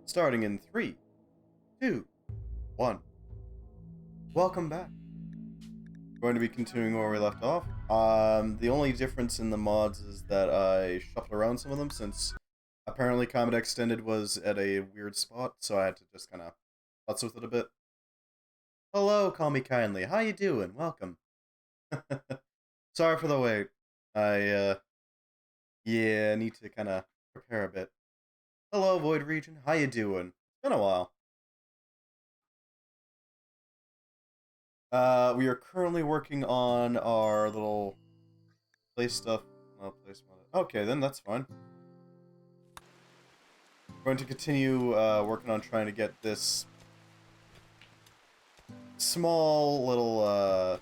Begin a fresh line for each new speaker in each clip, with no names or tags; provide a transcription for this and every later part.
Starting in 3, 2, 1. Welcome back. Going to be continuing where we left off. The only difference in the mods is that I shuffled around some of them since apparently Combat Extended was at a weird spot, so I had to just kind of futz with it a bit. Hello, call me kindly. How you doing? Welcome. Sorry for the wait. Yeah, need to kind of prepare a bit. Hello, Void Region. How you doing? It's been a while. We are currently working on our little place stuff. Oh, place mod. Okay, then that's fine. We're going to continue working on trying to get this small little,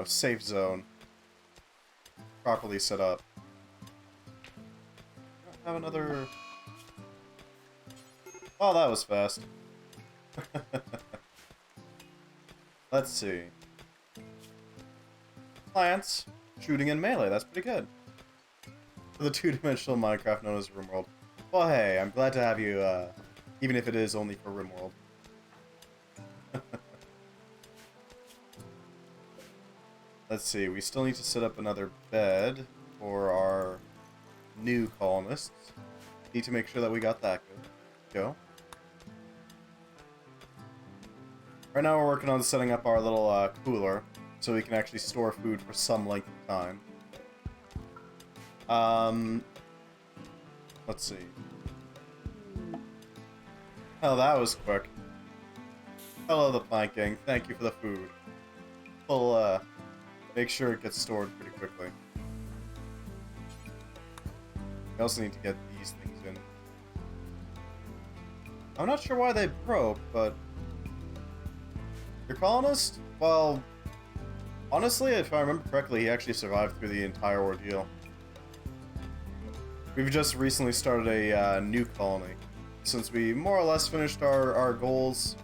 safe zone properly set up. Have another... Oh, that was fast. Let's see. Plants, shooting, and melee. That's pretty good. For the two-dimensional Minecraft known as Rimworld. Well, hey, I'm glad to have you, even if it is only for Rimworld. Let's see, we still need to set up another bed for our new colonists. Need to make sure that we got that good. Go. Right now we're working on setting up our little cooler, so we can actually store food for some length of time. Let's see. Oh, that was quick. Hello, the Plank Gang. Thank you for the food. We'll, make sure it gets stored pretty quickly. We also need to get these things in. I'm not sure why they broke, but... Your colonist? Well... Honestly, if I remember correctly, he actually survived through the entire ordeal. We've just recently started a new colony, since we more or less finished our goals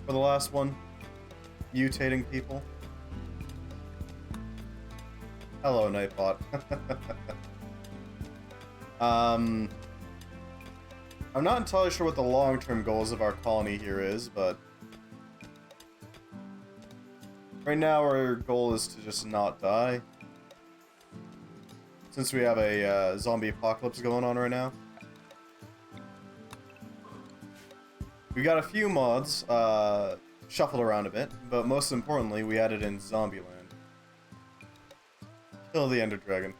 for the last one. Mutating people. Hello, Nightbot. I'm not entirely sure what the long-term goals of our colony here is, but... Right now, our goal is to just not die. Since we have a zombie apocalypse going on right now. We got a few mods shuffled around a bit, but most importantly, we added in Zombieland. Kill the Ender Dragon.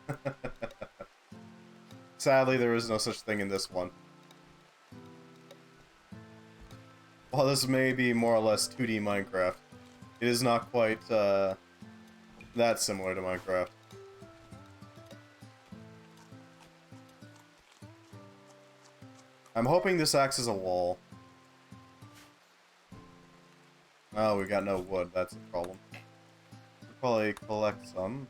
Sadly, there is no such thing in this one. While this may be more or less 2D Minecraft, it is not quite that similar to Minecraft. I'm hoping this acts as a wall. Oh, we got no wood. That's a problem. We'll probably collect some.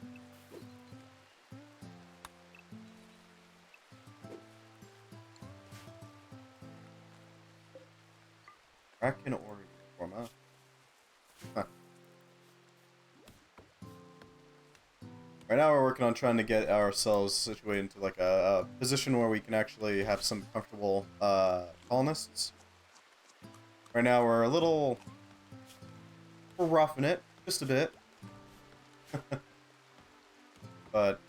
Kraken or format. Huh. Right now we're working on trying to get ourselves situated into like a position where we can actually have some comfortable colonists. Right now we're a little... We're roughing it, just a bit. But...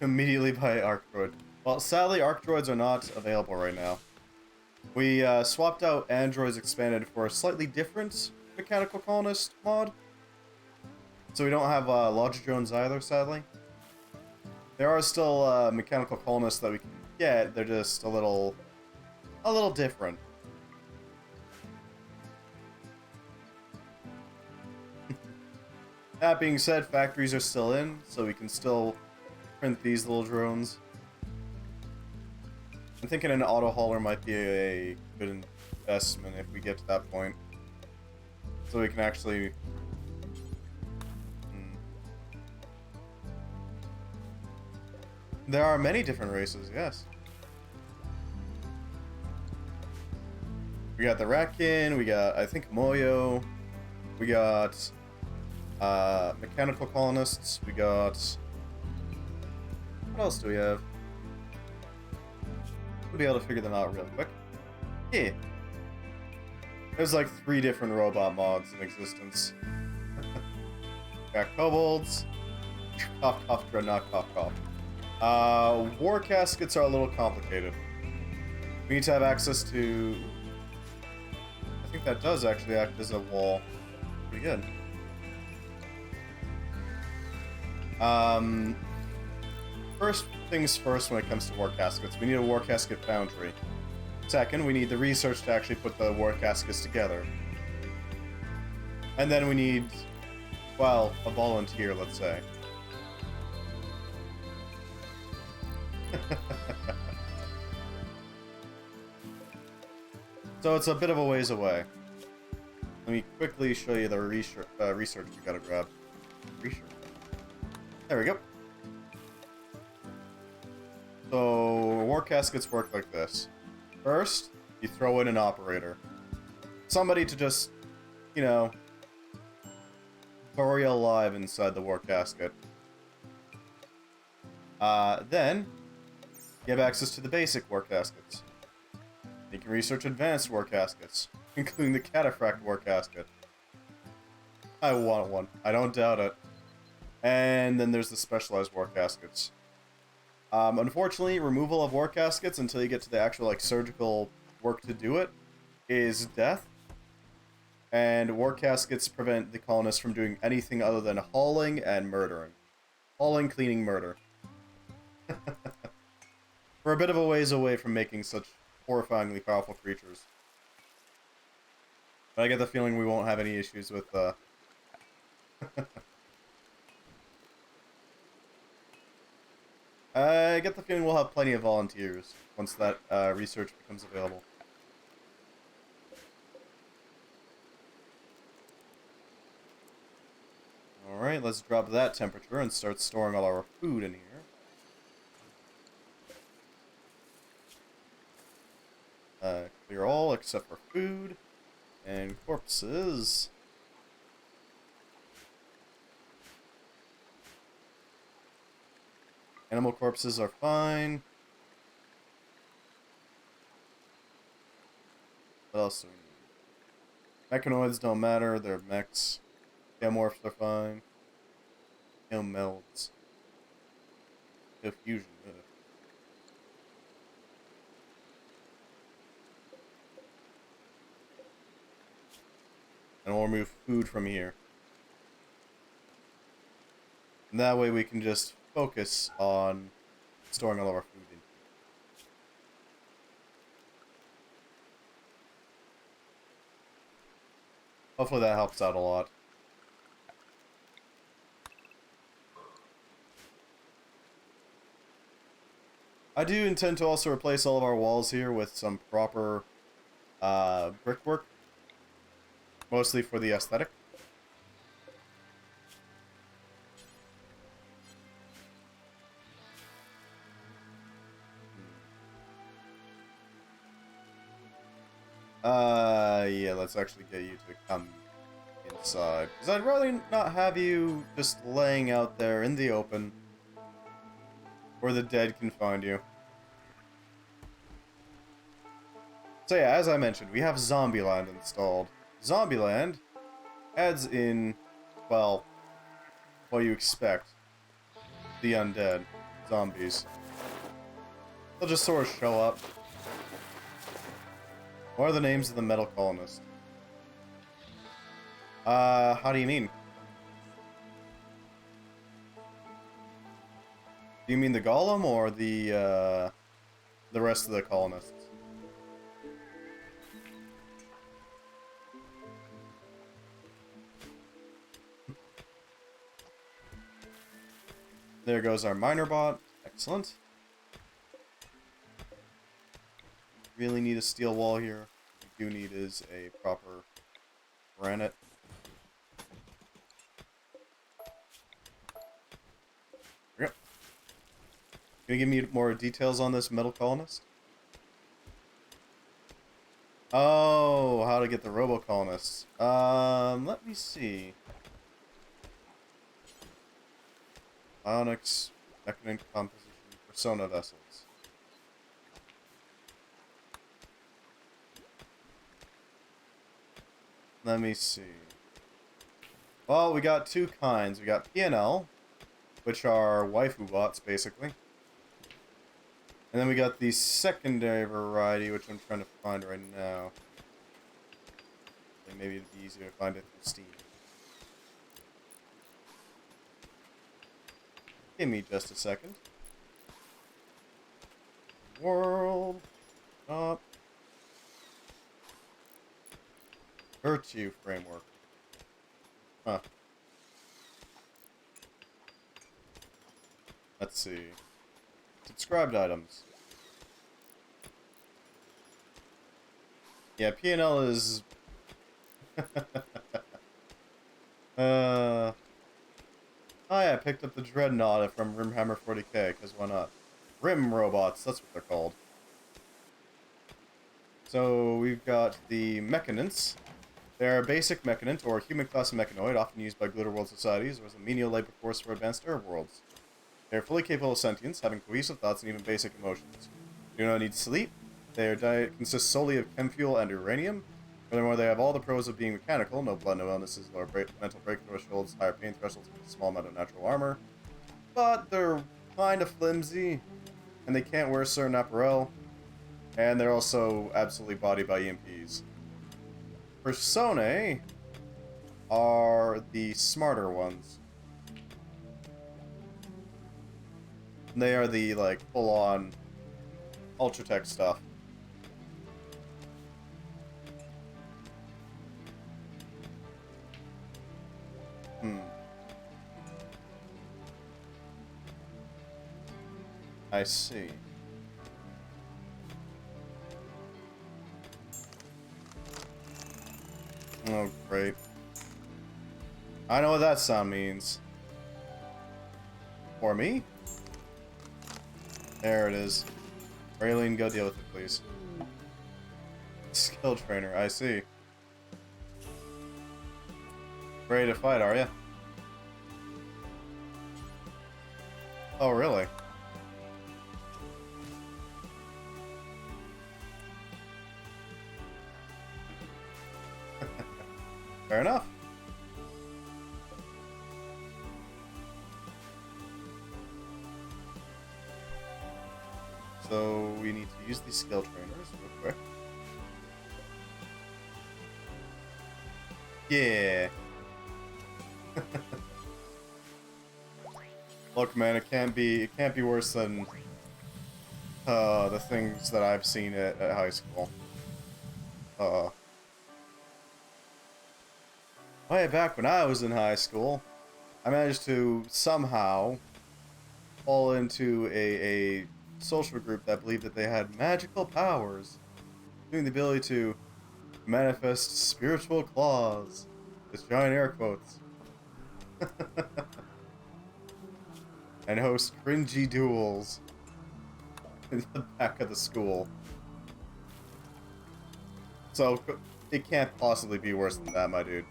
Immediately by Arc Droid. Well, sadly Arc Droids are not available right now. We swapped out Androids Expanded for a slightly different Mechanical Colonist mod. So we don't have Logic Drones either, sadly. There are still Mechanical Colonists that we can get, they're just a little different. That being said, factories are still in, so we can still print these little drones. I'm thinking an auto hauler might be a good investment if we get to that point. So we can actually... There are many different races, yes. We got the Ratkin, we got, I think, Moyo. We got mechanical colonists, we got... What else do we have? be able to figure them out real quick. Yeah. There's like 3 different robot mods in existence. Got kobolds. Cough, cough, dreadnought, cough, cough. War caskets are a little complicated. We need to have access to... I think that does actually act as a wall. Pretty good. First things first when it comes to war caskets, we need a war casket foundry. Second, we need the research to actually put the war caskets together. And then we need, well, a volunteer, let's say. So it's a bit of a ways away. Let me quickly show you the research we gotta grab. Research. There we go. So, war caskets work like this. First, you throw in an operator. Somebody to just, you know, bury alive inside the war casket. Then, you have access to the basic war caskets. You can research advanced war caskets, including the Cataphract war casket. I want one. I don't doubt it. And then there's the specialized war caskets. Unfortunately, removal of war caskets until you get to the actual, like, surgical work to do it is death. And war caskets prevent the colonists from doing anything other than hauling and murdering. Hauling, cleaning, murder. We're a bit of a ways away from making such horrifyingly powerful creatures. But I get the feeling we won't have any issues with, I get the feeling we'll have plenty of volunteers once that research becomes available. Alright, let's drop that temperature and start storing all our food in here. Clear all except for food and corpses. Animal corpses are fine. What else do we need? Mechanoids don't matter, they're mechs. Geomorphs are fine. Geomelds. Geofusion. And we'll remove food from here. And that way we can just focus on storing all of our food in here. Hopefully that helps out a lot. I do intend to also replace all of our walls here with some proper brickwork. Mostly for the aesthetic. Yeah, let's actually get you to come inside. Because I'd rather not have you just laying out there in the open where the dead can find you. So yeah, as I mentioned, we have Zombieland installed. Zombieland adds in, well, what you expect. The undead. Zombies. They'll just sort of show up. What are the names of the metal colonists? How do you mean? Do you mean the golem or the rest of the colonists? There goes our miner bot. Excellent. Really need a steel wall here. What we do need is a proper granite. There we go. Gonna give me more details on this metal colonist? Oh, how to get the robo colonists. Let me see. Ionics, mechanic composition, persona vessels. Let me see. Well, we got two kinds. We got P&L, which are waifu bots, basically. And then we got the secondary variety, which I'm trying to find right now. Maybe it'd be easier to find it through Steam. Give me just a second. World. Up. Virtue framework. Huh. Let's see. Subscribed items. Yeah, P&L is... Oh yeah, I picked up the Dreadnought from Rimhammer 40k, because why not? Rim robots, that's what they're called. So we've got the Mechanants. They're a basic Mechanant, or human class mechanoid, often used by Glitter World societies, or as a menial labor force for advanced Arab worlds. They're fully capable of sentience, having cohesive thoughts and even basic emotions. They do not need sleep. Their diet consists solely of chem fuel and uranium. Furthermore, they have all the pros of being mechanical: no blood, no illnesses, lower mental break thresholds, higher pain thresholds, and a small amount of natural armor. But they're kind of flimsy, and they can't wear certain apparel, and they're also absolutely bodied by EMPs. Personae are the smarter ones. They are the, like, full-on Ultratech stuff. I see. Oh, great. I know what that sound means. For me? There it is. Raylene, go deal with it, please. Skill trainer, I see. Ready to fight, are you? Oh, really? Fair enough. So we need to use these skill trainers real quick. Yeah. Look, man, it can't be worse than the things that I've seen at high school. Way back when I was in high school, I managed to somehow fall into a social group that believed that they had magical powers, including the ability to manifest spiritual claws, with giant air quotes, and host cringy duels in the back of the school. So, it can't possibly be worse than that, my dude.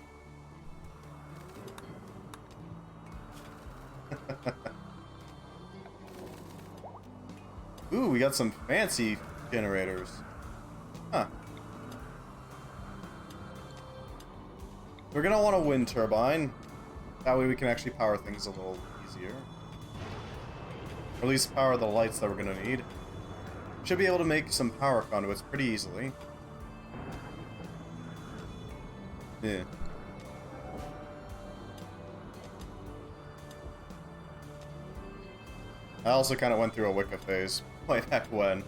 Ooh, we got some fancy generators. Huh. We're gonna want a wind turbine. That way we can actually power things a little easier. Or at least power the lights that we're gonna need. Should be able to make some power conduits pretty easily. Yeah. I also kind of went through a Wicca phase way back when.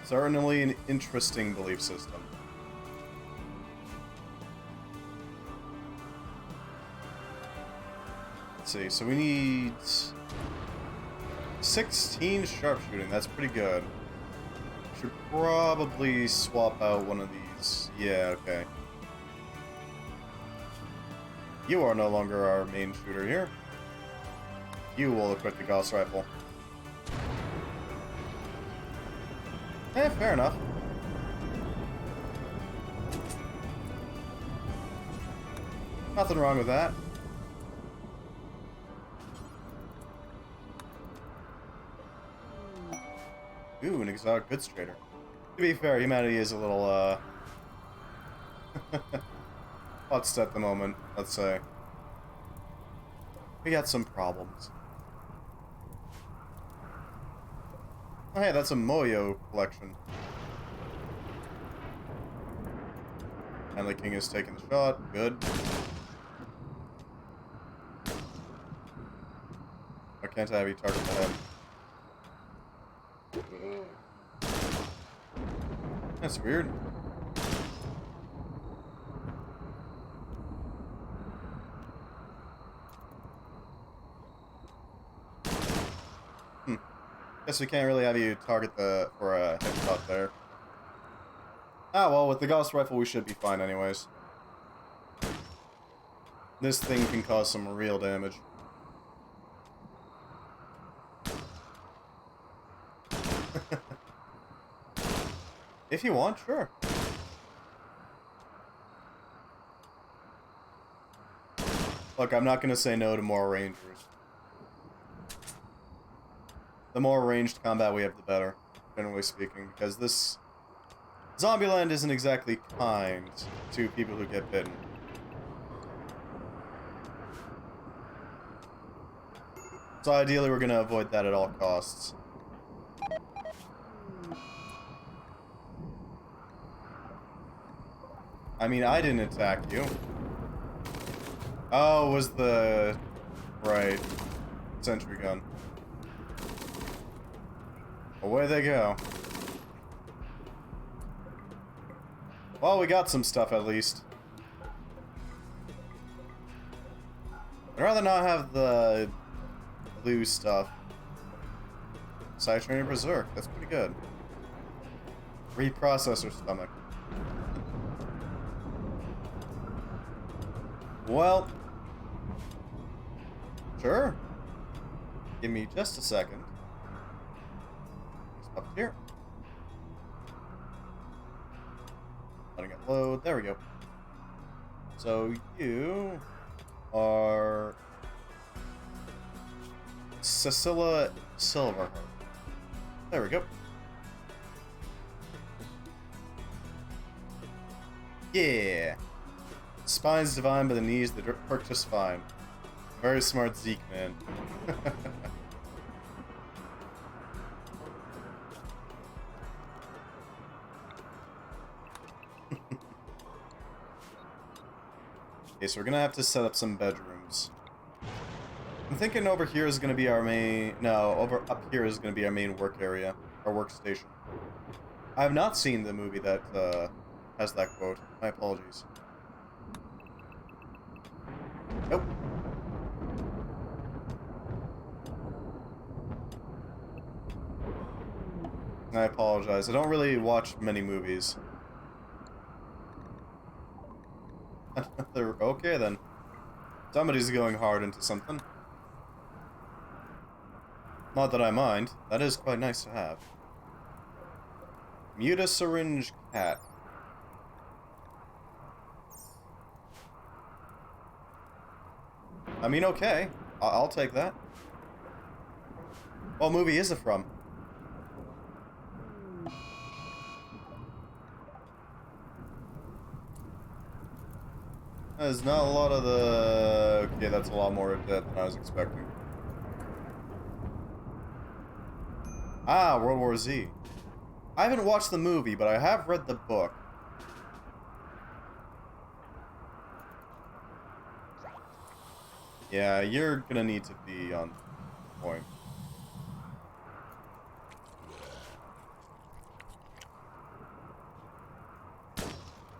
Certainly an interesting belief system. Let's see, so we need 16 sharpshooting, that's pretty good. Should probably swap out one of these. Yeah, okay. You are no longer our main shooter here. You will equip the Gauss rifle. Eh, fair enough. Nothing wrong with that. Ooh, an exotic goods trader. To be fair, humanity is a little, Hot at the moment, let's say. We got some problems. Oh, hey, that's a Moyo collection. And the king is taking the shot. Good. Why can't I have you target the head? That's weird. Guess we can't really have you target for a headshot there. Ah, well, with the Gauss rifle we should be fine anyways. This thing can cause some real damage. If you want, sure. Look, I'm not gonna say no to more rangers. The more ranged combat we have, the better, generally speaking, because this Zombieland isn't exactly kind to people who get bitten. So ideally, we're gonna avoid that at all costs. I mean, I didn't attack you. Oh, it was the... right. Sentry gun. Away they go. Well, we got some stuff at least. I'd rather not have the blue stuff. Cytrain Berserk, that's pretty good. Reprocessor stomach. Well, sure. Give me just a second. Up here. Letting it load. There we go. So you are Cecilia Silverheart. There we go. Yeah. Spine's divine, but the knees that work just fine. Very smart Zeke, man. Okay, so we're gonna have to set up some bedrooms. I'm thinking over here is gonna be our main... No, over up here is gonna be our main work area. Our workstation. I have not seen the movie that has that quote. My apologies. Nope. I apologize. I don't really watch many movies. Okay then. Somebody's going hard into something. Not that I mind. That is quite nice to have. Muta syringe cat. I mean, okay. I'll take that. What movie is it from? There's not a lot of the... Okay, that's a lot more dead than I was expecting. Ah, World War Z. I haven't watched the movie, but I have read the book. Yeah, you're gonna need to be on point.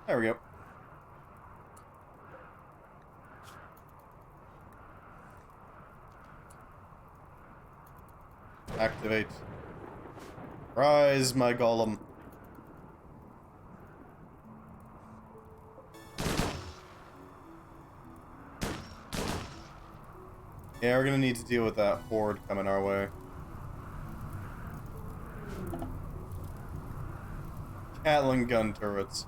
There we go. Activate. Rise, my golem. Yeah, we're gonna need to deal with that horde coming our way. Gatling gun turrets.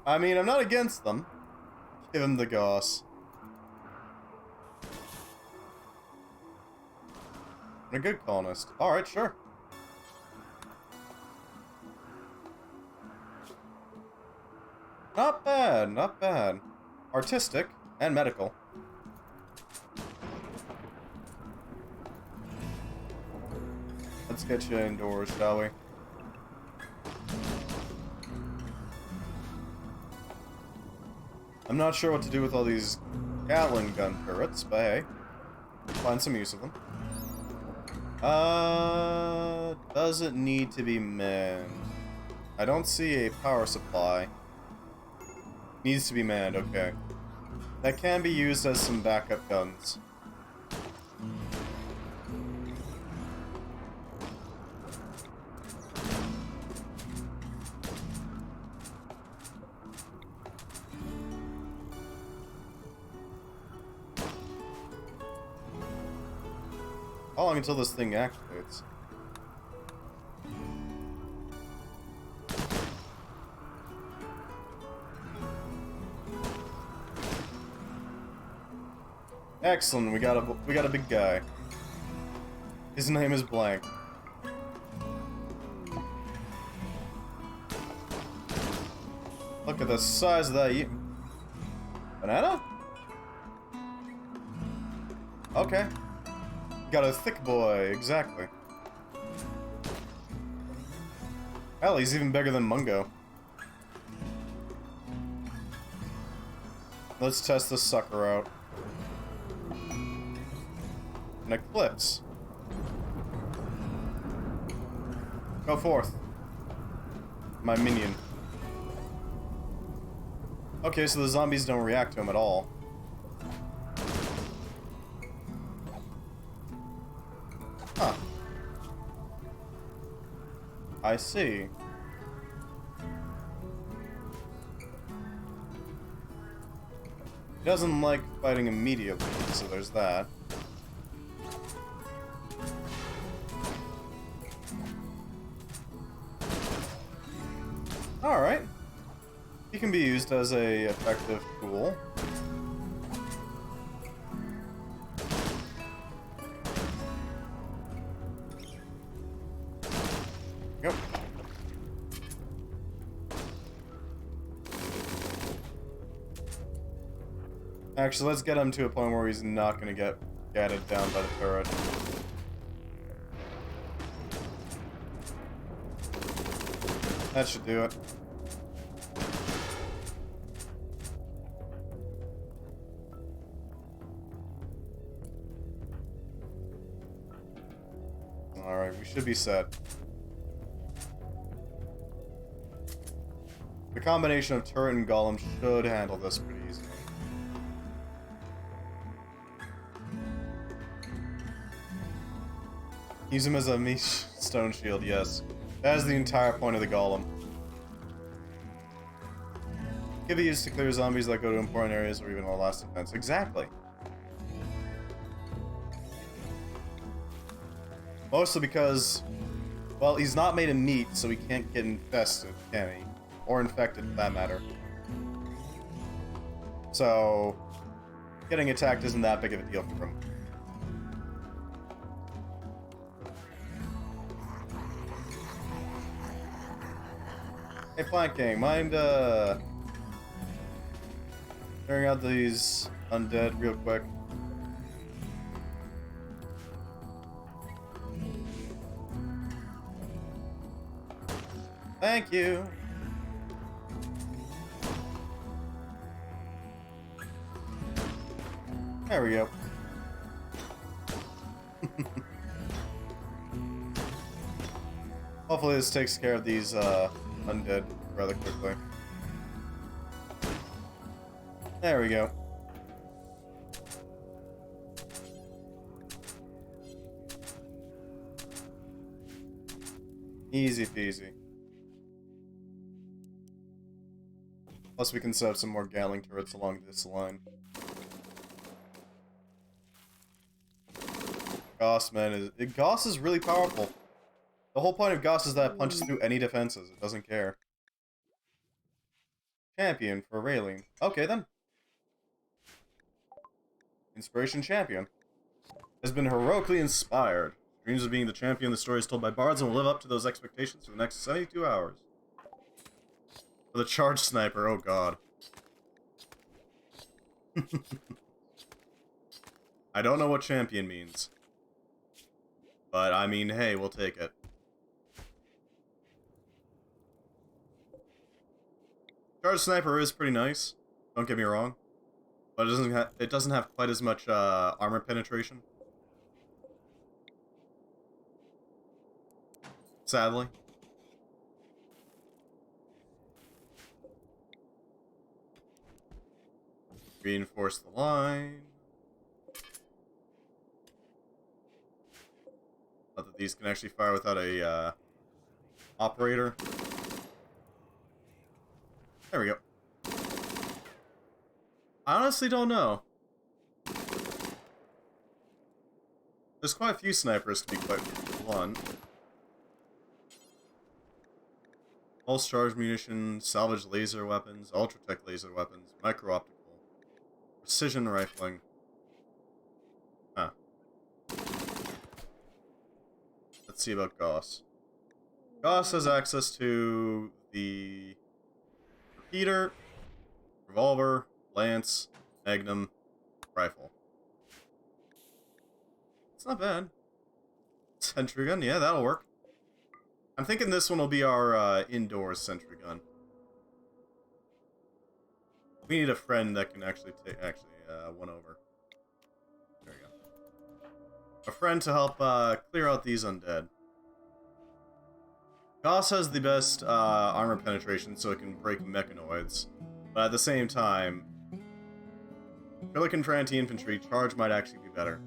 I mean, I'm not against them. Give him the Gauss. I'm a good colonist. Alright, sure. Not bad, not bad. Artistic and medical. Let's get you indoors, shall we? I'm not sure what to do with all these Gatling gun turrets, but hey, find some use of them. Doesn't need to be manned. I don't see a power supply. Needs to be manned, okay. That can be used as some backup guns. How long until this thing activates? Excellent, we got a big guy. His name is Blank. Look at the size of that banana? Okay. Got a thick boy, exactly. Hell, he's even bigger than Mungo. Let's test this sucker out. An eclipse. Go forth. My minion. Okay, so the zombies don't react to him at all. Huh. I see. He doesn't like fighting immediately, so there's that. Alright. He can be used as a effective tool. Yep. Actually, let's get him to a point where he's not gonna get gatted down by the turret. That should do it. Alright, we should be set. The combination of turret and golem should handle this pretty easily. Use him as a meat stone shield, yes. That is the entire point of the golem. Could be used to clear zombies that go to important areas or even a last defense. Exactly. Mostly because, well, he's not made of meat, so he can't get infested, can he? Or infected, for that matter. So, getting attacked isn't that big of a deal for him. Hey, Plant Gang, mind, clearing out these undead real quick? Thank you! There we go. Hopefully this takes care of these, undead rather quickly. There we go. Easy peasy. Plus we can set up some more Gatling turrets along this line. Goss, man, Goss is really powerful. The whole point of Goss is that it punches through any defenses. It doesn't care. Champion for Raylene. Okay, then. Inspiration Champion. Has been heroically inspired. Dreams of being the champion the story is told by bards and will live up to those expectations for the next 72 hours. For the charge sniper, oh god. I don't know what champion means. But, I mean, hey, we'll take it. Charge sniper is pretty nice. Don't get me wrong. But it doesn't have quite as much armor penetration. Sadly. Reinforce the line. Not that these can actually fire without a operator. There we go. I honestly don't know. There's quite a few snipers, to be quite blunt. Pulse charge munition, salvage laser weapons, ultratech laser weapons, micro-optical, precision rifling. Huh. Let's see about Gauss. Gauss has access to the repeater, revolver, lance, magnum, rifle. It's not bad. Sentry gun, yeah, that'll work. I'm thinking this one will be our indoors sentry gun. We need a friend that can actually take one over. There we go. A friend to help clear out these undead. Gauss has the best armor penetration, so it can break mechanoids. But at the same time, if you're looking for anti-infantry, charge might actually be better.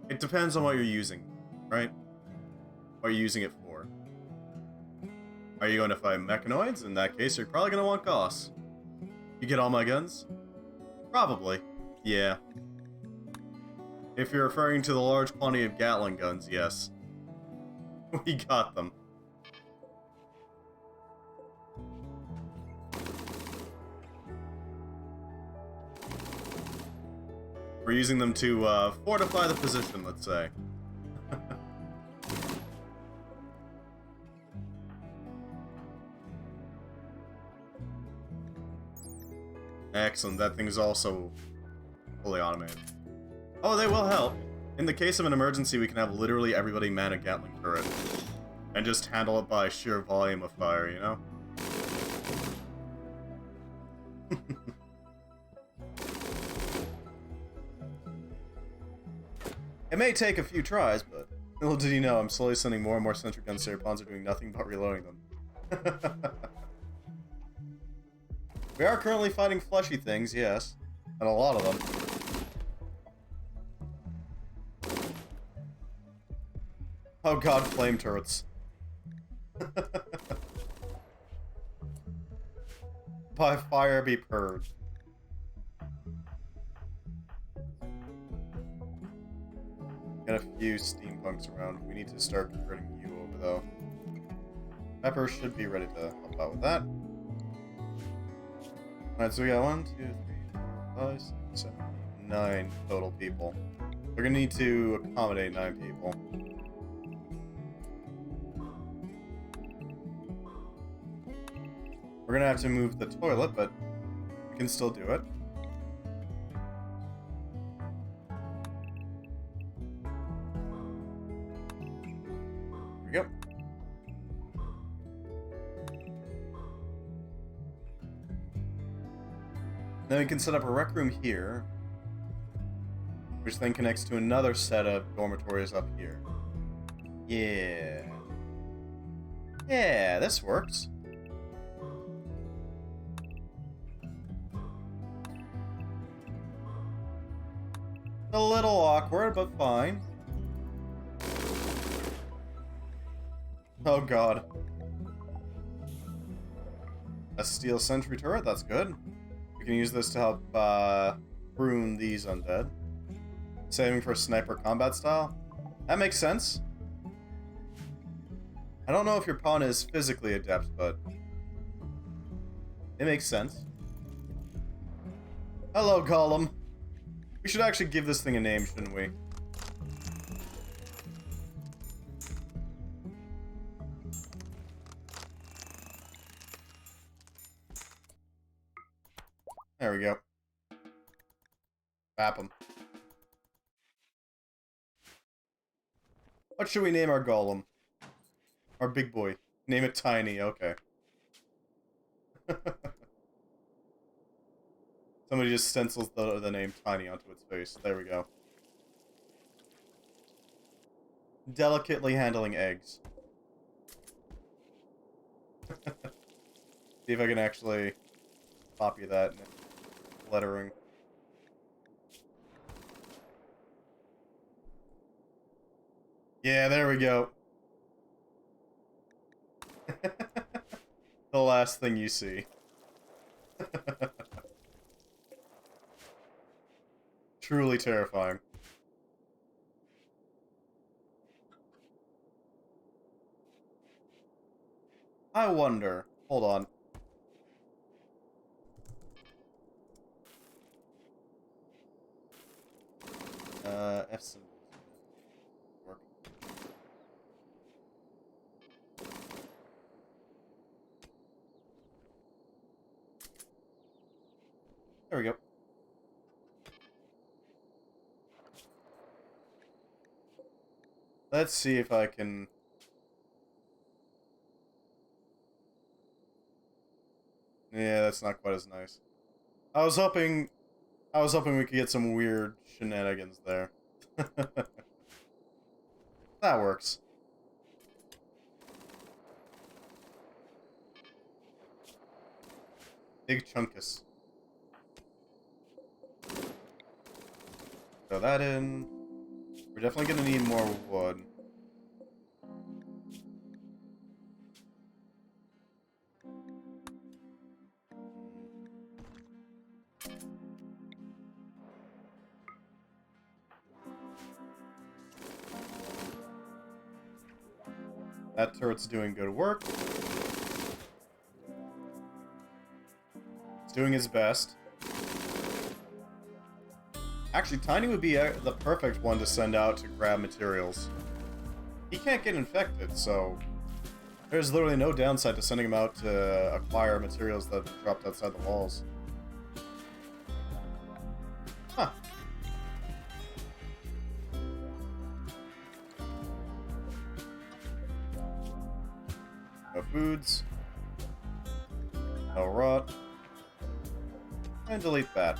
It depends on what you're using, right? What are you using it for? Are you going to fight mechanoids? In that case, you're probably going to want Gauss. You get all my guns? Probably. Yeah. If you're referring to the large quantity of Gatling guns, yes. We got them. We're using them to fortify the position, let's say. Excellent, that thing is also fully automated. Oh, they will help. In the case of an emergency, we can have literally everybody man a Gatling turret. And just handle it by sheer volume of fire, you know? It may take a few tries, but little did you know, I'm slowly sending more and more sentry guns to your pawns are doing nothing but reloading them. We are currently fighting fleshy things, yes. And a lot of them. Oh god, flame turrets. By fire be purged. Got a few steampunks around. We need to start converting you over, though. Pepper should be ready to help out with that. Alright, so we got 1, 2, 3, 4, 5, 6, 7, 8, 9 total people. We're gonna need to accommodate 9 people. We're gonna have to move the toilet, but we can still do it. There we go. Then we can set up a rec room here, which then connects to another set of dormitories up here. Yeah. Yeah, this works. A little awkward, but fine. Oh god. A steel sentry turret, that's good. We can use this to help prune these undead. Saving for sniper combat style. That makes sense. I don't know if your pawn is physically adept, but it makes sense. Hello, Golem. We should actually give this thing a name, shouldn't we? There we go. Bap him. What should we name our golem? Our big boy. Name it Tiny, okay. Somebody just stencils the name Tiny onto its face. There we go. Delicately handling eggs. See if I can actually copy that in lettering. Yeah, there we go. The last thing you see. Truly terrifying. I wonder. Hold on. F symbols. Work. There we go. Let's see if I can... Yeah, that's not quite as nice. I was hoping we could get some weird shenanigans there. That works. Big chunkus. Throw that in. We're definitely gonna need more wood. That turret's doing good work. It's doing its best. Actually, Tiny would be the perfect one to send out to grab materials. He can't get infected, so there's literally no downside to sending him out to acquire materials that dropped outside the walls. Huh. No foods. No rot. And delete that.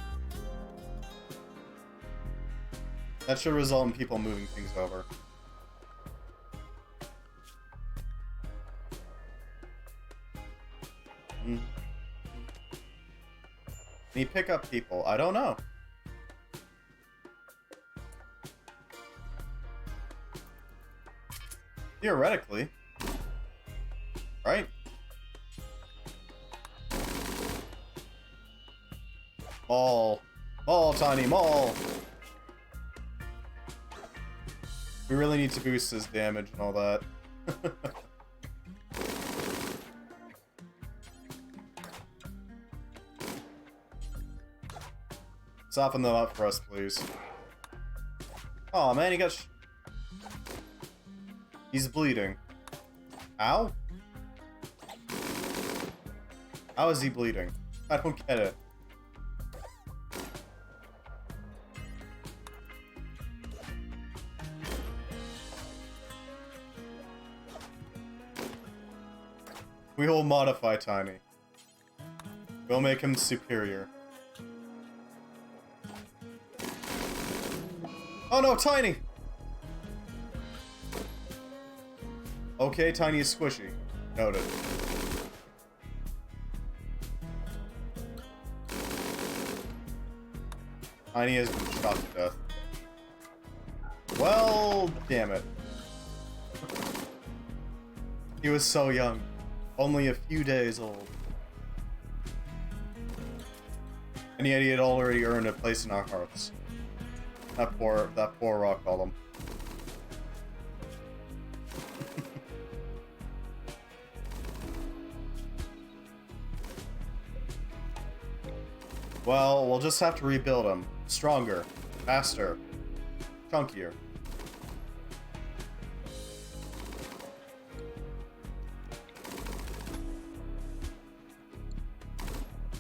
That should result in people moving things over. Can you pick up people? I don't know. Theoretically. Right? Maul. Maul, Tiny, maul! We really need to boost his damage and all that. Soften them up for us, please. Aw, man, he got he's bleeding. Ow? How is he bleeding? I don't get it. We will modify Tiny. We'll make him superior. Oh no, Tiny! Okay, Tiny is squishy. Noted. Tiny has been shot to death. Well, damn it. He was so young. Only a few days old. And yet he had already earned a place in our hearts. That poor rock golem. Well, we'll just have to rebuild him. Stronger. Faster. Chunkier.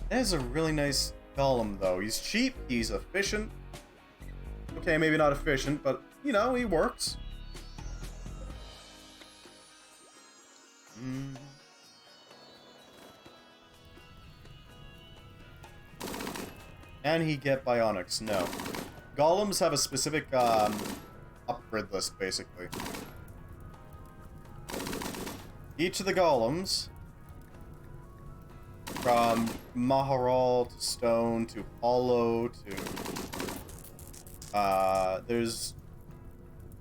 That is a really nice Golem, though. He's cheap, he's efficient. Okay, maybe not efficient, but, you know, he works. Can he get bionics? No. Golems have a specific, upgrade list, basically. Each of the golems, from Maharal to Stone to Hollow to... there's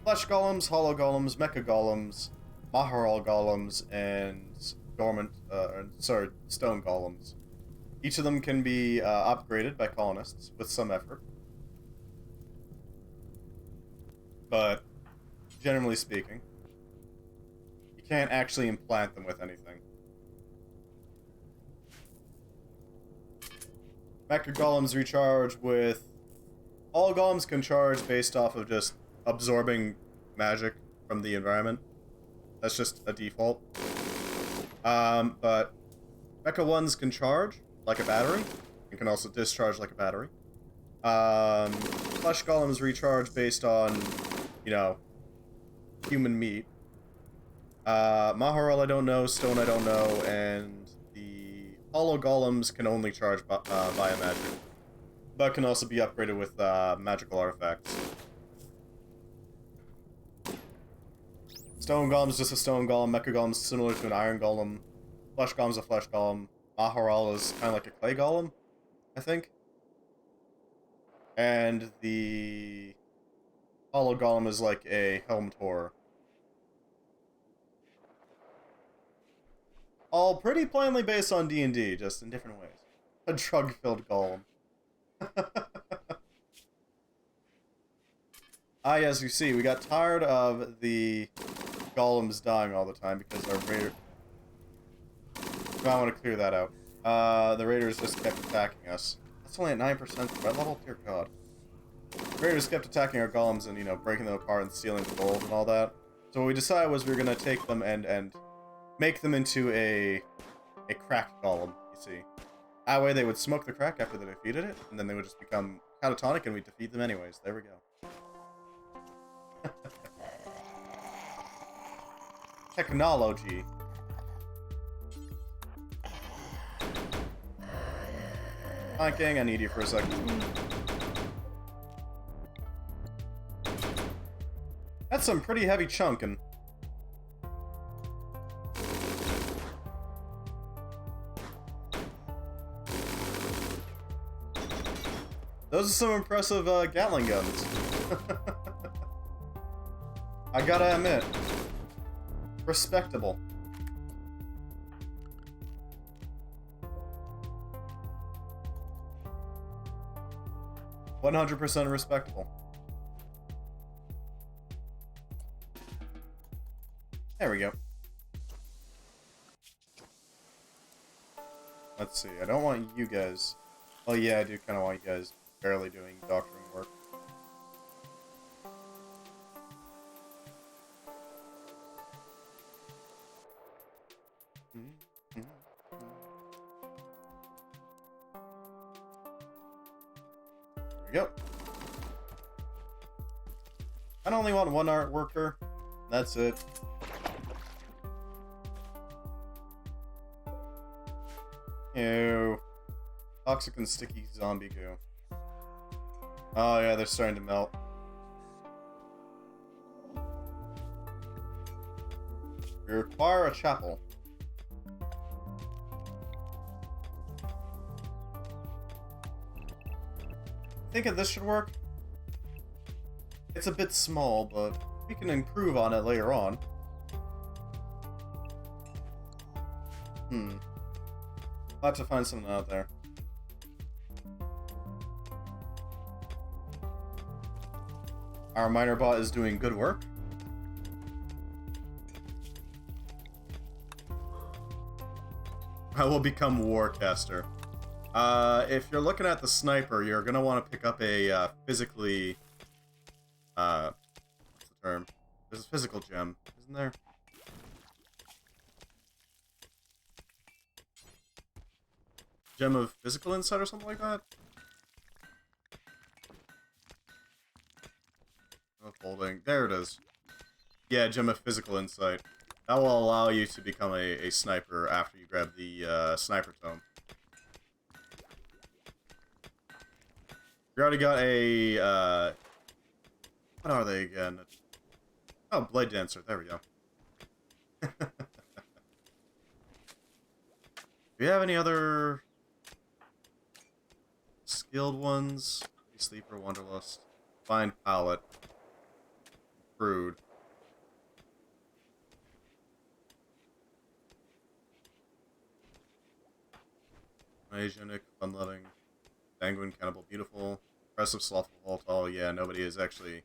Flesh Golems, Hollow Golems, Mecha Golems, Maharal Golems, and Stone Golems. Each of them can be upgraded by colonists with some effort. But, generally speaking, you can't actually implant them with anything. Mecha Golems recharge with... All Golems can charge based off of just absorbing magic from the environment. That's just a default. But Mecha ones can charge like a battery, and can also discharge like a battery. Flesh Golems recharge based on, you know, human meat. Maharal I don't know, Stone I don't know, and the Hollow Golems can only charge via magic, but can also be upgraded with magical artifacts. Stone Golem is just a Stone Golem, Mecha Golem is similar to an Iron Golem, Flesh Golem is a Flesh Golem, Maharal is kind of like a Clay Golem, I think. And the Hollow Golem is like a Helm Tor. All pretty plainly based on D&D, just in different ways. A drug-filled golem. As you see, we got tired of the golems dying all the time because our raider... I want to clear that out. The raiders just kept attacking us. That's only at 9% threat level? Dear God. The raiders kept attacking our golems and, you know, breaking them apart and stealing the gold and all that. So what we decided was we were going to take them and make them into a cracked golem, you see. That way they would smoke the crack after they defeated it, and then they would just become catatonic and we'd defeat them anyways. There we go. Technology. Gang, I need you for a second. That's some pretty heavy chunking. Those are some impressive Gatling guns. I gotta admit. Respectable. %100% respectable. There we go. Let's see, I don't want you guys... Oh yeah, I do kind of want you guys barely doing doctoring work. There we go. I only want one art worker. That's it. Ew. Toxic and sticky zombie goo. Oh yeah, they're starting to melt. We require a chapel. I think this should work. It's a bit small, but we can improve on it later on. I'll have to find something out there. Our miner bot is doing good work. I will become Warcaster. If you're looking at the sniper, you're gonna want to pick up a physically... what's the term? There's a physical gem, isn't there? Gem of physical insight or something like that? of holding. There it is. Yeah, Gem of Physical Insight. That will allow you to become a sniper after you grab the sniper tome. We already got a, what are they again? Oh, Blade Dancer. There we go. Do we have any other skilled ones? Sleeper, Wanderlust, Fine Palette, Crude. Hygienic, Fun-Loving, Sanguine, Cannibal, Beautiful, Impressive, Slothful, Volatile. Yeah, nobody is actually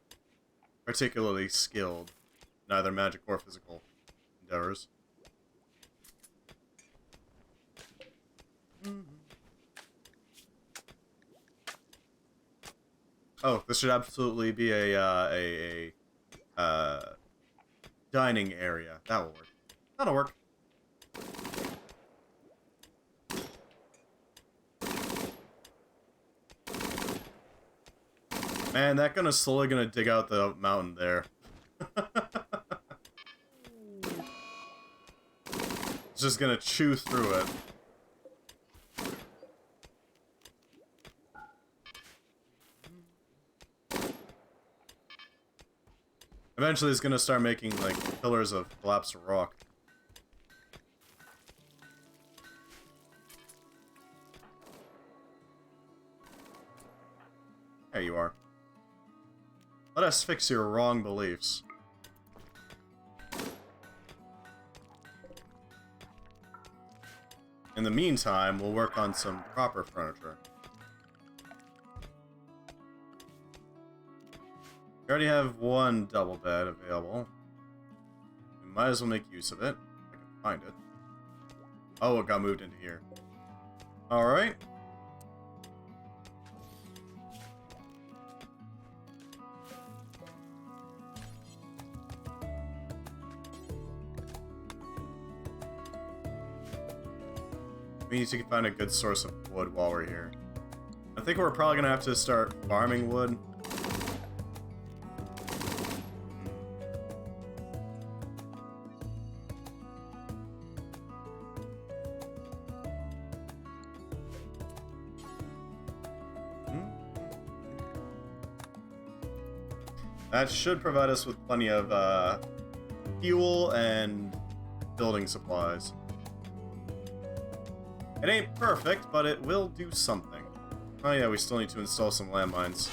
particularly skilled, neither magic or physical endeavors. Oh, this should absolutely be a dining area. That will work. That'll work. Man, that gun is slowly gonna dig out the mountain there. It's just gonna chew through it. Eventually it's gonna start making, like, pillars of collapsed rock. There you are. Let us fix your wrong beliefs. In the meantime, we'll work on some proper furniture. We already have one double bed available. We might as well make use of it, if I can find it. Oh, it got moved into here. Alright. We need to find a good source of wood while we're here. I think we're probably gonna have to start farming wood. That should provide us with plenty of fuel and building supplies. It ain't perfect, but it will do something. Oh yeah, we still need to install some landmines.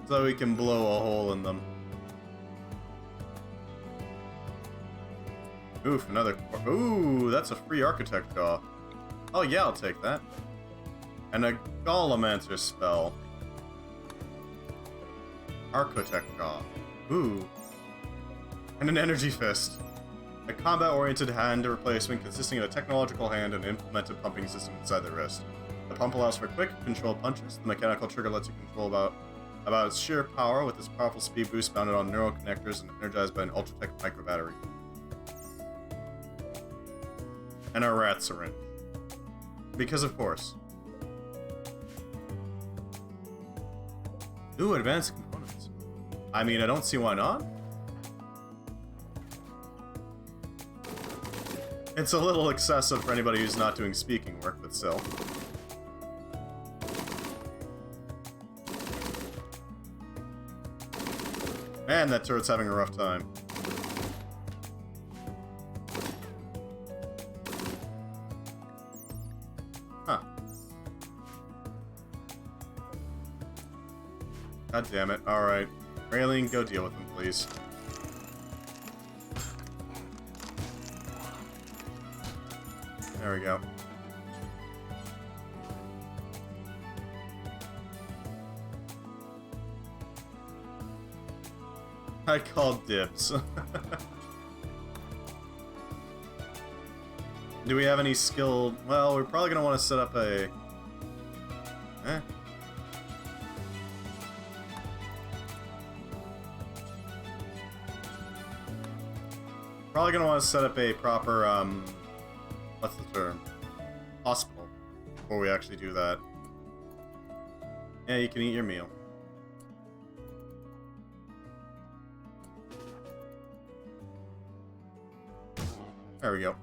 So we can blow a hole in them. Oof, another... Ooh, that's a free architect jaw. Oh yeah, I'll take that. And a Golemancer spell. Architect jaw. Ooh. And an energy fist. A combat-oriented hand replacement consisting of a technological hand and an implemented pumping system inside the wrist. The pump allows for quick, controlled punches. The mechanical trigger lets you control about its sheer power with its powerful speed boost mounted on neural connectors and energized by an Ultratech micro battery. And a rat syringe. Because of course. Ooh, advanced components. I mean, I don't see why not. It's a little excessive for anybody who's not doing speaking work, but still. Man, that turret's having a rough time. Huh. God damn it. Alright. Raylene, go deal with them, please. There we go. I called dibs. Do we have any skilled... Well, we're probably going to want to set up a... Probably going to want to set up a proper, what's the term? Hospital. Before we actually do that. Yeah, you can eat your meal. There we go.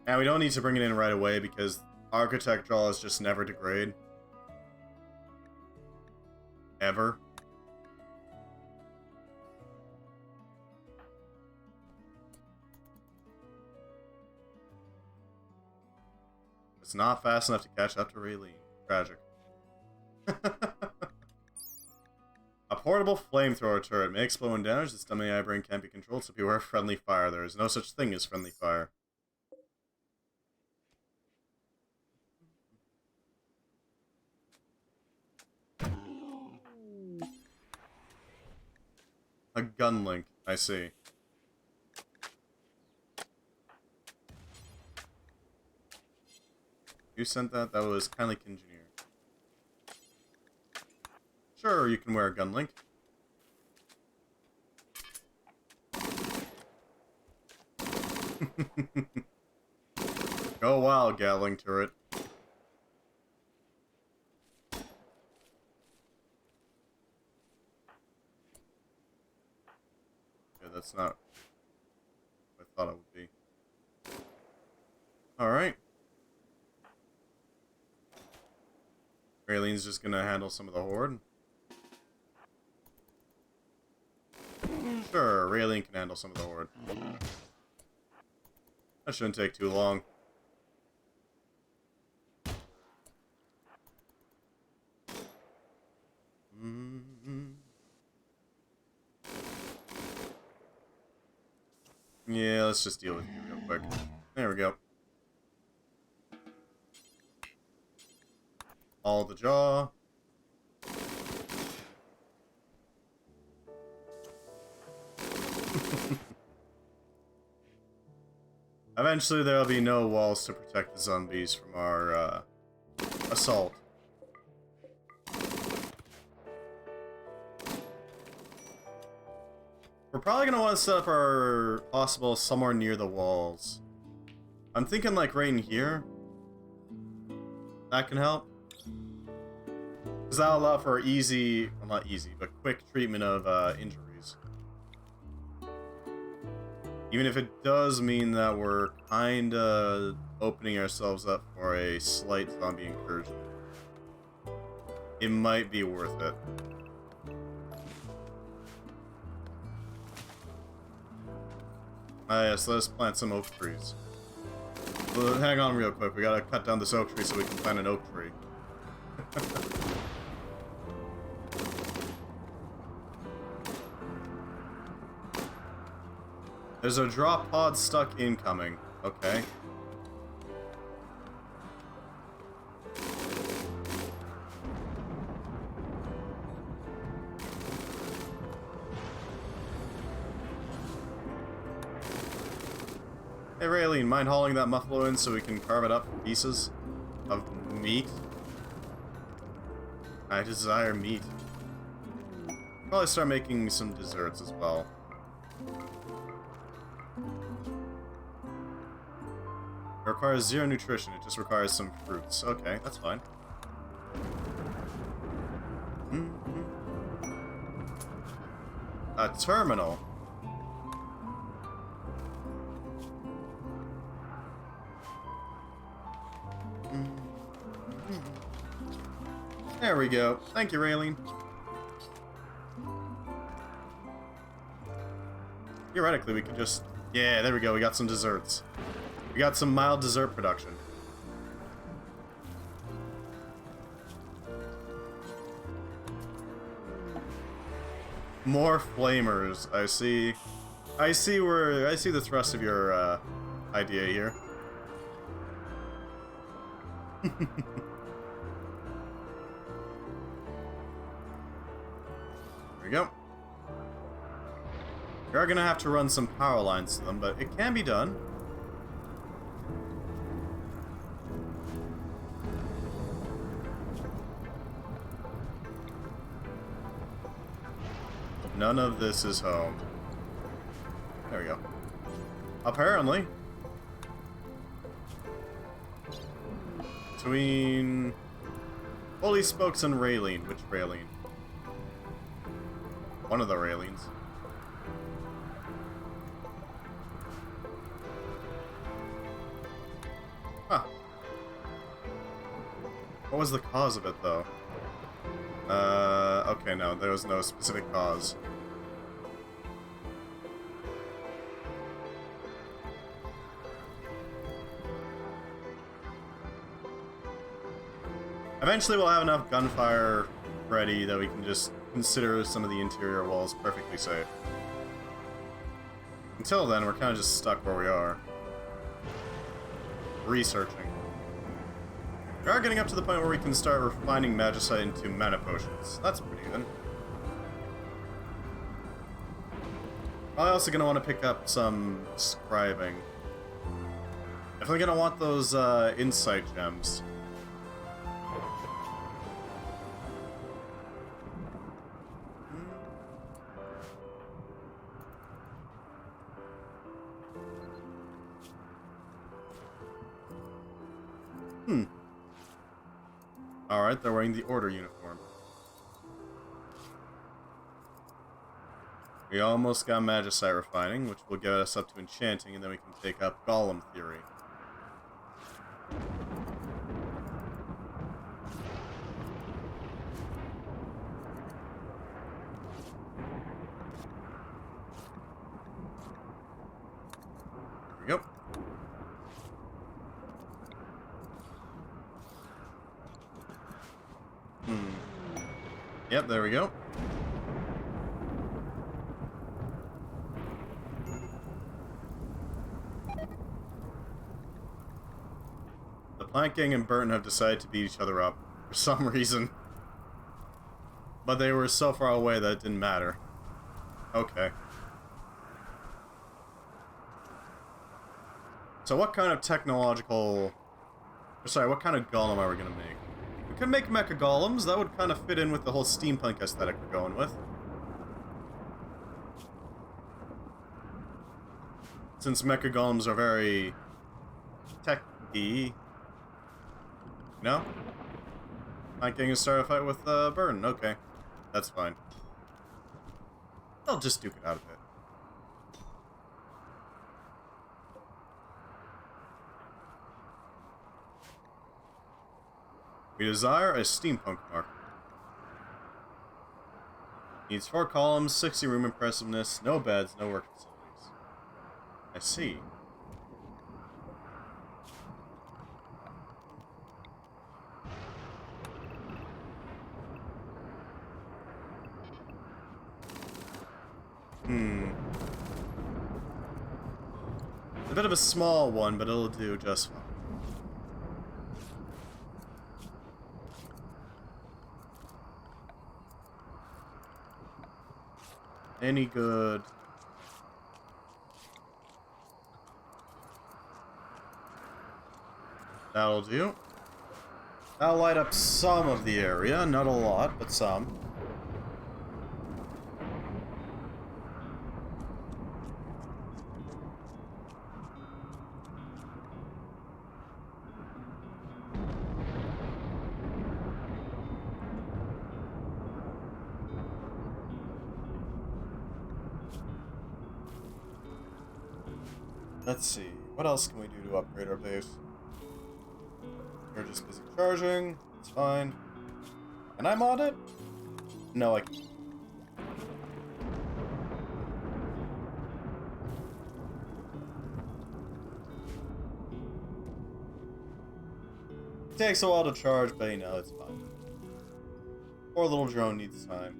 And we don't need to bring it in right away because architect draws just never degrade. Ever. It's not fast enough to catch up to Raylene. Tragic. A portable flamethrower turret may explode when damaged. This dummy eye brain can't be controlled, so beware of friendly fire. There is no such thing as friendly fire. A gun link, I see. You sent that? That was kindly engineered. Sure, you can wear a gun link. Go wild, Gatling turret. Yeah, that's not what I thought it would be. Alright. Raylene's just gonna handle some of the horde. Sure, Raylene can handle some of the horde. That shouldn't take too long. Yeah, let's just deal with you real quick. There we go. All the jaw. Eventually there'll be no walls to protect the zombies from our assault. We're probably gonna want to set up our hospital somewhere near the walls. I'm thinking like right in here. That can help. Because that'll allow for easy, well not easy, but quick treatment of injuries. Even if it does mean that we're kinda opening ourselves up for a slight zombie incursion. It might be worth it. Ah yes, let us plant some oak trees. Well, hang on real quick, we gotta cut down this oak tree so we can plant an oak tree. There's a drop pod stuck incoming. Okay. Hey Raylene, mind hauling that muffalo in so we can carve it up for pieces of meat? I desire meat. Probably start making some desserts as well. It requires 0 nutrition, it just requires some fruits. Okay, that's fine. A terminal. There we go. Thank you, Raylene. Theoretically, we could just... Yeah, there we go. We got some desserts. We got some mild dessert production. More flamers. I see the thrust of your idea here. There we go. We are gonna have to run some power lines to them, but it can be done. None of this is home. There we go. Apparently. Between Holy Spokes and Raylene. Which Raylene? One of the Raylenes. Huh. What was the cause of it, though? Okay, no, there was no specific cause. Eventually we'll have enough gunfire ready that we can just consider some of the interior walls perfectly safe. Until then, we're kind of just stuck where we are. Researching. We are getting up to the point where we can start refining magicite into mana potions. That's pretty good. I'm also going to want to pick up some scribing. Definitely going to want those insight gems. Alright, they're wearing the Order uniform. We almost got magicite refining, which will get us up to enchanting, and then we can take up golem theory. There we go. Yep, there we go. The Plant Gang and Burton have decided to beat each other up for some reason. But they were so far away that it didn't matter. Okay. So what kind of technological... Sorry, what kind of golem are we gonna make? We could make mecha golems. That would kind of fit in with the whole steampunk aesthetic we're going with. Since mecha golems are very tech-y. No? Not getting to start a fight with Burn. Okay. That's fine. I'll just duke it out a bit. We desire a steampunk marker. Needs 4 columns, 60 room impressiveness, no beds, no work facilities. I see. It's a bit of a small one, but it'll do just fine. Any good. That'll do. That'll light up some of the area, not a lot, but some. Let's see, what else can we do to upgrade our base? We're just busy charging, it's fine. Can I mod it? No, I can't. It takes a while to charge, but you know, it's fine. Poor little drone needs time.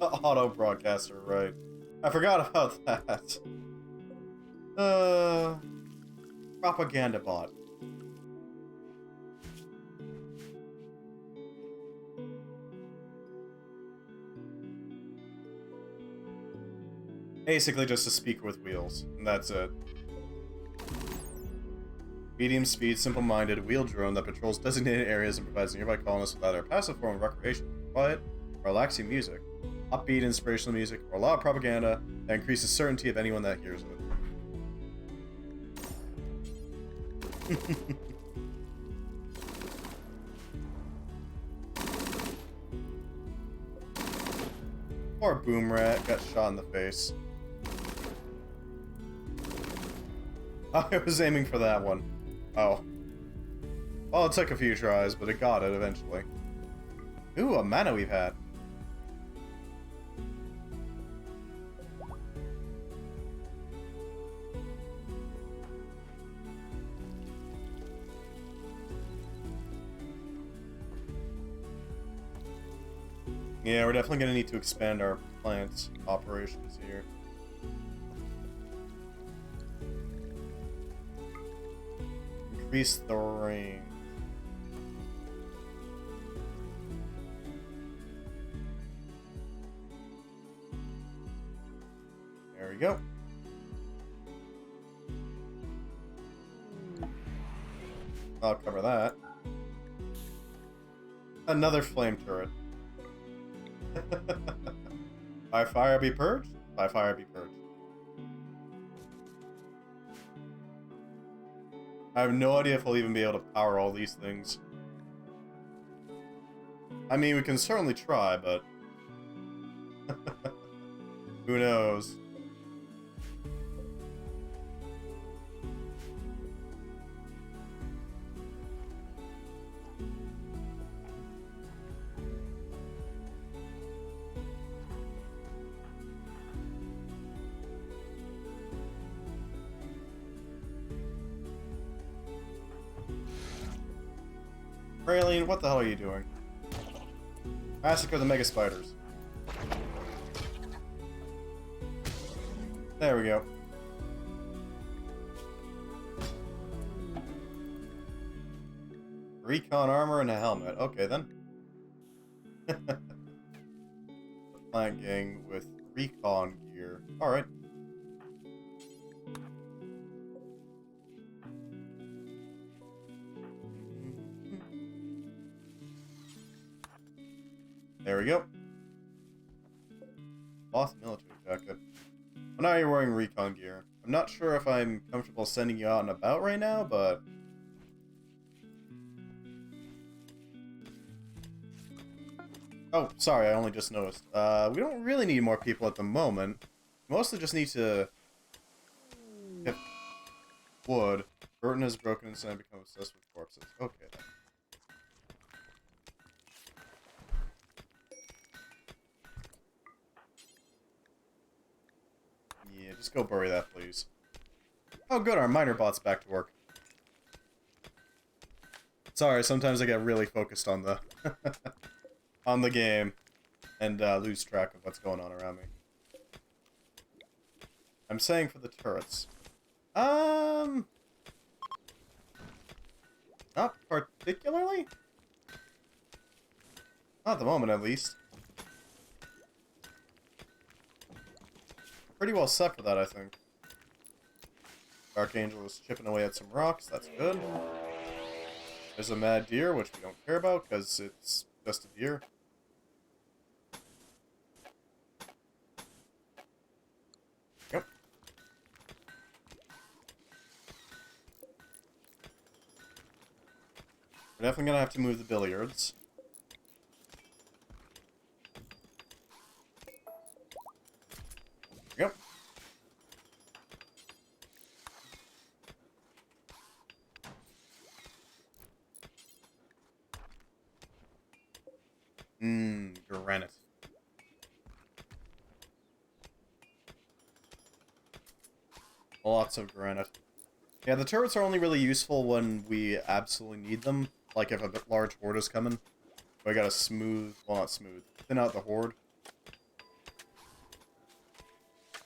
Auto broadcaster, right. I forgot about that. Propaganda bot. Basically just a speaker with wheels, and that's it. Medium speed, simple-minded wheeled drone that patrols designated areas and provides nearby colonists with either a passive form of recreation, quiet, or relaxing music, upbeat inspirational music, or loud propaganda, That increases certainty of anyone that hears it. Poor Boom Rat got shot in the face. I was aiming for that one. Oh. Well, it took a few tries, but it got it eventually. Ooh, a mana we've had. Yeah, we're definitely going to need to expand our plant operations here. Increase the range. There we go. I'll cover that. Another flame turret. By fire be purged? By fire be purged. I have no idea if we'll even be able to power all these things. I mean, we can certainly try, but... who knows? Raylene, what the hell are you doing? Massacre the mega spiders. There we go. Recon armor and a helmet. Okay then. The plant gang with recon gear. Alright. There we go. Lost military jacket. Well, now you're wearing recon gear. I'm not sure if I'm comfortable sending you out and about right now, but... oh, sorry, I only just noticed. We don't really need more people at the moment. Mostly just need to... get wood. Burton has broken inside and become obsessed with corpses. Okay, then. Yeah, just go bury that, please. Oh, good, our miner bot's back to work. Sorry, sometimes I get really focused on the on the game and lose track of what's going on around me. I'm saying for the turrets. Not particularly? Not at the moment, at least. Pretty well set for that, I think. Archangel is chipping away at some rocks, that's good. There's a mad deer, which we don't care about, because it's just a deer. Yep. We're definitely gonna have to move the billiards. Yep. Granite. Lots of granite. Yeah, the turrets are only really useful when we absolutely need them. Like if a large horde is coming. So I gotta smooth, well not smooth, thin out the horde.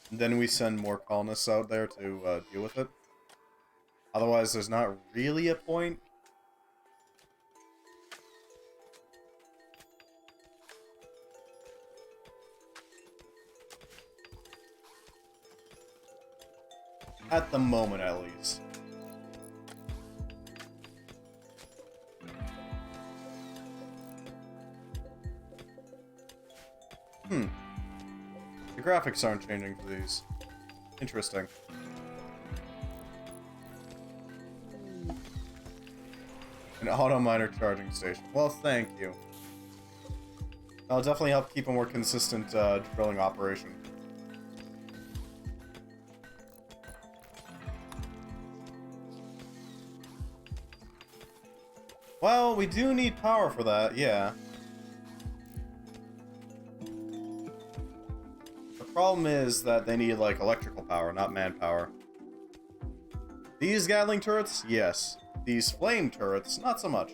And then we send more colonists out there to deal with it. Otherwise, there's not really a point. At the moment, at least. The graphics aren't changing for these. Interesting. An auto miner charging station. Well, thank you. That'll definitely help keep a more consistent drilling operation. Well, we do need power for that, yeah. The problem is that they need, like, electrical power, not manpower. These Gatling turrets? Yes. These flame turrets? Not so much.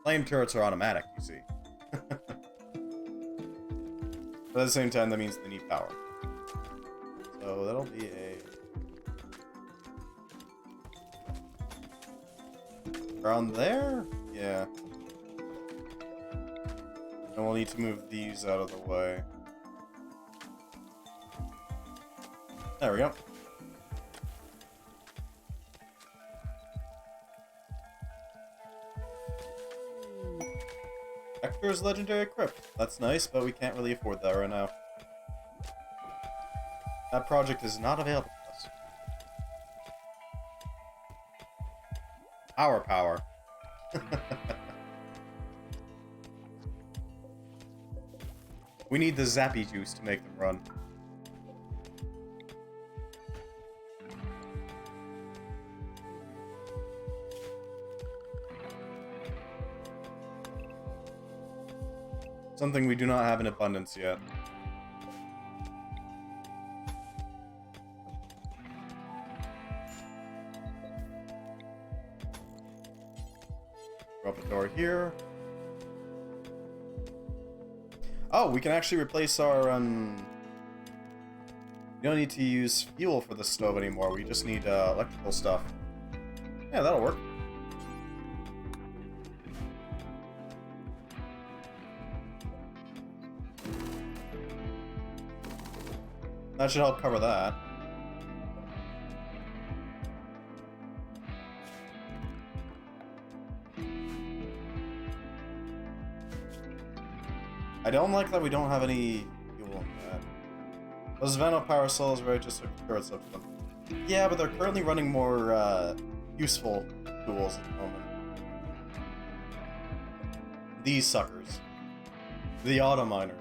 Flame turrets are automatic, you see. But at the same time, that means they need power. So that'll be a... around there? Yeah. And we'll need to move these out of the way. There we go. Hector's Legendary Crypt. That's nice, but we can't really afford that right now. That project is not available to us. Power. We need the zappy juice to make them run. Something we do not have in abundance yet. Drop a door here. Oh, we can actually replace our, We don't need to use fuel for the stove anymore, we just need, electrical stuff. Yeah, that'll work. That should help cover that. I don't like that we don't have any fuel in that. Those Vano power cells, right, just took the turrets up to them. Yeah, but they're currently running more, useful tools at the moment. These suckers. The auto miners.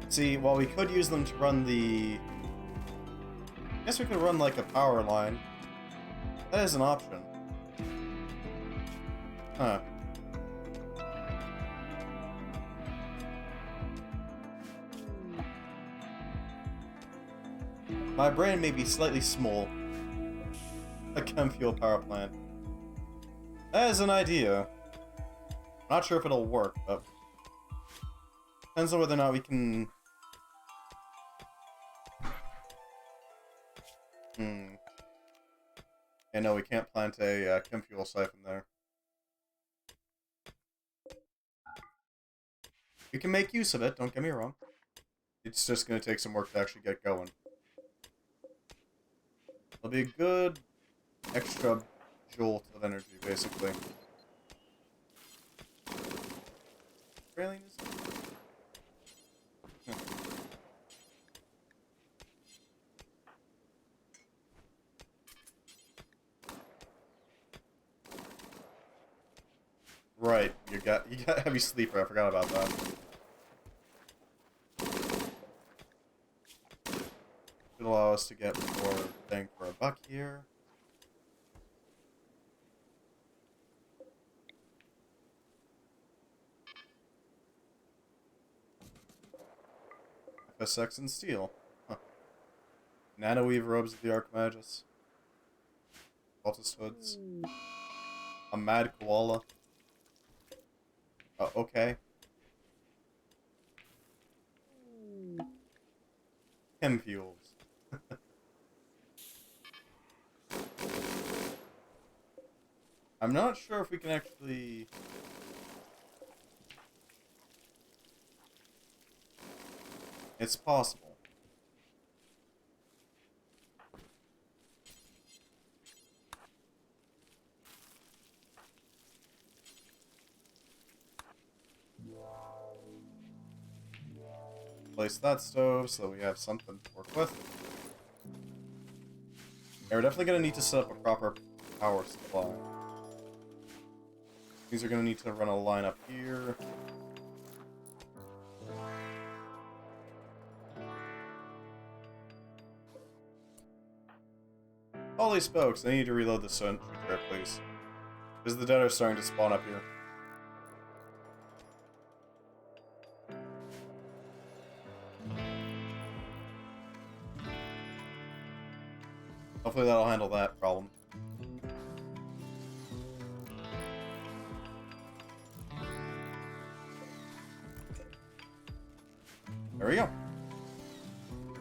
See, while we could use them to run the... I guess we could run, like, a power line. That is an option. Huh. My brain may be slightly small. A chem fuel power plant. That is an idea. Not sure if it'll work, but... depends on whether or not we can... Yeah, no, we can't plant a chem fuel siphon there. We can make use of it, don't get me wrong. It's just going to take some work to actually get going. It'll be a good extra jolt of energy, basically. Really? Right, you got heavy sleeper, I forgot about that. Should allow us to get more bang for a buck here. FSX and steel. Huh. Nanoweave robes of the Archmagus. Cultist hoods. A mad koala. Okay. Chem fuels. I'm not sure if we can actually... It's possible. place that stove so we have something to work with. Yeah, we're definitely going to need to set up a proper power supply. These are going to need to run a line up here. Holy spokes, I need to reload the sentry turret, please. Because the dead are starting to spawn up here. Hopefully that'll handle that problem. There we go.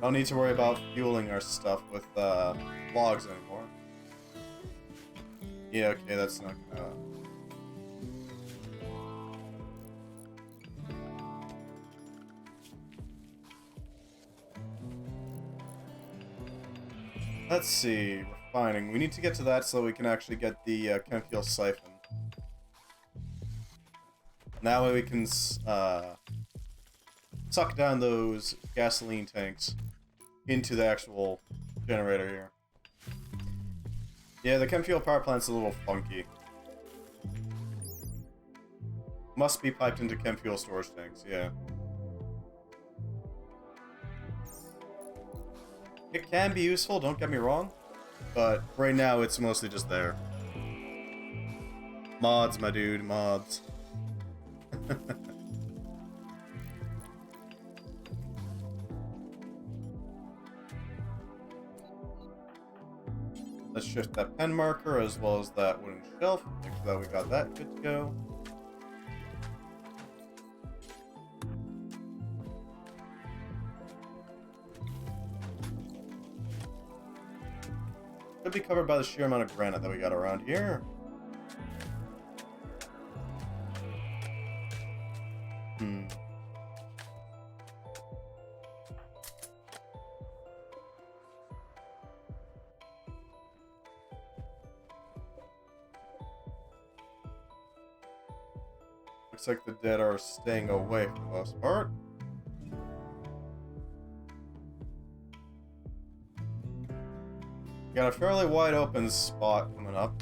Don't need to worry about fueling our stuff with logs anymore. Yeah, okay, that's not gonna... Let's see, refining. We need to get to that so we can actually get the chem fuel siphon. That way we can suck down those gasoline tanks into the actual generator here. Yeah, the chem fuel power plant's a little funky. Must be piped into chem fuel storage tanks, yeah. It can be useful, don't get me wrong, but right now it's mostly just there. Mods, my dude, mods. Let's shift that pen marker as well as that wooden shelf. Make sure that we got that good to go. Could be covered by the sheer amount of granite that we got around here. Looks like the dead are staying away for the most part. Got a fairly wide open spot coming up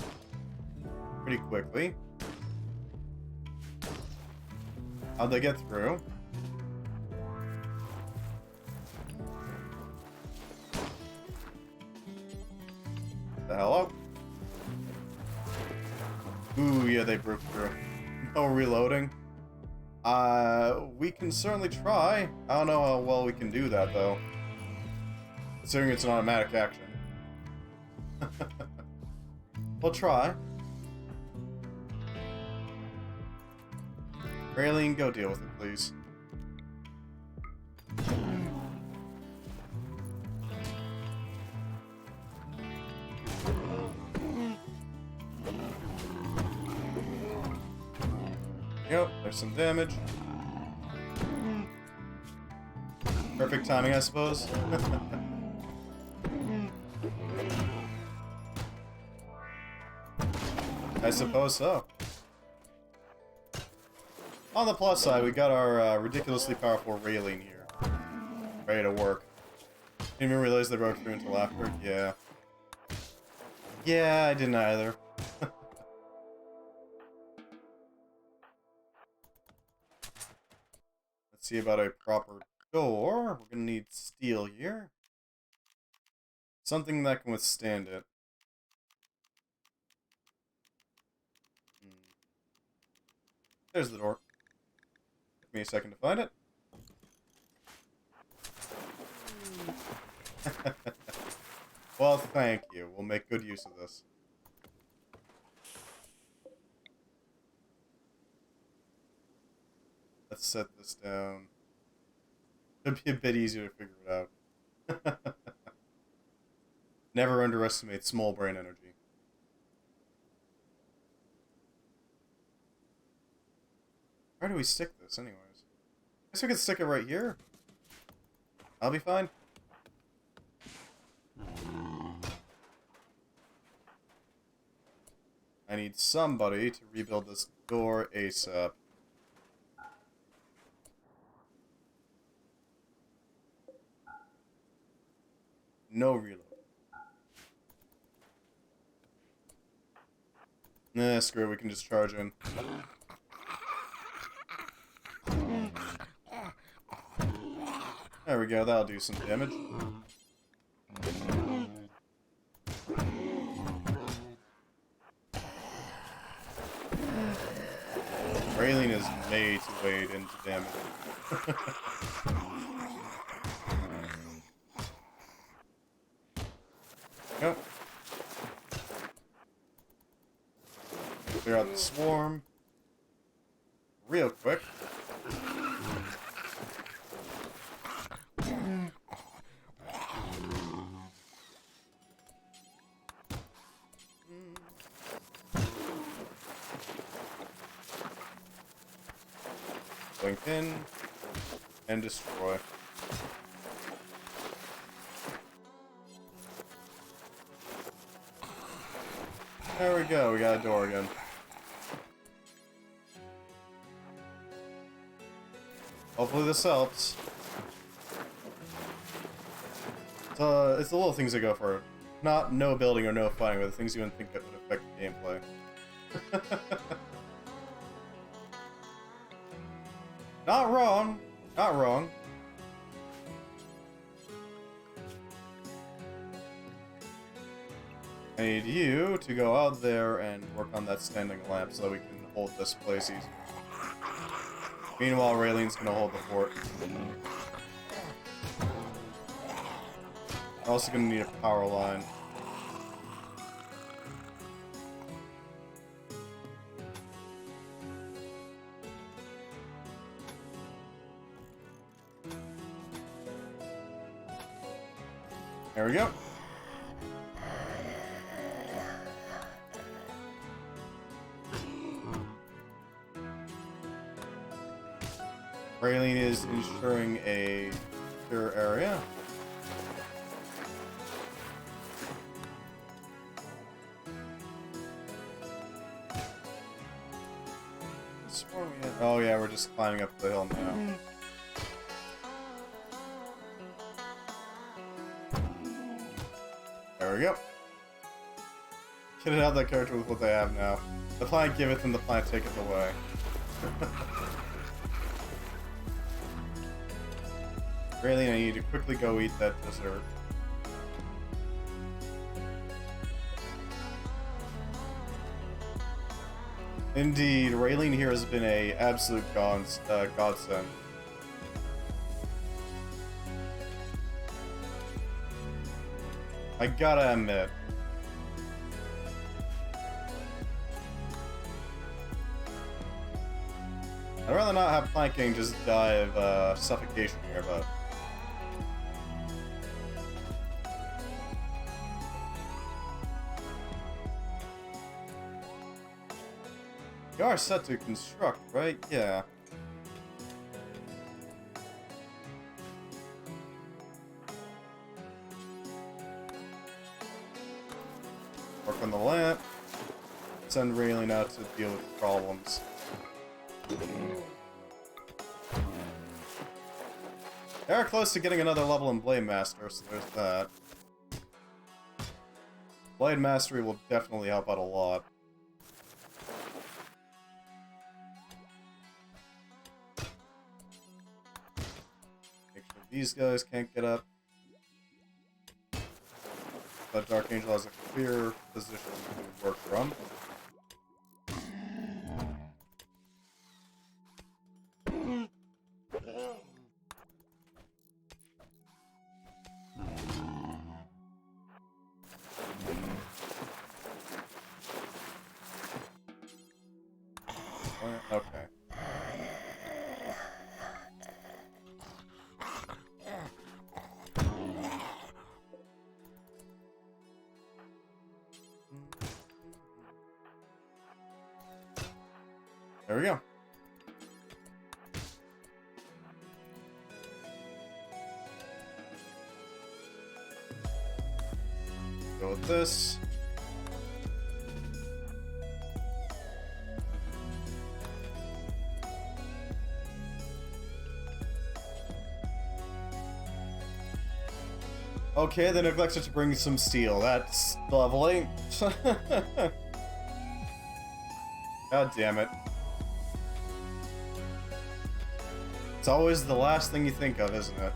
pretty quickly. How'd they get through? The hell up? Ooh, yeah, they broke through. No reloading. We can certainly try. I don't know how well we can do that, though. Considering it's an automatic action. We'll try. Raylene, go deal with it, please. Yep, there's some damage. Perfect timing, I suppose. I suppose so. On the plus side, we got our ridiculously powerful Raylene here. Ready to work. Didn't even realize they broke through until after. Yeah. Yeah, I didn't either. Let's see about a proper door. We're gonna need steel here. Something that can withstand it. There's the door. Took me a second to find it. Well, thank you. We'll make good use of this. Let's set this down. It'll be a bit easier to figure it out. Never underestimate small brain energy. Where do we stick this, anyways? I guess we could stick it right here. I'll be fine. I need somebody to rebuild this door ASAP. No reload. Nah, screw it, we can just charge in. There we go, that'll do some damage. Raylene is made to wade into damage. Nope. Clear out the swarm. Real quick. Blink in and destroy. There we go, we got a door again. Hopefully this helps. It's the little things that go for it. Not no building or no fighting, but the things you wouldn't think that would affect the gameplay. Not wrong. Not wrong. I need you to go out there and work on that standing lamp so that we can hold this place easier. Meanwhile, Raylene's gonna hold the fort. Also gonna need a power line. There we go. Raylene is ensuring a secure area. Oh yeah, we're just climbing up the hill now. There we go. Get it out of that character with what they have now. The plant giveth and the plant taketh away. Raylene, I need to quickly go eat that dessert. Indeed, Raylene here has been a absolute godsend. I gotta admit. I'd rather not have Planking just die of suffocation here, but... You are set to construct, right? Yeah. Work on the lamp. Send Raylene out to deal with problems. They are close to getting another level in Blade Master, so there's that. Blade Mastery will definitely help out a lot. Make sure these guys can't get up. But Dark Angel has a clear position to work from. Okay. There we go. Go with this. Okay, they neglected to bring some steel. That's lovely. God damn it. It's always the last thing you think of, isn't it?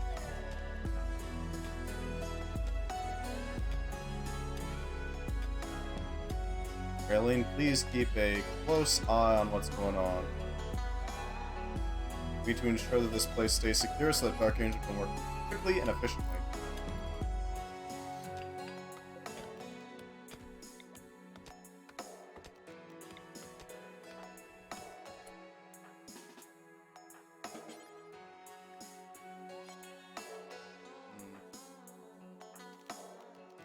Raylene, please keep a close eye on what's going on. We need to ensure that this place stays secure so that Dark Angel can work quickly and efficiently.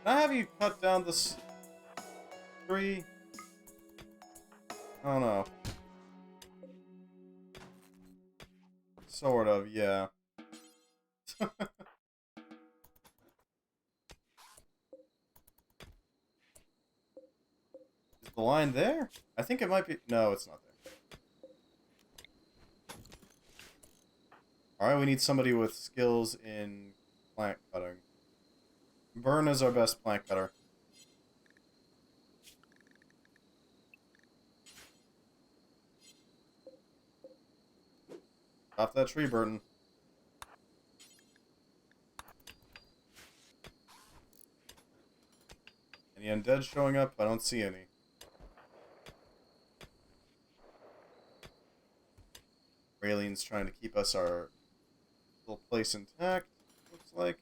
Can I have you cut down this tree? I don't know. Sort of, yeah. Is the line there? I think it might be. No, it's not there. Alright, we need somebody with skills in plant cutting. Vern is our best plant cutter. Stop that tree, Burton. Any undead showing up? I don't see any. Raylene's trying to keep us our little place intact, looks like.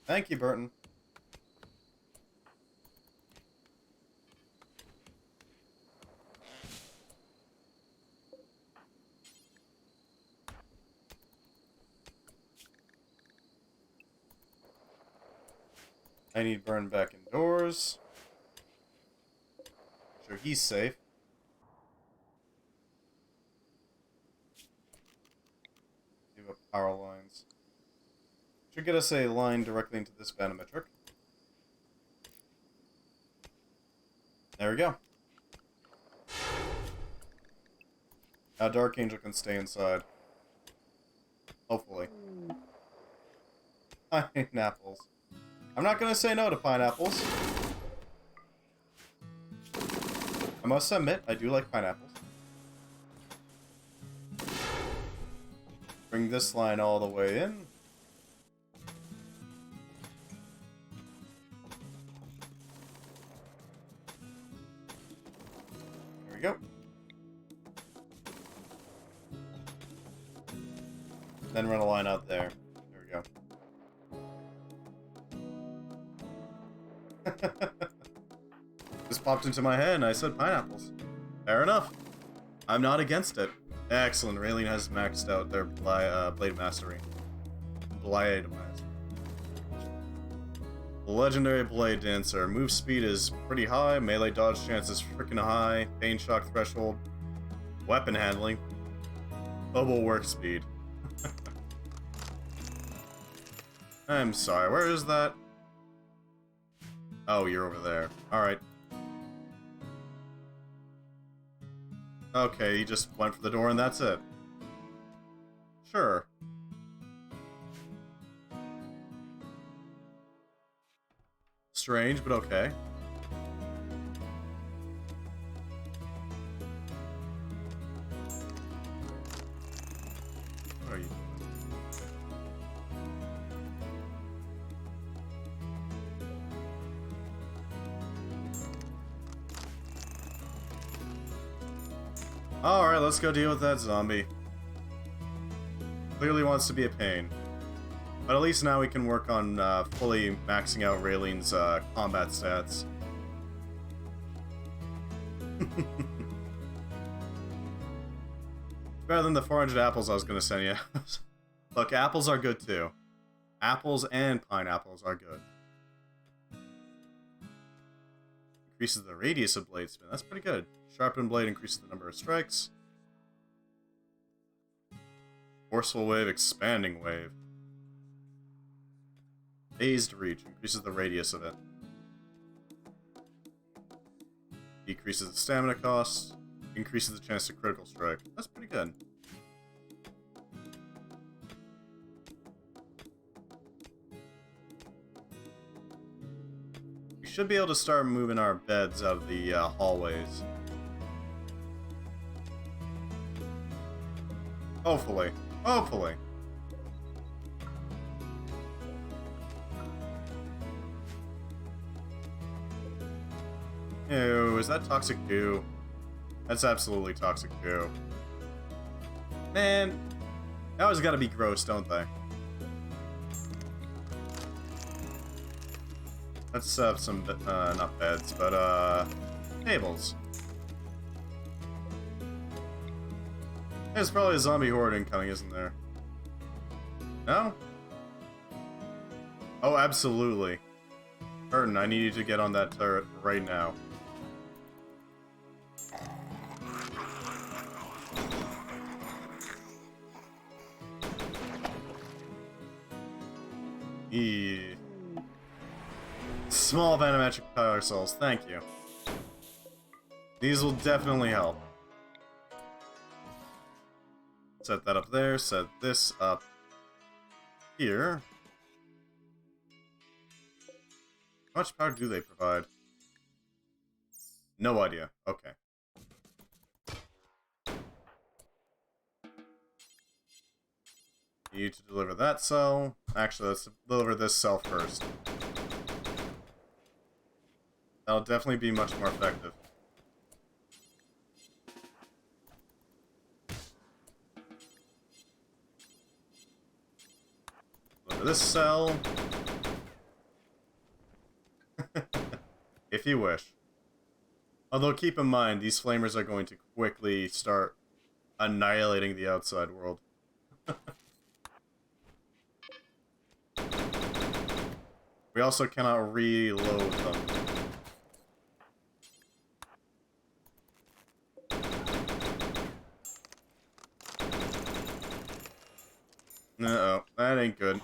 Thank you, Burton. I need Burn back indoors. Make sure he's safe. See what power lines. Should get us a line directly into this banometric. There we go. Now Dark Angel can stay inside. Hopefully. Pineapples. I'm not gonna say no to pineapples. I must admit, I do like pineapples. Bring this line all the way in. There we go. Then run a line out there. There we go. Just popped into my head and I said pineapples. Fair enough. I'm not against it. Excellent. Raylene has maxed out their blade mastery. Blade mastery. Legendary Blade Dancer. Move speed is pretty high. Melee dodge chance is freaking high. Pain shock threshold. Weapon handling. Mobile work speed. I'm sorry. Where is that? Oh, you're over there. Alright. Okay, you just went for the door and that's it. Sure. Strange, but okay. What are you doing? Alright, let's go deal with that zombie. Clearly wants to be a pain. But at least now we can work on fully maxing out Raylene's combat stats. Better than the 400 apples I was going to send you. Look, apples are good too. Apples and pineapples are good. Increases the radius of blade spin. That's pretty good. Sharpened blade increases the number of strikes. Forceful wave, expanding wave. Phased reach increases the radius of it. Decreases the stamina cost. Increases the chance to critical strike. That's pretty good. should be able to start moving our beds out of the hallways. Hopefully. Hopefully. Ew, is that toxic goo? That's absolutely toxic goo. Man, they always gotta be gross, don't they? Let's have some, not beds, but, tables. There's probably a zombie horde incoming, isn't there? No? Oh, absolutely. Curtin, I need you to get on that turret right now. Small Vanometric power cells, thank you. These will definitely help. Set that up there, set this up here. How much power do they provide? No idea. Okay. Need to deliver that cell. Actually, let's deliver this cell first. That'll definitely be much more effective. Deliver this cell. If you wish. Although keep in mind, these flamers are going to quickly start annihilating the outside world. We also cannot reload them. Uh-oh, that ain't good.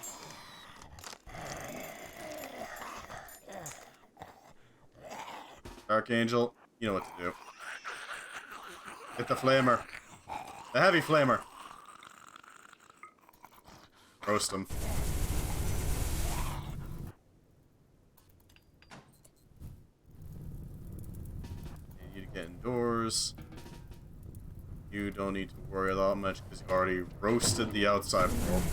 Archangel, you know what to do. Get the flamer. The heavy flamer. Roast them. You need to get indoors. You don't need to worry that much because you've already roasted the outside world.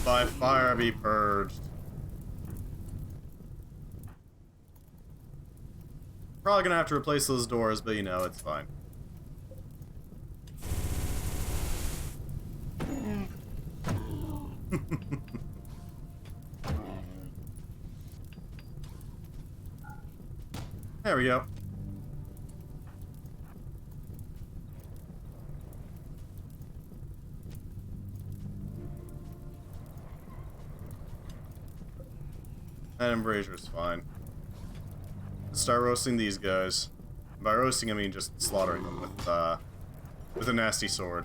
By fire be purged. Probably gonna have to replace those doors, but you know, it's fine. There we go. That embracer's fine. Let's start roasting these guys. By roasting, I mean just slaughtering them with a nasty sword.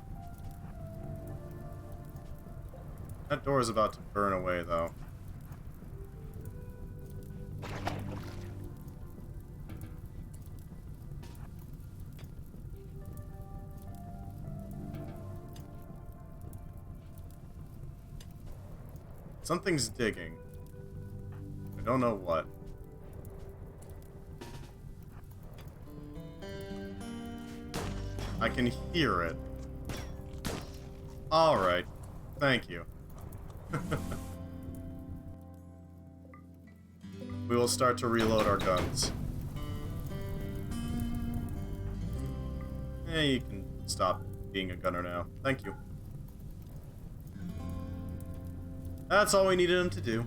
That door is about to burn away, though. Something's digging. I don't know what. I can hear it. Alright. Thank you. We will start to reload our guns. You can stop being a gunner now. Thank you. That's all we needed him to do.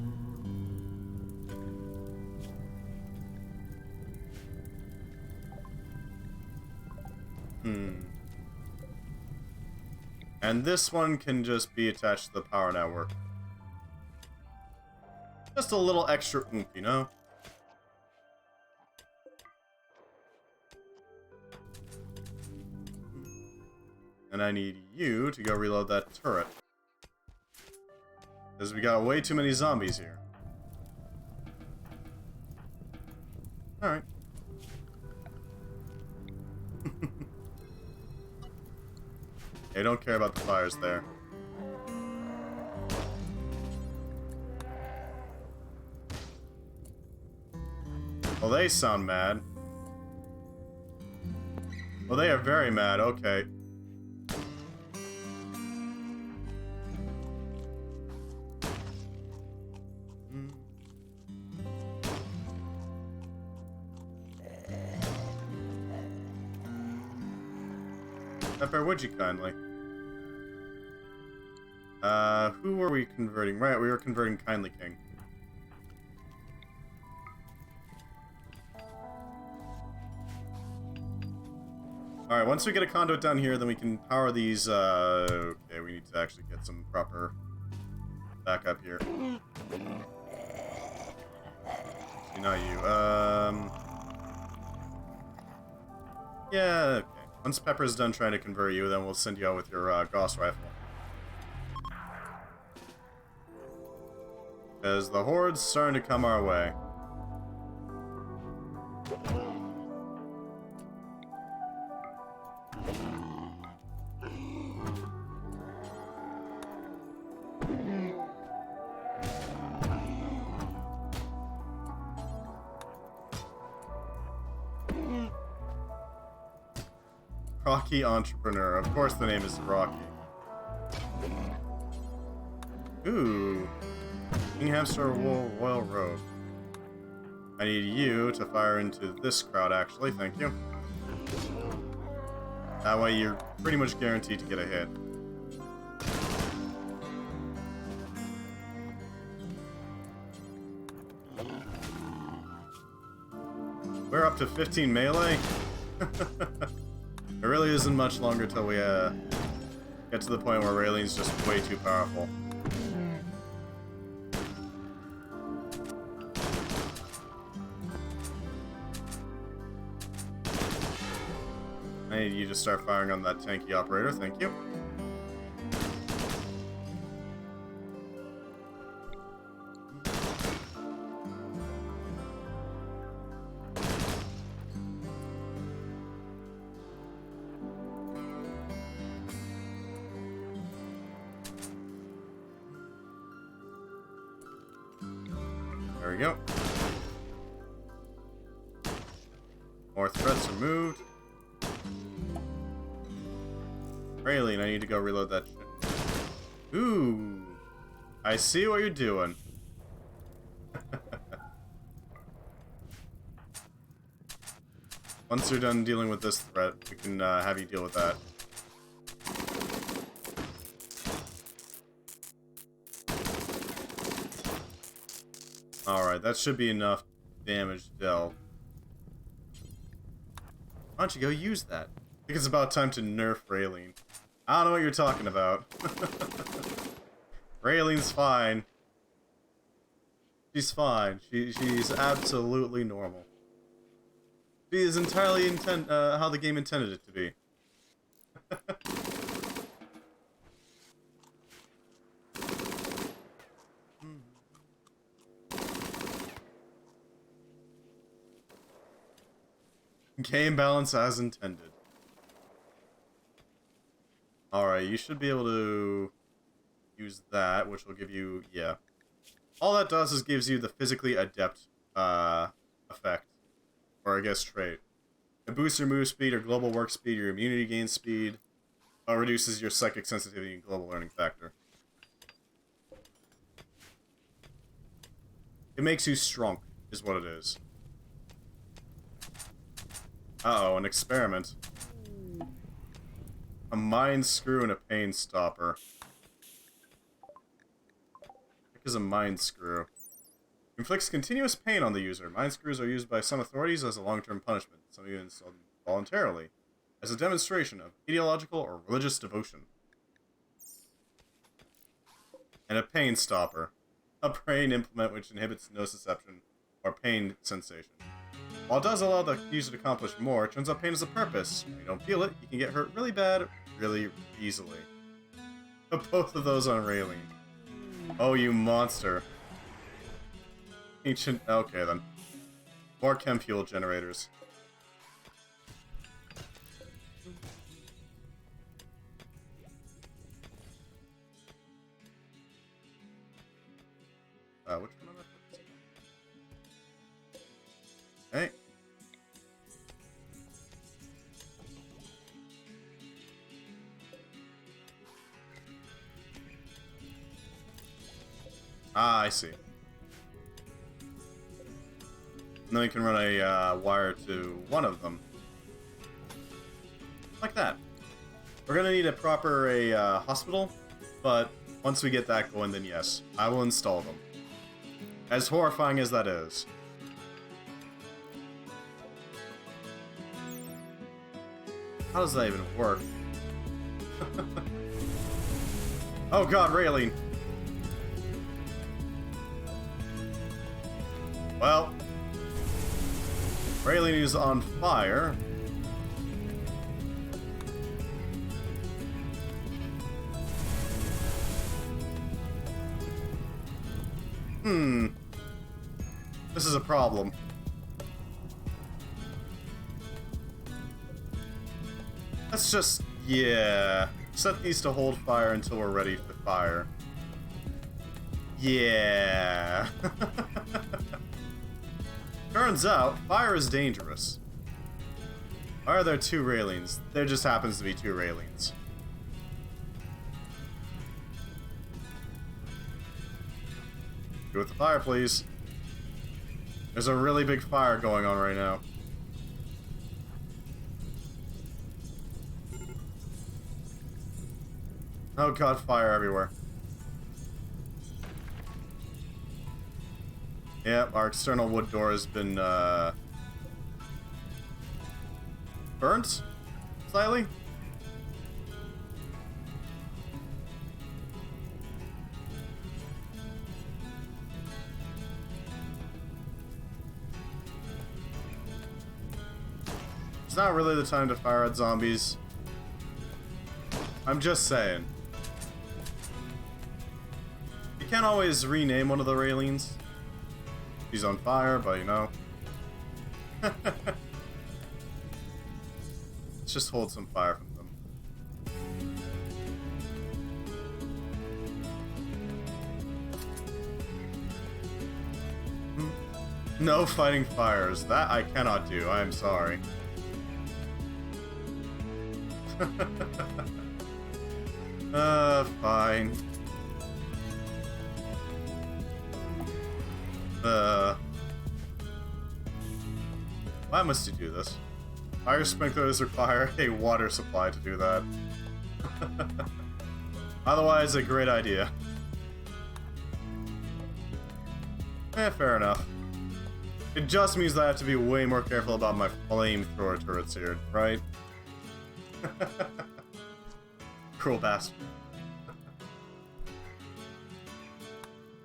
And this one can just be attached to the power network. Just a little extra oomph, you know? And I need you to go reload that turret. Because we got way too many zombies here. Alright. They don't care about the fires there. they sound mad. Well, they are very mad. Okay. Pepper, would you kindly? Who were we converting? Right, we were converting Kindly King. Alright, once we get a conduit down here, then we can power these, okay, we need to actually get some proper backup here. See, not you, yeah, okay. Once Pepper's done trying to convert you, then we'll send you out with your, Gauss rifle. Because the horde's starting to come our way. Rocky Entrepreneur. Of course the name is Rocky. Ooh. King Hamster Royal Road. I need you to fire into this crowd, actually. Thank you. That way you're pretty much guaranteed to get a hit. We're up to 15 melee. It really isn't much longer till we get to the point where Rayleigh's just way too powerful. I need you to start firing on that tanky operator, thank you. There we go. More threats removed. Raylene, I need to go reload that shit. Ooh. I see what you're doing. Once you're done dealing with this threat, we can have you deal with that. Alright, that should be enough damage dealt. Why don't you go use that? I think it's about time to nerf Raylene. I don't know what you're talking about. Raylene's fine. She's fine. She's absolutely normal. She is entirely how the game intended it to be. Game balance as intended. Alright, you should be able to use that, which will give you, yeah. All that does is gives you the physically adept effect. Or I guess trait. It boosts your move speed or global work speed, your immunity gain speed. Reduces your psychic sensitivity and global learning factor. It makes you strong, is what it is. Uh-oh, an experiment. A mind screw and a pain stopper. What is a mind screw? Inflicts continuous pain on the user. Mind screws are used by some authorities as a long-term punishment. Some even installed voluntarily, as a demonstration of ideological or religious devotion. And a pain stopper. A brain implement which inhibits nociception or pain sensation. While it does allow the user to accomplish more, it turns out pain has a purpose. If you don't feel it, you can get hurt really bad, really easily. Put both of those on Raylene. Oh, you monster. Ancient... Okay, then. More chem fuel generators. Which one am I focusing on? Okay. Ah, I see. And then we can run a wire to one of them. Like that. We're gonna need a proper hospital, but once we get that going, then yes, I will install them. As horrifying as that is. How does that even work? Oh god, railing! Well, railing is on fire. This is a problem. Let's just, yeah, set these to hold fire until we're ready for fire. Yeah. Turns out, fire is dangerous. Why are there two railings? There just happens to be two railings. Go with the fire, please. There's a really big fire going on right now. Oh god, fire everywhere. Yep, our external wood door has been, burnt? Slightly? It's not really the time to fire at zombies. I'm just saying. You can't always rename one of the railings. He's on fire, but you know. Let's just hold some fire from them. No fighting fires. That I cannot do. I am sorry. Fine. Why must you do this? Fire sprinklers require a water supply to do that. Otherwise, a great idea. Fair enough. It just means that I have to be way more careful about my flamethrower turrets here, right? Cruel bastard.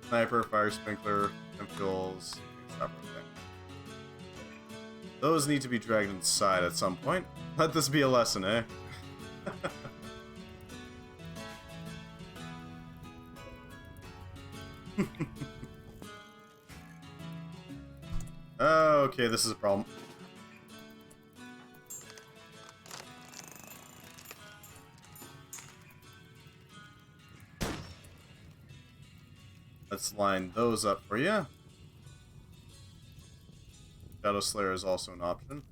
Sniper, fire sprinkler, and fuels. Those need to be dragged inside at some point. Let this be a lesson, eh? Okay, this is a problem. Let's line those up for you. Shadow Slayer is also an option.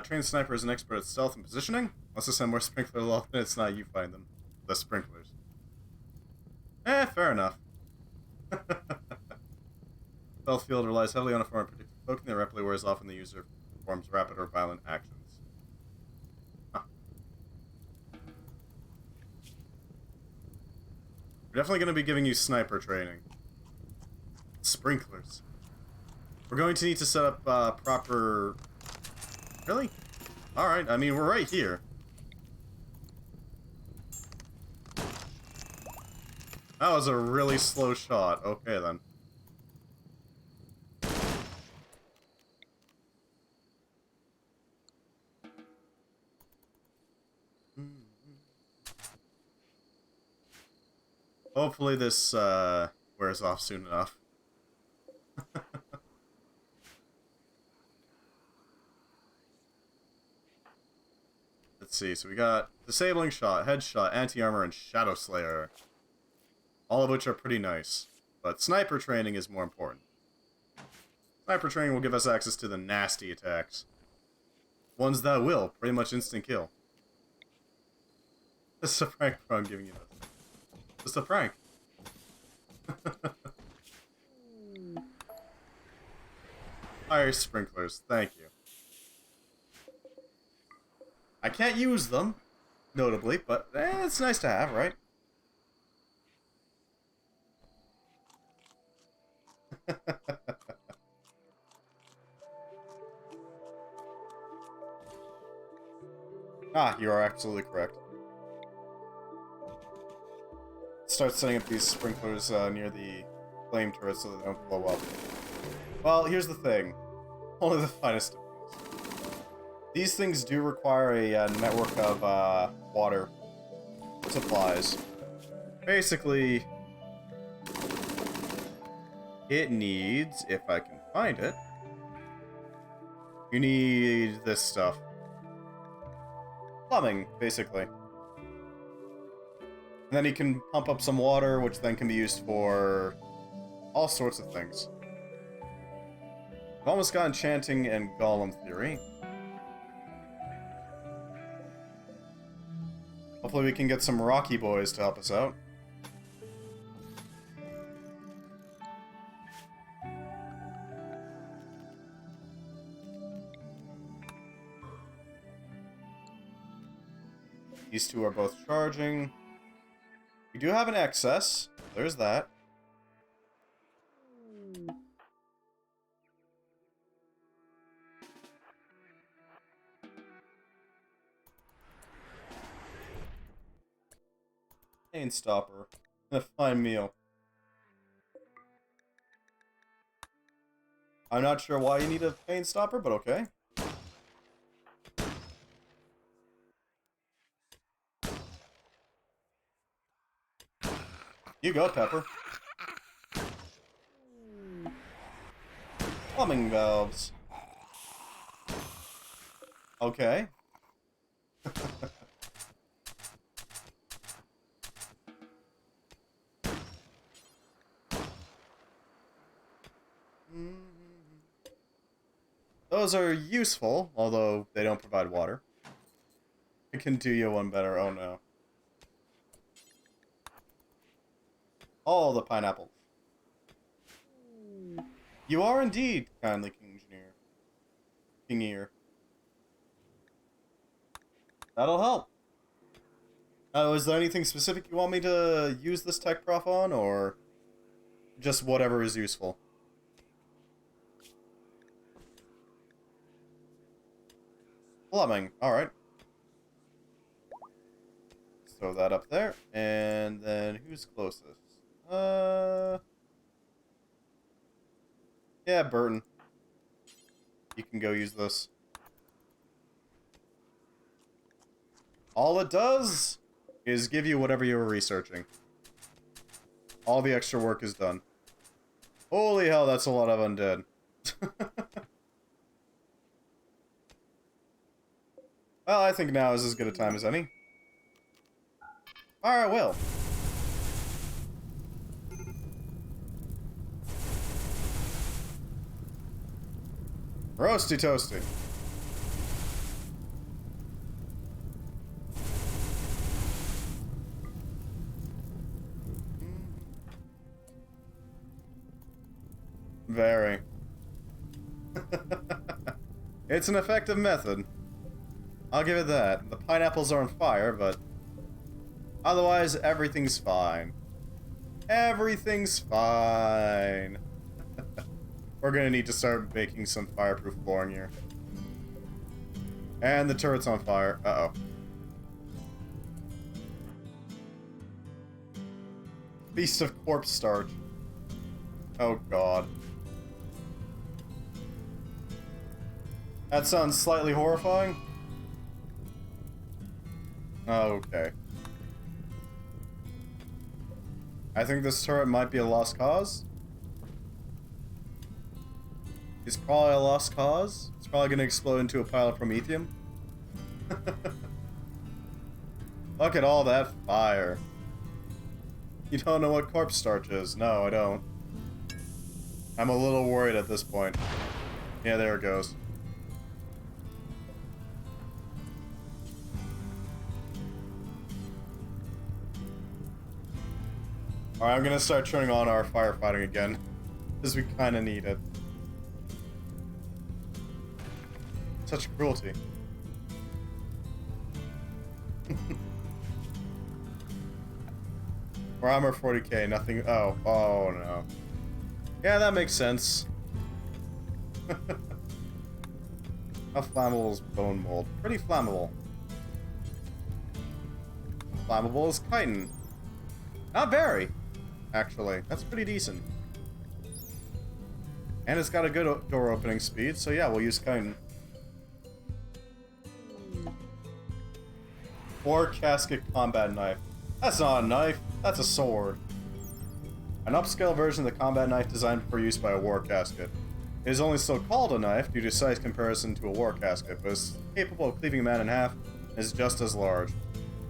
Trained Sniper is an expert at stealth and positioning. Let's just send more sprinkler loft, and it's not you find them. The sprinklers. Fair enough. Stealth field relies heavily on a form of predictive cloaking that rapidly wears off when the user performs rapid or violent actions. Huh. We're definitely going to be giving you sniper training. Sprinklers. We're going to need to set up proper... Really? Alright, I mean, we're right here. That was a really slow shot. Okay, then. Hopefully this wears off soon enough. Let's see, so we got Disabling Shot, Headshot, Anti-Armor, and Shadow Slayer. All of which are pretty nice. But Sniper Training is more important. Sniper Training will give us access to the nasty attacks. Ones that will pretty much instant kill. This is a prank, bro, I'm giving you this. Just a prank. Fire sprinklers, thank you. I can't use them, notably, but it's nice to have, right? Ah, you are absolutely correct. Start setting up these sprinklers near the flame turrets so they don't blow up. Well, here's the thing. Only the finest of things. These things do require a network of water supplies. Basically, it needs, if I can find it, you need this stuff. Plumbing, basically. And then you can pump up some water, which then can be used for all sorts of things. I've almost got enchanting and golem theory. Hopefully we can get some rocky boys to help us out. These two are both charging. We do have an excess. There's that. Pain stopper. A fine meal. I'm not sure why you need a pain stopper, but okay. You go, Pepper. Plumbing valves. Okay. Those are useful, although they don't provide water. I can do you one better, oh no. All the pineapples. You are indeed, kindly King Engineer. King Ear. That'll help. Is there anything specific you want me to use this tech prof on, or just whatever is useful? Plumbing, alright. Throw that up there, and then who's closest? Yeah, Burton. You can go use this. All it does is give you whatever you were researching. All the extra work is done. Holy hell, that's a lot of undead. Well, I think now is as good a time as any. Alright, well. Roasty toasty. Very. It's an effective method. I'll give it that. The pineapples are on fire, but otherwise everything's fine. Everything's fine. We're gonna need to start making some fireproof flooring here. And the turret's on fire. Uh-oh. Beast of corpse starch. Oh god. That sounds slightly horrifying. Okay. I think this turret might be a lost cause. It's probably a lost cause. It's probably gonna explode into a pile of promethium. Look at all that fire. You don't know what corpse starch is. No, I don't. I'm a little worried at this point. Yeah, there it goes. Alright, I'm gonna start turning on our firefighting again. Because we kinda need it. Such cruelty. We're armor 40k, nothing. Oh no. Yeah, that makes sense. How flammable is bone mold? Pretty flammable. Flammable is chitin. Not very, actually. That's pretty decent. And it's got a good door opening speed, so yeah, we'll use chitin. Or Casket combat knife. That's not a knife, that's a sword. An upscale version of the combat knife designed for use by a war casket. It is only still called a knife due to size comparison to a war casket, but is capable of cleaving a man in half and is just as large.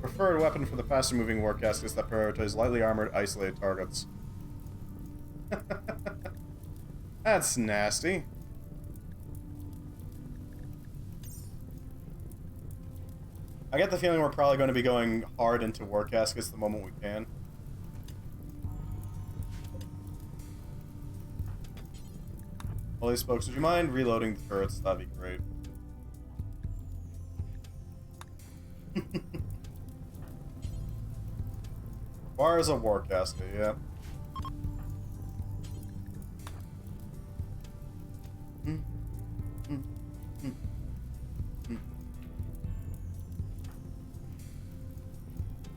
Preferred weapon for the faster moving war caskets that prioritize lightly armored, isolated targets. That's nasty. I get the feeling we're probably going to be going hard into war caskets the moment we can. Holy spokes, would you mind reloading the turrets? That'd be great. Requires a war casket, yeah.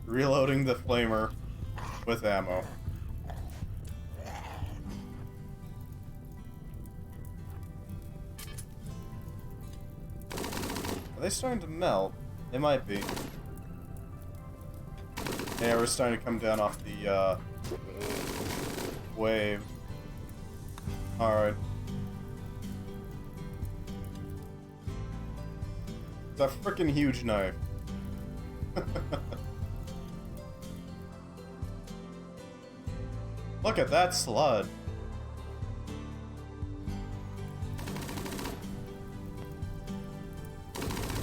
Reloading the flamer with ammo. Are they starting to melt? They might be. Yeah, we're starting to come down off the wave. Alright. It's a freaking huge knife. Look at that slud.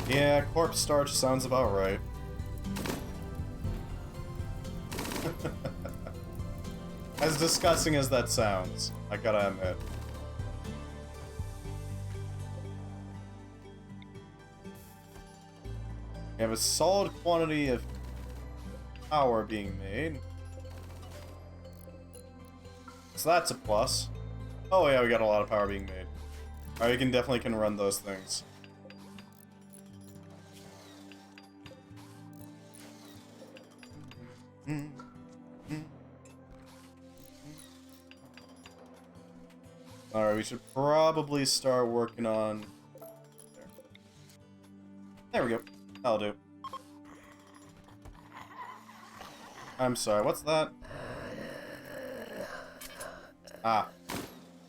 Yeah, corpse starch sounds about right. As disgusting as that sounds, I gotta admit. We have a solid quantity of power being made. So that's a plus. Oh yeah, we got a lot of power being made. Alright, we definitely can run those things. Alright, we should probably start working on... There we go. That'll do. I'm sorry, what's that? Ah.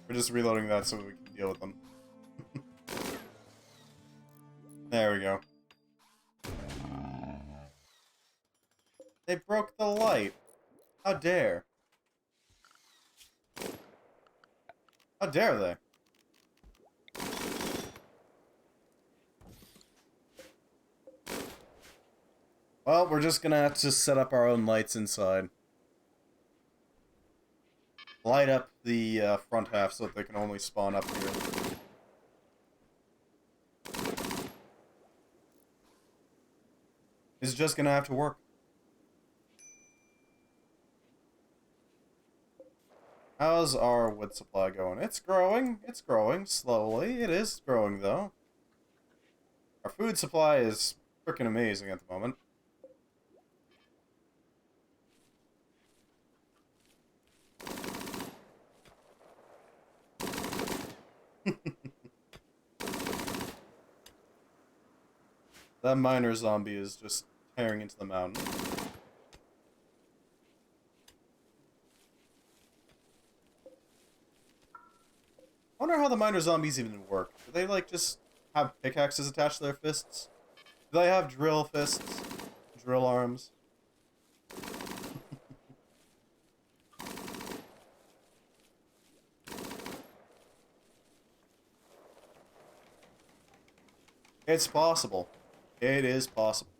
We're just reloading that so we can deal with them. There we go. They broke the light. How dare. How dare they? Well, we're just gonna have to set up our own lights inside. Light up the front half so that they can only spawn up here. It's just gonna have to work. How's our wood supply going? It's growing. It's growing slowly. It is growing, though. Our food supply is freaking amazing at the moment. That miner zombie is just tearing into the mountain. I wonder how the miner zombies even work. Do they, like, just have pickaxes attached to their fists? Do they have drill fists? Drill arms? It's possible. It is possible.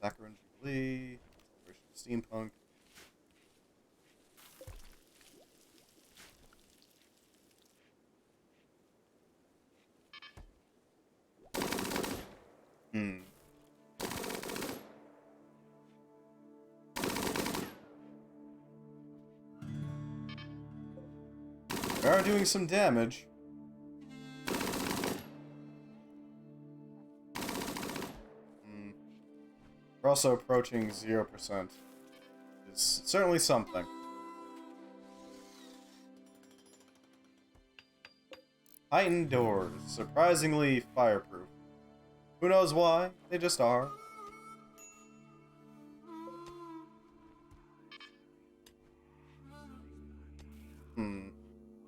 Saccharine Jubilee. Celebration of Steampunk. We are doing some damage. We're also approaching 0%. It's certainly something. Heightened doors. Surprisingly fireproof. Who knows why? They just are.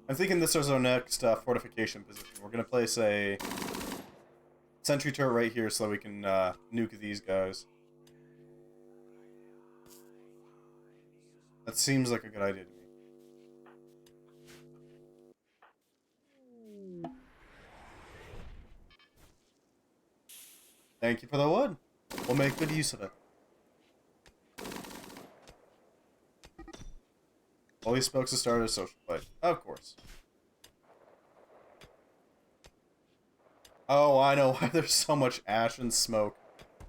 I'm thinking this is our next fortification position. We're gonna place a sentry turret right here so that we can nuke these guys. That seems like a good idea to me. Thank you for the wood. We'll make good use of it. All these spokes to start a social fight. Of course. Oh, I know why there's so much ash and smoke.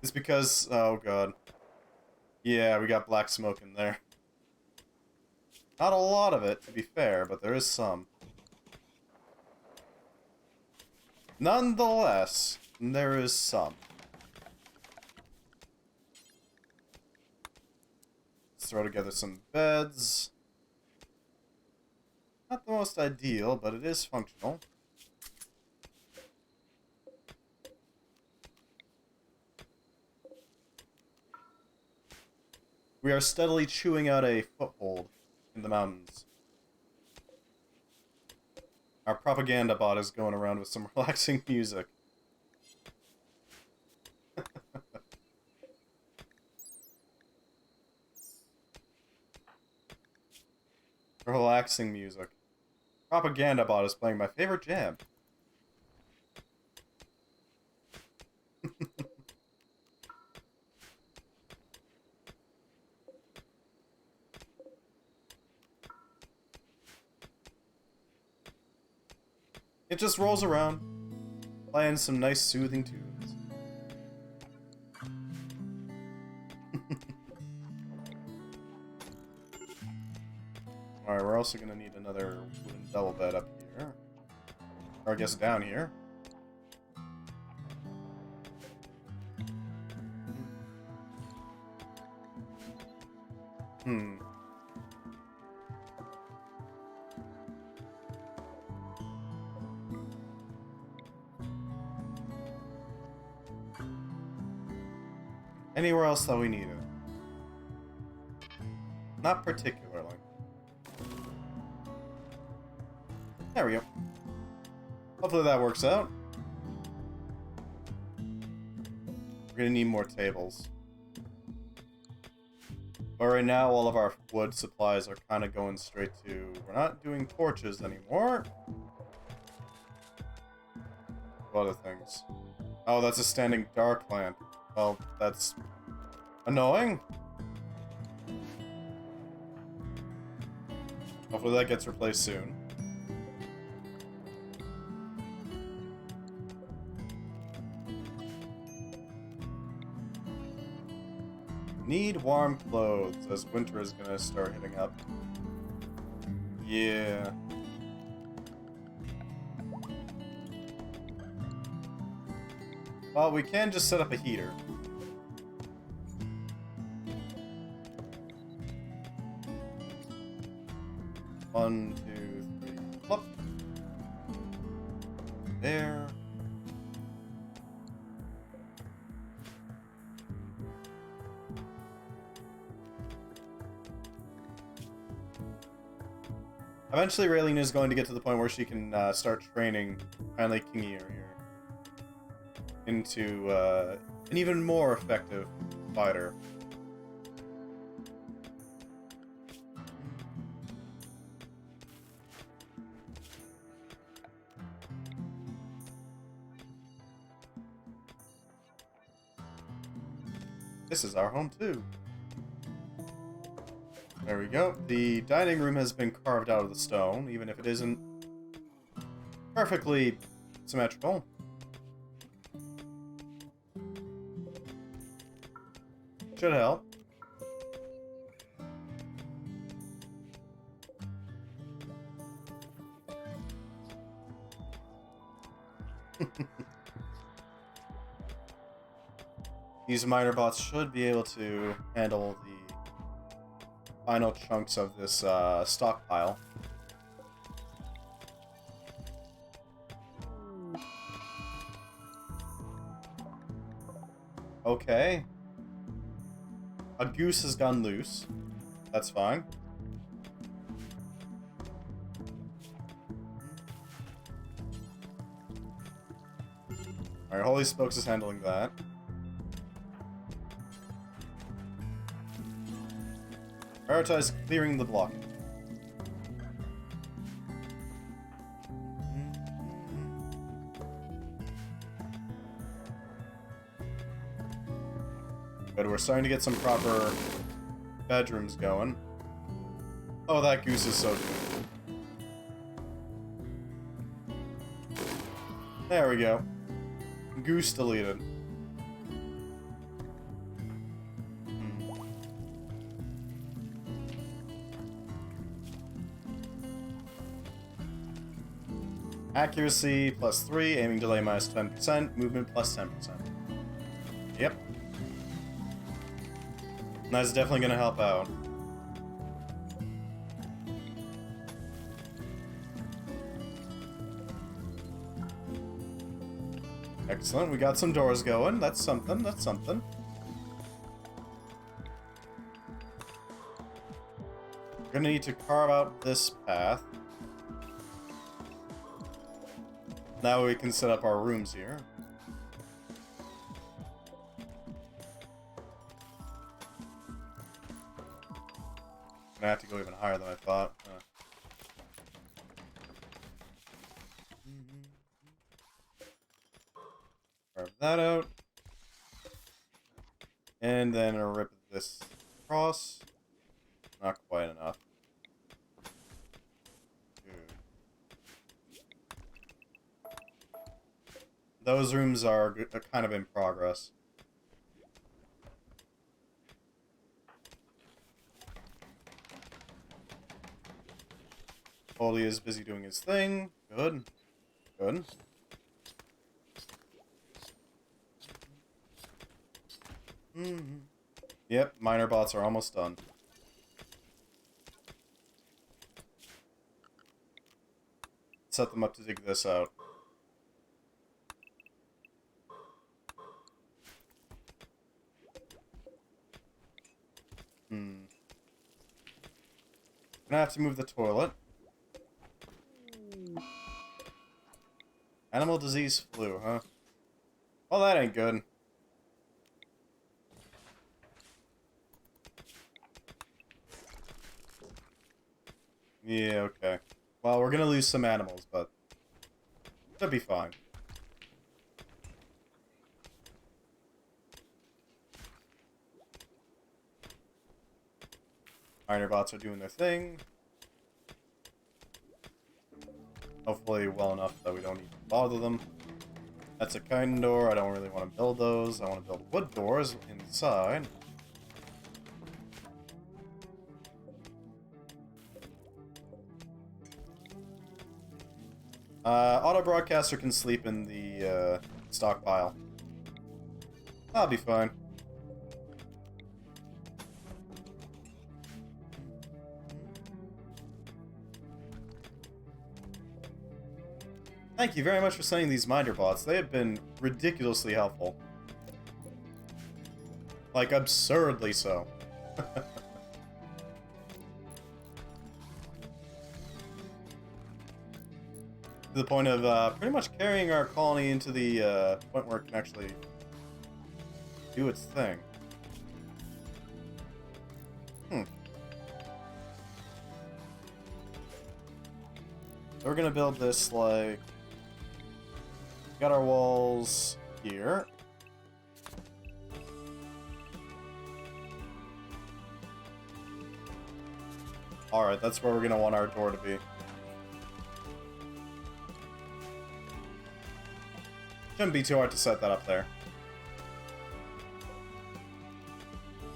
It's because... oh god. Yeah, we got black smoke in there. Not a lot of it, to be fair, but there is some. Nonetheless, there is some. Let's throw together some beds. Not the most ideal, but it is functional. We are steadily chewing out a foothold in the mountains. Our propaganda bot is going around with some relaxing music. Relaxing music. Propaganda bot is playing my favorite jam. It just rolls around, playing some nice soothing tunes. Alright, we're also gonna need another wooden double bed up here. Or I guess down here. Anywhere else that we need it? Not particularly. There we go. Hopefully that works out. We're gonna need more tables. But right now, all of our wood supplies are kind of going straight to... we're not doing torches anymore. Other things. Oh, that's a standing dark lamp. Well, that's annoying. Hopefully that gets replaced soon. Need warm clothes as winter is gonna start hitting up. Yeah. Well, we can just set up a heater. One, two, three, plop. There. Eventually, Raylene is going to get to the point where she can start training finally Kingier here into an even more effective fighter. This is our home too. There we go. The dining room has been carved out of the stone, even if it isn't perfectly symmetrical. Should help. These miner bots should be able to handle the final chunks of this stockpile. Okay. A goose has gone loose. That's fine. Alright, Holy Spokes is handling that. Prioritize clearing the block. Good, we're starting to get some proper bedrooms going. Oh, that goose is so good. There we go. Goose deleted. Accuracy +3, aiming delay -10%, movement +10%. Yep. That's definitely gonna help out. Excellent, we got some doors going. That's something, that's something. We're gonna need to carve out this path. That way we can set up our rooms here. I have to go even higher than I thought. Carve that out. And then I'll rip this across. Not quite enough. Those rooms are kind of in progress. Holy is busy doing his thing. Good. Good. Yep, miner bots are almost done. Set them up to dig this out. Gonna have to move the toilet. Animal disease flu, huh? Well, that ain't good. Yeah, okay. Well, we're gonna lose some animals, but it'll be fine. Miner bots are doing their thing. Hopefully well enough that we don't need to bother them. That's a kind door. I don't really want to build those. I want to build wood doors inside. Auto broadcaster can sleep in the stockpile. That'll be fine. Thank you very much for sending these miner bots. They have been ridiculously helpful. Like, absurdly so. To the point of pretty much carrying our colony into the point where it can actually do its thing. So we're gonna build this like... Got our walls here. Alright, that's where we're gonna want our door to be. Shouldn't be too hard to set that up there.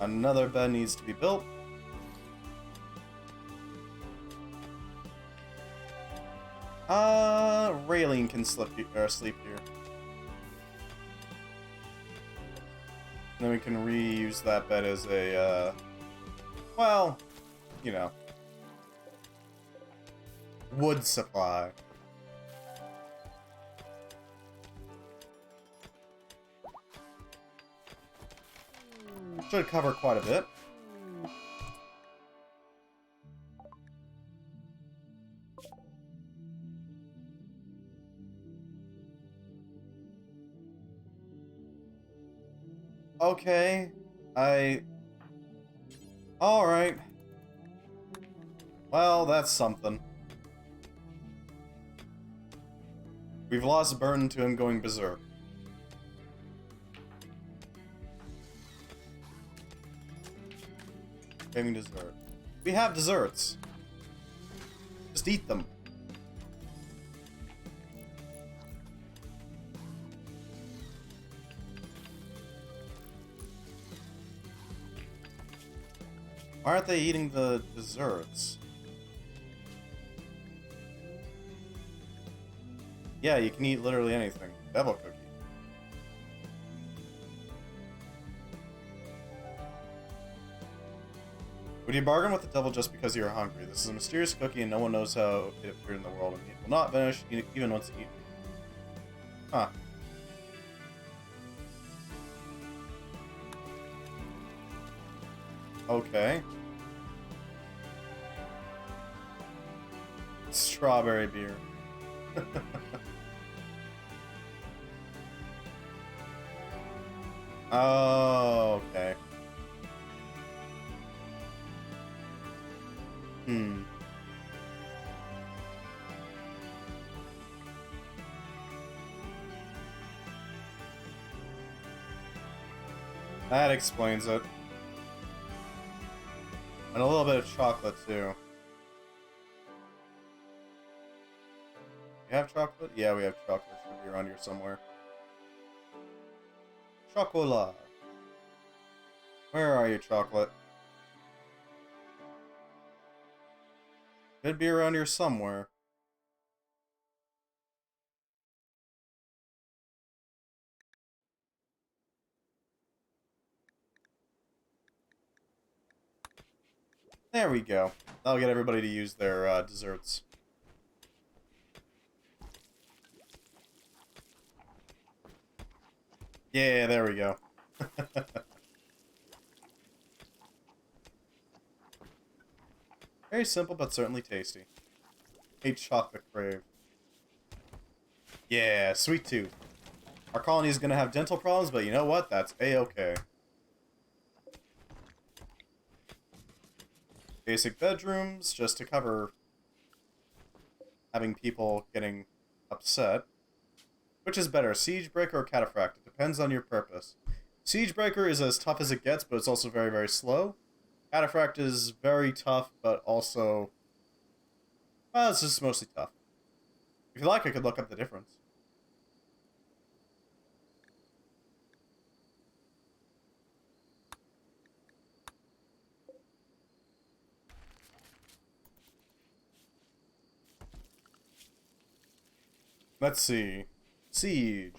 Another bed needs to be built. Raylene can sleep here. And then we can reuse that bed as a, well, you know, wood supply. Should cover quite a bit. Okay, alright. Well, that's something. We've lost Burton to him going berserk. Craving dessert. We have desserts. Just eat them. Why aren't they eating the desserts? Yeah, you can eat literally anything. Devil cookie. Would you bargain with the devil just because you're hungry? This is a mysterious cookie and no one knows how it appeared in the world, and it will not vanish even once eaten. Huh. Okay. Strawberry beer. Oh, okay. That explains it. And a little bit of chocolate, too. You have chocolate? Yeah, we have chocolate. Should be around here somewhere. Chocolat. Where are you, chocolate? Could be around here somewhere. There we go. That'll get everybody to use their desserts. Yeah, there we go. Very simple, but certainly tasty. A chocolate crave. Yeah, sweet tooth. Our colony is gonna have dental problems, but you know what? That's a-okay. Basic bedrooms, just to cover having people getting upset. Which is better, Siegebreaker or Cataphract? It depends on your purpose. Siegebreaker is as tough as it gets, but it's also very, very slow. Cataphract is very tough, but also... well, it's just mostly tough. If you like, I could look up the difference. Let's see. Siege.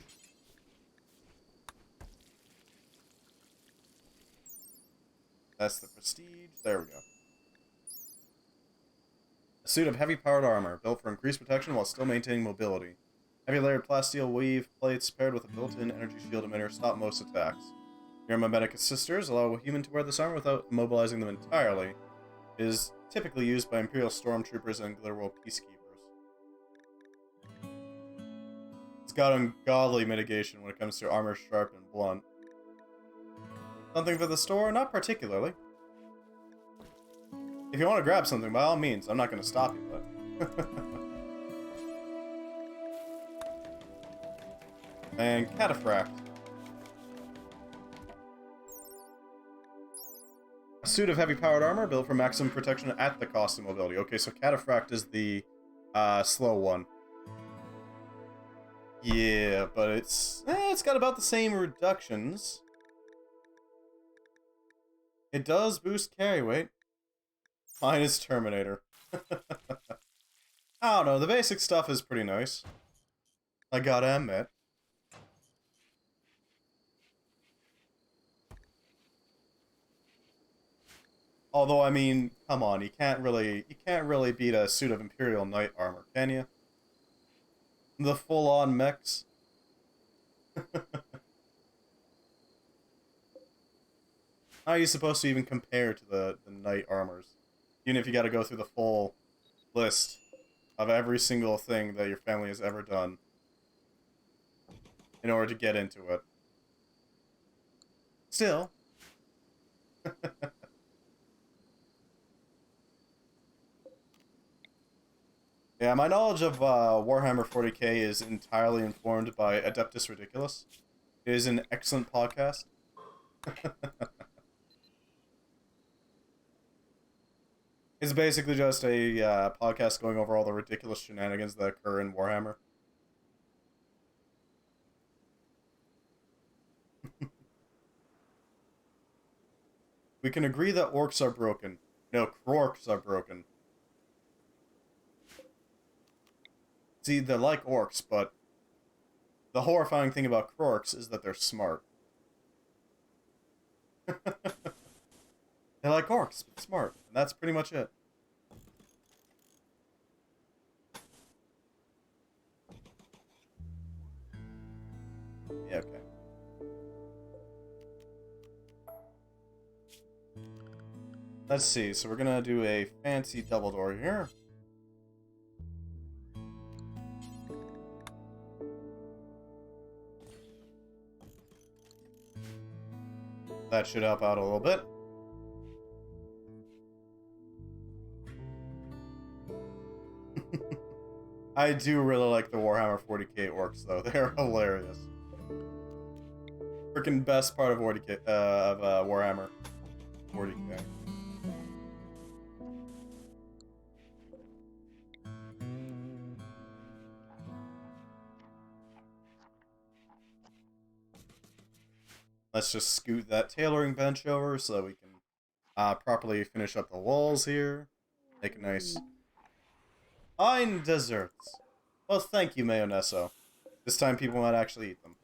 That's the prestige. There we go. A suit of heavy powered armor, built for increased protection while still maintaining mobility. Heavy layered plasteel weave plates paired with a built-in energy shield emitter stop most attacks. Your mimetic assisters allow a human to wear this armor without immobilizing them entirely. It is typically used by Imperial Stormtroopers and Glitterworld Peacekeepers. It's got ungodly mitigation when it comes to armor sharp and blunt. Something for the store? Not particularly. If you want to grab something, by all means, I'm not going to stop you, but... and Cataphract. A suit of heavy-powered armor built for maximum protection at the cost of mobility. Okay, so Cataphract is the slow one. Yeah, but it's got about the same reductions. It does boost carry weight. Mine is Terminator. I don't know, the basic stuff is pretty nice. I gotta admit. Although, I mean, come on, you can't really beat a suit of Imperial Knight armor, can you? The full-on mechs. How are you supposed to even compare to the Knight armors? Even if you gotta go through the full list of every single thing that your family has ever done in order to get into it. Still. Yeah, my knowledge of Warhammer 40k is entirely informed by Adeptus Ridiculous. It is an excellent podcast. It's basically just a podcast going over all the ridiculous shenanigans that occur in Warhammer. We can agree that orcs are broken. No, Krorks are broken. See, they're like orcs, but the horrifying thing about Krorks is that they're smart. They're like orcs, but smart. And that's pretty much it. Yeah, okay. Let's see, so we're gonna do a fancy double door here. That should help out a little bit. I do really like the Warhammer 40k orcs, though. They're hilarious. Freaking best part of Warhammer 40k. Let's just scoot that tailoring bench over so that we can properly finish up the walls here. Make it nice. Fine desserts. Well, thank you, Mayonesso. This time people might actually eat them.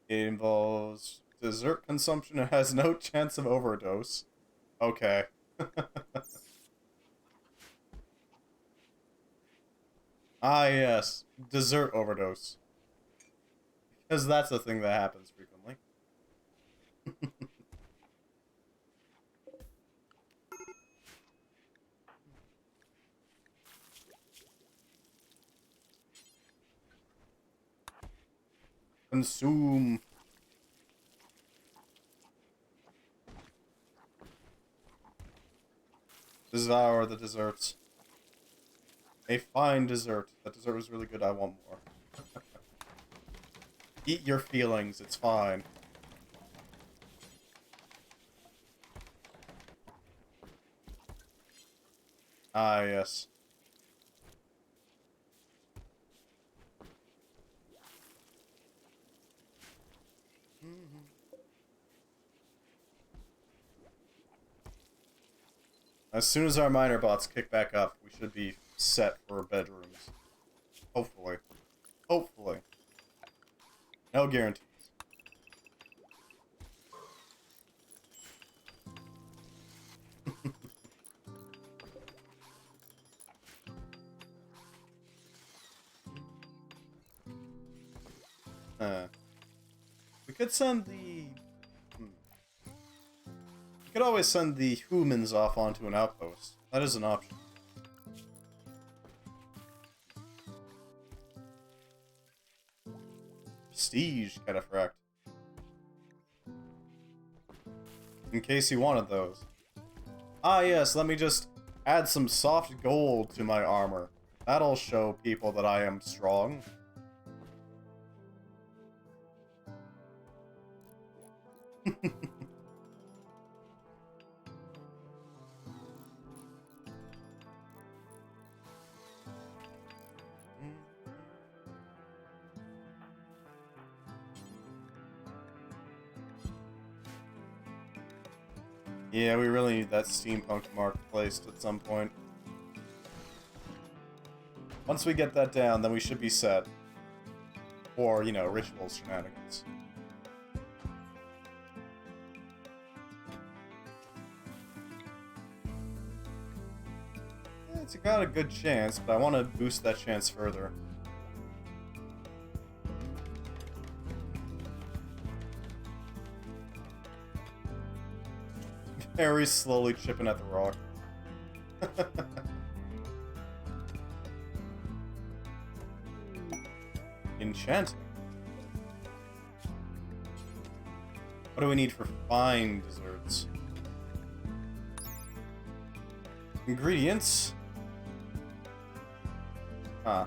It involves dessert consumption and has no chance of overdose. Okay. Ah, yes. Dessert overdose. Because that's a thing that happens frequently. Consume. Devour the desserts. A fine dessert. That dessert was really good. I want more. Eat your feelings. It's fine. Ah, yes. As soon as our miner bots kick back up, we should be set for bedrooms. Hopefully. Hopefully. No guarantees. We could send the... We could always send the humans off onto an outpost. That is an option. Prestige Cataphract. In case you wanted those. Ah yes, let me just add some soft gold to my armor. That'll show people that I am strong. Yeah, we really need that steampunk mark placed at some point. Once we get that down, then we should be set. For, you know, ritual shenanigans. It's got a good chance, but I want to boost that chance further. Very slowly chipping at the rock. Enchanting. What do we need for fine desserts? Ingredients? Huh.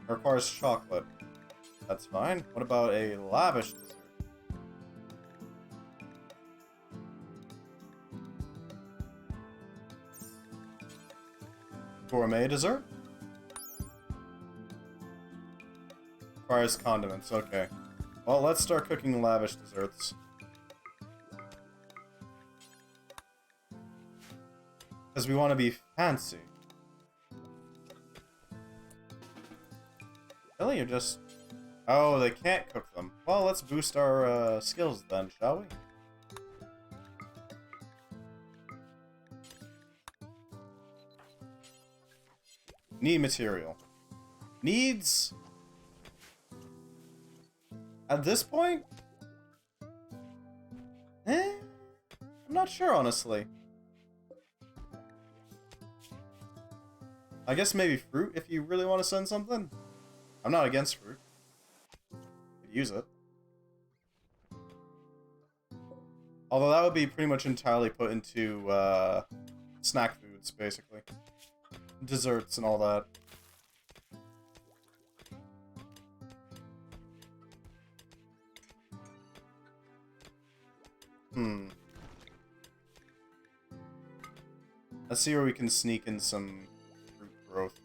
Requires chocolate. That's fine. What about a lavish dessert? Gourmet dessert? Requires condiments, okay. Well, let's start cooking lavish desserts. Because we want to be fancy. Really? You're just... Oh, they can't cook them. Well, let's boost our skills then, shall we? Need material. Needs... At this point? I'm not sure, honestly. I guess maybe fruit if you really want to send something. I'm not against fruit. Could use it. Although that would be pretty much entirely put into snack foods, basically. Desserts and all that. Let's see where we can sneak in some fruit growth.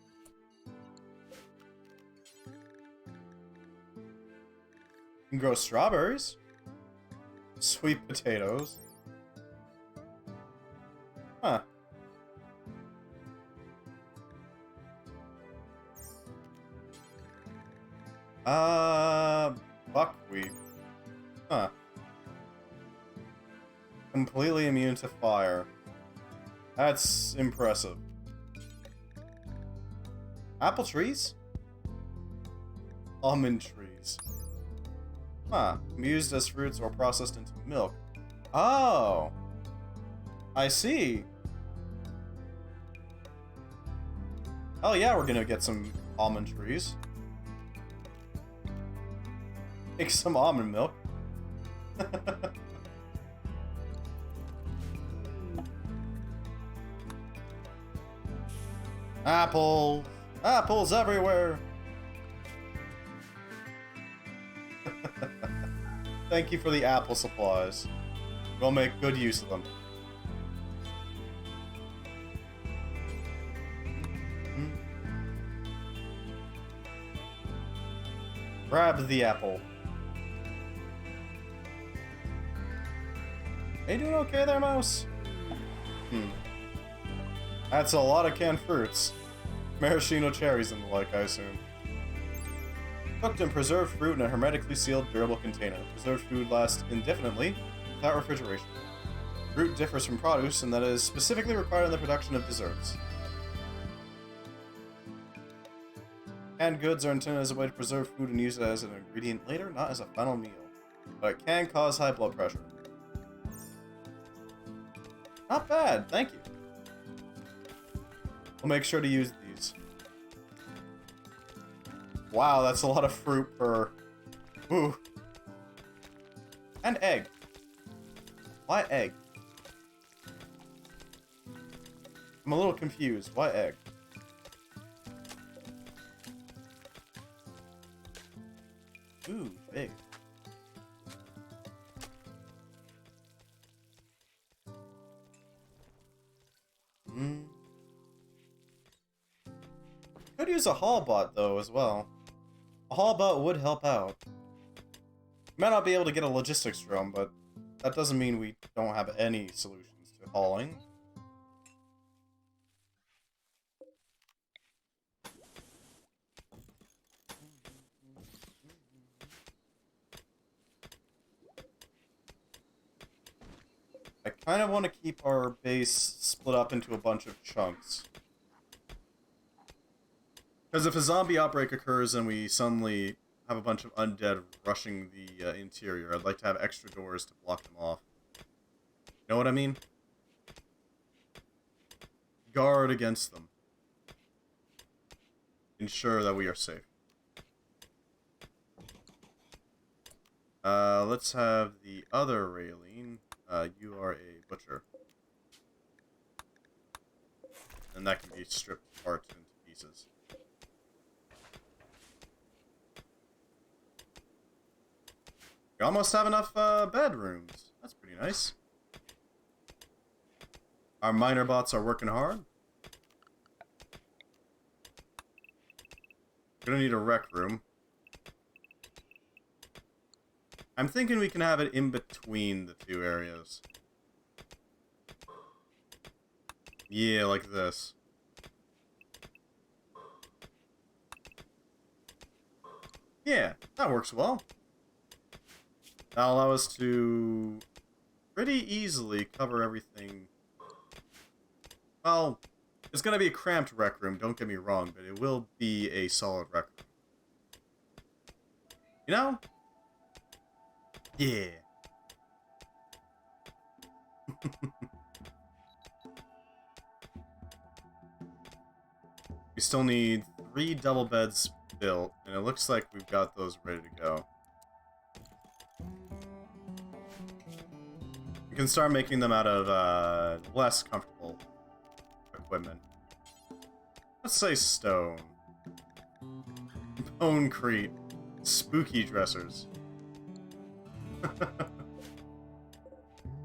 You can grow strawberries. Sweet potatoes. Huh. Buckwheat. Huh. Completely immune to fire. That's impressive. Apple trees? Almond trees. Huh. Can be used as fruits or processed into milk. Oh! I see. Oh yeah, we're gonna get some almond trees. Make some almond milk. Apples! Apples everywhere! Thank you for the apple supplies. We'll make good use of them. Grab the apple. Are you doing okay there, Mouse? That's a lot of canned fruits. Maraschino cherries and the like, I assume. Cooked and preserved fruit in a hermetically sealed, durable container. Preserved food lasts indefinitely, without refrigeration. Fruit differs from produce in that it is specifically required in the production of desserts. Canned goods are intended as a way to preserve food and use it as an ingredient later, not as a final meal. But it can cause high blood pressure. Not bad, thank you. We'll make sure to use these. Wow, that's a lot of fruit per... Ooh. And egg. Why egg? I'm a little confused. Why egg? Ooh, big. Could use a haul bot though as well. A haul bot would help out. Might not be able to get a logistics drone, but that doesn't mean we don't have any solutions to hauling. I kind of want to keep our base split up into a bunch of chunks. Because if a zombie outbreak occurs and we suddenly have a bunch of undead rushing the interior, I'd like to have extra doors to block them off. You know what I mean? Guard against them. Ensure that we are safe. Let's have the other Raylene. You are a butcher. And that can be stripped apart into pieces. We almost have enough bedrooms. That's pretty nice. Our miner bots are working hard. Gonna need a rec room. I'm thinking we can have it in between the two areas. Yeah, like this. Yeah, that works well. That'll allow us to pretty easily cover everything. Well, it's going to be a cramped rec room, don't get me wrong, but it will be a solid rec room. You know? Yeah. We still need 3 double beds built, and it looks like we've got those ready to go. We can start making them out of less comfortable equipment. Let's say stone. Bonecrete. Spooky dressers.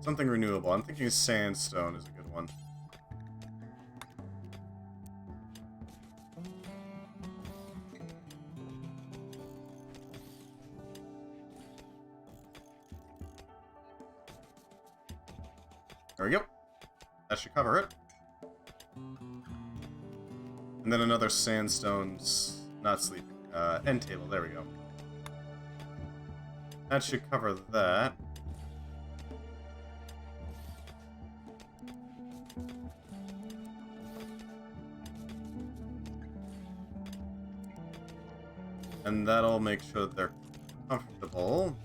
Something renewable. I'm thinking sandstone is a good one. There we go. That should cover it. And then another sandstone's not sleeping. End table, there we go. That should cover that. And that'll make sure that they're comfortable.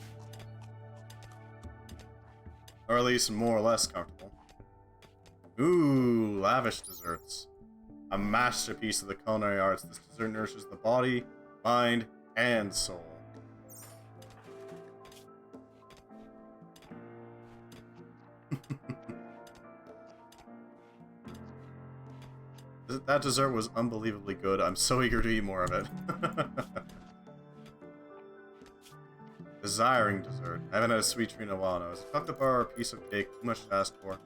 Or at least more or less comfortable. Ooh, lavish desserts. A masterpiece of the culinary arts. This dessert nourishes the body, mind, and soul. That dessert was unbelievably good. I'm so eager to eat more of it. Desiring dessert. I haven't had a sweet treat in a while now. Is a chocolate bar or a piece of cake too much to ask for?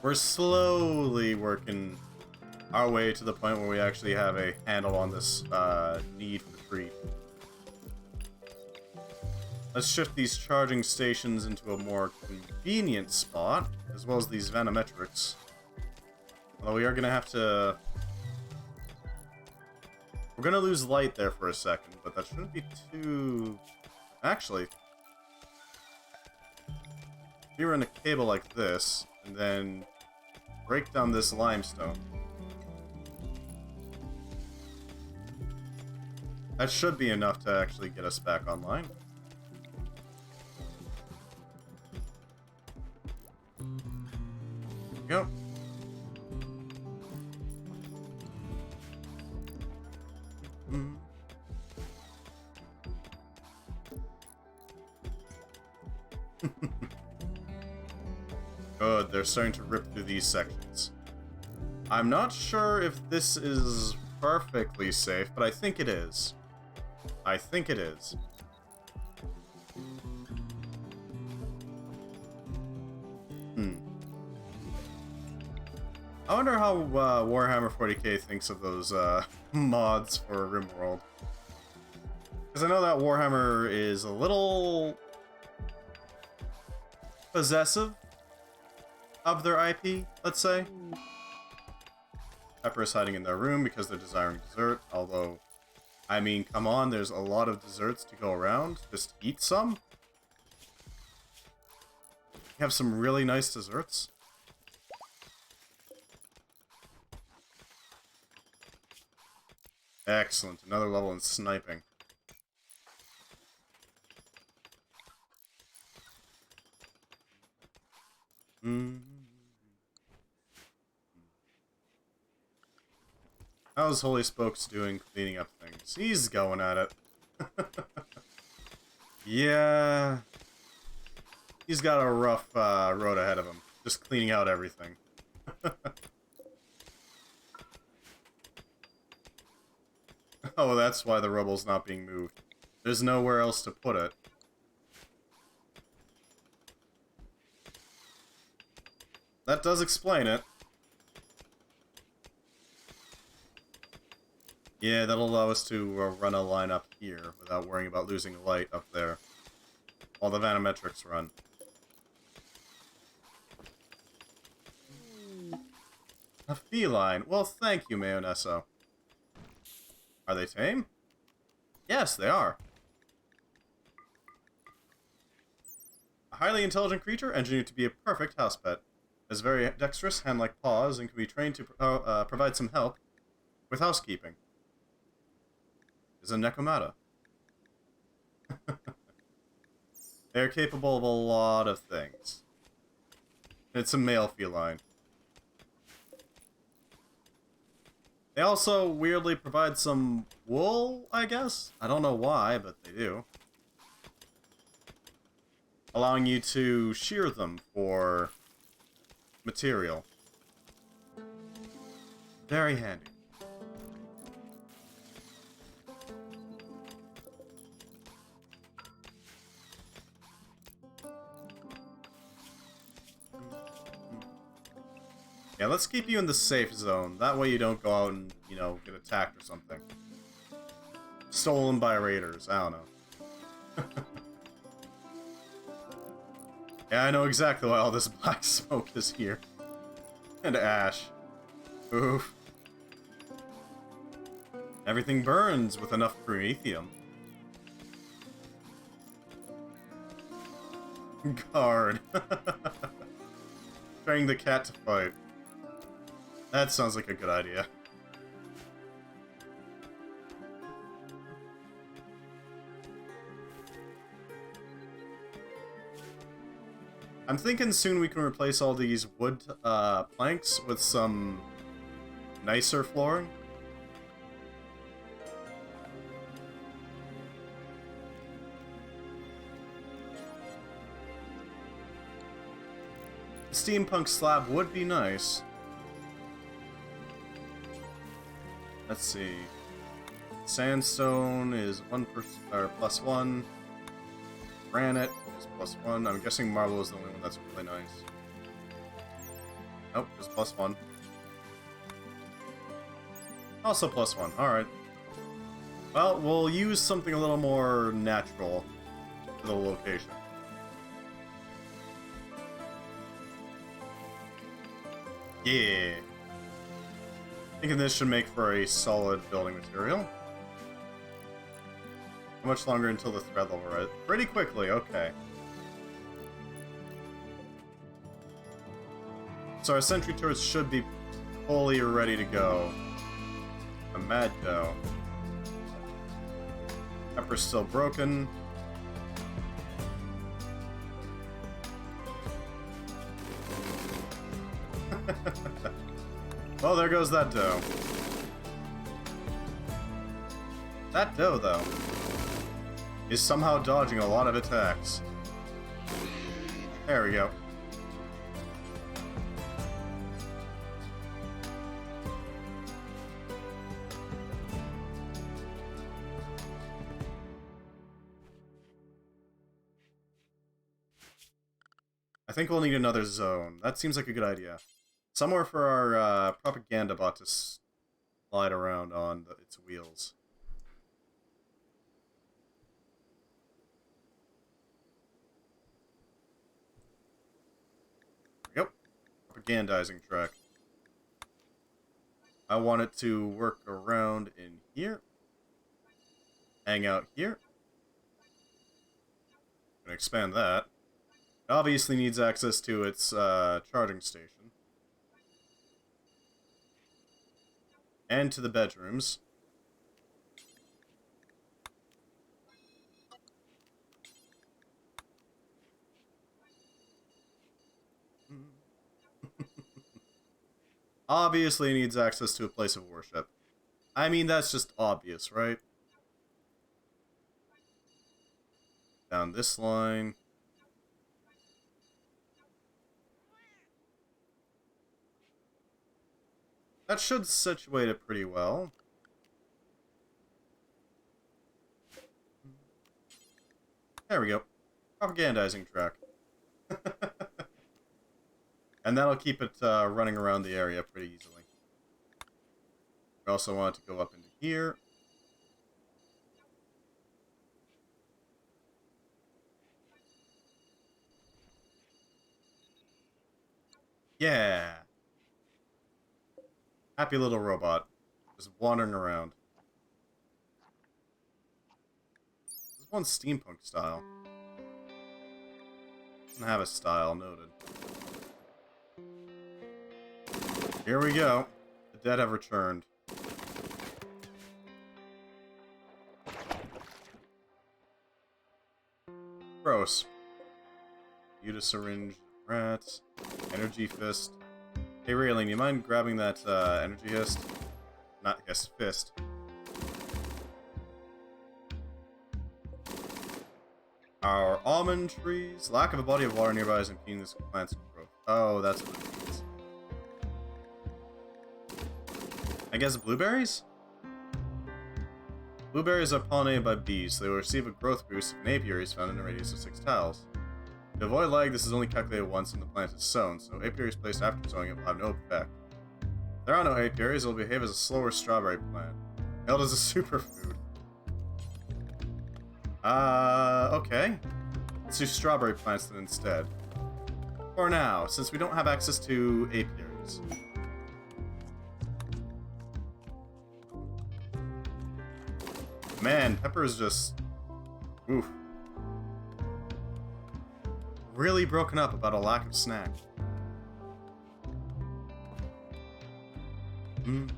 We're slowly working our way to the point where we actually have a handle on this need for treat. Let's shift these charging stations into a more convenient spot, as well as these vanometrics. Although we are going to have to... We're going to lose light there for a second, but that shouldn't be too... Actually, if we were in a cable like this, and then break down this limestone. That should be enough to actually get us back online. There we go. Good, they're starting to rip through these sections. I'm not sure if this is perfectly safe, but I think it is. I think it is. I wonder how Warhammer 40k thinks of those mods for Rimworld. Because I know that Warhammer is a little possessive of their IP, let's say. Pepper is hiding in their room because they're desiring dessert, although, I mean, come on, there's a lot of desserts to go around. Just eat some. You have some really nice desserts. Excellent, another level in sniping. How's Holy Spokes doing cleaning up things? He's going at it. Yeah. He's got a rough road ahead of him. Just cleaning out everything. Oh, that's why the rubble's not being moved. There's nowhere else to put it. That does explain it. Yeah, that'll allow us to run a line up here without worrying about losing light up there while the vanometrics run. A feline. Well, thank you, Mayonesso. Are they tame? Yes, they are. A highly intelligent creature, engineered to be a perfect house pet. Has very dexterous, hand-like paws, and can be trained to provide some help with housekeeping. Is a Nekomata. They're capable of a lot of things. It's a male feline. They also weirdly provide some wool, I guess? I don't know why, but they do. Allowing you to shear them for material. Very handy. Yeah, let's keep you in the safe zone. That way you don't go out and, you know, get attacked or something. Stolen by raiders. I don't know. Yeah, I know exactly why all this black smoke is here. And ash. Oof. Everything burns with enough promethium. Guard. Trying the cat to fight. That sounds like a good idea. I'm thinking soon we can replace all these wood planks with some nicer flooring. Steampunk slab would be nice. Let's see. Sandstone is +1. Granite is +1. I'm guessing marble is the only one that's really nice. Nope, it's +1. Also +1. Alright. Well, we'll use something a little more natural for the location. Yeah. Thinking this should make for a solid building material. How much longer until the thread level, right? Pretty quickly, okay. So our sentry turrets should be fully ready to go. A mad dough. Pepper's still broken. Well, there goes that dough. That dough, though, is somehow dodging a lot of attacks. There we go. I think we'll need another zone. That seems like a good idea. Somewhere for our propaganda bot to slide around on its wheels. Yep. Propagandizing track. I want it to work around in here. Hang out here. And expand that. It obviously needs access to its charging station. And to the bedrooms. Obviously needs access to a place of worship. I mean, that's just obvious, right? Down this line. That should situate it pretty well. There we go. Propagandizing track. And that'll keep it running around the area pretty easily. We also want it to go up into here. Yeah! Happy little robot. Just wandering around. This one's steampunk style. Doesn't have a style, noted. Here we go. The dead have returned. Gross. Use a syringe, rats, energy fist. Hey Raylan, you mind grabbing that energy hist? Not hist, fist. Our almond trees. Lack of a body of water nearby is impeding this plant's growth. Oh, that's what it means. I guess blueberries? Blueberries are pollinated by bees, so they will receive a growth boost if an apiary is found in a radius of 6 tiles. To avoid lag, this is only calculated once when the plant is sown, so apiaries placed after sowing it will have no effect. If there are no apiaries, it will behave as a slower strawberry plant, hailed as a superfood. Okay. Let's do strawberry plants then instead. For now, since we don't have access to apiaries. Man, Pepper is just... oof. Really broken up about a lack of snack. Mm.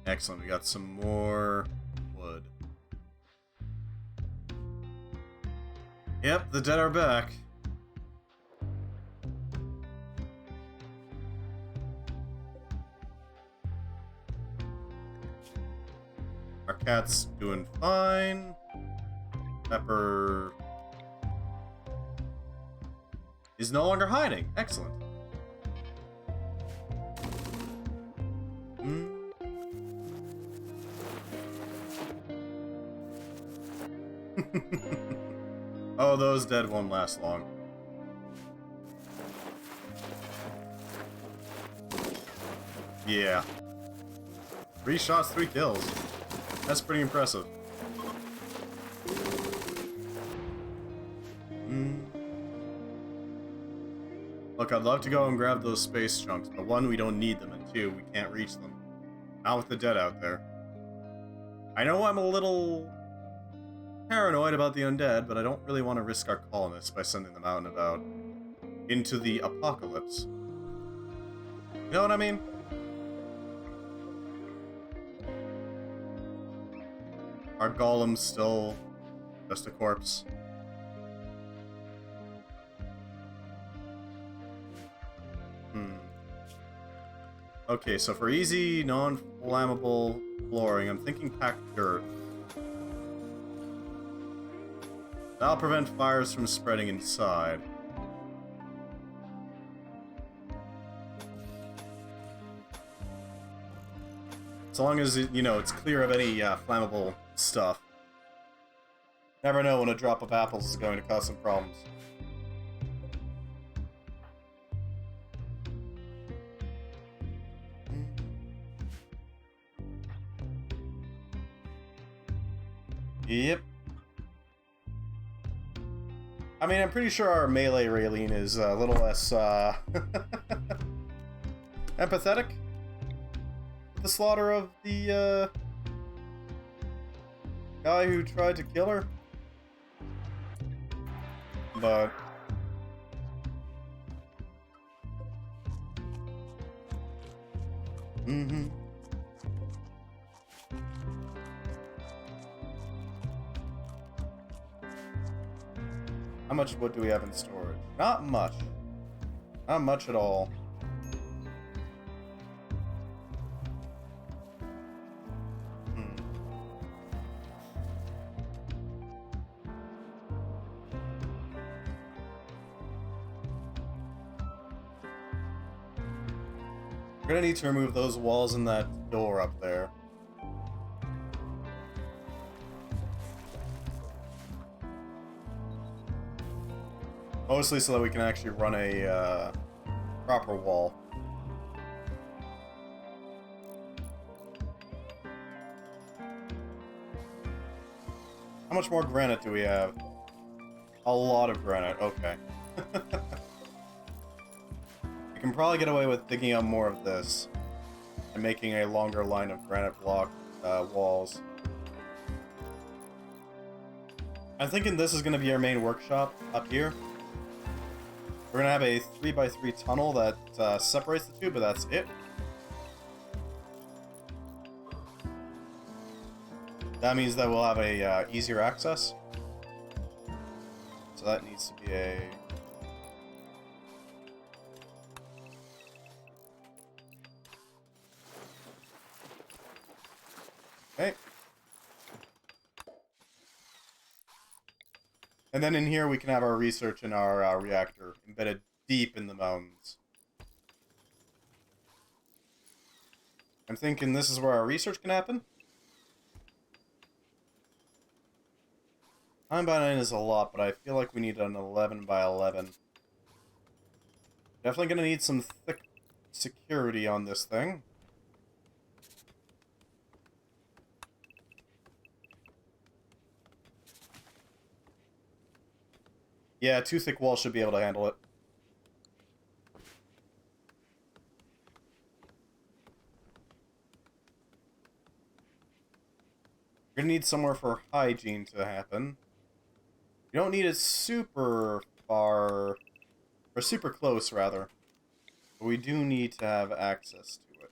Excellent, we got some more wood. Yep, the dead are back. Our cat's doing fine. Pepper is no longer hiding. Excellent. Mm. Oh, those dead won't last long. Yeah. 3 shots, 3 kills. That's pretty impressive. Look, I'd love to go and grab those space chunks, but 1, we don't need them, and 2, we can't reach them. Not with the dead out there. I know I'm a little paranoid about the undead, but I don't really want to risk our colonists by sending them out and about into the apocalypse. You know what I mean? Our golem's still just a corpse. Okay, so for easy, non-flammable flooring, I'm thinking packed dirt. That'll prevent fires from spreading inside. As long as, you know, it's clear of any flammable stuff. Never know when a drop of apples is going to cause some problems. Yep. I mean, I'm pretty sure our melee Raylene is a little less, empathetic with the slaughter of the, guy who tried to kill her. But... Mm-hmm. How much wood do we have in storage? Not much. Not much at all. We're gonna need to remove those walls and that door up there. Mostly so that we can actually run a proper wall. How much more granite do we have? A lot of granite, okay. We can probably get away with digging up more of this and making a longer line of granite block walls. I'm thinking this is going to be our main workshop up here. We're going to have a 3x3 tunnel that separates the two, but that's it. That means that we'll have a easier access. So that needs to be a... Okay. And then in here we can have our research and our reactor embedded deep in the mountains. I'm thinking this is where our research can happen. 9 by 9 is a lot, but I feel like we need an 11 by 11. Definitely gonna need some thick security on this thing. Yeah, 2 thick walls should be able to handle it. We're gonna need somewhere for hygiene to happen. You don't need it super far, or super close, rather. But we do need to have access to it.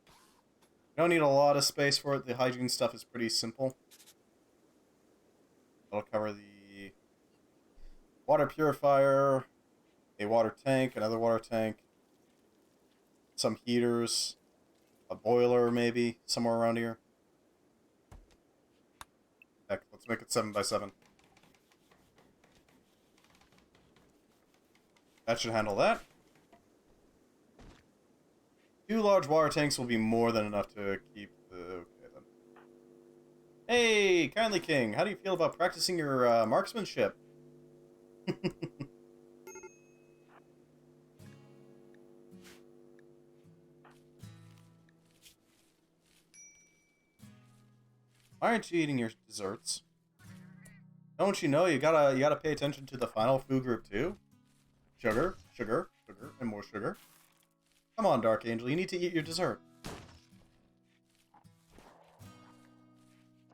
You don't need a lot of space for it. The hygiene stuff is pretty simple. It'll cover the water purifier, a water tank, another water tank, some heaters, a boiler maybe, somewhere around here. Heck, let's make it 7 by 7. That should handle that. 2 large water tanks will be more than enough to keep the... Okay, then. Hey, Kindly King, how do you feel about practicing your marksmanship? Why aren't you eating your desserts? Don't you know you gotta pay attention to the final food group too? Sugar, sugar, sugar, and more sugar. Come on, Dark Angel, you need to eat your dessert.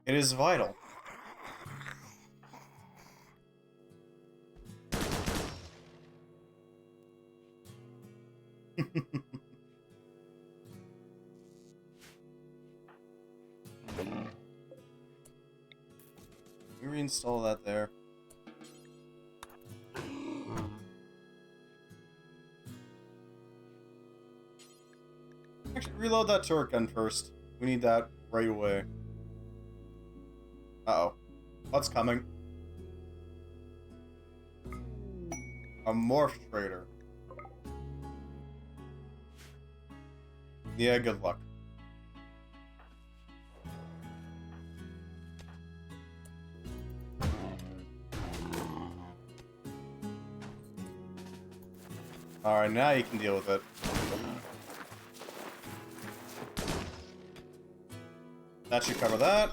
It is vital. We reinstall that there. Actually, reload that turret gun first. We need that right away. Uh-oh. What's coming? A morph trader. Yeah, good luck. Alright, now you can deal with it. That should cover that,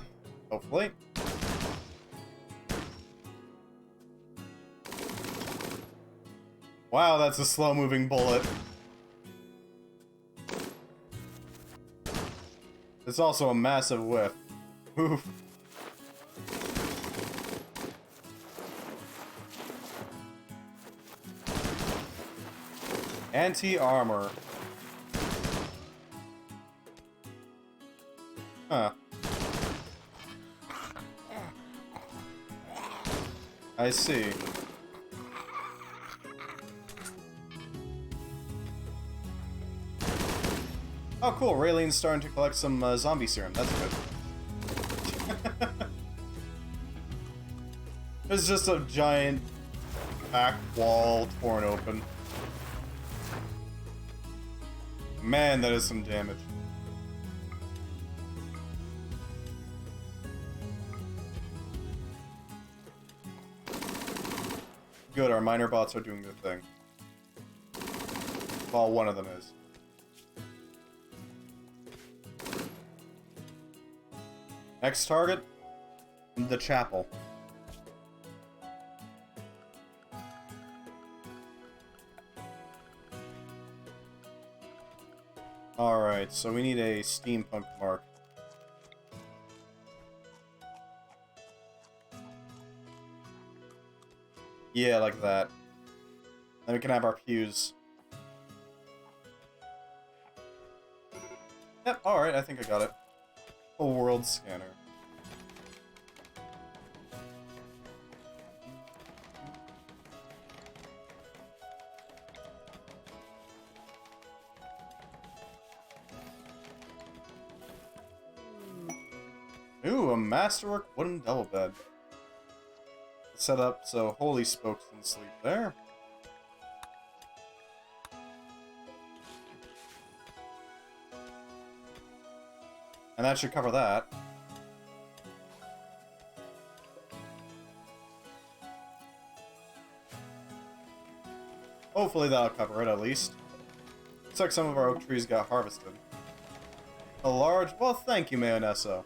hopefully. Wow, that's a slow-moving bullet. It's also a massive whiff. Oof. Anti-armor. Huh. I see. Oh, cool. Raylene's starting to collect some zombie serum. That's good. There's just a giant back wall torn open. Man, that is some damage. Good, our miner bots are doing their thing. Well, one of them is. Next target, the chapel. Alright, so we need a steampunk mark. Yeah, like that. Then we can have our pews. Yep, alright, I think I got it. A world scanner. Ooh, a masterwork wooden double bed. Set up so Holy Spokes can sleep there. And that should cover that. Hopefully that'll cover it, at least. Looks like some of our oak trees got harvested. A large... Well, thank you, Mayonesso.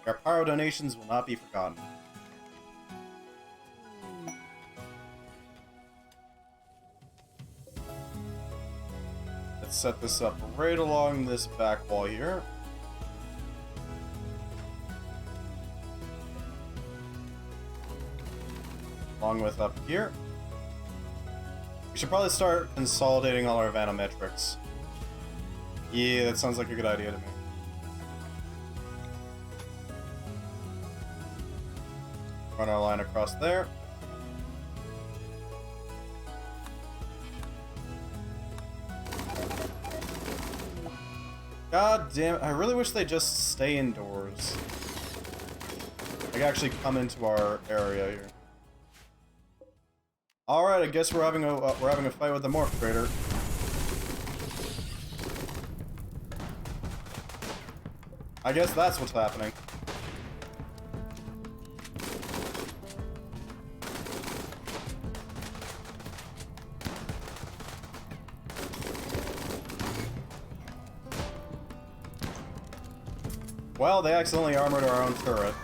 Our pyro donations will not be forgotten. Let's set this up right along this back wall here. Along with up here. We should probably start consolidating all our vanometrics. Yeah, that sounds like a good idea to me. Run our line across there. God damn it, I really wish they just stay indoors. Like actually come into our area here. Alright, I guess we're having a fight with the Morph Crater. I guess that's what's happening. Well, they accidentally armored our own turret.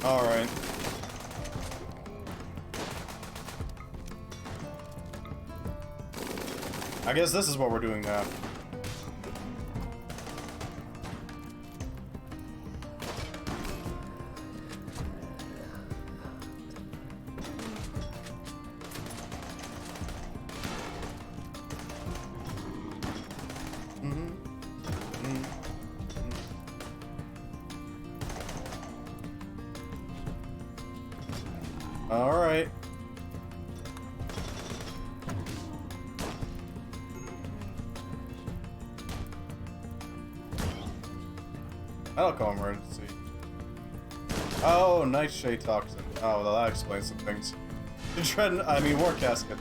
Alright. I guess this is what we're doing now. Alright. Medical emergency. Oh, nightshade toxin. Oh, well, that explains some things. War casket.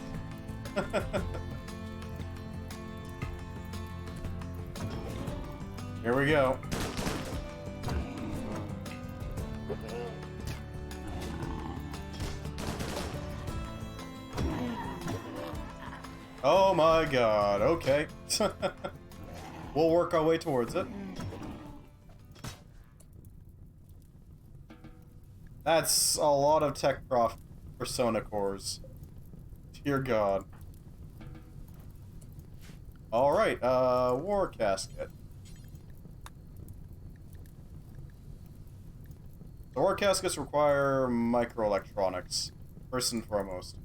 Here we go. Oh my god, okay. We'll work our way towards it. That's a lot of Techcraft Persona cores. Dear god. Alright, War Casket. The War Caskets require microelectronics, first and foremost.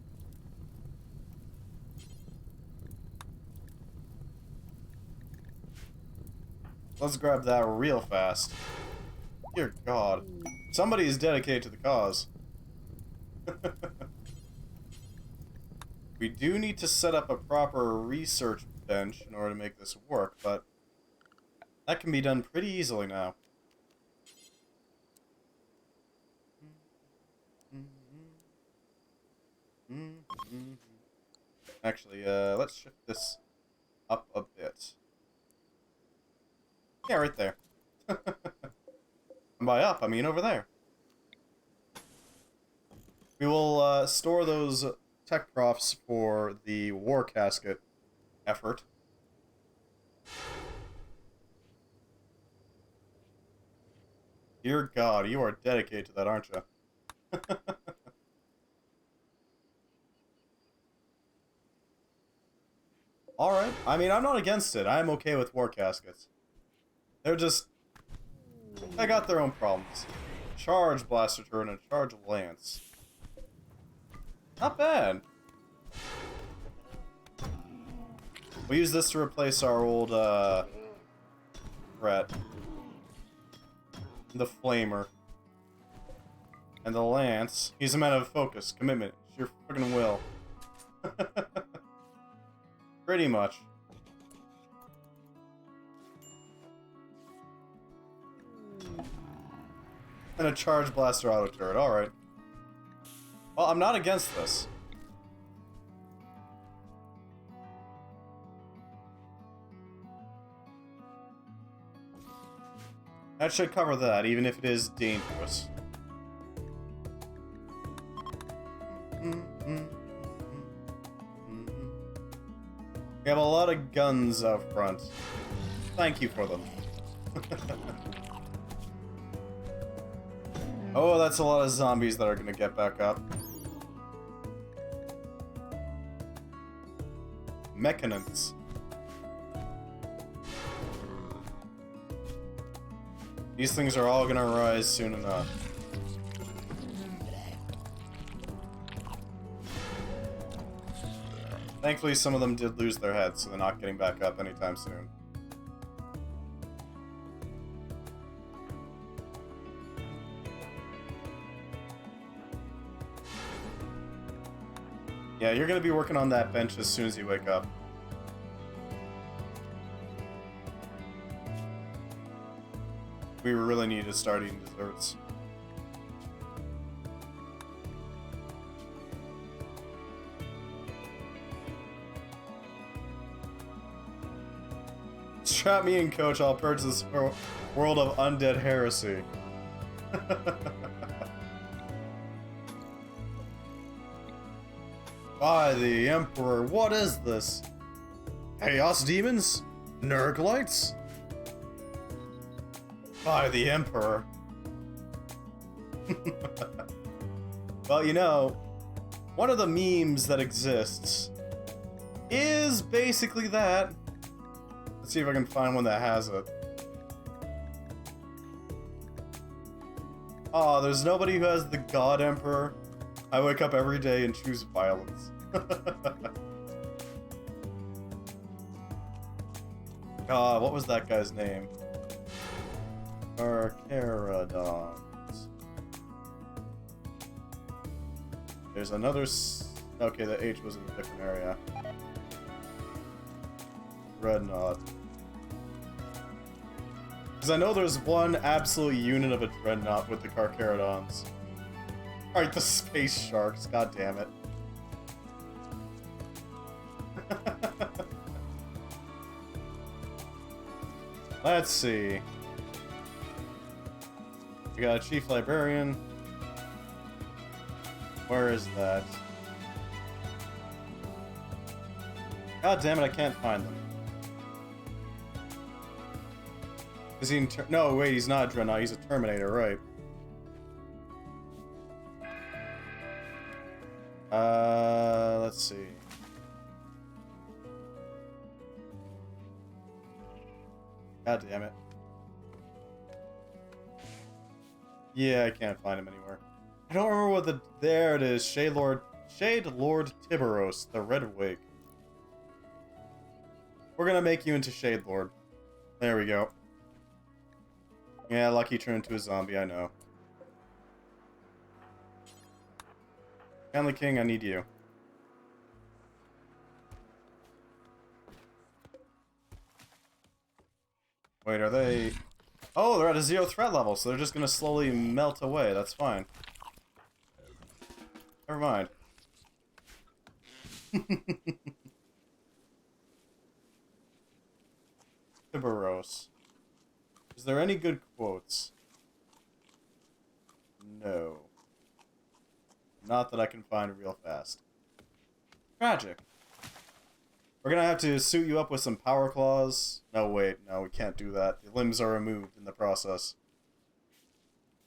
Let's grab that real fast. Dear god. Somebody is dedicated to the cause. We do need to set up a proper research bench in order to make this work, but that can be done pretty easily now. Actually, let's shift this up a bit. Yeah, right there. And by up, I mean over there. We will store those tech profs for the War Casket effort. Dear God, you are dedicated to that, aren't you? Alright, I mean, I'm not against it. I'm okay with War Caskets. They're just... they got their own problems. Charge Blaster Turret and Charge Lance. Not bad. We use this to replace our old, threat. The Flamer. And the Lance. He's a man of focus, commitment. It's your freaking will. Pretty much. And a Charge Blaster Auto Turret, alright. Well, I'm not against this. That should cover that, even if it is dangerous. We have a lot of guns out front. Thank you for them. Oh, that's a lot of zombies that are gonna get back up. Mechanants. These things are all gonna rise soon enough. Thankfully, some of them did lose their heads, so they're not getting back up anytime soon. Yeah, you're gonna be working on that bench as soon as you wake up. We really need to start eating desserts. Strap me in, coach. I'll purge this world of undead heresy. By the Emperor, what is this? Chaos demons? Nurglights? By the Emperor. Well, you know, one of the memes that exists is basically that. Let's see if I can find one that has it. Aw, there's nobody who has the God Emperor. I wake up every day and choose violence. God, what was that guy's name? Carcharodons. There's another okay, the H was in a different area. Dreadnought. Because I know there's one absolute unit of a Dreadnought with the Carcharodons. Alright, the Space Sharks, god damn it. Let's see. We got a Chief Librarian. Where is that? God damn it, I can't find them. Is he no, wait, he's not a Dreadnought, he's a Terminator, right. Let's see. God damn it. Yeah, I can't find him anywhere. I don't remember what the... There it is. Shade Lord Tiburos, the Red Wig. We're gonna make you into Shade Lord. There we go. Yeah, Lucky turned into a zombie, I know. Family King, I need you. Wait, are they... Oh, they're at a 0 threat level, so they're just gonna slowly melt away. That's fine. Never mind. Tiburos. Is there any good quotes? No. Not that I can find real fast. Tragic. We're gonna have to suit you up with some power claws. No, wait, no, we can't do that. The limbs are removed in the process.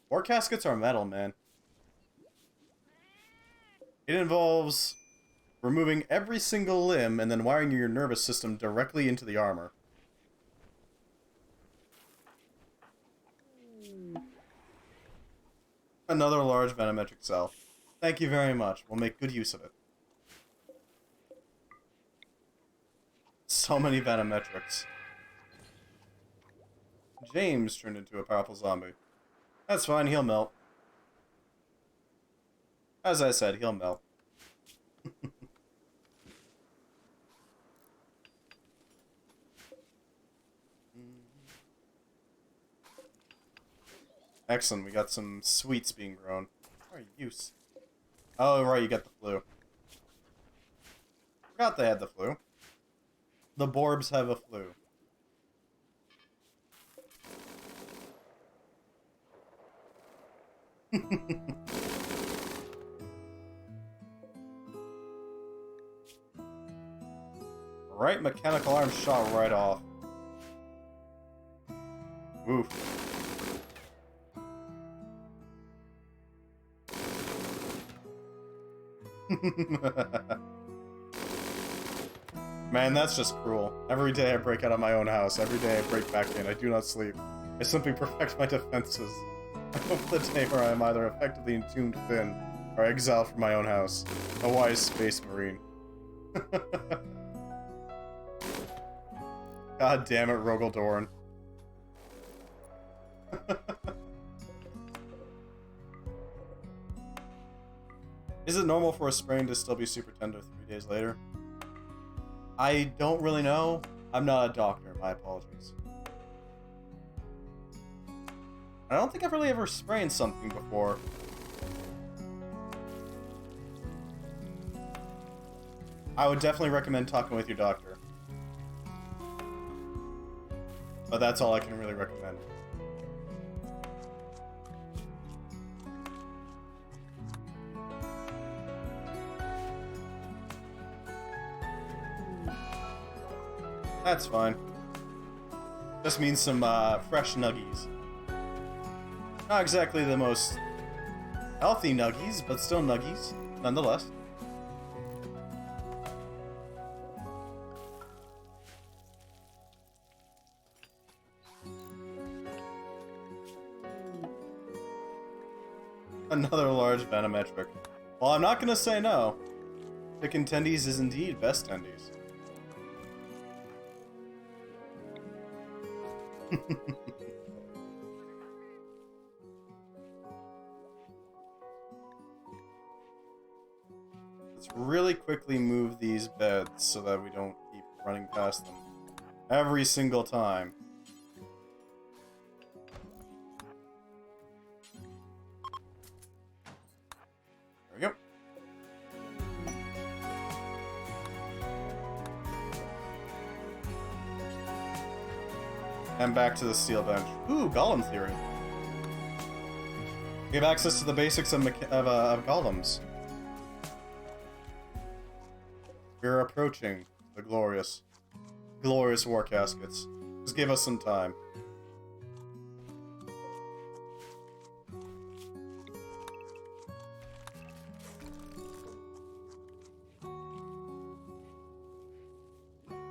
War caskets are metal, man. It involves removing every single limb and then wiring your nervous system directly into the armor. Another large venometric cell. Thank you very much. We'll make good use of it. So many venometrics. James turned into a powerful zombie. That's fine, he'll melt. As I said, he'll melt. Excellent, we got some sweets being grown. What are you? Oh, right, you got the flu. Forgot they had the flu. The Borbs have a flu. Right mechanical arm shot right off. Oof. Man, that's just cruel. Every day I break out of my own house. Every day I break back in. I do not sleep. I simply perfect my defenses. I hope for the day where I am either effectively entombed within, or exiled from my own house. A wise space marine. God damn it, Rogel Dorn. Is it normal for a sprain to still be super tender 3 days later? I don't really know. I'm not a doctor, my apologies. I don't think I've really ever sprained something before. I would definitely recommend talking with your doctor. But that's all I can really recommend. That's fine. Just means some fresh nuggies. Not exactly the most healthy nuggies, but still nuggies, nonetheless. Another large venometric. Well, I'm not gonna say no. Chicken tendies is indeed best tendies. Let's really quickly move these beds so that we don't keep running past them every single time. There we go. And back to the steel bench. Ooh, Golem theory. We have access to the basics of golems. We're approaching The glorious, glorious war caskets. Just give us some time.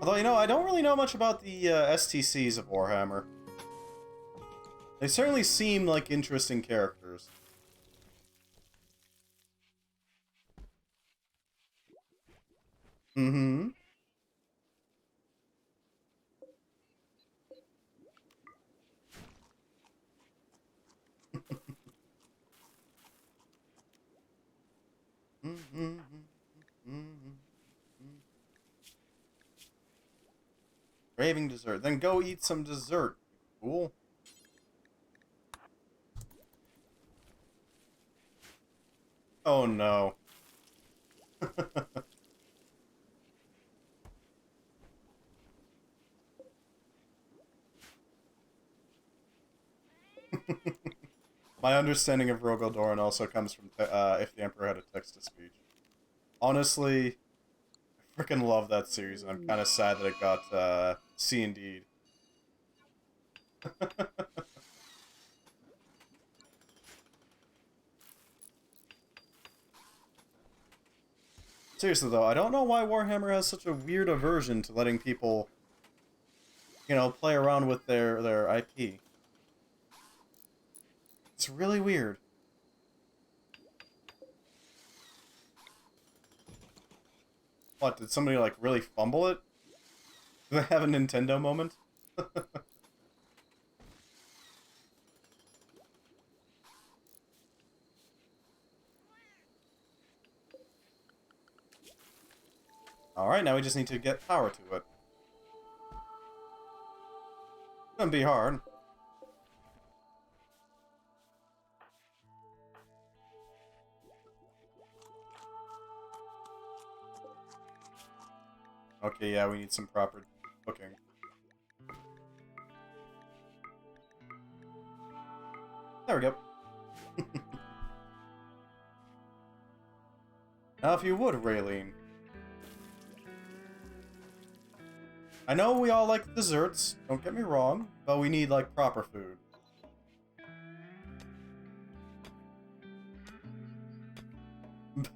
Although, you know, I don't really know much about the STCs of Warhammer. They certainly seem like interesting characters. Mm-hmm. Mm-hmm. Craving dessert. Then go eat some dessert, you fool. Oh no. My understanding of Rogaldoran also comes from if the Emperor had a text-to-speech. Honestly, I freaking love that series, and I'm kind of sad that it got C&D'd. Seriously though, I don't know why Warhammer has such a weird aversion to letting people, you know, play around with their IP. It's really weird. What, did somebody, like, really fumble it? Do they have a Nintendo moment? Alright, now we just need to get power to it. Gonna be hard. Okay, yeah, we need some proper cooking. There we go. Now if you would, Raylene. I know we all like desserts, don't get me wrong, but we need, like, proper food.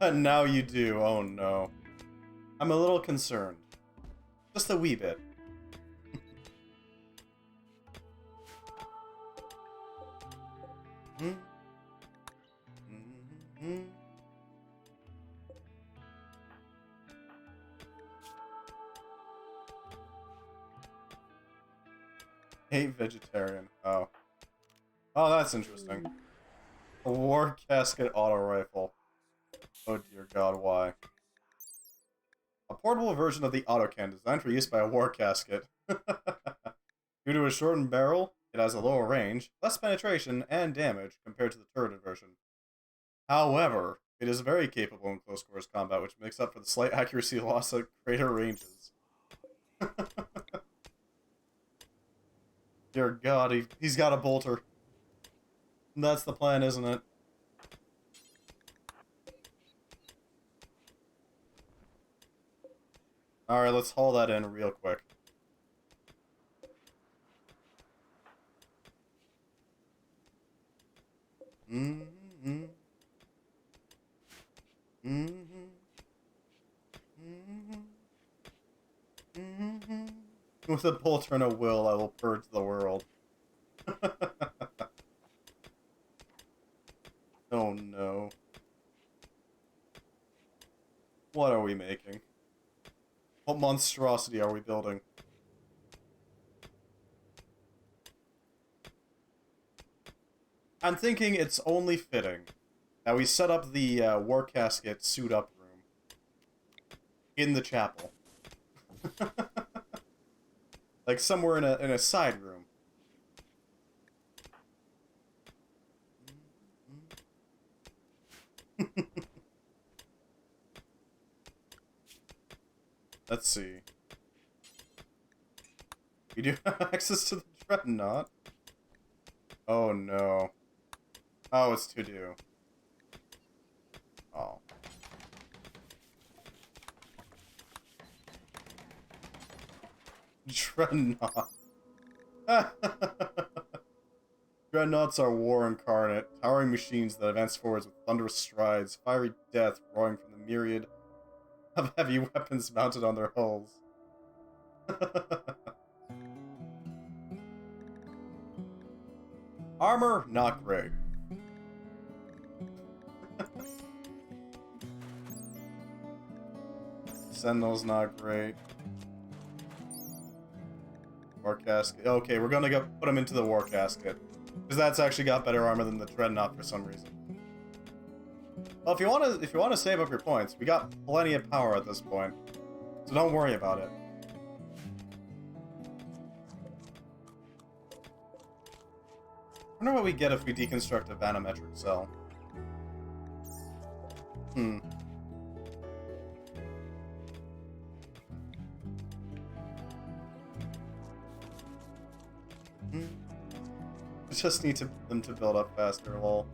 But now you do, oh no. I'm a little concerned. Just a wee bit. Hate vegetarian. Oh. Oh, that's interesting. A war casket auto rifle. Oh dear god, why? A portable version of the autocan designed for use by a war casket. Due to a shortened barrel, it has a lower range, less penetration, and damage compared to the turreted version. However, it is very capable in close quarters combat, which makes up for the slight accuracy loss at greater ranges. Dear god, he's got a bolter. That's the plan, isn't it? Alright, let's haul that in real quick. Mm-hmm. Mm-hmm. Mm-hmm. Mm-hmm. With a bolter and a will, I will purge the world. Oh no. What are we making? What monstrosity are we building? I'm thinking it's only fitting that we set up the war casket suit up room in the chapel. Like somewhere in a side room. Let's see. We do have access to the dreadnought. Oh no. Oh, it's to do. Oh. Dreadnought. Dreadnoughts are war incarnate, towering machines that advance forwards with thunderous strides, fiery death roaring from the myriad of heavy weapons mounted on their hulls. Armor, not great. Sentinel's not great. War Casket. Okay, we're gonna go put him into the War Casket. Because that's actually got better armor than the Dreadnought for some reason. Well, if you wanna save up your points, we got plenty of power at this point. So don't worry about it. I wonder what we get if we deconstruct a vanometric cell. Just need them to build up faster, lol.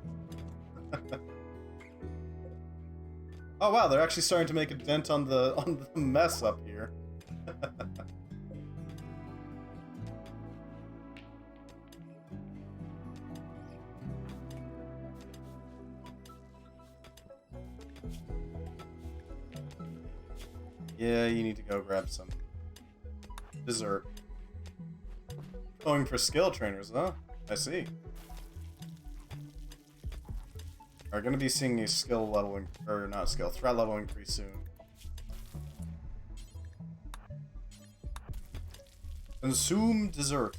Oh wow, they're actually starting to make a dent on the mess up here. Yeah, you need to go grab some dessert. Going for skill trainers, huh? I see. We're gonna be seeing a skill level, or not skill, threat level increase soon. Consume dessert.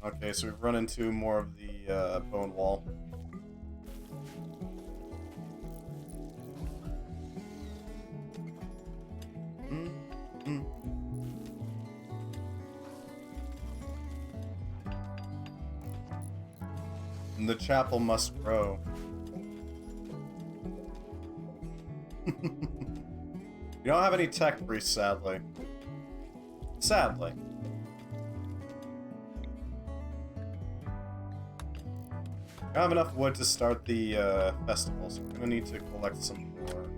Okay, so we've run into more of the bone wall. And the chapel must grow. You don't have any tech priests, sadly. Sadly. I don't have enough wood to start the festival, so we're gonna need to collect some more.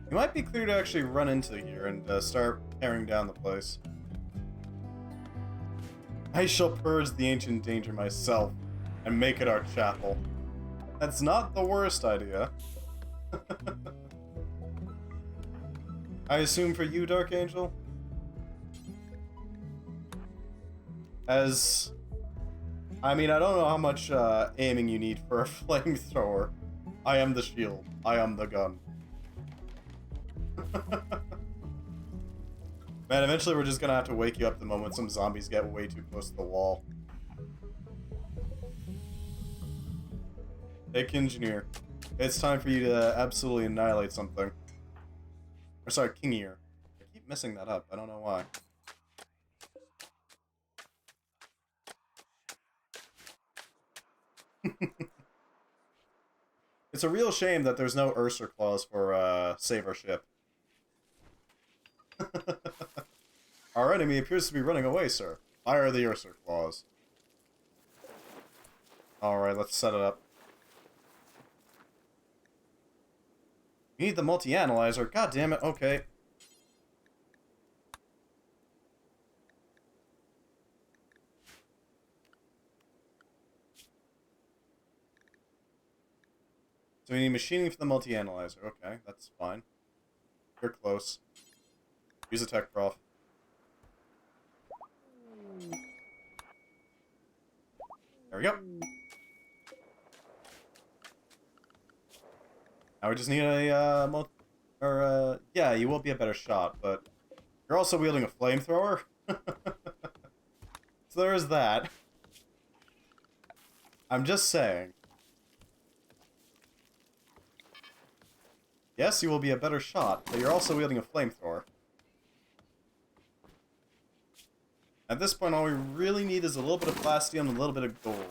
It might be clear to actually run into here and start tearing down the place. I shall purge the ancient danger myself and make it our chapel. That's not the worst idea. I assume for you, Dark Angel? As... I mean, I don't know how much aiming you need for a flamethrower. I am the shield. I am the gun. Man, eventually we're just gonna have to wake you up the moment some zombies get way too close to the wall. Take Engineer. It's time for you to absolutely annihilate something. Or sorry, King Ear. I keep messing that up. I don't know why. It's a real shame that there's no Ursa clause for save our ship. Our enemy appears to be running away, sir. Fire the Ursa clause. Alright, let's set it up. We need the multi-analyzer. God damn it, okay. So we need machining for the multi-analyzer. Okay, that's fine. You're close. Use a tech prof. There we go. Now we just need a yeah, you will be a better shot, but you're also wielding a flamethrower. So there is that. I'm just saying. Yes, you will be a better shot, but you're also wielding a flamethrower. At this point, all we really need is a little bit of plastium and a little bit of gold.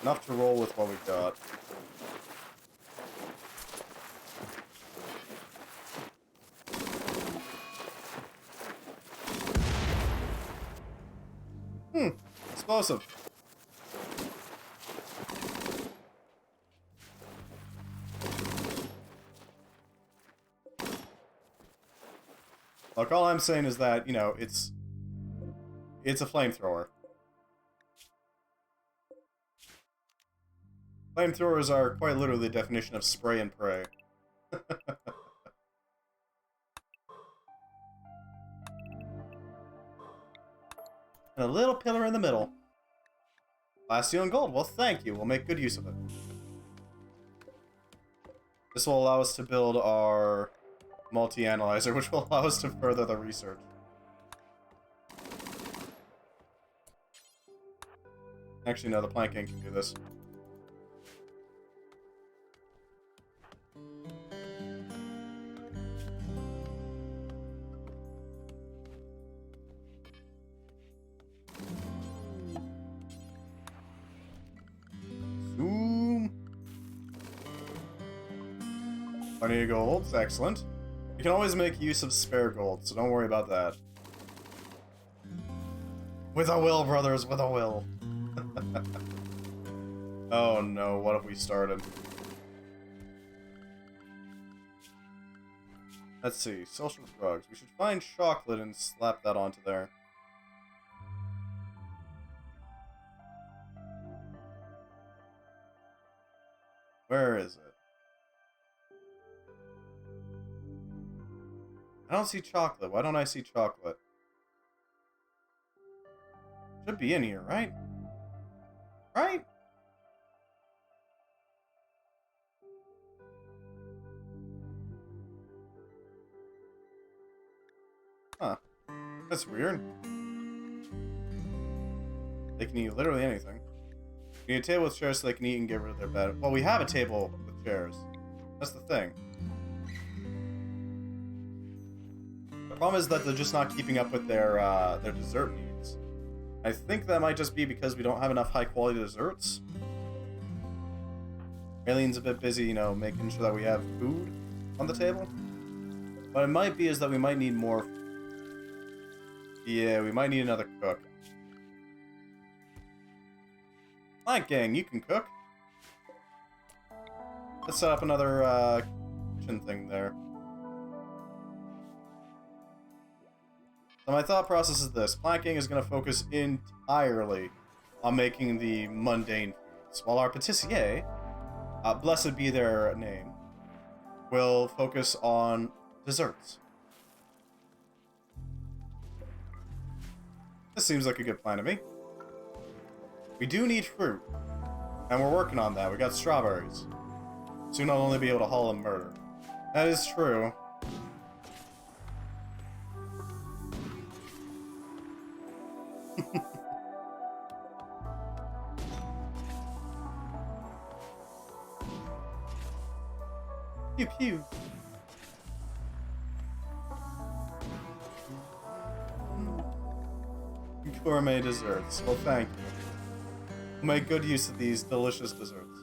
Enough to roll with what we got. Explosive. Look, all I'm saying is that, you know, it's a flamethrower. Flamethrowers are quite literally the definition of spray and pray. And a little pillar in the middle. Glass, steel, and gold. Well, thank you. We'll make good use of it. This will allow us to build our multi-analyzer, which will allow us to further the research. Actually, no, the planking can do this. Plenty of golds, excellent. You can always make use of spare gold, so don't worry about that. With a will, brothers, with a will. Oh no, what have we started? Let's see, social drugs. We should find chocolate and slap that onto there. Where is it? I don't see chocolate. Why don't I see chocolate? Should be in here, right? Right? Huh. That's weird. They can eat literally anything. We need a table with chairs so they can eat and get rid of their bed. Well, we have a table with chairs. That's the thing. The problem is that they're just not keeping up with their dessert needs. I think that might just be because we don't have enough high-quality desserts. Alien's a bit busy, you know, making sure that we have food on the table. What it might be is that we might need more... Yeah, we might need another cook. Alright, gang, you can cook. Let's set up another kitchen thing there. So my thought process is this. Planking is going to focus entirely on making the mundane foods, while our pâtissier, blessed be their name, will focus on desserts. This seems like a good plan to me. We do need fruit, and we're working on that. We got strawberries. Soon I'll only be able to haul and murder. That is true. Pew pew. Gourmet desserts. Well, thank you. We'll make good use of these delicious desserts.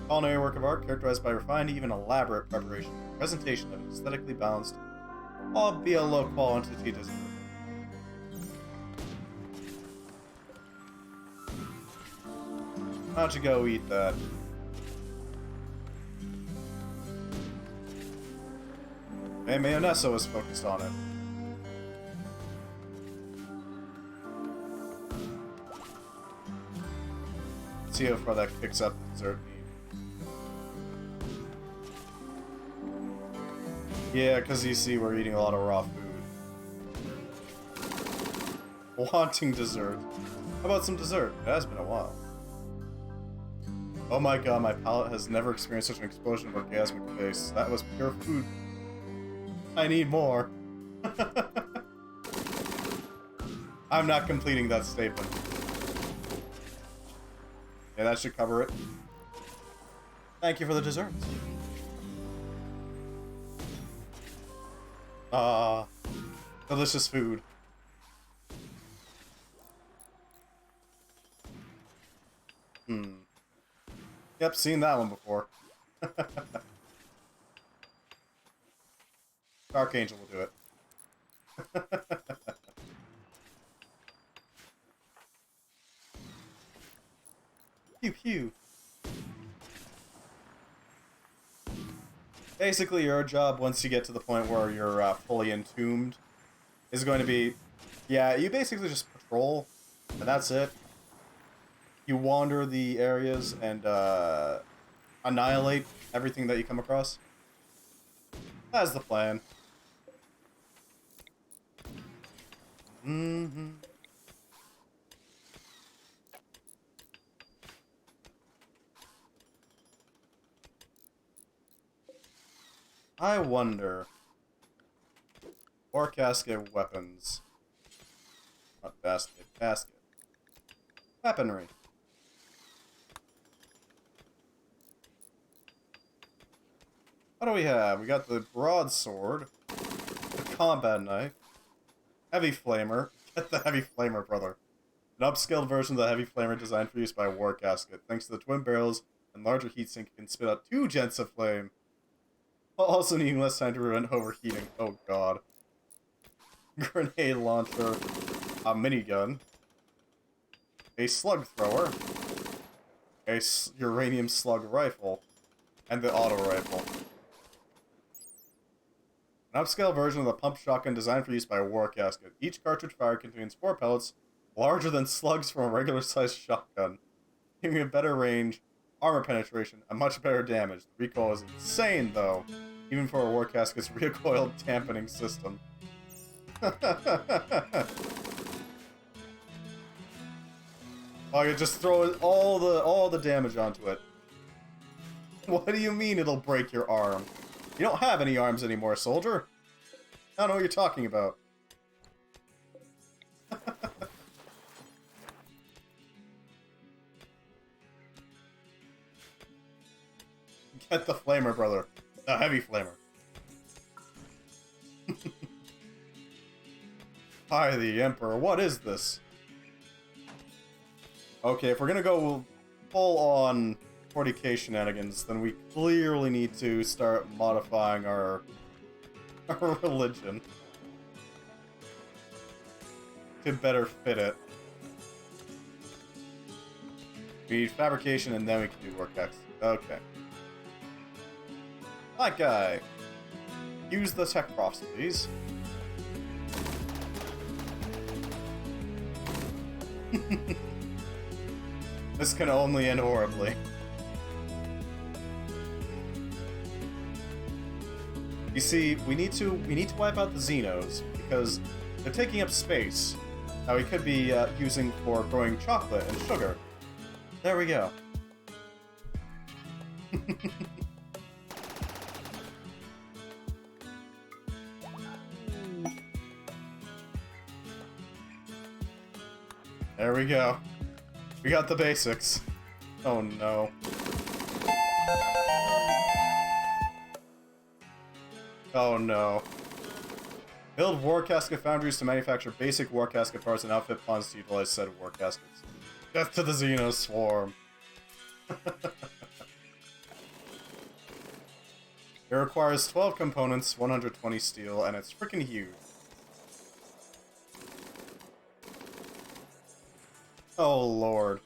Culinary work of art characterized by refined, even elaborate preparation, presentation of an aesthetically balanced, albeit low quality dessert. Why don't you go eat that? Hey, Mayonnaise was focused on it. Let's see how far that kicks up the dessert need. Yeah, because you see we're eating a lot of raw food. Wanting dessert. How about some dessert? It has been a while. Oh my god, my palate has never experienced such an explosion of orgasmic taste. That was pure food. I need more. I'm not completing that statement. Yeah, that should cover it. Thank you for the desserts. Delicious food. Hmm. Yep, seen that one before. Archangel will do it. Pew pew. Basically, your job, once you get to the point where you're fully entombed, is going to be, yeah, you basically just patrol, and that's it. You wander the areas and annihilate everything that you come across. That's the plan. Mm-hmm. I wonder. Or casket weapons. Not basket, casket. Weaponry. What do we have? We got the broadsword, the combat knife, heavy flamer. Get the heavy flamer, brother. An upscaled version of the heavy flamer designed for use by a war casket. Thanks to the twin barrels and larger heatsink, it can spit out 2 jets of flame. While also needing less time to prevent overheating. Oh god. Grenade launcher, a minigun, a slug thrower, a uranium slug rifle, and the auto rifle. An upscale version of the pump shotgun designed for use by a war casket. Each cartridge fire contains 4 pellets, larger than slugs from a regular-sized shotgun, giving a better range, armor penetration, and much better damage. The recoil is insane, though, even for a war casket's recoil dampening system. Oh, you just throw all the damage onto it. What do you mean it'll break your arm? You don't have any arms anymore, soldier. I don't know what you're talking about. Get the flamer, brother. The heavy flamer. Hi, the Emperor. What is this? Okay, if we're gonna go full-on 40k shenanigans, then we clearly need to start modifying our religion to better fit it. We need fabrication, and then we can do work X. Okay. That guy. Use the tech profs, please. This can only end horribly. You see, we need to wipe out the Xenos because they're taking up space that we could be using for growing chocolate and sugar. There we go. There we go. We got the basics. Oh no. Oh no. Build war casket foundries to manufacture basic war casket parts and outfit pawns to utilize said war caskets. Death to the Xeno swarm. It requires 12 components, 120 steel, and it's freaking huge. Oh lord.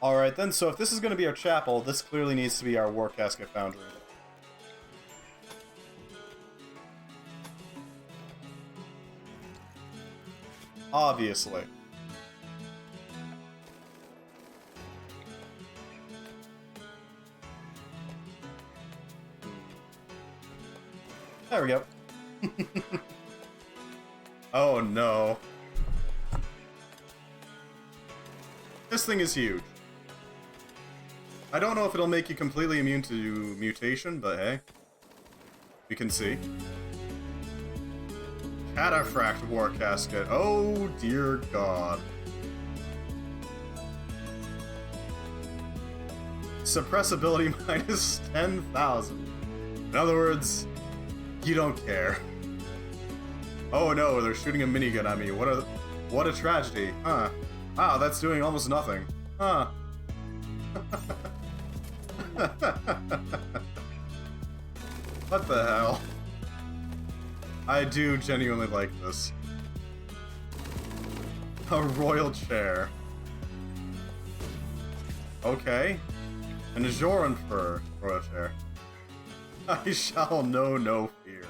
Alright then, so if this is going to be our chapel, this clearly needs to be our war casket foundry. Obviously. There we go. Oh no. This thing is huge. I don't know if it'll make you completely immune to mutation, but hey. We can see. Cataphract war casket. Oh dear god. Suppressibility minus 10,000. In other words, you don't care. Oh no, they're shooting a minigun at me. What are What a tragedy, huh? Wow, that's doing almost nothing. Huh. What the hell? I do genuinely like this. A royal chair. Okay. An Ajoran fur royal chair. I shall know no fear.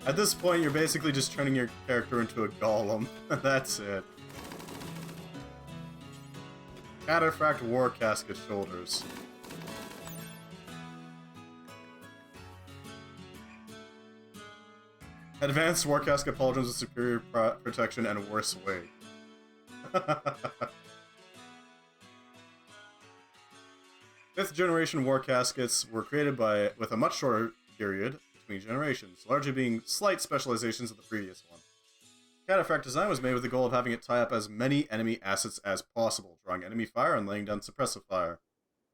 At this point, you're basically just turning your character into a golem. That's it. Cataphract War Casket shoulders. Advanced War Casket pauldrons with superior protection and worse weight. 5th generation War Caskets were created with a much shorter period between generations, largely being slight specializations of the previous one. Cataphract design was made with the goal of having it tie up as many enemy assets as possible, drawing enemy fire and laying down suppressive fire.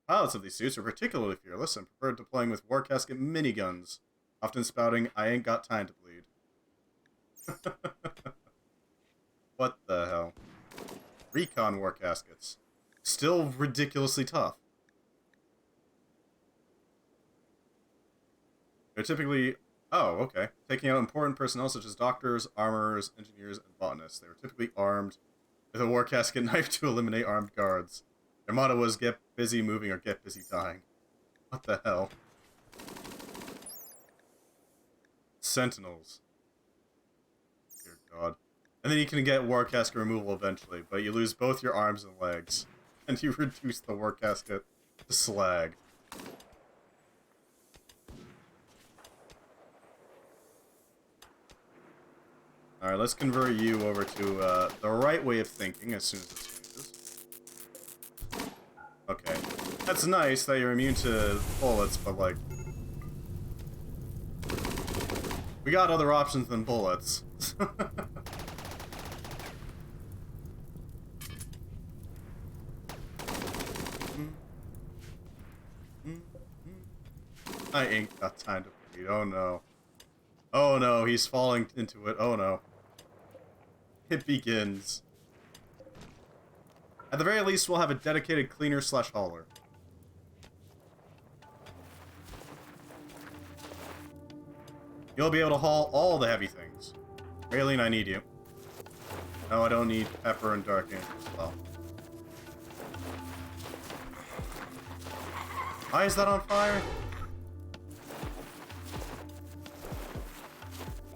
Pilots of these suits are particularly fearless and preferred deploying with War Casket miniguns, often spouting, "I ain't got time to bleed." What the hell? Recon War Caskets. Still ridiculously tough. They're typically... Oh, okay. Taking out important personnel such as doctors, armorers, engineers, and botanists. They were typically armed with a War Casket knife to eliminate armed guards. Their motto was, "Get busy moving or get busy dying." What the hell? Sentinels. Dear God. And then you can get War Casket removal eventually, but you lose both your arms and legs. And you reduce the War Casket to slag. Alright, let's convert you over to the right way of thinking as soon as this finishes. Okay. That's nice that you're immune to bullets, but like... we got other options than bullets. I ain't got time to bleed. Oh no. Oh no, he's falling into it. Oh no. It begins. At the very least, we'll have a dedicated cleaner/hauler. You'll be able to haul all the heavy things. Raylene, I need you. No, I don't need Pepper and Dark Angel as well. Why is that on fire?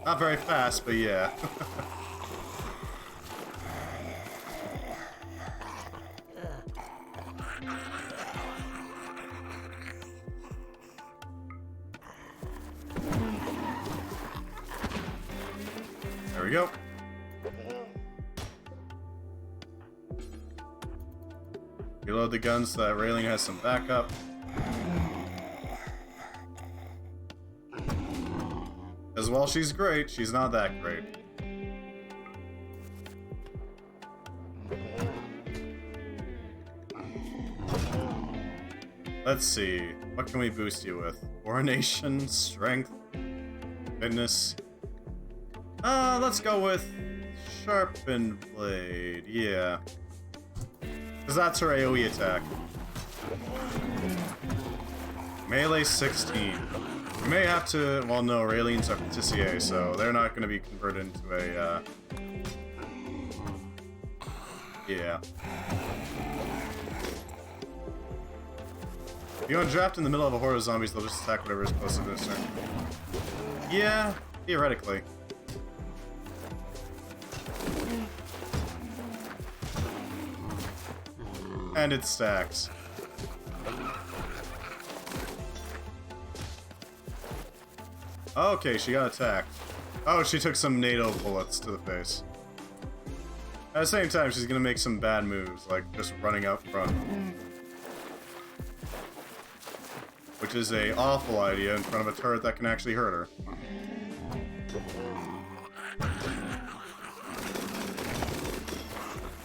Not very fast, but yeah. There we go. Reload the guns so that Raylene has some backup. As well, she's great, she's not that great. Let's see, what can we boost you with? Coronation, strength, fitness. Let's go with Sharpened Blade, yeah. Because that's her AoE attack. Melee 16. We may have to... well, no, Raylene's a Tissier, so they're not going to be converted into a, yeah. If you want to draft in the middle of a horde of zombies, they'll just attack whatever is close to this turn. Yeah, theoretically. And it stacks. Okay, she got attacked. Oh, she took some NATO bullets to the face. At the same time, she's gonna make some bad moves, like just running out front. Which is a awful idea in front of a turret that can actually hurt her.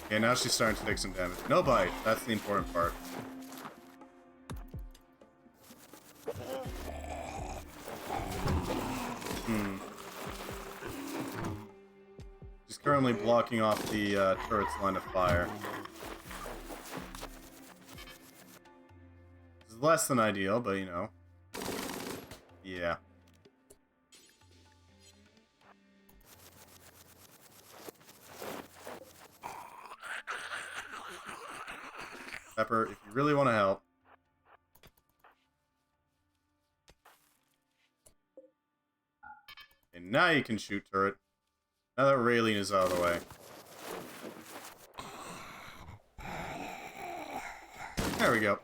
Okay, now she's starting to take some damage. No bite, that's the important part. Hmm. She's currently blocking off the turret's line of fire. It's less than ideal, but you know. Yeah. Pepper, if you really want to help. And now you can shoot turret. Now that Raylene is out of the way. There we go.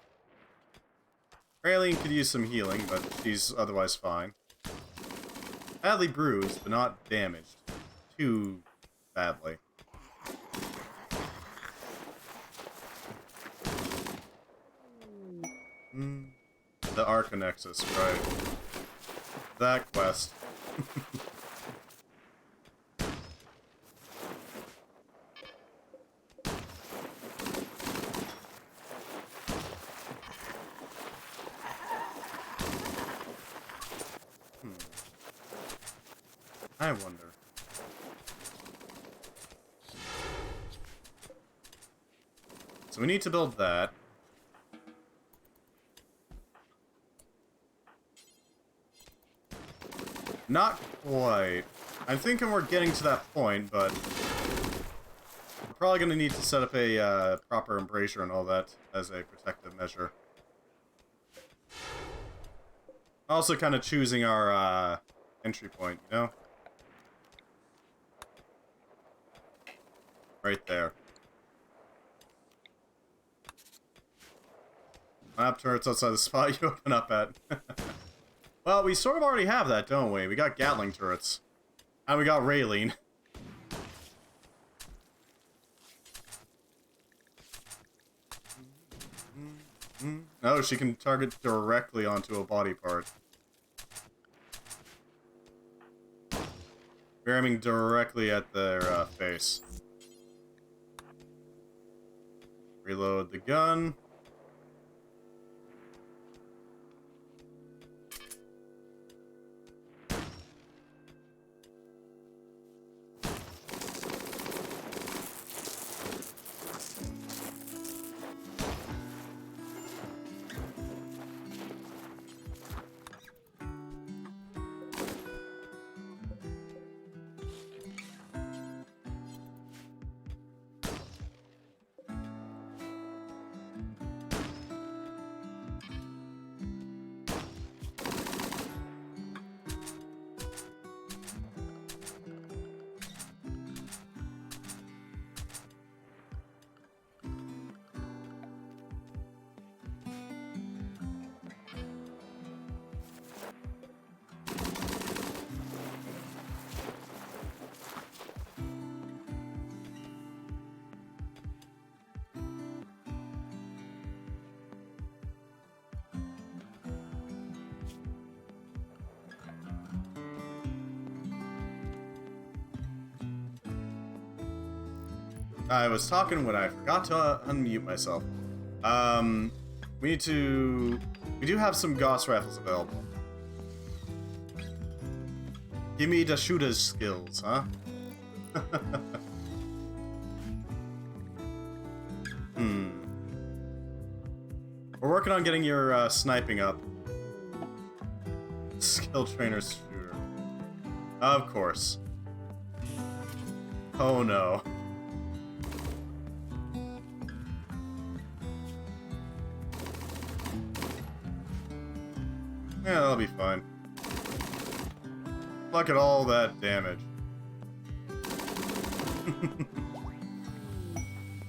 Raylene could use some healing, but she's otherwise fine. Badly bruised, but not damaged. Too badly. The Arcanexus, right. That quest. I wonder. So we need to build that. Not quite. I'm thinking we're getting to that point, but we're probably going to need to set up a proper embrasure and all that as a protective measure. Also kind of choosing our entry point, you know? Right there. Map turrets outside the spot you open up at. Well, we sort of already have that, don't we? We got Gatling turrets. And we got Raylene. Oh, she can target directly onto a body part. We're aiming directly at their face. Reload the gun. I was talking when I forgot to unmute myself. We do have some Gauss rifles available. Give me the shooter's skills, huh? We're working on getting your sniping up. Skill trainer's shooter. Of course. Oh no. Yeah, that'll be fine. Look at all that damage.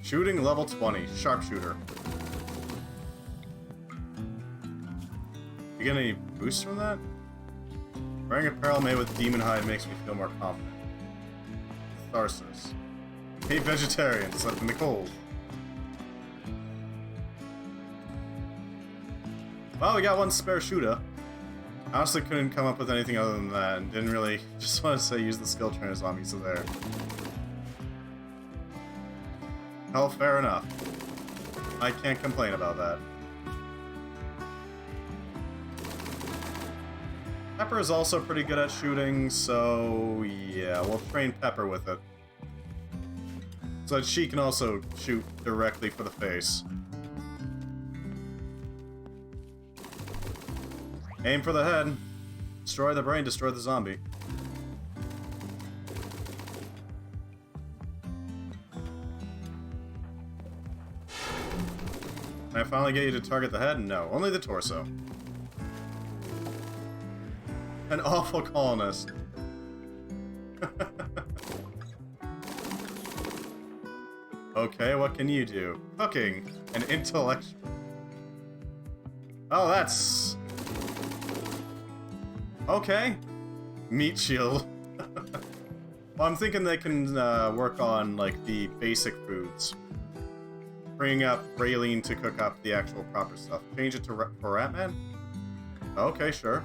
Shooting level 20, sharpshooter. You get any boosts from that? Wearing apparel made with demon hide makes me feel more confident. Tharsis. Hate vegetarians, slept in the cold. Well, we got one spare shooter. I honestly couldn't come up with anything other than that, and didn't really just want to say use the skill trainers on me, so there. Hell, fair enough. I can't complain about that. Pepper is also pretty good at shooting, so yeah, we'll train Pepper with it. So that she can also shoot directly for the face. Aim for the head. Destroy the brain, destroy the zombie. Can I finally get you to target the head? No, only the torso. An awful colonist. Okay, what can you do? Cooking. And intellectual. Oh, that's... Okay. Meat shield. Well, I'm thinking they can work on, like, the basic foods. Bring up Raylene to cook up the actual proper stuff. Change it to for Ratman? Okay, sure.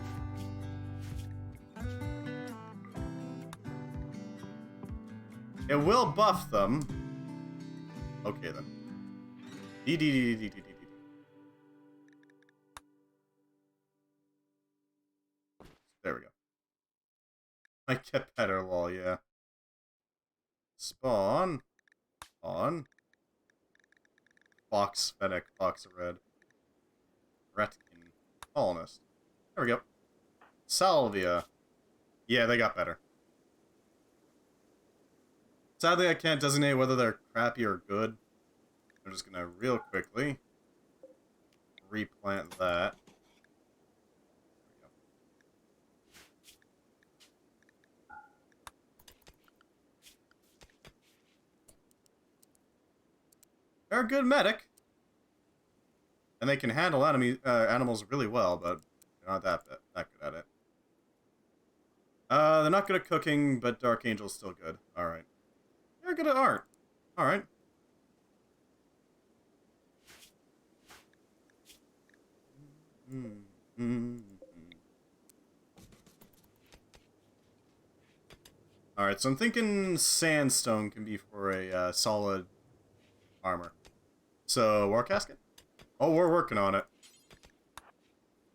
It will buff them. Okay, then. There we go. I get better, lol, yeah. Spawn. On. Fox, Fennec, Fox Red. Retkin. Colonist. There we go. Salvia. Yeah, they got better. Sadly, I can't designate whether they're crappy or good. I'm just gonna real quickly replant that. They're a good medic. And they can handle animals really well, but they're not that good at it. They're not good at cooking, but Dark Angel's still good. Alright. They're good at art. Alright. Alright, so I'm thinking sandstone can be for a solid armor. So, War Casket? Oh, we're working on it.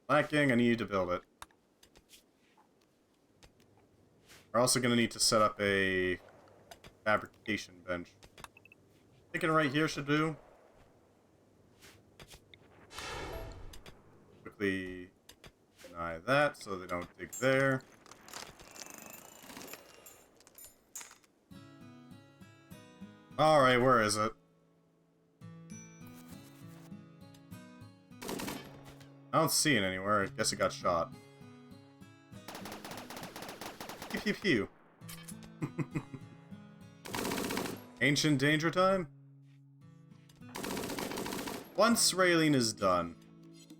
Lacking, I need to build it. We're also going to need to set up a fabrication bench. Thinking right here should do. Quickly deny that so they don't dig there. Alright, where is it? I don't see it anywhere. I guess it got shot. Pew pew pew. Ancient danger time? Once Raylene is done.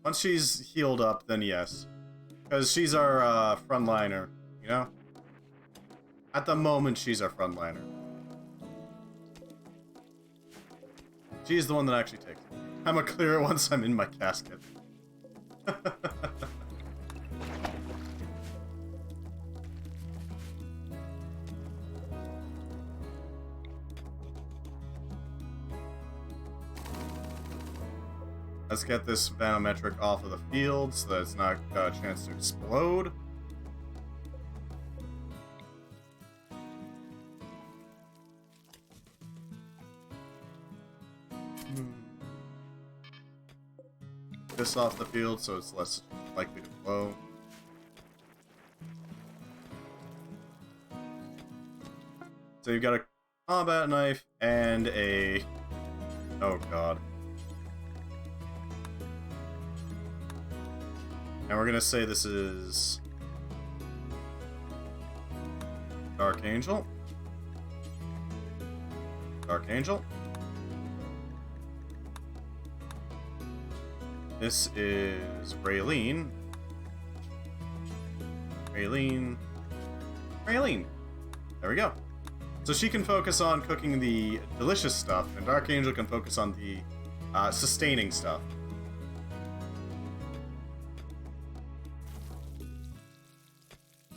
Once she's healed up, then yes. Because she's our frontliner, you know? At the moment, she's our frontliner. She's the one that actually takes it. I'm a clear once I'm in my casket. Let's get this Vanometric off of the field so that it's not got a chance to explode. This off the field so it's less likely to blow. So you've got a combat knife and a... Oh god. And we're gonna say this is... Dark Angel. Dark Angel. This is Raylene. Raylene. Raylene. There we go. So she can focus on cooking the delicious stuff, and Dark Angel can focus on the sustaining stuff.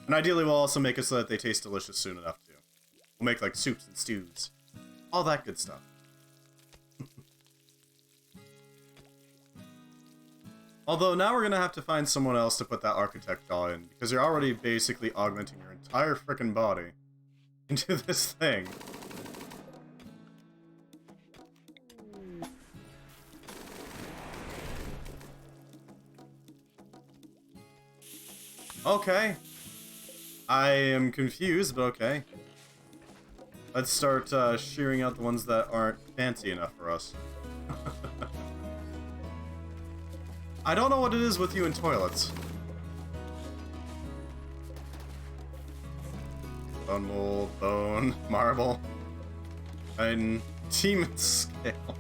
And ideally we'll also make it so that they taste delicious soon enough too. We'll make like soups and stews. All that good stuff. Although now we're gonna have to find someone else to put that architect jaw in, because you're already basically augmenting your entire frickin' body into this thing. Okay. I am confused, but okay. Let's start shearing out the ones that aren't fancy enough for us. I don't know what it is with you in toilets. Bone mold, bone, marble, and demon scale.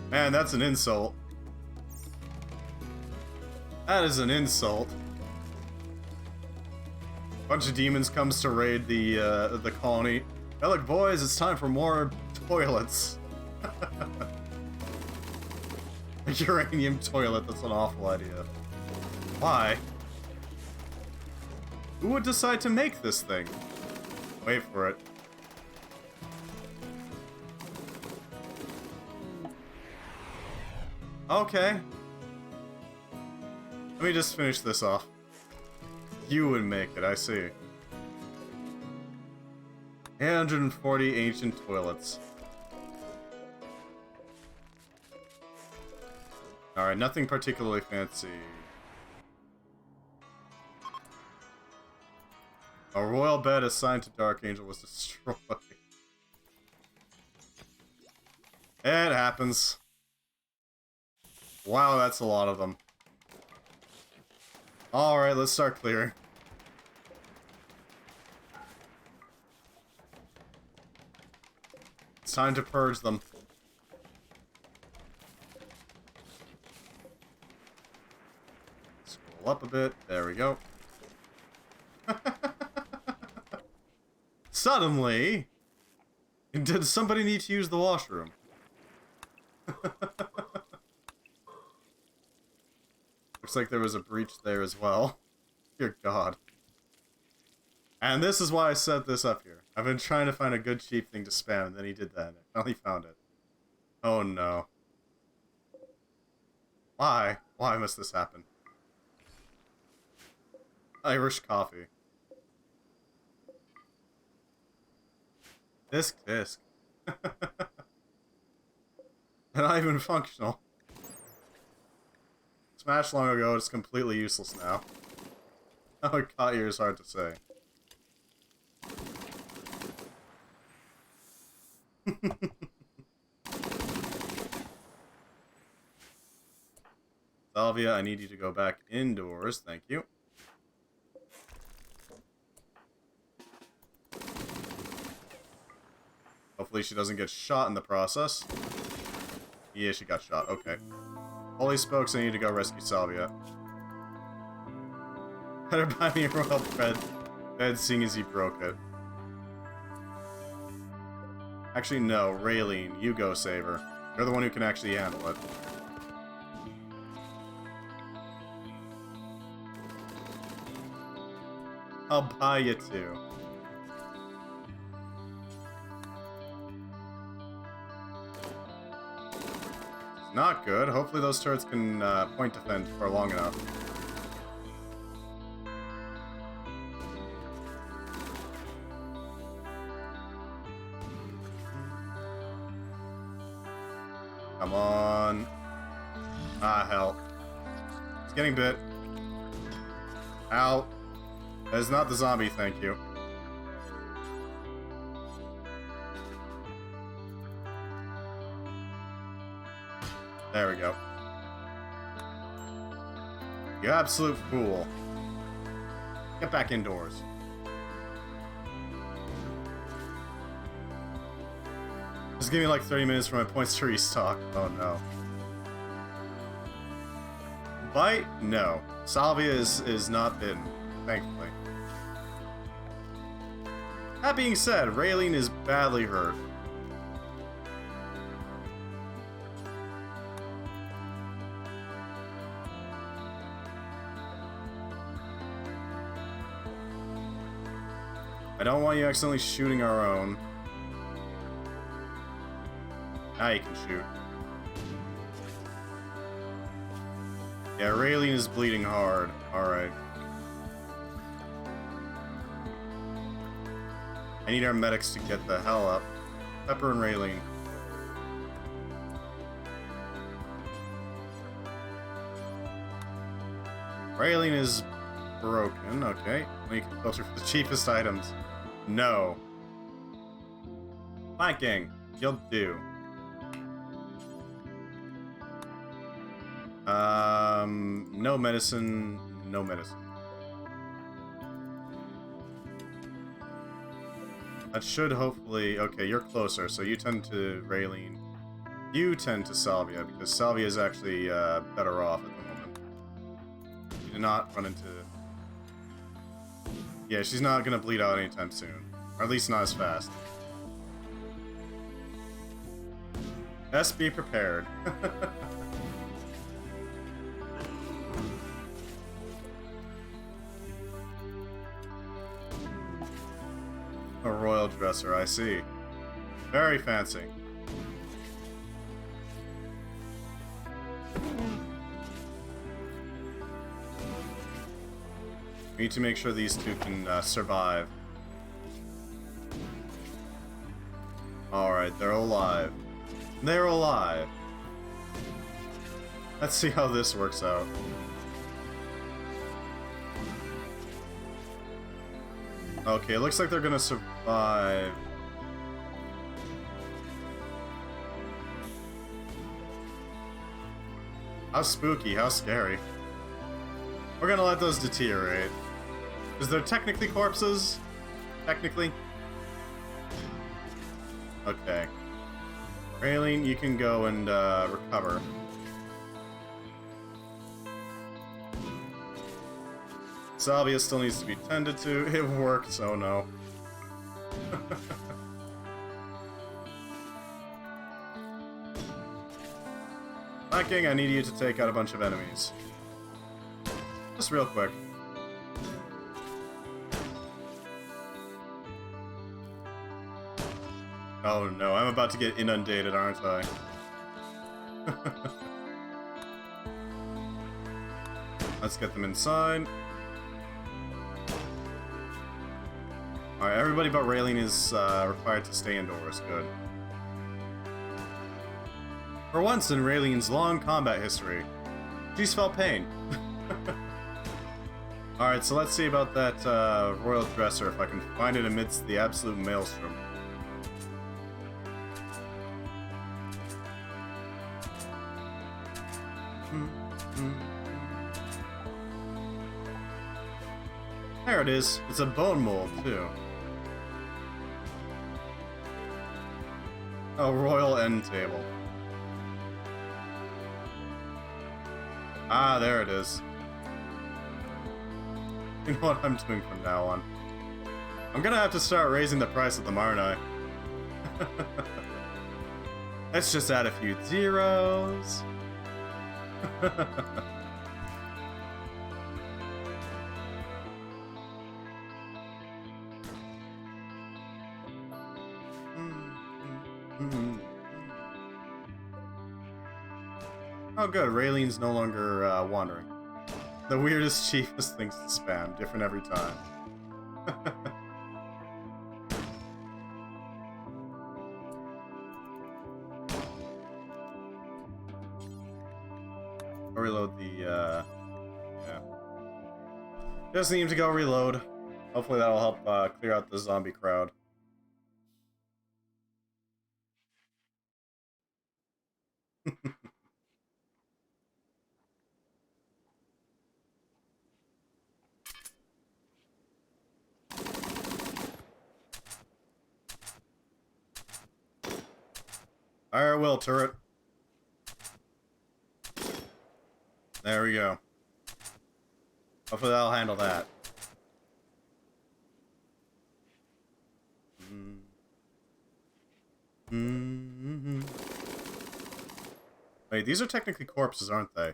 Man, that's an insult. That is an insult. Bunch of demons comes to raid the colony. Hey, look, boys, it's time for more toilets. A uranium toilet, that's an awful idea. Why? Who would decide to make this thing? Wait for it. Okay. Let me just finish this off. You would make it, I see. 840 ancient toilets. Alright, nothing particularly fancy. A royal bed assigned to Dark Angel was destroyed. It happens. Wow, that's a lot of them. Alright, let's start clearing. It's time to purge them. Scroll up a bit. There we go. Suddenly, did somebody need to use the washroom? Looks like there was a breach there as well. Dear God. And this is why I set this up here. I've been trying to find a good cheap thing to spam, and then he did that, and I finally found it. Oh no. Why? Why must this happen? Irish coffee. Disc. They're not even functional. Smashed long ago, it's completely useless now. How it caught you is hard to say. Salvia, I need you to go back indoors, thank you. Hopefully she doesn't get shot in the process. Yeah, she got shot, okay. Holy spokes, I need to go rescue Salvia. Better buy me a royal bed seeing as you broke it. Actually, no, Raylene, you go save her. You're the one who can actually handle it. I'll buy you two. Not good. Hopefully those turrets can point defend for long enough. Come on. Ah, hell. It's getting bit. Ow. That is not the zombie, thank you. There we go. You absolute fool. Get back indoors. Just give me like 30 minutes for my points to restock. Oh no. Bite? No. Salvia is not bitten, thankfully. That being said, Raylene is badly hurt. I don't want you accidentally shooting our own. Now you can shoot. Yeah, Raylene is bleeding hard. Alright. I need our medics to get the hell up. Pepper and Raylene. Raylene is broken. Okay. We can filter for the cheapest items. No. Flanking. You'll do. No medicine. No medicine. That should hopefully... Okay, you're closer, so you tend to Raylene. You tend to Salvia, because Salvia is actually better off at the moment. You do not run into... Yeah, she's not going to bleed out anytime soon. Or at least not as fast. Best be prepared. A royal dresser, I see. Very fancy. We need to make sure these two can survive. Alright, they're alive. They're alive. Let's see how this works out. Okay, it looks like they're gonna survive. How spooky, how scary. We're gonna let those deteriorate. Because they're technically corpses? Technically? Okay. Raylene, you can go and recover. Salvia still needs to be tended to. It worked, oh no. Flanking, I need you to take out a bunch of enemies. Just real quick. Oh no, I'm about to get inundated, aren't I? Let's get them inside. Alright, everybody but Raylene is required to stay indoors. Good. For once in Raylene's long combat history, she's felt pain. Alright, so let's see about that royal dresser, if I can find it amidst the absolute maelstrom. There it is. It's a bone mold, too. A royal end table. Ah, there it is. You know what I'm doing from now on. I'm gonna have to start raising the price of them, aren't I? Let's just add a few zeros. Oh good, Raylene's no longer wandering. The weirdest, cheapest things to spam, different every time. I'll reload the, yeah. Just need to go reload. Hopefully that'll help clear out the zombie crowd. Fire will, turret. There we go. Hopefully that'll handle that. Wait, these are technically corpses, aren't they?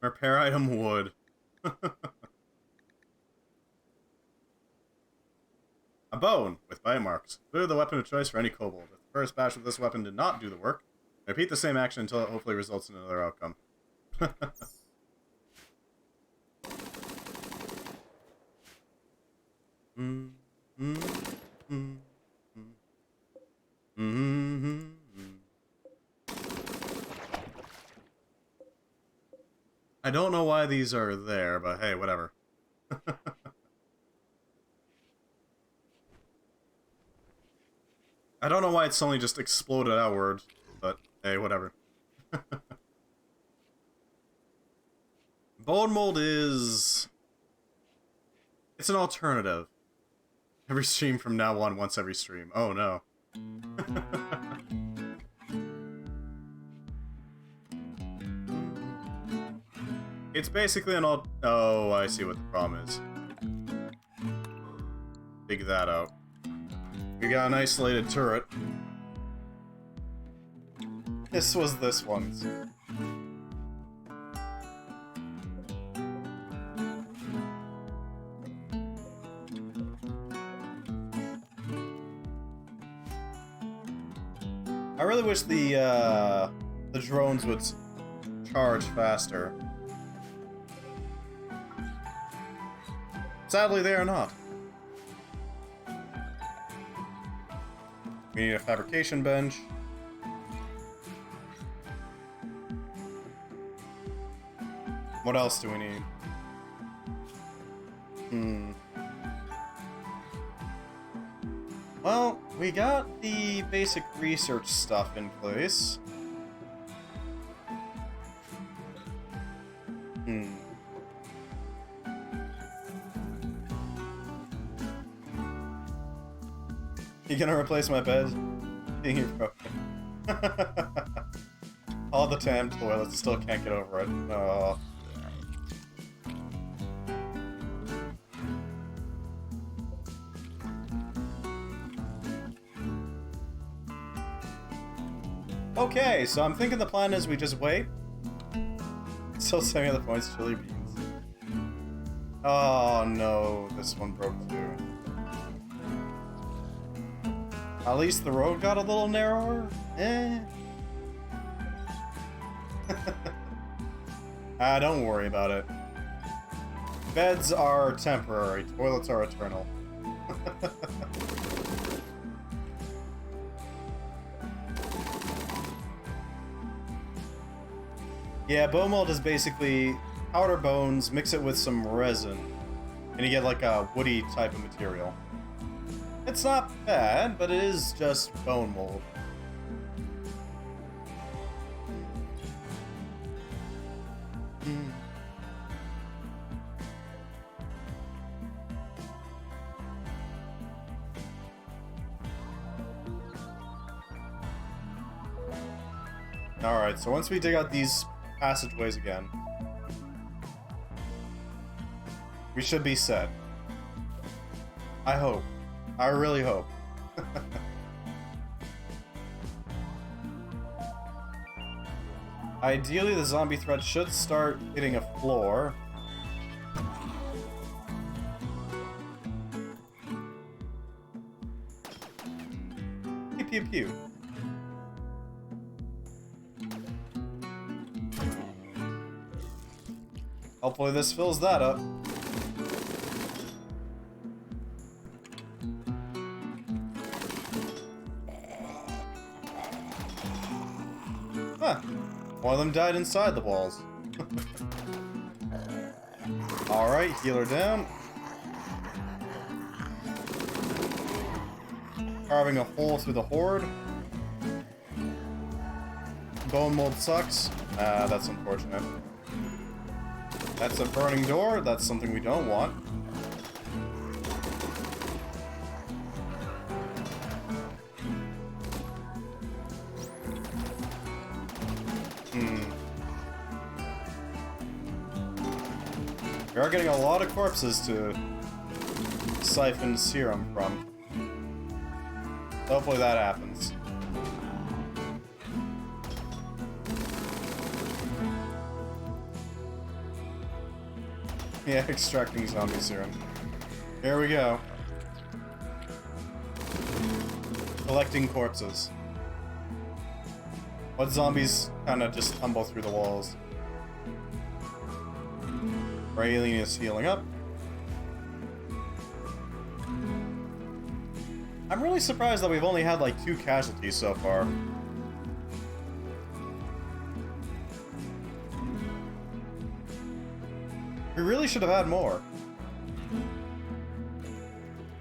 Repair item wood. A bone with bite marks. Clearly the weapon of choice for any kobold. If the first batch of this weapon did not do the work, Repeat the same action until it hopefully results in another outcome. I don't know why these are there, but hey, whatever. I don't know why it suddenly just exploded outward, but hey, whatever. Bone mold is... It's an alternative. Every stream from now on, once every stream. Oh no. It's basically an alt... Oh, I see what the problem is. Figure that out. We got an isolated turret. This was this one's. I really wish the drones would charge faster. Sadly, they are not. We need a fabrication bench. What else do we need? Well, we got the basic research stuff in place. You gonna replace my bed? Being broken. All the damn toilets still can't get over it. Oh. Okay, so I'm thinking the plan is we just wait. Still 7 other points, chili beans. Oh no, this one broke too. At least the road got a little narrower? Eh. Don't worry about it. Beds are temporary, toilets are eternal. Yeah, bone mold is basically powder bones, mix it with some resin, and you get like a woody type of material. It's not bad, but it is just bone mold. Alright, so once we dig out these passageways again, we should be set. I hope. I really hope. Ideally, the zombie threat should start hitting a floor. Pew pew pew. Hopefully this fills that up. Huh. One of them died inside the walls. Alright, healer down. Carving a hole through the horde. Bone mold sucks. That's unfortunate. That's a burning door. That's something we don't want. We are getting a lot of corpses to siphon serum from. Hopefully that happens. Yeah, extracting zombie serum. Here we go. Collecting corpses. What zombies kind of just tumble through the walls? Raylene is healing up. I'm really surprised that we've only had like 2 casualties so far. We really should have had more.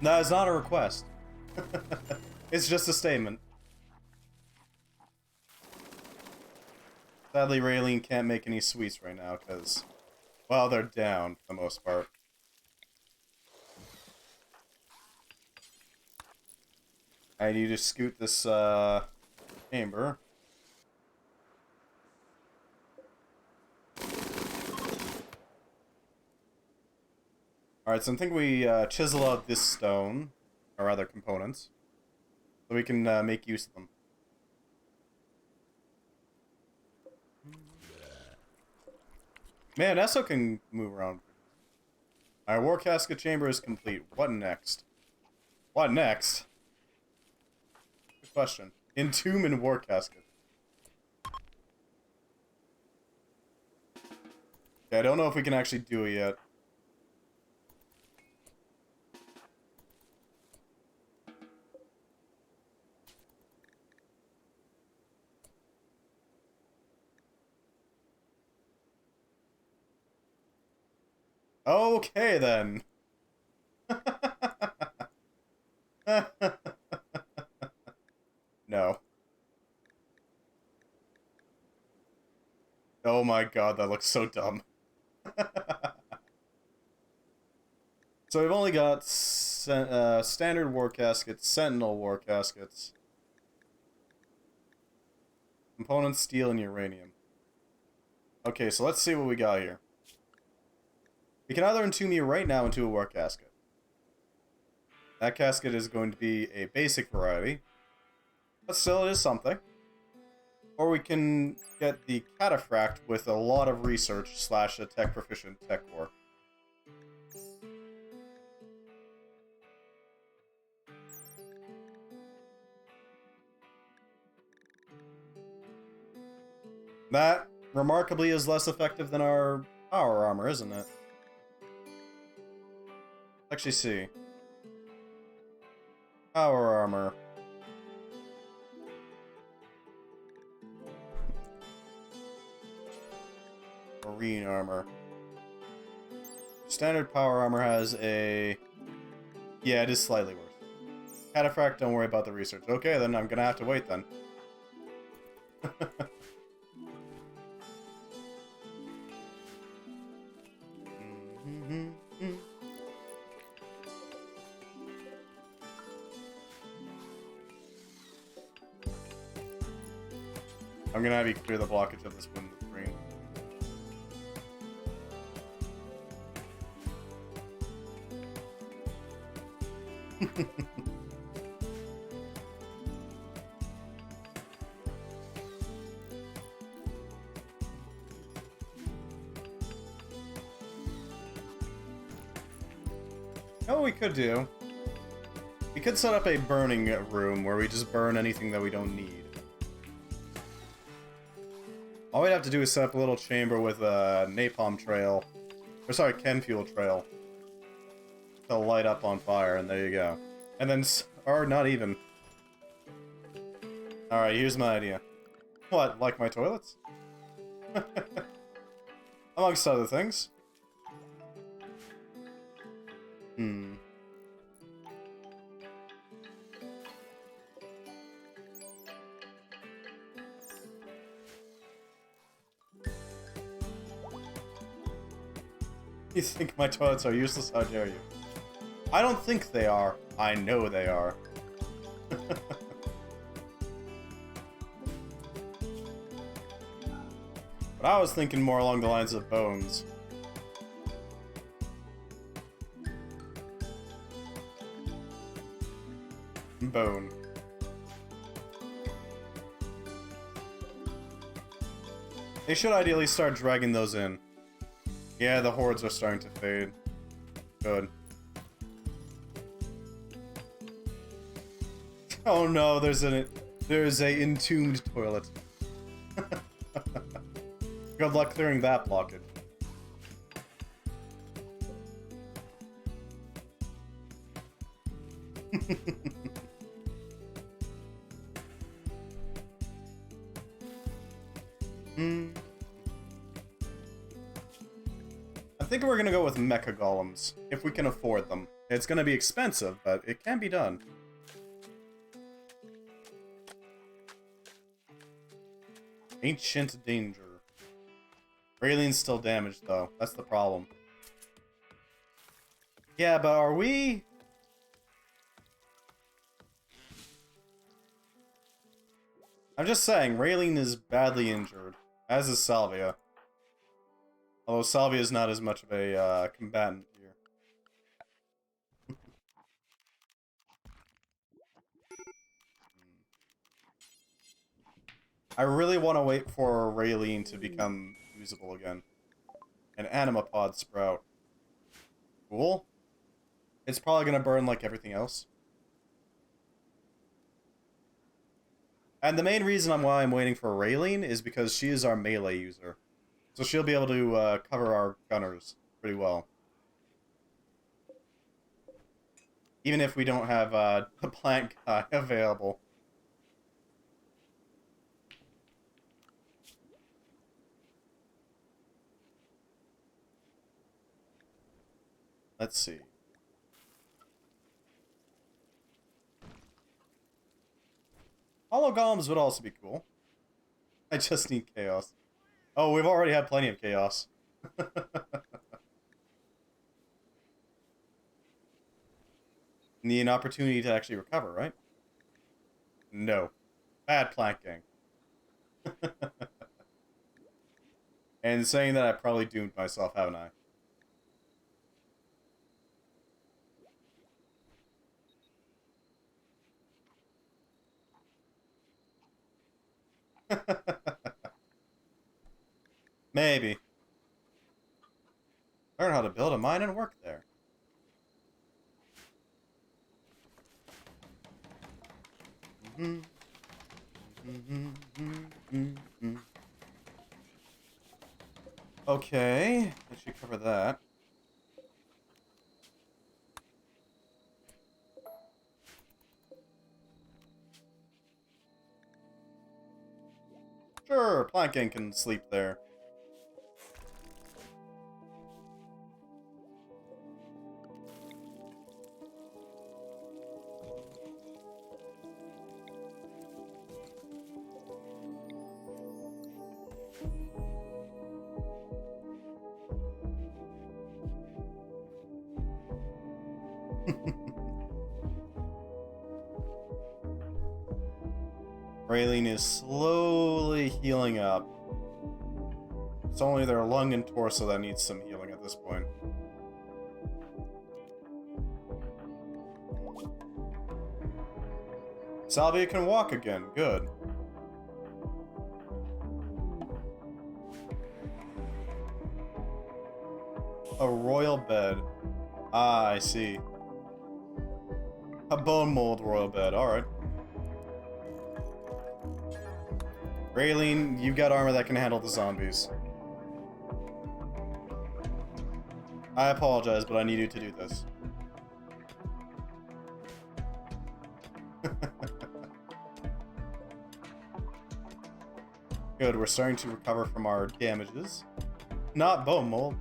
That is not a request. It's just a statement. Sadly, Raylene can't make any sweets right now because, well, they're down for the most part. I need to scoot this chamber. Alright, so I'm thinking we chisel out this stone, or other components, so we can make use of them. Man, Esso can move around. Our war casket chamber is complete. What next? What next? Good question. Entomb and war casket. Okay, I don't know if we can actually do it yet. Okay, then. No. Oh my god, that looks so dumb. So we've only got standard war caskets, sentinel war caskets, components, steel, and uranium. Okay, so let's see what we got here. We can either entomb you right now into a war casket. That casket is going to be a basic variety, but still it is something. Or we can get the Cataphract with a lot of research / a tech proficient tech core. That, remarkably, is less effective than our power armor, isn't it? Let's actually see. Power armor. Marine armor. Standard power armor has a... Yeah, it is slightly worse. Cataphract, don't worry about the research. Okay, then I'm gonna have to wait then. I'm gonna have you clear the blockage of this window screen. You know what we could do? We could set up a burning room where we just burn anything that we don't need. All we'd have to do is set up a little chamber with a napalm trail, or sorry, chem fuel trail, to light up on fire, and there you go. And then, or not even. Alright, here's my idea. What, like my toilets? Amongst other things. You think my toilets are useless? How dare you? I don't think they are. I know they are. But I was thinking more along the lines of bones. Bone. They should ideally start dragging those in. Yeah, the hordes are starting to fade. Good. Oh no, there's a entombed toilet. Good luck clearing that blockage. I think we're gonna go with mecha golems, if we can afford them. It's gonna be expensive, but it can be done. Ancient danger. Raylene's still damaged, though. That's the problem. Yeah, but are we... I'm just saying, Raylene is badly injured, as is Salvia. Although Salvia is not as much of a combatant here. I really want to wait for Raylene to become usable again. An Animapod sprout. Cool. It's probably going to burn like everything else. And the main reason why I'm waiting for Raylene is because she is our melee user. So she'll be able to cover our gunners pretty well. Even if we don't have the plant guy available. Let's see. Hollow golems would also be cool. I just need chaos. Oh, we've already had plenty of chaos. Need an opportunity to actually recover, right? No. Bad planking. And saying that, I probably doomed myself, haven't I? Maybe. Learn how to build a mine and work there. Okay, that should cover that. Sure, Planking can sleep there. Raylene is slowly healing up. It's only their lung and torso that needs some healing at this point. Salvia can walk again. Good. A royal bed. Ah, I see. A bone mold royal bed. Alright. Raylene, you've got armor that can handle the zombies. I apologize, but I need you to do this. Good, we're starting to recover from our damages. Not bone mold.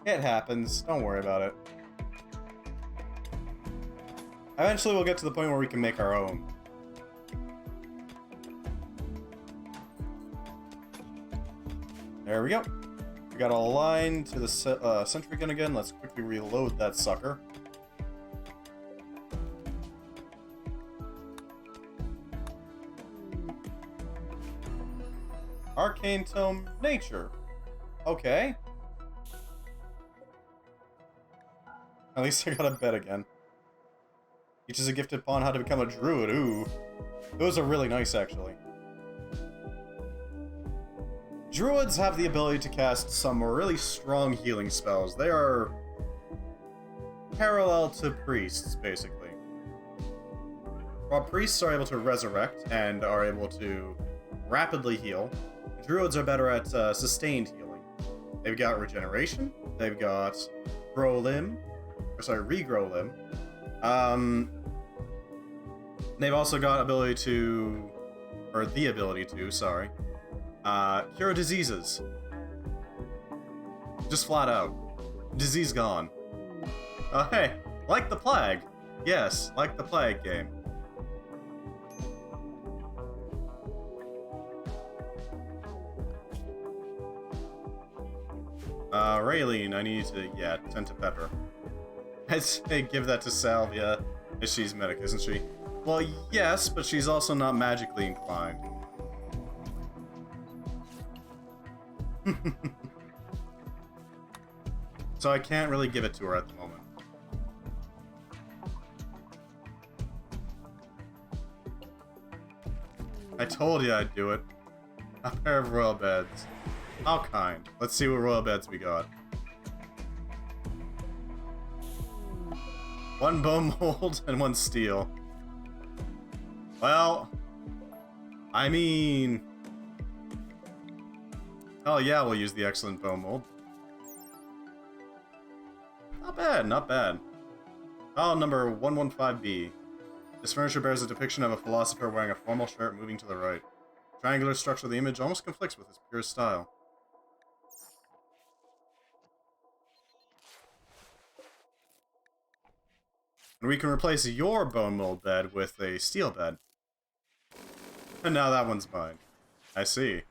It happens, don't worry about it. Eventually we'll get to the point where we can make our own. There we go. We got a line to the sentry gun again. Let's quickly reload that sucker. Arcane Tome Nature. Okay. At least I got a bed again. Teaches a gifted pawn how to become a druid. Ooh. Those are really nice, actually. Druids have the ability to cast some really strong healing spells. They are parallel to priests, basically. while priests are able to resurrect and are able to rapidly heal, druids are better at sustained healing. They've got regeneration, they've got regrow limb. They've also got ability to, or the ability to, sorry, cure diseases. Just flat out. Disease gone. Oh, hey, like the plague. Yes, like the plague game. Raylene, I need to, yeah, tend to pepper. I'd say give that to Salvia, if she's medic, isn't she? Well, yes, but she's also not magically inclined. So I can't really give it to her at the moment. I told you I'd do it. A pair of royal beds. How kind. Let's see what royal beds we got. One bone mold and one steel. Well, I mean... Oh yeah, we'll use the excellent bone mold. Not bad, not bad. File number 115B. This furniture bears a depiction of a philosopher wearing a formal shirt moving to the right. The triangular structure of the image almost conflicts with his pure style. And we can replace your bone mold bed with a steel bed. And now that one's mine. I see.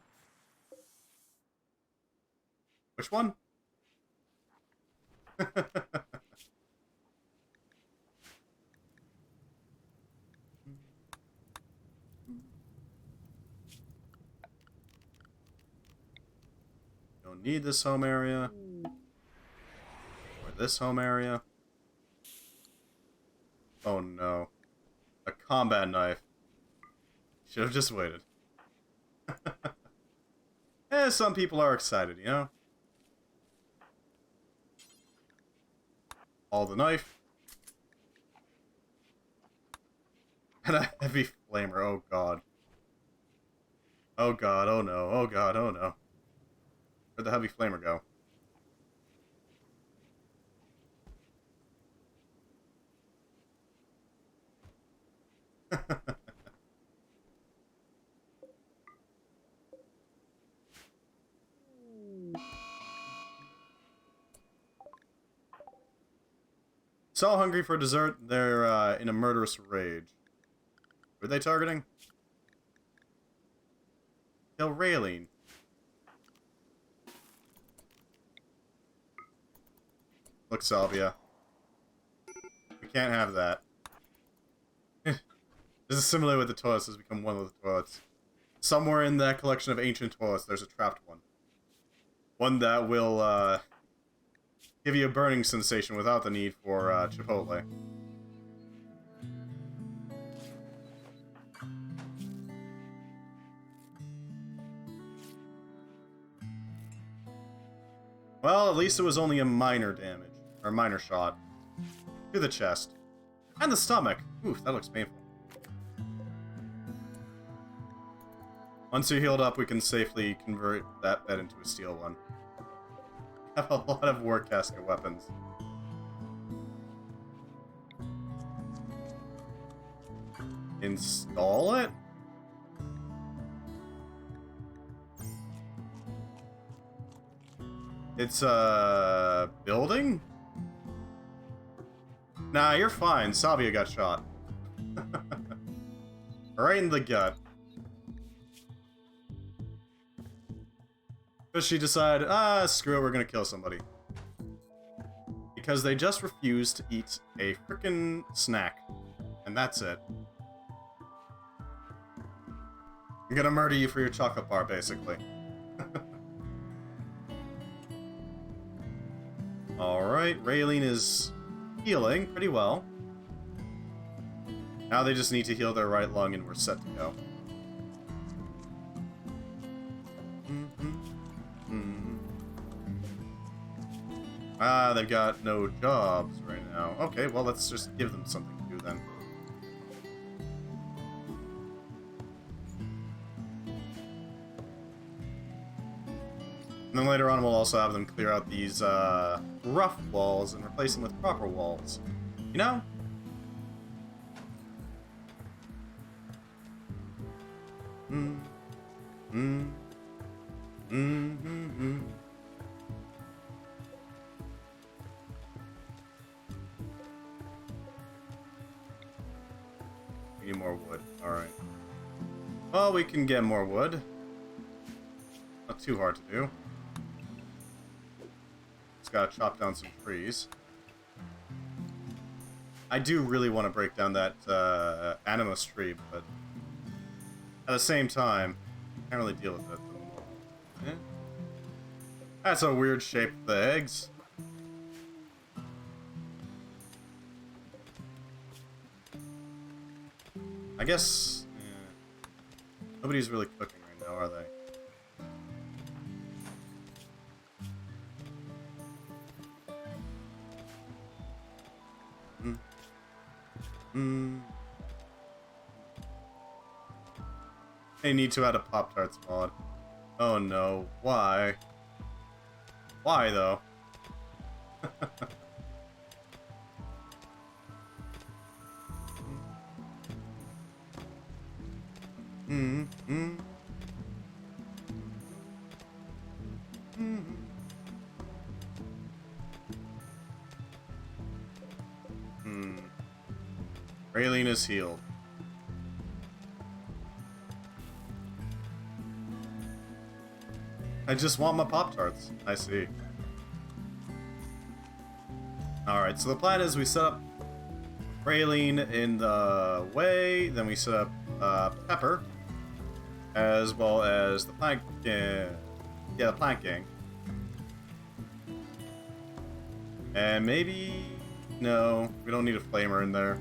Which one? Don't need this home area. Or this home area. Oh no. A combat knife. Should have just waited. Some people are excited, you know? All the knife. And a heavy flamer, oh god. Oh god, oh no, oh god, oh no. Where'd the heavy flamer go? So hungry for dessert, they're in a murderous rage. Who are they targeting? Kill Raylene. Look, Salvia. We can't have that. This is similar with the toilets. Has become one of the toilets. Somewhere in that collection of ancient toilets, there's a trapped one. One that will, give you a burning sensation without the need for, Chipotle. Well, at least it was only a minor damage. Or minor shot. To the chest. And the stomach. Oof, that looks painful. Once you're healed up, we can safely convert that bed into a steel one. Have a lot of war casket weapons. Install it? It's a building? Nah, you're fine. Salvia got shot. Right in the gut. But she decided, screw it, we're gonna kill somebody. Because they just refused to eat a frickin' snack. And that's it. I'm gonna murder you for your chocolate bar, basically. Alright, Raylene is healing pretty well. Now they just need to heal their right lung and we're set to go. They've got no jobs right now. Okay, well, let's just give them something to do then. And then later on, we'll also have them clear out these rough walls and replace them with proper walls. You know? Mm. Mm. Mm. Mm. Mm. We need more wood. Alright. Well, we can get more wood. Not too hard to do. Just gotta chop down some trees. I do really want to break down that animus tree, but at the same time, I can't really deal with it. Eh? That's a weird shape of the eggs. I guess nobody's really cooking right now, are they? They need to add a Pop-Tarts mod. Oh no, why? Why though? Raylene is healed. I just want my Pop-Tarts. I see. Alright, so the plan is we set up Raylene in the way, then we set up Pepper, as well as the plank, the plank gang. And maybe, no, we don't need a flamer in there.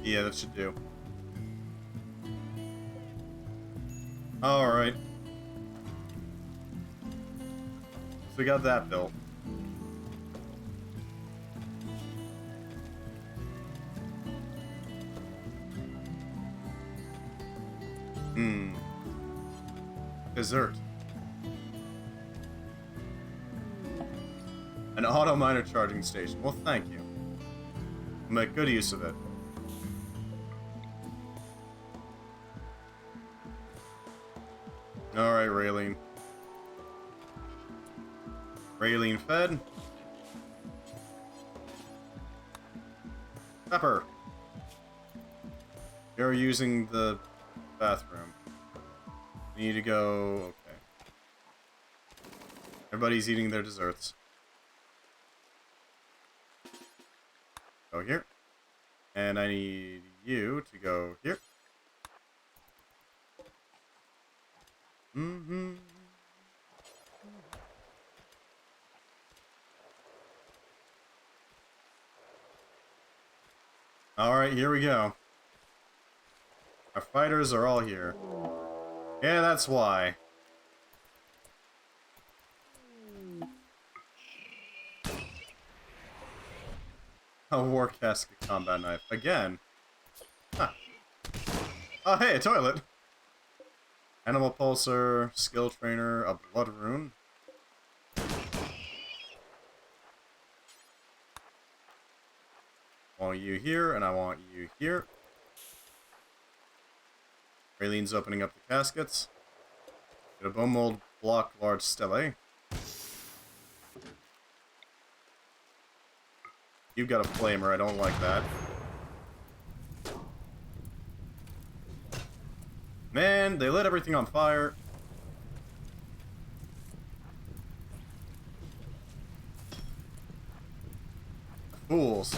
Yeah, that should do. Alright. So we got that built. Dessert. An auto miner charging station. Well, thank you. I'll make good use of it. Alright, Raylene. Raylene fed. Pepper. You're using the bathroom. You need to go... Okay. Everybody's eating their desserts. Go here. And I need you to go here. Alright, here we go. Our fighters are all here. Yeah, that's why. A war casket combat knife. Again. Huh. Oh, hey, a toilet. Animal pulsar, skill trainer, a blood rune. I want you here, and I want you here. Raylene's opening up the caskets. Get a bone mold block large stele. You've got a flamer, I don't like that. Man, they lit everything on fire. Fools.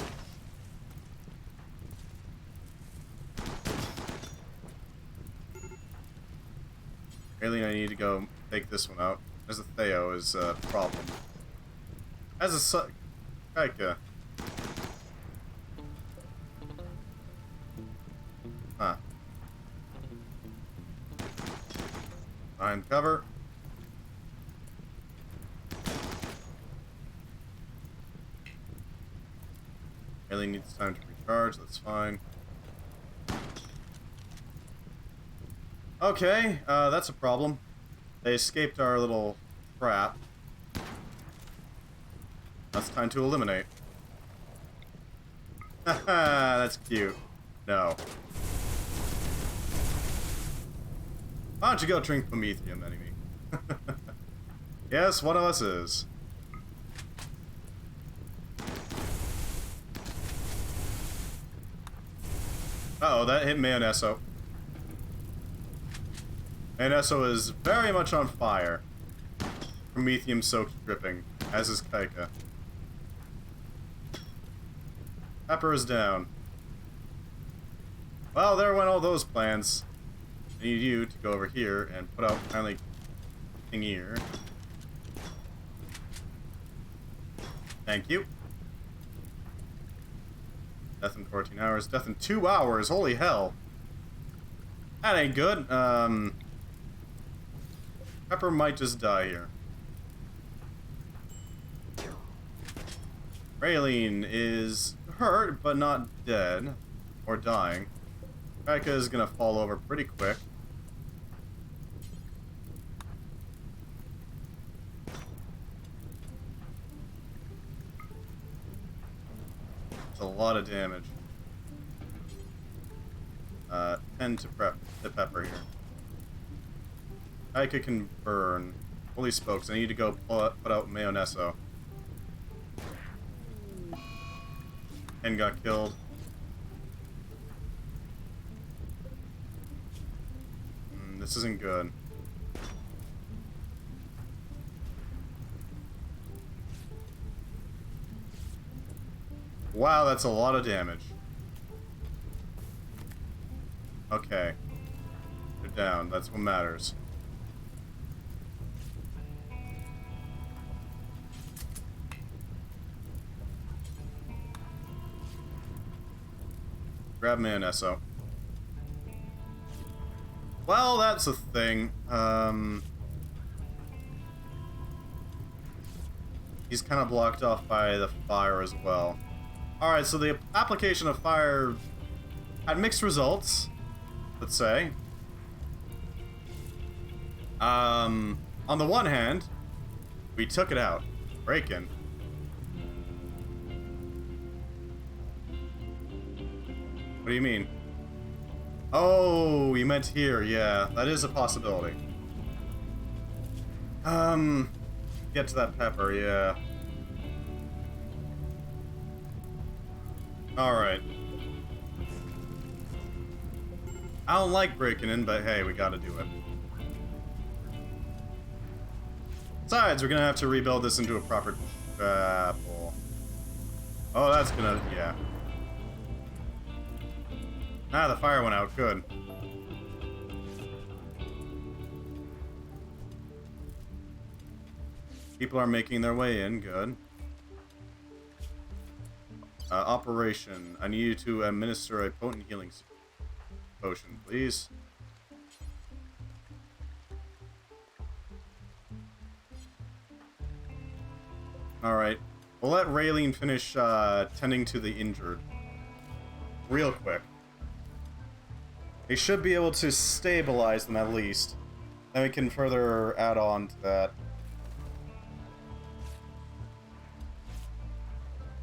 Raylene, I need to go take this one out. There's a Theo is a problem. As a Kaika. Huh. Behind cover. Raylene needs time to recharge, that's fine. Okay, that's a problem. They escaped our little trap. Now it's time to eliminate. Haha, that's cute. No. Why don't you go drink Promethium, enemy? Yes, one of us is. Uh-oh, that hit Mayonesso. Mayonesso is very much on fire. Promethium-soaked dripping, as is Kaika. Pepper is down. Well, there went all those plans. I need you to go over here and put out finally thing here. Thank you. Death in 14 hours. Death in 2 hours. Holy hell. That ain't good. Pepper might just die here. Raylene is hurt, but not dead. Or dying. Kaika is gonna fall over pretty quick. It's a lot of damage. 10 to prep the pepper here. Kaika can burn. Holy spokes, I need to go put out Mayonesso. And got killed. This isn't good. Wow, that's a lot of damage. Okay. They're down. That's what matters. Grab Mayonesso. Well, that's a thing. He's kind of blocked off by the fire as well. Alright, so the application of fire had mixed results, let's say. On the one hand, we took it out. Break-in. What do you mean? Oh, you meant here, yeah. That is a possibility. Get to that pepper, yeah. Alright. I don't like breaking in, but hey, we gotta do it. Besides, we're gonna have to rebuild this into a proper chapel. Oh, that's gonna, yeah. Ah, the fire went out. Good. People are making their way in. Good. Operation. I need you to administer a potent healing potion, please. Alright. We'll let Raylene finish tending to the injured. Real quick. He should be able to stabilize them at least. Then we can further add on to that.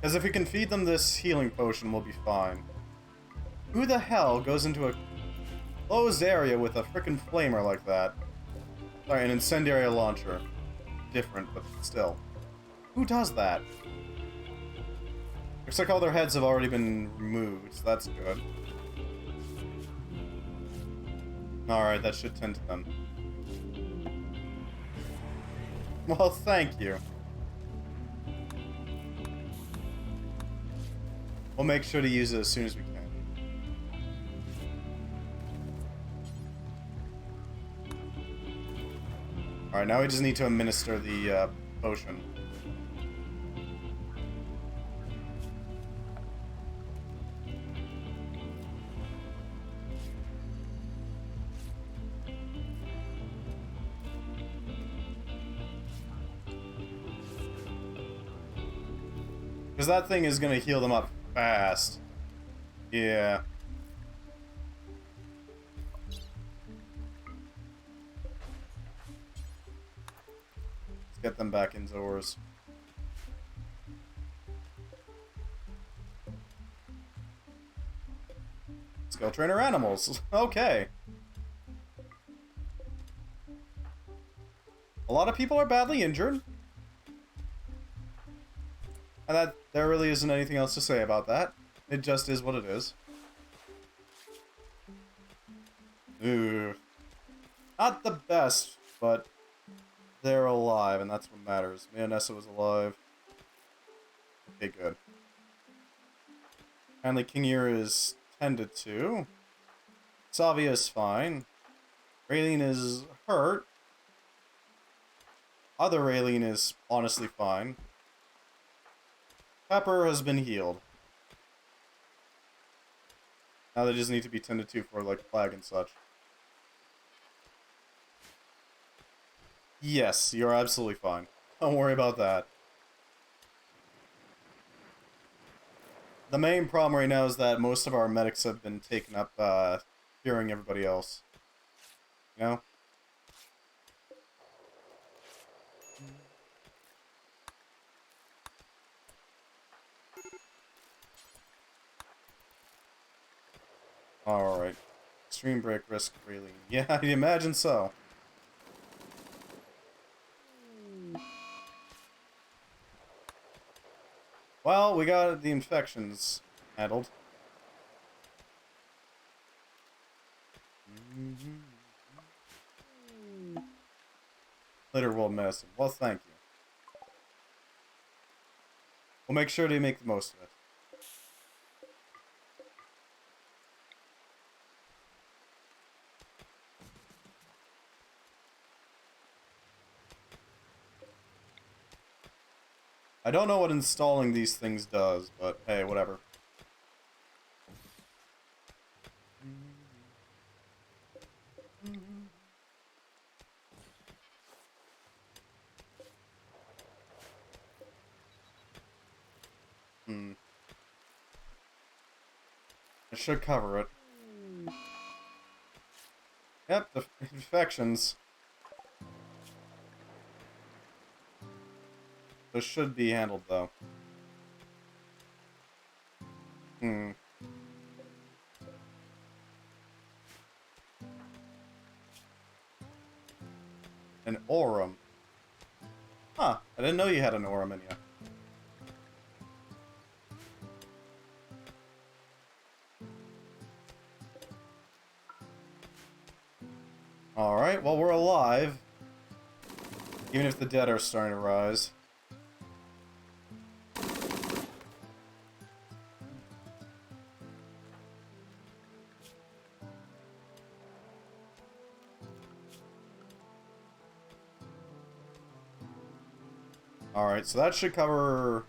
Because if we can feed them this healing potion, we'll be fine. Who the hell goes into a closed area with a frickin' flamer like that? Sorry, an incendiary launcher. Different, but still. Who does that? Looks like all their heads have already been removed, so that's good. Alright, that should tend to them. Well, thank you. We'll make sure to use it as soon as we can. Alright, now we just need to administer the potion. Because that thing is going to heal them up fast. Yeah. them back indoors. Skill trainer animals. Okay. A lot of people are badly injured. And there really isn't anything else to say about that. It just is what it is. Ugh. Not the best, but they're alive, and that's what matters. Mayonessa was alive. Okay, good. Apparently King Ear is tended to. Savia is fine. Raylene is hurt. Other Raylene is honestly fine. Pepper has been healed. Now they just need to be tended to for, like, plague and such. Yes, you're absolutely fine. Don't worry about that. The main problem right now is that most of our medics have been taken up, curing everybody else. You know? Alright. Extreme break risk Raylene. Yeah, I imagine so. Well, we got the infections handled. Later world medicine. Well, thank you. We'll make sure to make the most of it. I don't know what installing these things does, but hey, whatever. It should cover it. Yep, the infections. This should be handled, though. An Aurum. Huh, I didn't know you had an Aurum in you. Alright, well, we're alive. Even if the dead are starting to rise. Alright, so that should cover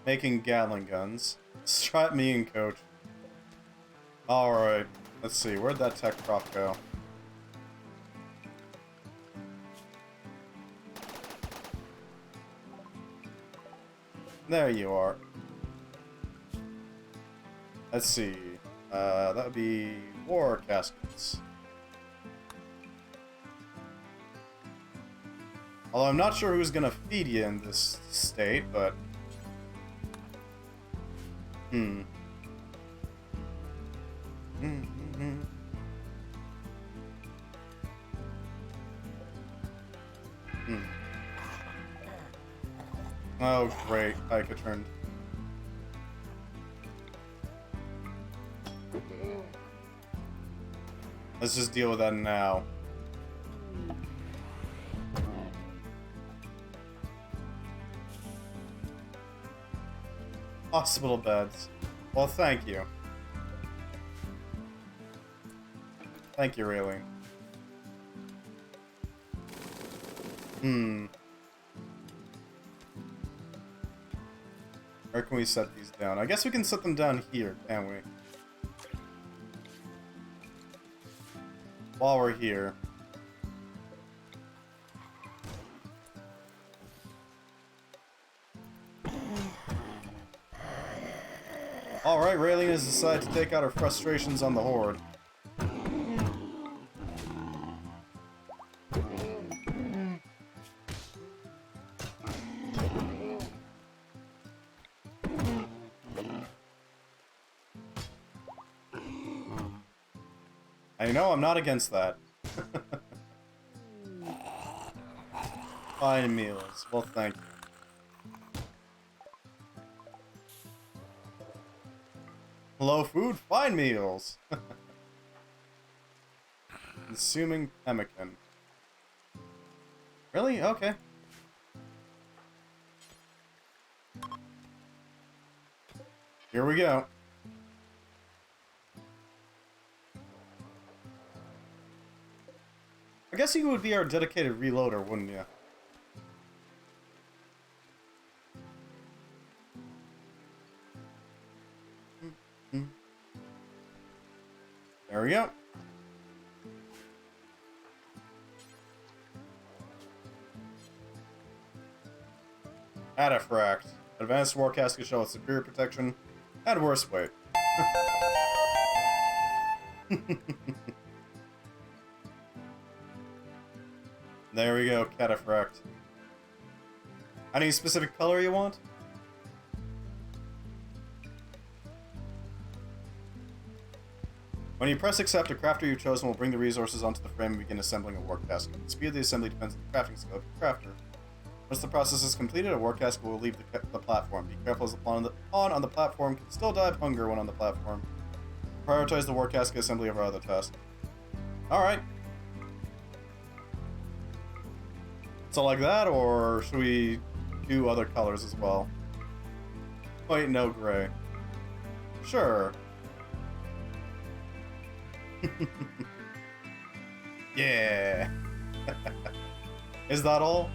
making Gatling guns. Strap me in, coach. Alright, let's see, where'd that tech prop go? There you are. Let's see. That would be war caskets. Although I'm not sure who's gonna feed you in this state, but... Oh, great. Pika turned. Let's just deal with that now. Hospital beds. Well, thank you. Thank you, Raylene. Where can we set these down? I guess we can set them down here, can't we? While we're here. Alright, Raylene has decided to take out her frustrations on the Horde. I know I'm not against that. Fine meals. Well, thank you. Hello, food. Fine meals. Consuming pemmican. Really? Okay. Here we go. I guess you would be our dedicated reloader, wouldn't you? There we go. Cataphract. Advanced war casket shell with superior protection and worse weight. There we go, Cataphract. Any specific color you want? When you press accept, a crafter you've chosen will bring the resources onto the frame and begin assembling a war casket. The speed of the assembly depends on the crafting skill of the crafter. Once the process is completed, a war casket will leave the platform. Be careful as the pawn on the platform can still die of hunger when on the platform. Prioritize the war casket assembly over other tasks. Alright. So like that, or should we do other colors as well? Wait, no gray. Sure. Yeah. Is that all?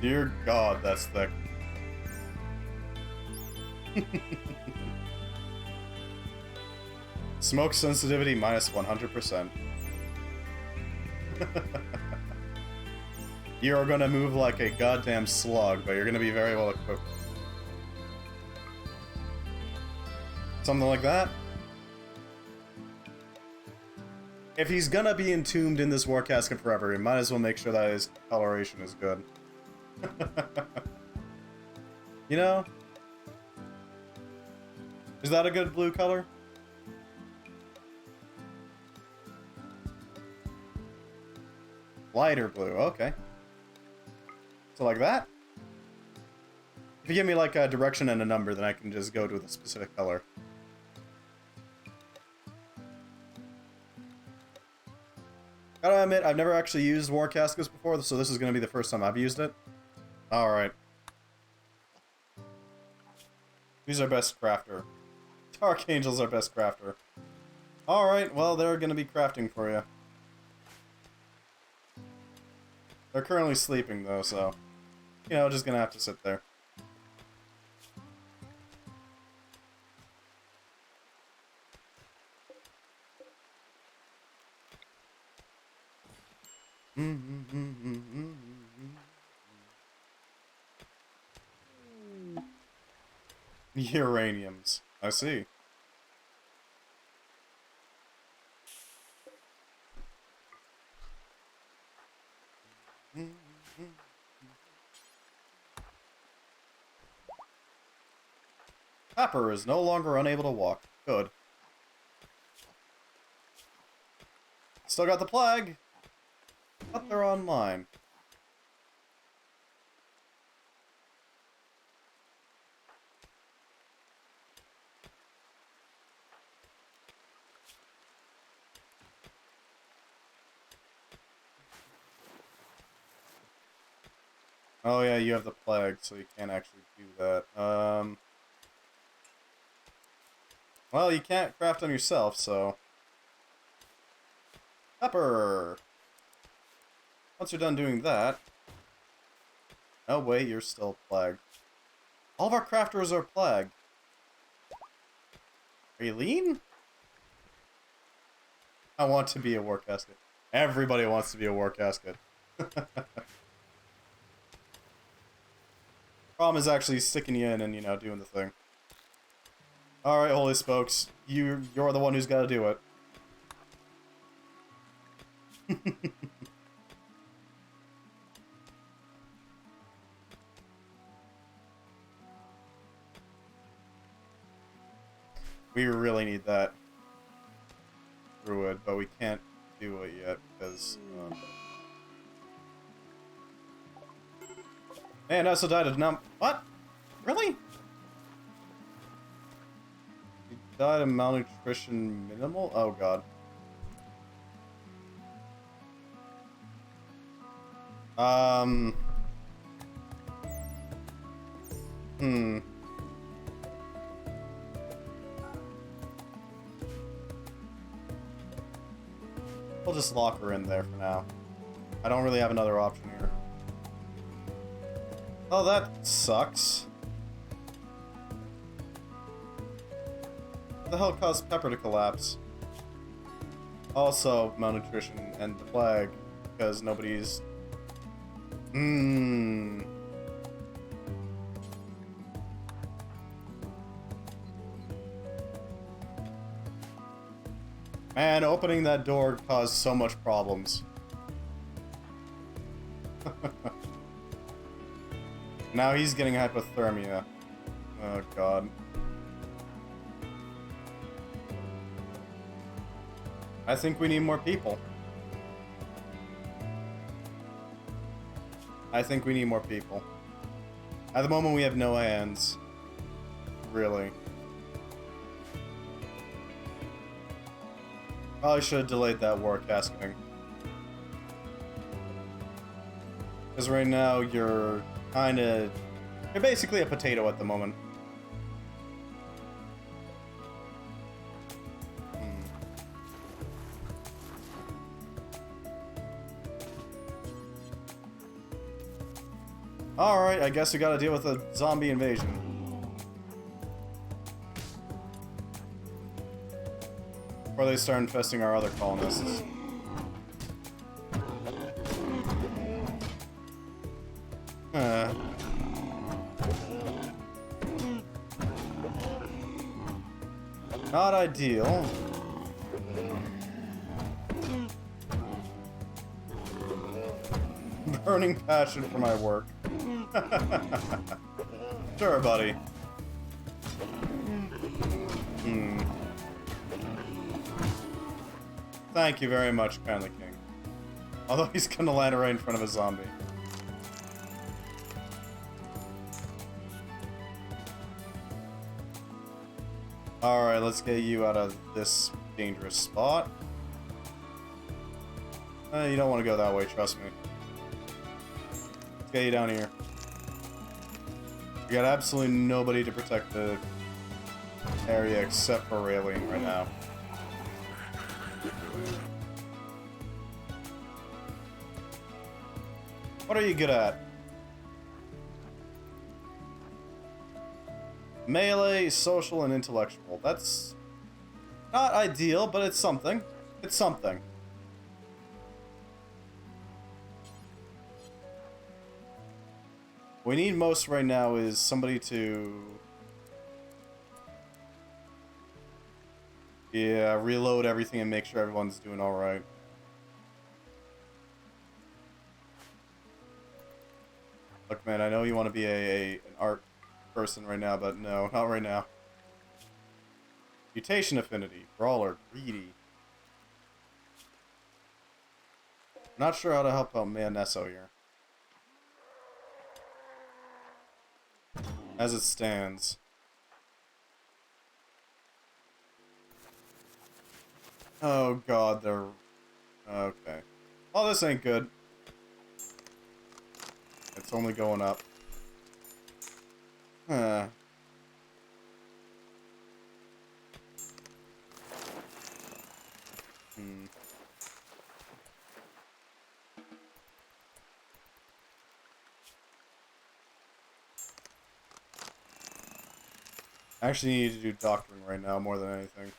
Dear God, that's thick. Smoke sensitivity minus 100%. You're gonna move like a goddamn slug, but you're gonna be very well equipped. Something like that? If he's gonna be entombed in this war casket forever, he might as well make sure that his coloration is good. You know? Is that a good blue color? Lighter blue, okay. So like that? If you give me like a direction and a number, then I can just go to the specific color. Gotta admit, I've never actually used war caskets before, so this is gonna be the first time I've used it. Alright. Who's our best crafter? Dark Angel's our best crafter. Alright, well, they're gonna be crafting for you. They're currently sleeping, though, so... You know, just gonna have to sit there. Uraniums. I see. Pepper is no longer unable to walk. Good. Still got the plague, but they're online. Oh yeah, you have the plague, so you can't actually do that. Well, you can't craft them yourself, so... Pepper! Once you're done doing that... Oh wait, you're still plagued. All of our crafters are plagued. Are you lean? I want to be a war casket. Everybody wants to be a war casket. Problem is actually sticking you in and, you know, doing the thing. Alright, holy spokes. You're the one who's got to do it. We really need that druid, but we can't do it yet because man, I also died of what? Really? You died of malnutrition minimal? Oh god. Hmm. We'll just lock her in there for now. I don't really have another option here. Oh, that sucks. What the hell caused Pepper to collapse? Also, malnutrition and the plague, because nobody's... Man, opening that door caused so much problems. Now he's getting hypothermia. Oh god. I think we need more people. I think we need more people. At the moment we have no hands. Really. Probably should have delayed that war casketing. Because right now you're you're basically a potato at the moment. Alright, I guess we gotta deal with a zombie invasion. Before they start infesting our other colonists. Not ideal. Burning passion for my work. Sure, buddy. Thank you very much, kindly king. Although he's gonna land right in front of a zombie. Alright, let's get you out of this dangerous spot. You don't want to go that way, trust me. Let's get you down here. We got absolutely nobody to protect the area except for Raylene right now. What are you good at? Melee, social, and intellectual. That's not ideal, but it's something. It's something. What we need most right now is somebody to... yeah, reload everything and make sure everyone's doing alright. Look, man, I know you want to be an art person right now, but no, not right now. Mutation affinity, brawler, greedy. Not sure how to help out Manesso here. As it stands. Oh god, they're... okay. Oh, this ain't good. It's only going up. Hmm. I actually need to do doctoring right now more than anything.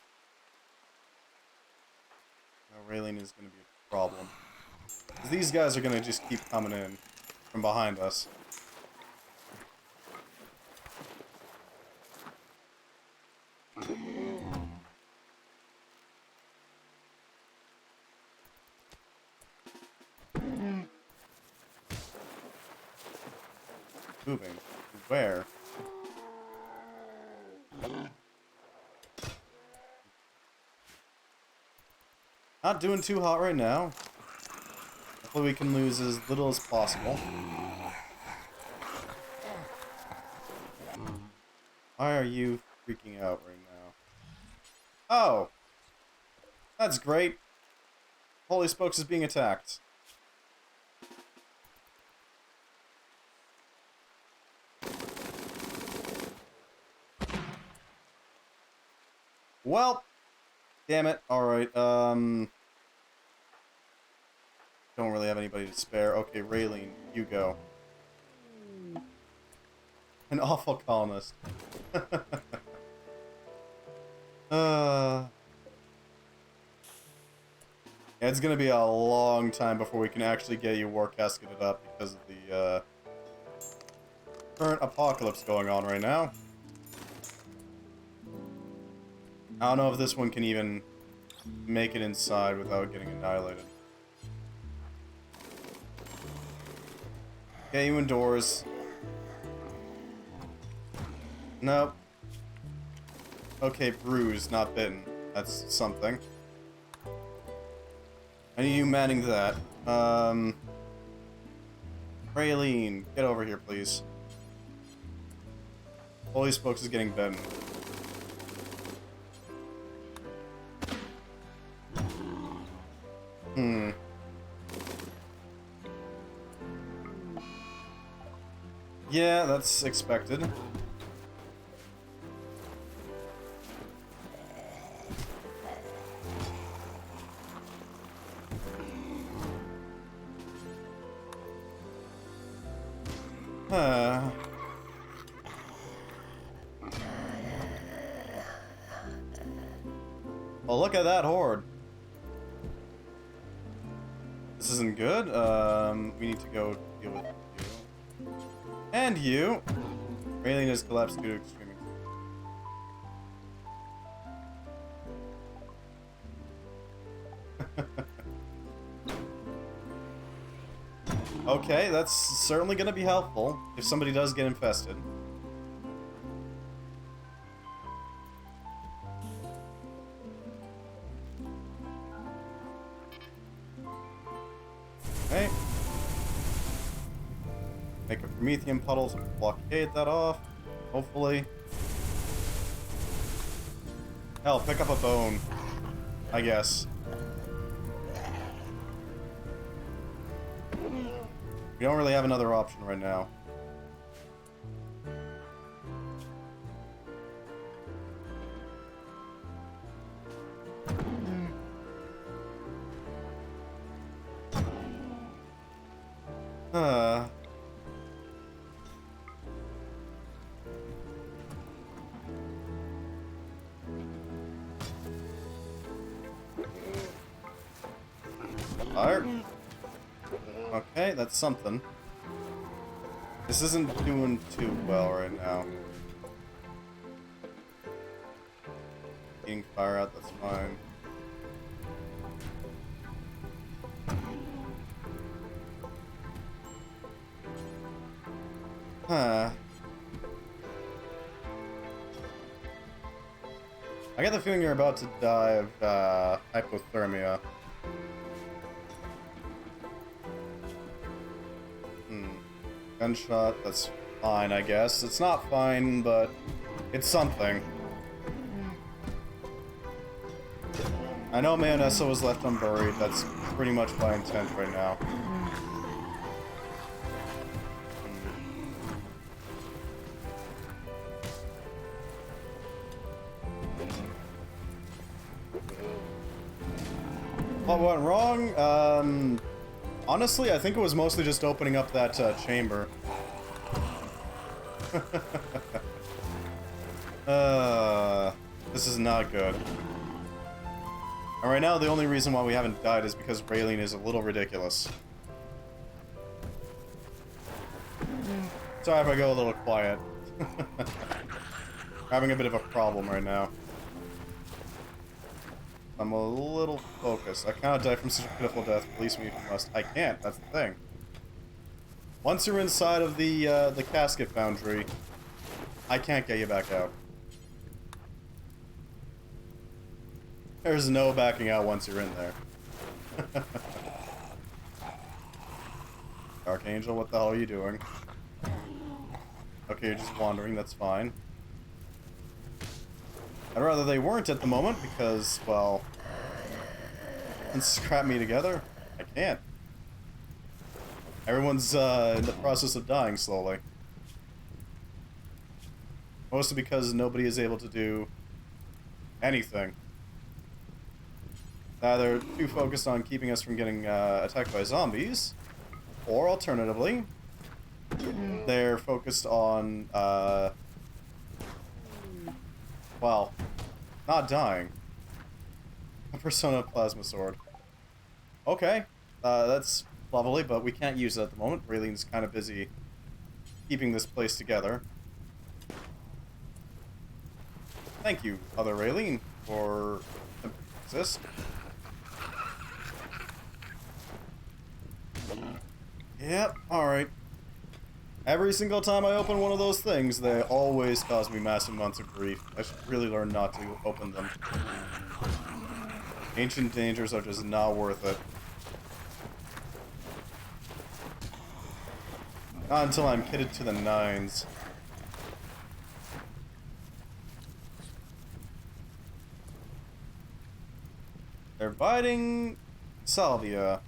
Now, Raylene is going to be a problem. 'Cause these guys are going to just keep coming in from behind us. moving. Where? Not doing too hot right now. Hopefully we can lose as little as possible. Why are you freaking out right now? Oh! That's great. Holy Spokes is being attacked. Well, damn it. Alright, don't really have anybody to spare. Okay, Raylene, you go. An awful colonist. Yeah, it's gonna be a long time before we can actually get you war casketed up because of the, current apocalypse going on right now. I don't know if this one can even make it inside without getting annihilated. Get you indoors. Nope. Okay, bruised, not bitten. That's something. I need you manning that. Raylene, get over here, please. Holy Spokes is getting bitten. Yeah, that's expected. Well, look at that horde. This isn't good. We need to go deal with you. And you. Raylene has collapsed due to extreme. Okay, that's certainly going to be helpful if somebody does get infested. Okay. Make a Promethean puddle to blockade that off, hopefully. Hell, pick up a bone, I guess. We don't really have another option right now. Fire. Okay, that's something. This isn't doing too well right now. Getting fire out, that's fine. Huh. I get the feeling you're about to die of hypothermia. Gunshot, that's fine, I guess. It's not fine, but it's something. I know Mayonessa was left unburied. That's pretty much my intent right now. What went wrong? Honestly, I think it was mostly just opening up that chamber. This is not good. And right now, the only reason why we haven't died is because Raylene is a little ridiculous. Sorry if I go a little quiet. Having a bit of a problem right now. I'm a little focused. I cannot die from such a pitiful death. Release me if you must. I can't. That's the thing. Once you're inside of the Casket foundry, I can't get you back out. There's no backing out once you're in there. Archangel, what the hell are you doing? Okay, you're just wandering, that's fine. I'd rather they weren't at the moment because, well, and scrap me together. I can't. Everyone's in the process of dying slowly. Mostly because nobody is able to do anything. They're too focused on keeping us from getting attacked by zombies, or alternatively, they're focused on, well, not dying. A Persona Plasma Sword. Okay, that's lovely, but we can't use it at the moment. Raylene's kind of busy keeping this place together. Thank you, other Raylene, for this. Yep, alright. Every single time I open one of those things, they always cause me massive amounts of grief. I should really learn not to open them. Ancient dangers are just not worth it. Not until I'm kitted to the nines. They're biting Salvia.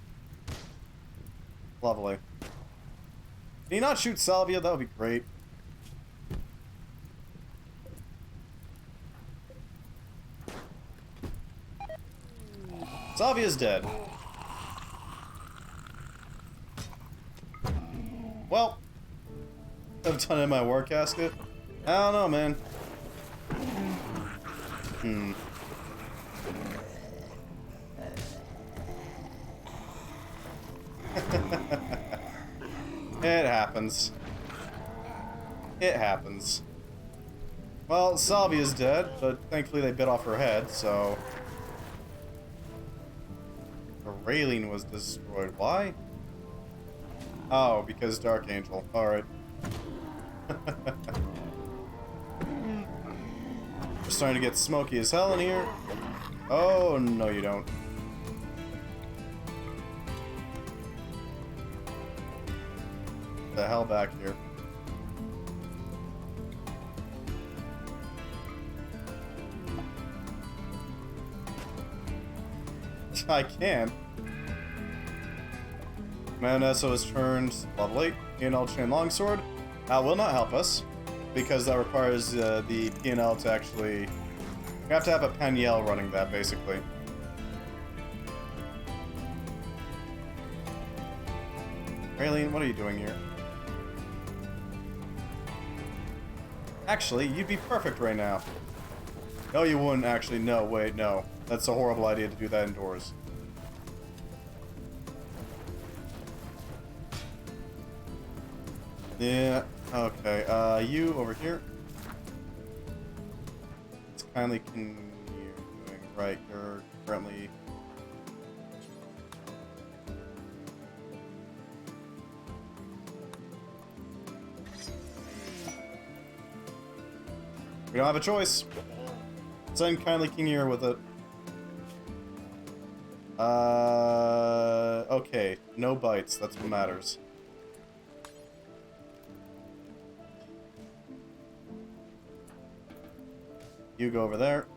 Lovely. Can you not shoot Salvia? That would be great. Salvia's dead. Well, I've done in my war casket. I don't know, man. It happens. It happens. Well, Salvia's dead, but thankfully they bit off her head, so... The Raylene was destroyed. Why? Oh, because Dark Angel. Alright. We're starting to get smoky as hell in here. Oh, no you don't. The hell back here. I can. Manessa has turned lovely. P&L Chain Longsword will not help us because that requires the P&L to actually. We have to have a Peniel running that basically. Raylene, what are you doing here? Actually, you'd be perfect right now. No, you wouldn't actually. No, wait, no. That's a horrible idea to do that indoors. Yeah, okay. You over here. It's kindly can you doing right. You're currently. We don't have a choice. Send kindly King here with it. Okay. No bites. That's what matters. You go over there.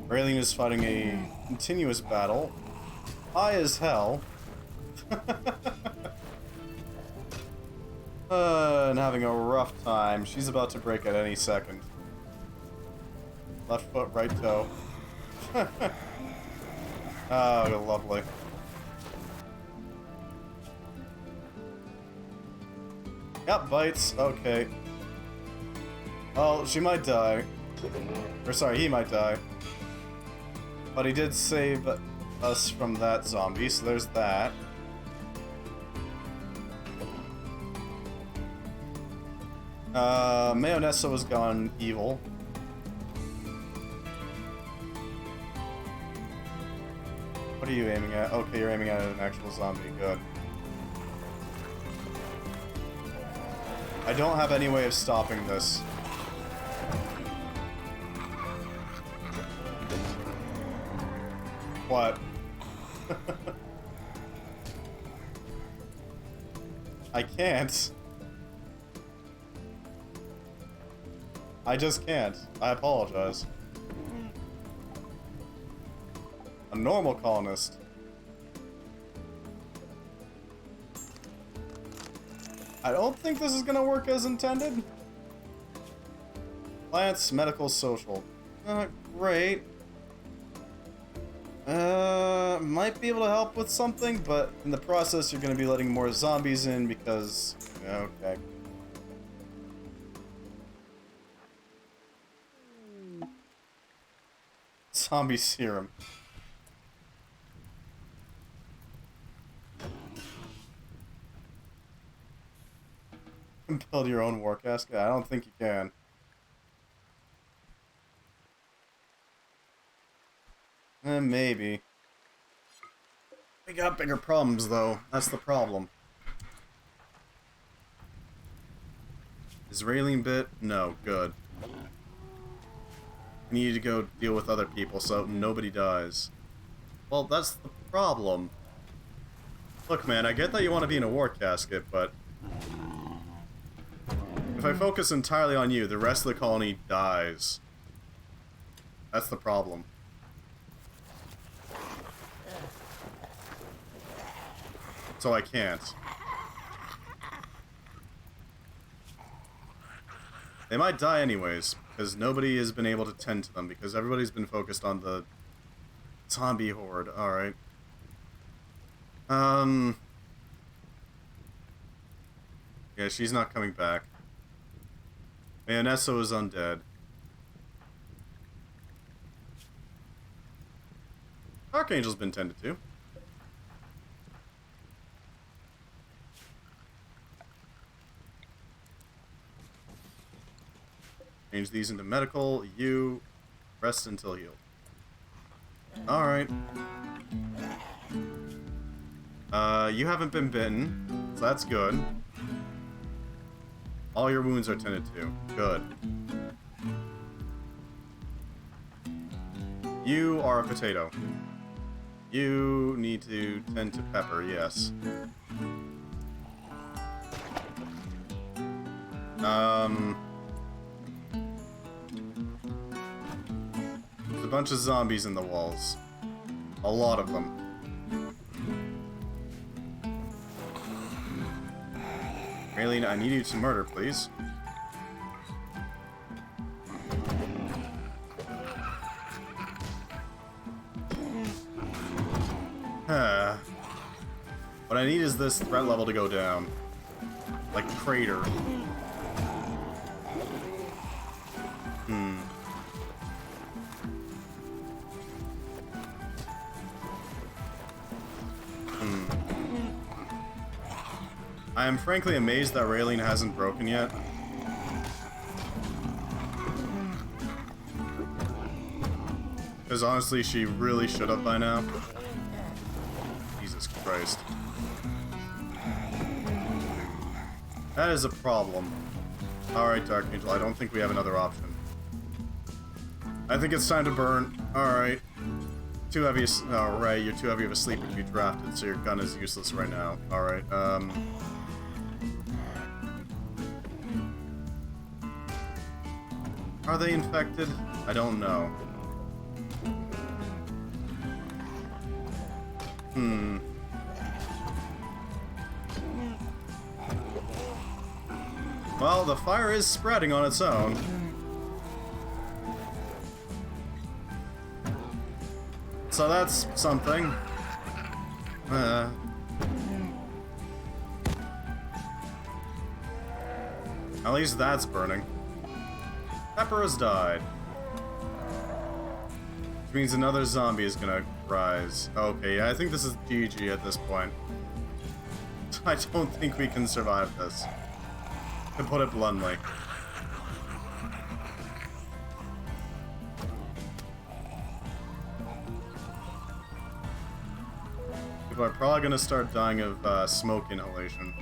Raylene is fighting a continuous battle. High as hell. And having a rough time. She's about to break at any second. Left foot, right toe. Oh, lovely. Yep, bites. Okay. Well, she might die. Or sorry, he might die. But he did save us from that zombie, so there's that. Mayonessa was gone evil. What are you aiming at? Okay, you're aiming at an actual zombie. Good. I don't have any way of stopping this. What? I can't. I just can't. I apologize. A normal colonist. I don't think this is gonna work as intended. Plants, medical, social. Great. Might be able to help with something, but in the process you're gonna be letting more zombies in because... Okay. Zombie serum. Build your own war casket? I don't think you can. Maybe. We got bigger problems, though. That's the problem. Is Raylene bit? No. Good. We need to go deal with other people so nobody dies. Well, that's the problem. Look, man, I get that you want to be in a war casket, but... if I focus entirely on you, the rest of the colony dies. That's the problem. So I can't. They might die anyways, because nobody has been able to tend to them, because everybody's been focused on the zombie horde. Alright. Yeah, she's not coming back. Mayonesso is undead. Archangel's been tended to. Change these into medical. You rest until healed. Alright. You haven't been bitten, so that's good. All your wounds are tended to. Good. You are a potato. You need to tend to pepper, yes. There's a bunch of zombies in the walls. A lot of them. Raylene, I need you to murder, please. What I need is this threat level to go down. Like crater. I am frankly amazed that Raylene hasn't broken yet. Because honestly, she really should have by now. Jesus Christ. That is a problem. Alright, Dark Angel, I don't think we have another option. I think it's time to burn. Alright. Too heavy. Oh, right, you're too heavy of a sleeper to be drafted, so your gun is useless right now. Alright, Are they infected? I don't know. Well, the fire is spreading on its own. So that's something. At least that's burning. Pepper has died. Which means another zombie is gonna rise. Okay, yeah, I think this is GG at this point. I don't think we can survive this. To put it bluntly. we're probably gonna start dying of smoke inhalation.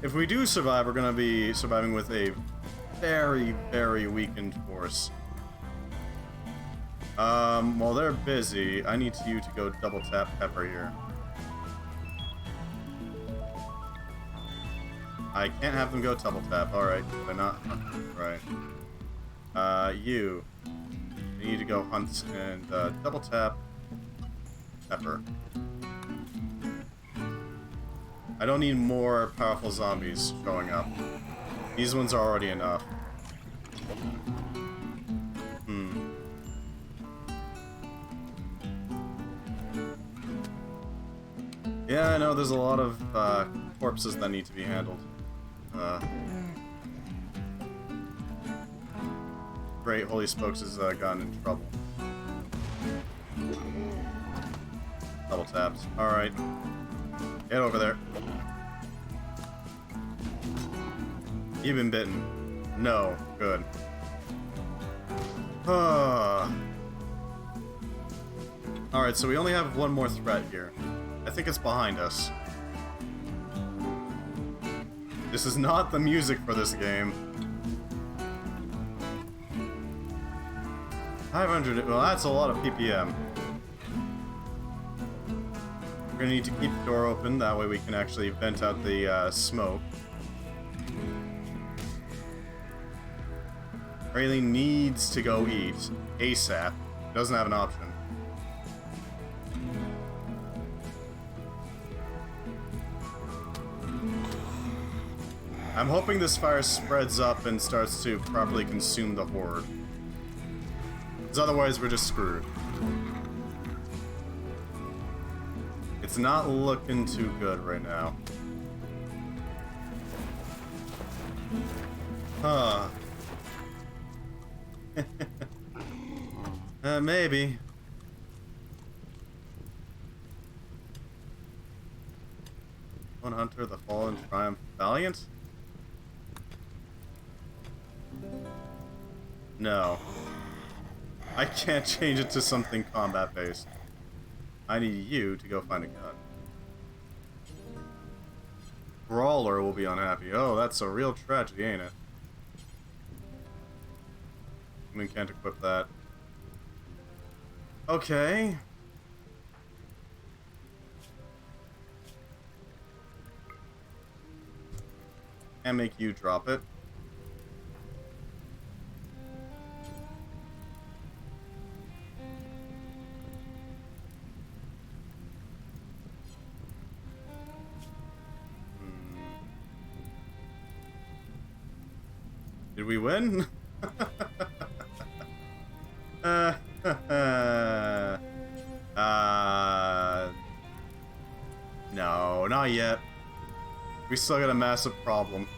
If we do survive, we're gonna be surviving with a very, very weakened force. While they're busy, I need you to go double tap Pepper here. I can't have them go double tap. Alright, they're not. Right. You need to go hunt and double tap Pepper. I don't need more powerful zombies showing up. These ones are already enough. Yeah, I know there's a lot of corpses that need to be handled. Great, Holy Spokes has gotten in trouble. Double taps. Alright. Get over there. You've been bitten. No. Good. Alright, so we only have one more threat here. I think it's behind us. This is not the music for this game. 500, well that's a lot of PPM. We're gonna need to keep the door open, that way we can actually vent out the smoke. Rayleigh needs to go eat ASAP. Doesn't have an option. I'm hoping this fire spreads up and starts to properly consume the horde. Because otherwise we're just screwed. It's not looking too good right now. Huh. Maybe. One hunter, the fallen triumph valiant? No. I can't change it to something combat-based. I need you to go find a gun. Brawler will be unhappy. Oh, that's a real tragedy, ain't it? We can't equip that. Okay. Can't make you drop it. Did we win? No, not yet. We still got a massive problem.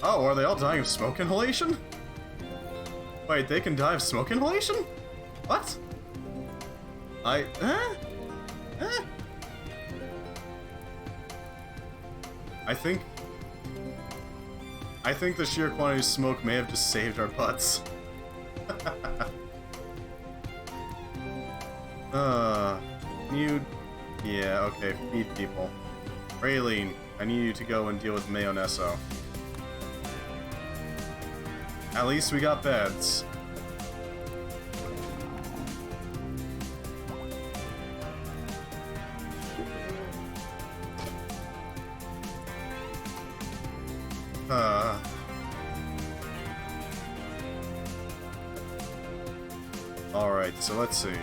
Oh, are they all dying of smoke inhalation? Wait, they can die of smoke inhalation? What? I think the sheer quantity of smoke may have just saved our butts. Yeah, okay, feed people. Raylene, I need you to go and deal with Mayonesso. At least we got beds. Alright, so let's see.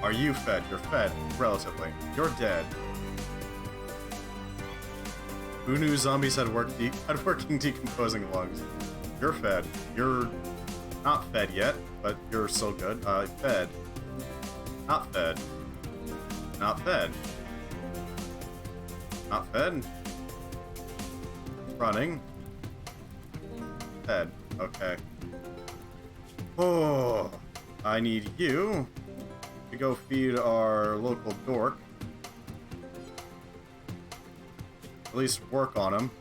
Are you fed? You're fed, relatively. You're dead. Who knew zombies had working decomposing lungs? You're fed. You're not fed yet, but you're still good. Fed. Not fed. Not fed. Not fed. Running. Fed. Okay. Oh, I need you to go feed our local dork. At least work on him.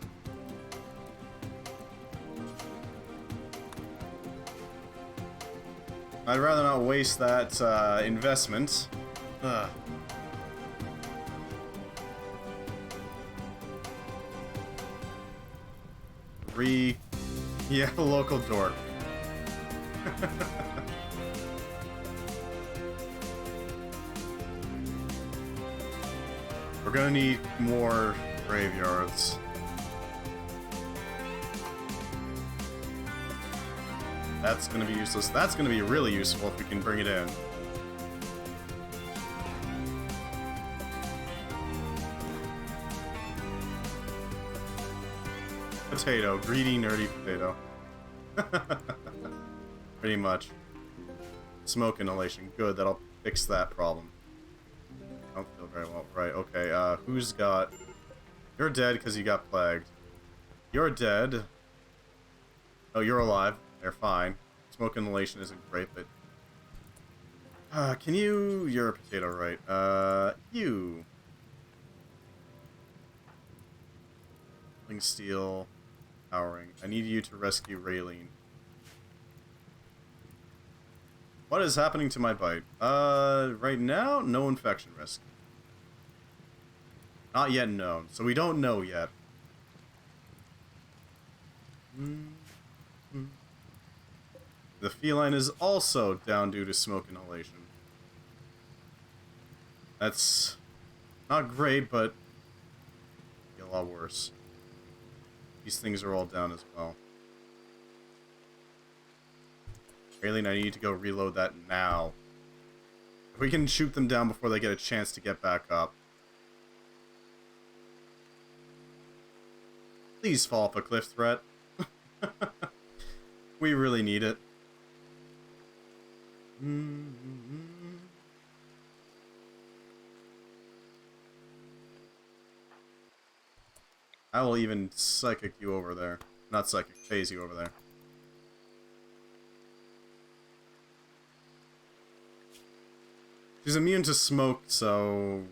I'd rather not waste that investment. Ugh. Yeah, local dork. We're gonna need more graveyards. That's gonna be useless. That's gonna be really useful if we can bring it in. Potato. Greedy, nerdy potato. Pretty much. Smoke inhalation. Good, that'll fix that problem. I don't feel very well. Right, okay, who's got... You're dead because you got plagued. You're dead. Oh, you're alive. They're fine. Smoke inhalation isn't great, but... can you... You're a potato, right? You... Steel... Powering. I need you to rescue Raylene. What is happening to my bite? Right now, no infection risk. Not yet known, so we don't know yet. The feline is also down due to smoke inhalation. That's not great, but a lot worse. These things are all down as well. Raylene, I need to go reload that now. If we can shoot them down before they get a chance to get back up. Please fall off a cliff threat. We really need it. I will even psychic you over there. Not psychic, phase you over there. She's immune to smoke, so...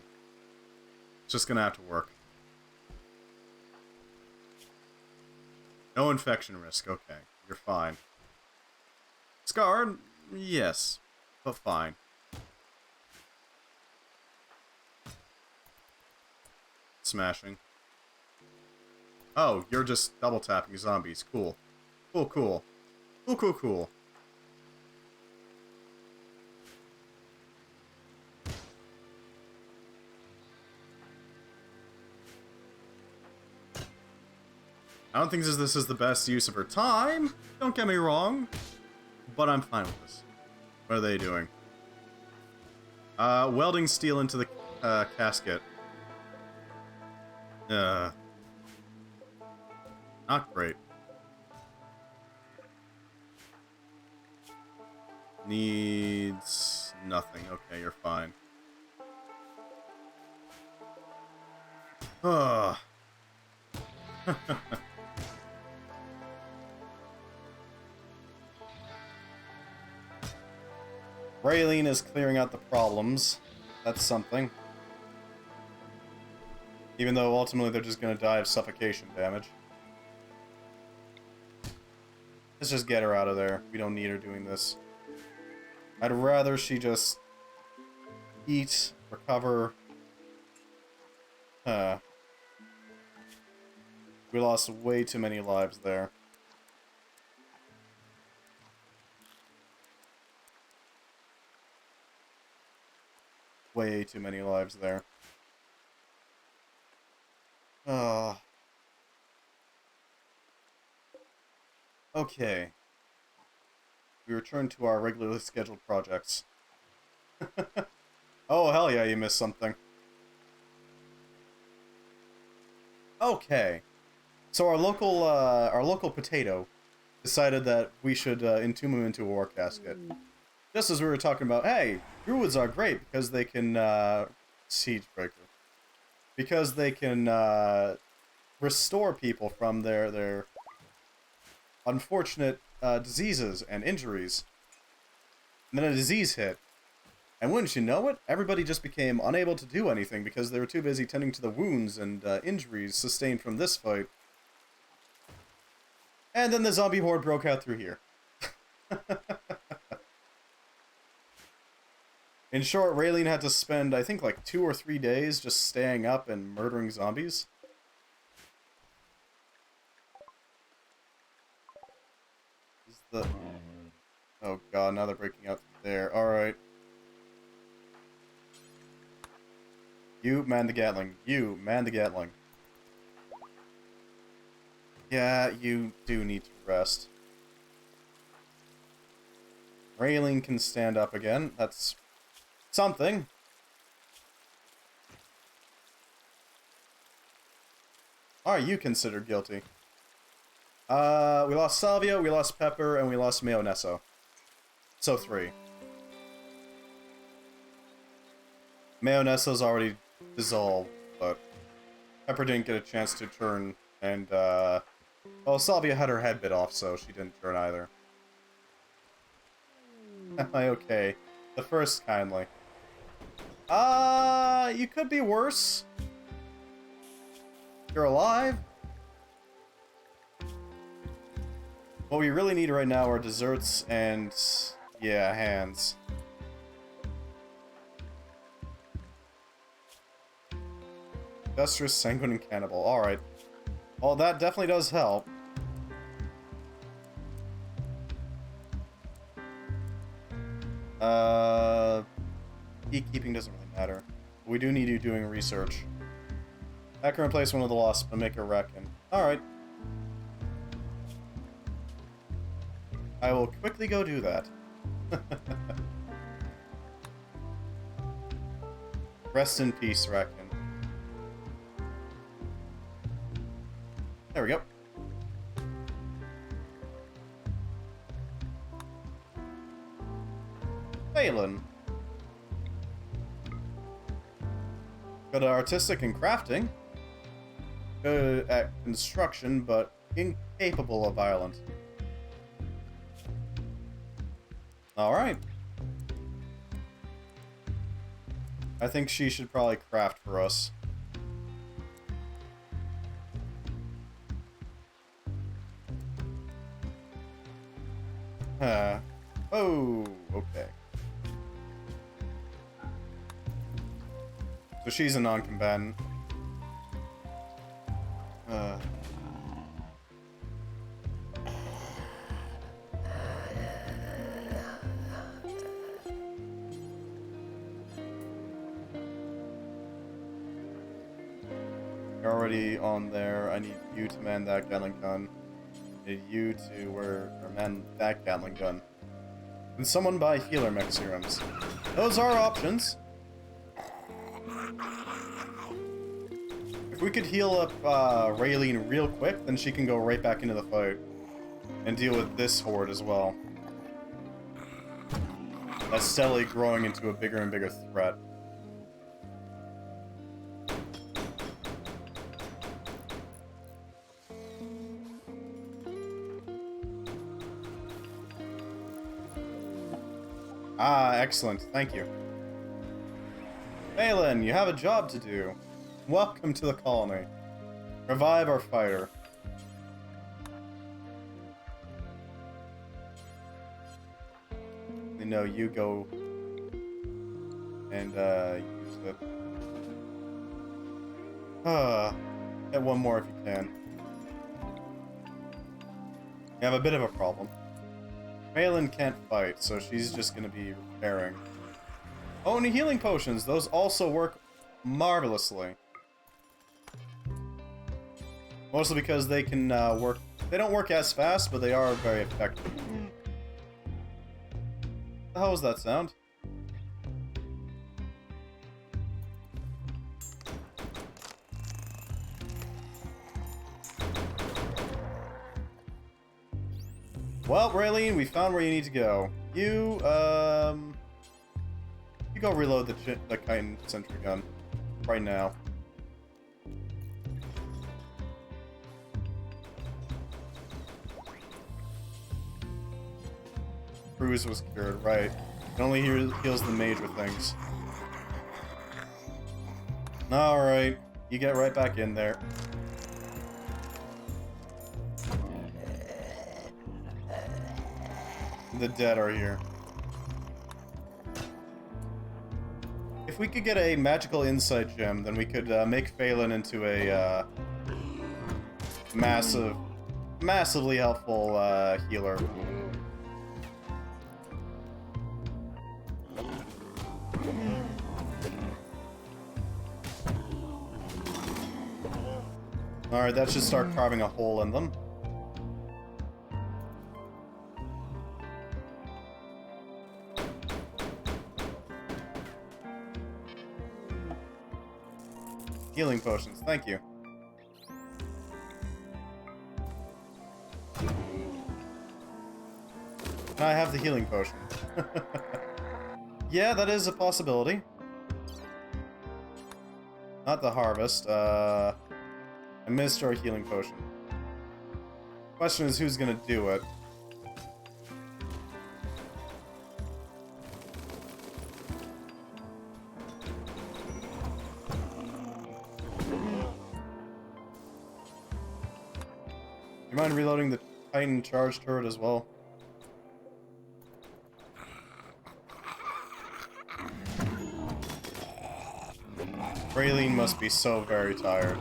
It's just gonna have to work. No infection risk, okay. You're fine. Scarred? Yes. But fine. Smashing. Oh, you're just double tapping zombies. Cool. Cool, cool. Cool, cool, cool. I don't think this is the best use of her time. Don't get me wrong. But I'm fine with this. What are they doing? Welding steel into the casket. Not great. Needs nothing. Okay, you're fine. Ugh. Raylene is clearing out the problems. That's something. Even though ultimately they're just gonna die of suffocation damage. Let's just get her out of there. We don't need her doing this. I'd rather she just eat, recover. We lost way too many lives there. Way too many lives there. Okay. We return to our regularly scheduled projects. Oh, hell yeah, you missed something. Okay. So our local potato decided that we should entomb him into a war casket. Just as we were talking about, hey, druids are great because they can, siege breaker. Because they can, restore people from their unfortunate, diseases and injuries. And then a disease hit. And wouldn't you know it, everybody just became unable to do anything because they were too busy tending to the wounds and, injuries sustained from this fight. And then the zombie horde broke out through here. In short, Raylene had to spend, I think, like 2 or 3 days just staying up and murdering zombies. This is the... Oh god, now they're breaking out there. Alright. You man the Gatling. You man the Gatling. Yeah, you do need to rest. Raylene can stand up again. That's something. Are you considered guilty? We lost Salvia, we lost Pepper, and we lost Mayonnaise. So 3. Mayonnaise's already dissolved, but Pepper didn't get a chance to turn, and, well, Salvia had her head bit off, so she didn't turn either. Am I okay? The first kindly. You could be worse. You're alive. What we really need right now are desserts and, yeah, hands. Industrious, Sanguine, and Cannibal. Alright. Well, that definitely does help. Beekeeping doesn't really matter. We do need you doing research. That can replace one of the lost, but make a reckon. Alright. I will quickly go do that. Rest in peace, Reckon. There we go. Phelan. Good at artistic and crafting. Good at construction, but incapable of violence. Alright. I think she should probably craft for us. Oh, okay. So she's a non-combatant. You're already on there. I need you to man that Gatling gun. I need you to man that Gatling gun. Can someone buy healer mech serums? Those are options. If we could heal up Raylene real quick, then she can go right back into the fight and deal with this horde as well. That's steadily growing into a bigger and bigger threat. Ah, excellent. Thank you. Phelan, you have a job to do. Welcome to the colony. Revive our fighter. You know, you go and use it. Get one more if you can. You have a bit of a problem. Phelan can't fight, so she's just gonna be repairing. Oh, and healing potions. Those also work marvelously. Mostly because they can work... They don't work as fast, but they are very effective. What the hell was that sound? Well, Raylene, we found where you need to go. You go reload the Chitin sentry gun. Right now. Bruise was cured, right. It only heals the mage with things. Alright, you get right back in there. The dead are here. if we could get a magical insight gem, then we could make Phelan into a massively helpful healer. Alright, that should start carving a hole in them. Healing potions, thank you. And I have the healing potion. Yeah, that is a possibility. Not the harvest, I missed our healing potion. Question is, who's gonna do it? You mind reloading the Titan charge turret as well? Raylene must be so very tired.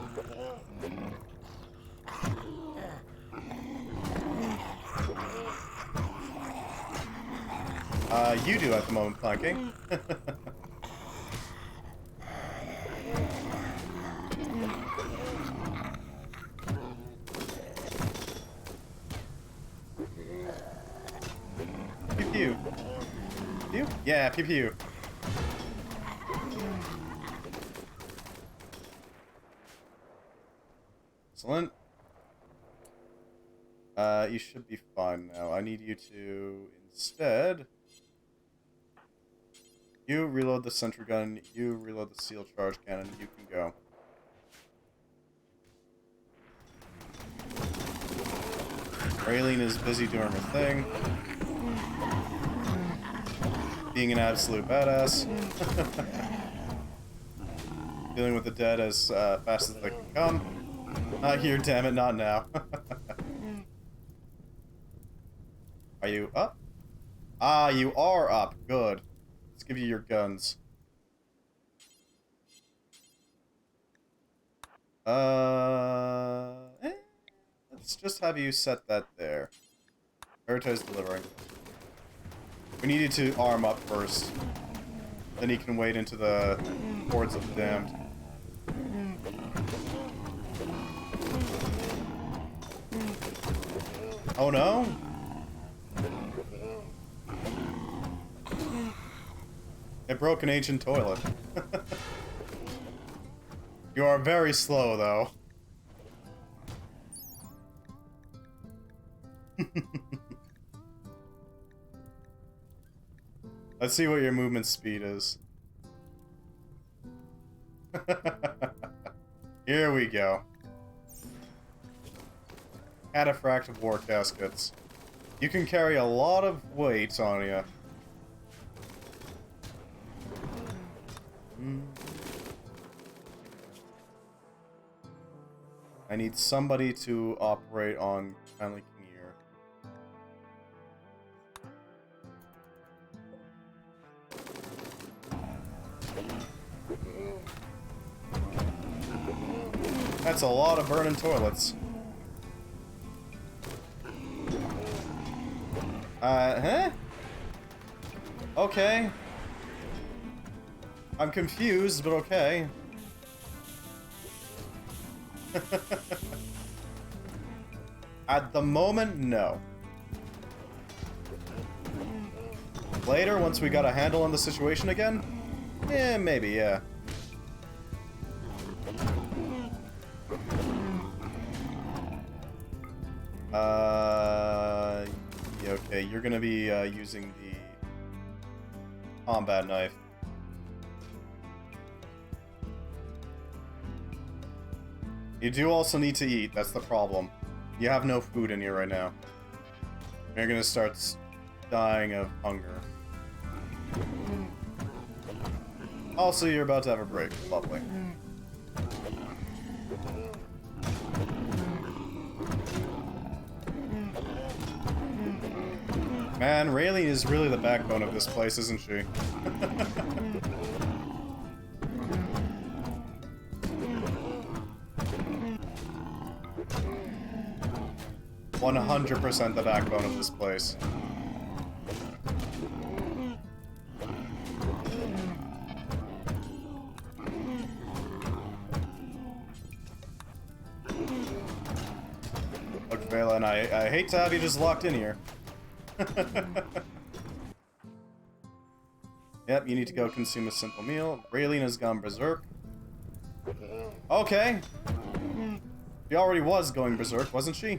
You do at the moment, planking. Pew pew. Pew? Yeah, pew pew. Excellent. You should be fine now. I need you to instead... You reload the sentry gun, you reload the seal charge cannon, you can go. Raylene is busy doing her thing. Being an absolute badass. Dealing with the dead as fast as they can come. Not here, damn it, not now. Are you up? Ah, you are up. Good. Let's give you your guns. Let's just have you set that there. Prioritize delivering. We need you to arm up first. Then you can wade into the hordes of the damned. Oh no? It broke an ancient toilet. You are very slow, though. Let's see what your movement speed is. Here we go. Cataphract of war caskets. You can carry a lot of weight on you. I need somebody to operate on Kindly Kinnear. That's a lot of burning toilets. Huh? Okay. I'm confused, but okay. At the moment, no. Later, once we got a handle on the situation again? Yeah, maybe, yeah. Yeah, okay, you're gonna be using the combat knife. You do also need to eat, that's the problem. You have no food in you right now. You're gonna start dying of hunger. Also, you're about to have a break. Lovely. Man, Raylene is really the backbone of this place, isn't she? 100% the backbone of this place. Look, Valen, I hate to have you just locked in here. Yep, you need to go consume a simple meal. Raylene has gone berserk. Okay. She already was going berserk, wasn't she?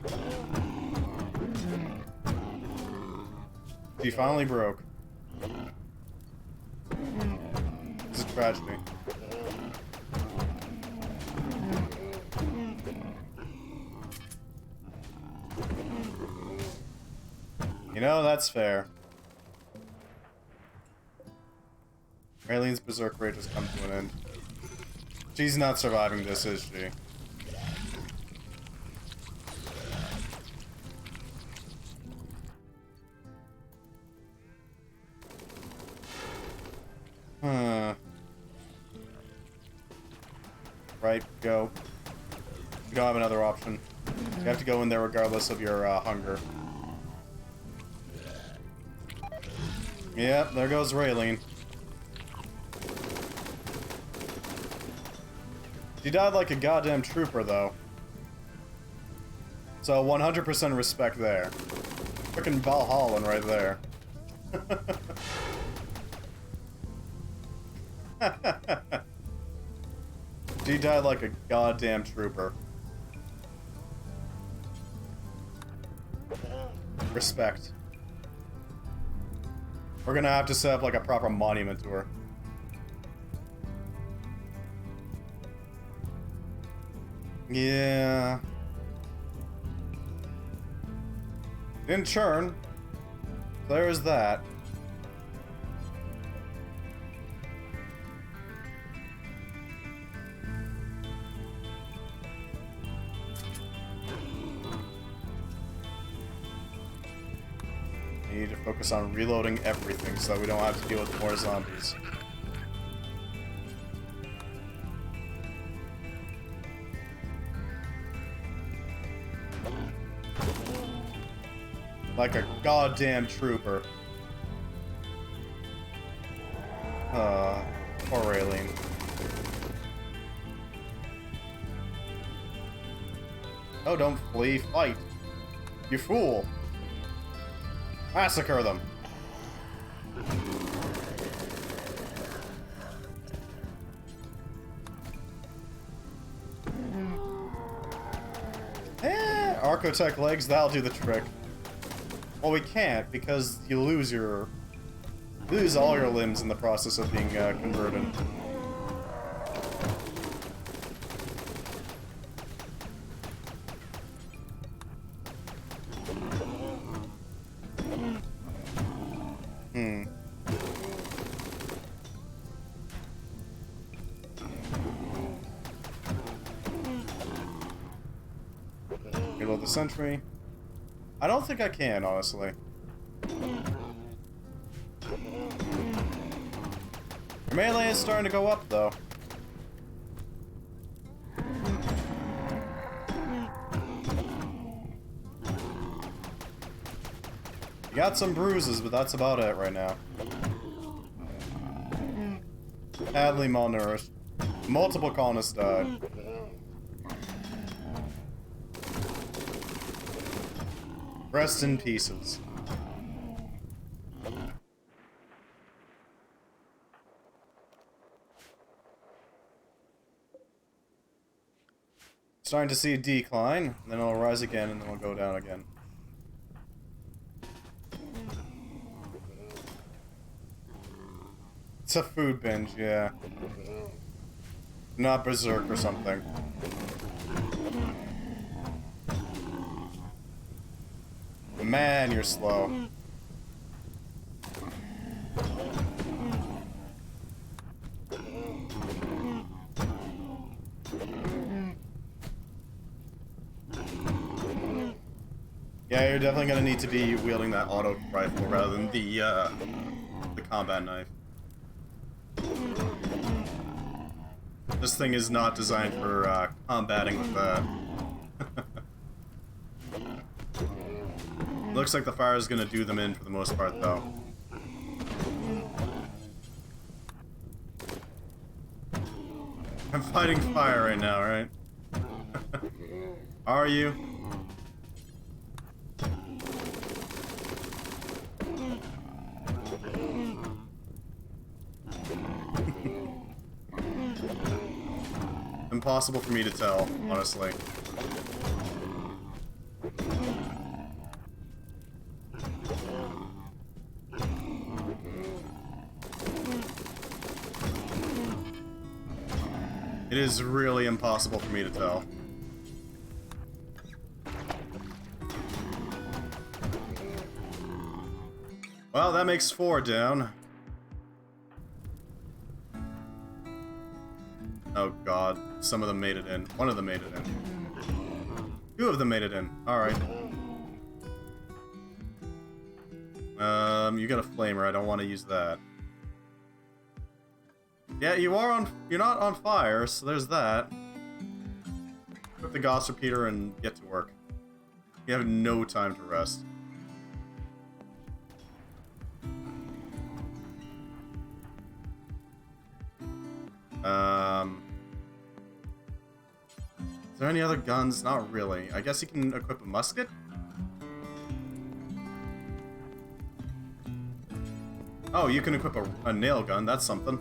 She finally broke. It's a tragedy. You know, that's fair. Raylene's berserk rage has come to an end. She's not surviving this, is she? Right, go. You don't have another option. You have to go in there regardless of your hunger. Yep, there goes Raylene. She died like a goddamn trooper, though. So 100% respect there. Frickin' Valhallan right there. She died like a goddamn trooper. Respect. We're gonna have to set up like a proper monument to her. Yeah. Didn't churn. There's that. I need to focus on reloading everything so that we don't have to deal with more zombies. Like a goddamn trooper. Poor Raylene. Oh, don't flee, fight. You fool. Massacre them. Archotech legs, that'll do the trick. Well, we can't, because you lose all your limbs in the process of being converted. Reload the sentry. I don't think I can, honestly. Your melee is starting to go up, though. You got some bruises, but that's about it right now. Badly malnourished. Multiple colonists died. Rest in pieces. Starting to see a decline, then it'll rise again, and then we'll go down again. It's a food binge, yeah. Not berserk or something. Man, you're slow. Yeah, you're definitely gonna need to be wielding that auto rifle rather than the combat knife. This thing is not designed for combating with that. Looks like the fire is gonna do them in for the most part, though. I'm fighting fire right now, right? Are you? Impossible for me to tell, honestly. It is really impossible for me to tell. Well, that makes 4 down. Oh god, some of them made it in. One of them made it in. 2 of them made it in. Alright. You got a flamer, I don't want to use that. Yeah, you're not on fire, so there's that. Put the Gauss repeater and get to work. You have no time to rest. Is there any other guns? Not really. I guess you can equip a musket? Oh, you can equip a nail gun, that's something.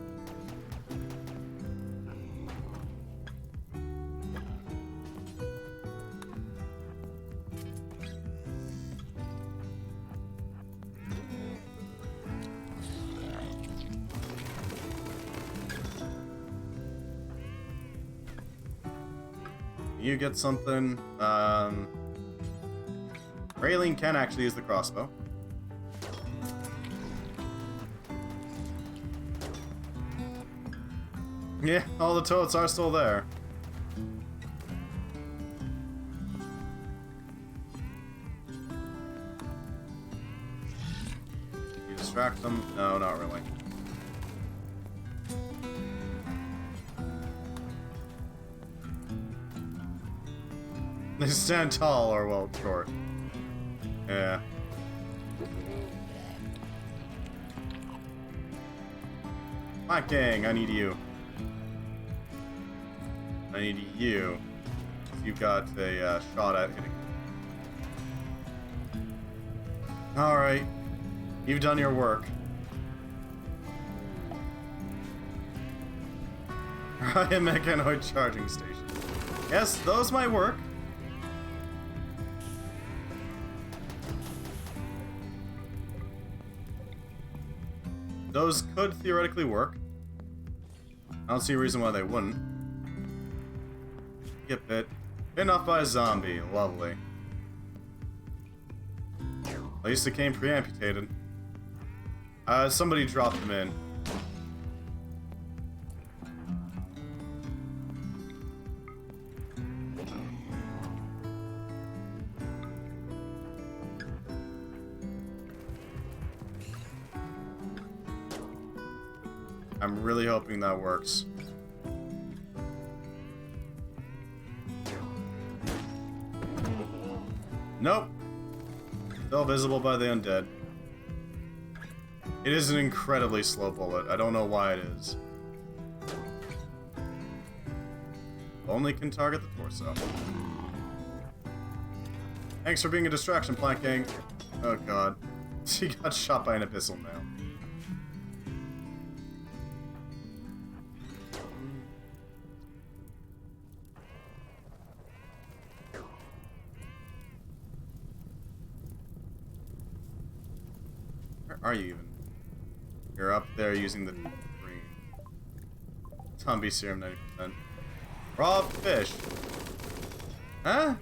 You get something. Raylene can actually use the crossbow. Yeah, all the totes are still there. You distract them? No, not really. They stand tall or, well, short. Yeah. Gang, I need you. I need you. You've got a shot at hitting. Alright. You've done your work. Riot Mechanoid charging station. Yes, those might work. Those could theoretically work. I don't see a reason why they wouldn't. Get bit. Bitten off by a zombie. Lovely. At least it came pre-amputated. Somebody dropped them in. I'm really hoping that works. Nope. Still visible by the undead. It is an incredibly slow bullet. I don't know why it is. Only can target the torso. Thanks for being a distraction, Plant Gang. Oh god. She got shot by an abyssal nail. Where are you even? You're up there using the green. Zombie serum 90%. Raw fish. Huh?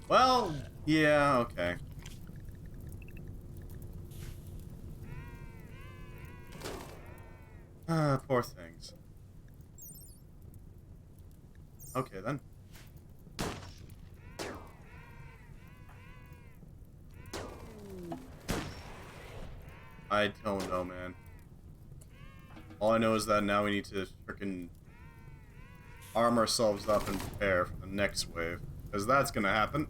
Well, yeah, okay. Poor things. Okay, then. I don't know, man. All I know is that now we need to frickin' arm ourselves up and prepare for the next wave, because that's gonna happen.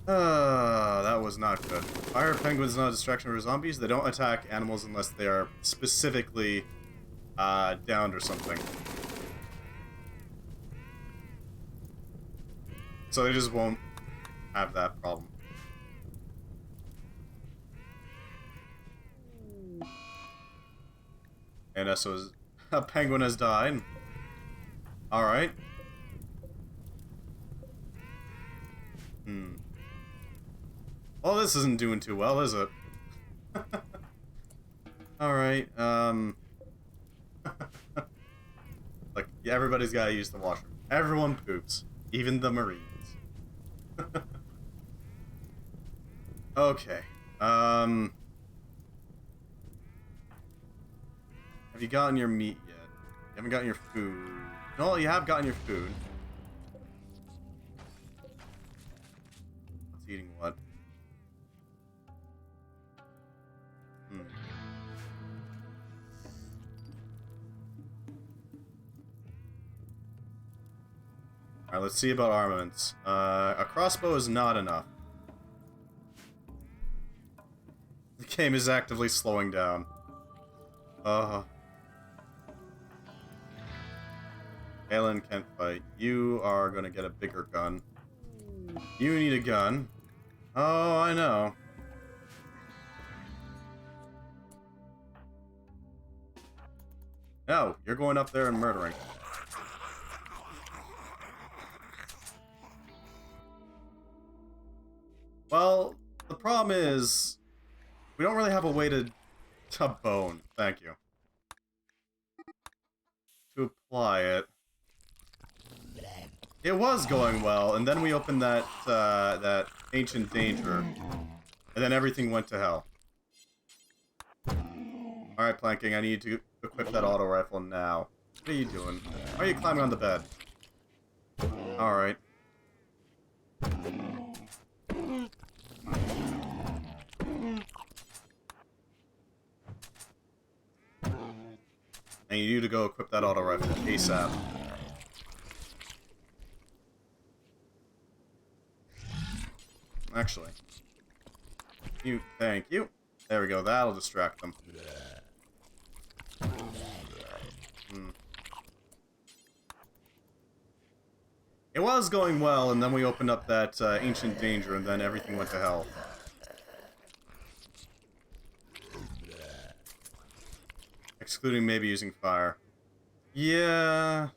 That was not good. Fire penguins not a distraction for zombies. They don't attack animals unless they are specifically downed or something. So they just won't have that problem. And so a penguin has died. Alright. Well, this isn't doing too well, is it? Alright, Look, yeah, everybody's gotta use the washroom. Everyone poops. Even the Marines. Okay. Have you gotten your meat yet? You haven't gotten your food. No, you have gotten your food. What's eating what? Alright, let's see about armaments. A crossbow is not enough. The game is actively slowing down. Alan can't fight. You are gonna get a bigger gun. You need a gun. Oh, I know. No, you're going up there and murdering. Well, the problem is, we don't really have a way to bone. Thank you. To apply it. It was going well, and then we opened that that ancient danger, and then everything went to hell. All right, Planking, I need to equip that auto rifle now. What are you doing? Why are you climbing on the bed? All right. I need you to go equip that auto rifle ASAP. Actually. Thank you. There we go, that'll distract them. It was going well, and then we opened up that ancient danger, and then everything went to hell. Excluding maybe using fire. Yeah.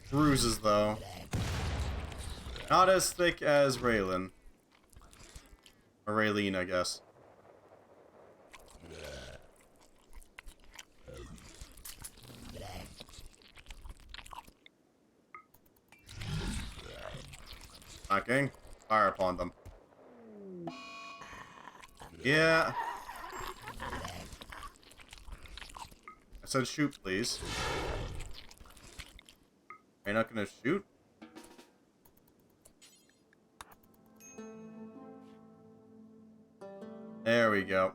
Bruises, though. Not as thick as Raylin. Or Raylene, I guess. Attacking. Fire upon them. Yeah. I said shoot, please. Are you not gonna shoot? There we go.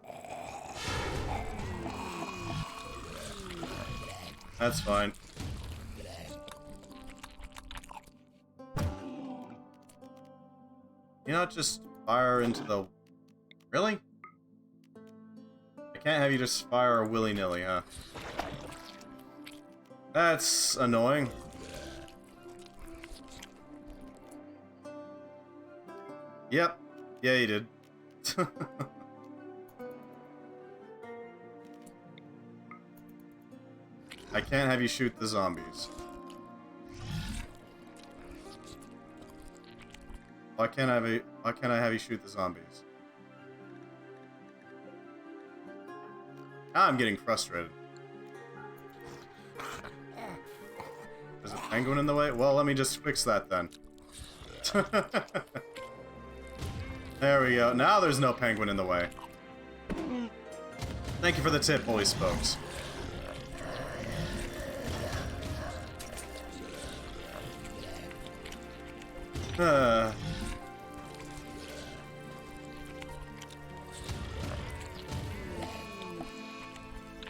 That's fine. You not just fire into the... Really? I can't have you just fire willy-nilly, huh? That's annoying. Yep. Yeah, you did. I can't have you shoot the zombies. Why can't I have you shoot the zombies? Now I'm getting frustrated. There's a penguin in the way? Well, let me just fix that then. There we go. Now there's no penguin in the way. Thank you for the tip, holy spokes.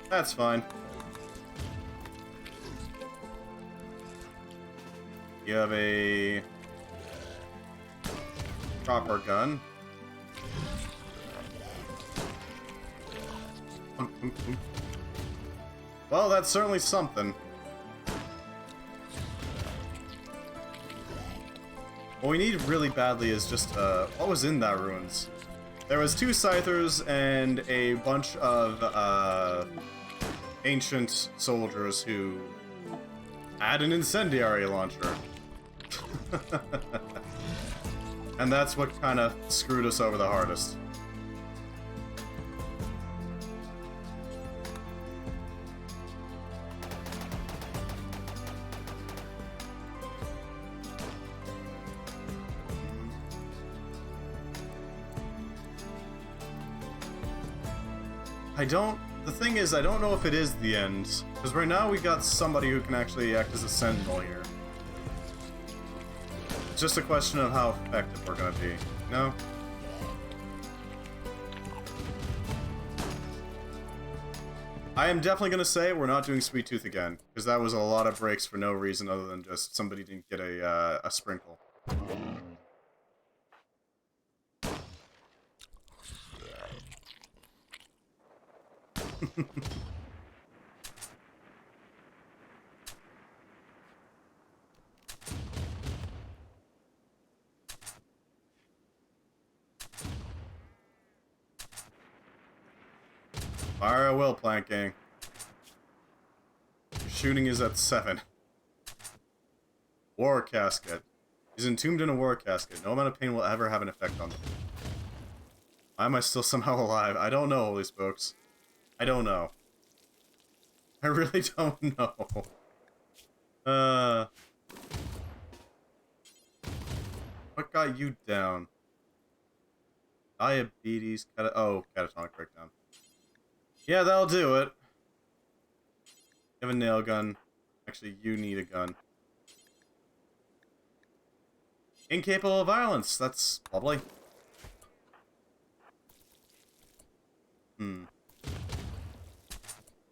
That's fine. You have a proper gun. Well, that's certainly something. What we need really badly is just, what was in that ruins? There was 2 Scythers and a bunch of, ancient soldiers who had an incendiary launcher. And that's what kind of screwed us over the hardest. The thing is, I don't know if it is the end. Because right now we got somebody who can actually act as a sentinel here. It's just a question of how effective we're gonna be. No? I am definitely gonna say we're not doing Sweet Tooth again. Because that was a lot of breaks for no reason other than just somebody didn't get a sprinkle. Fire at will, Plant Gang. Your shooting is at 7. War Casket. He's entombed in a war casket. No amount of pain will ever have an effect on them. Why am I still somehow alive? I don't know, holy spokes. I don't know. I really don't know. What got you down? Diabetes, catatonic breakdown. Yeah, that'll do it. You have a nail gun. Actually, you need a gun. Incapable of violence. That's lovely.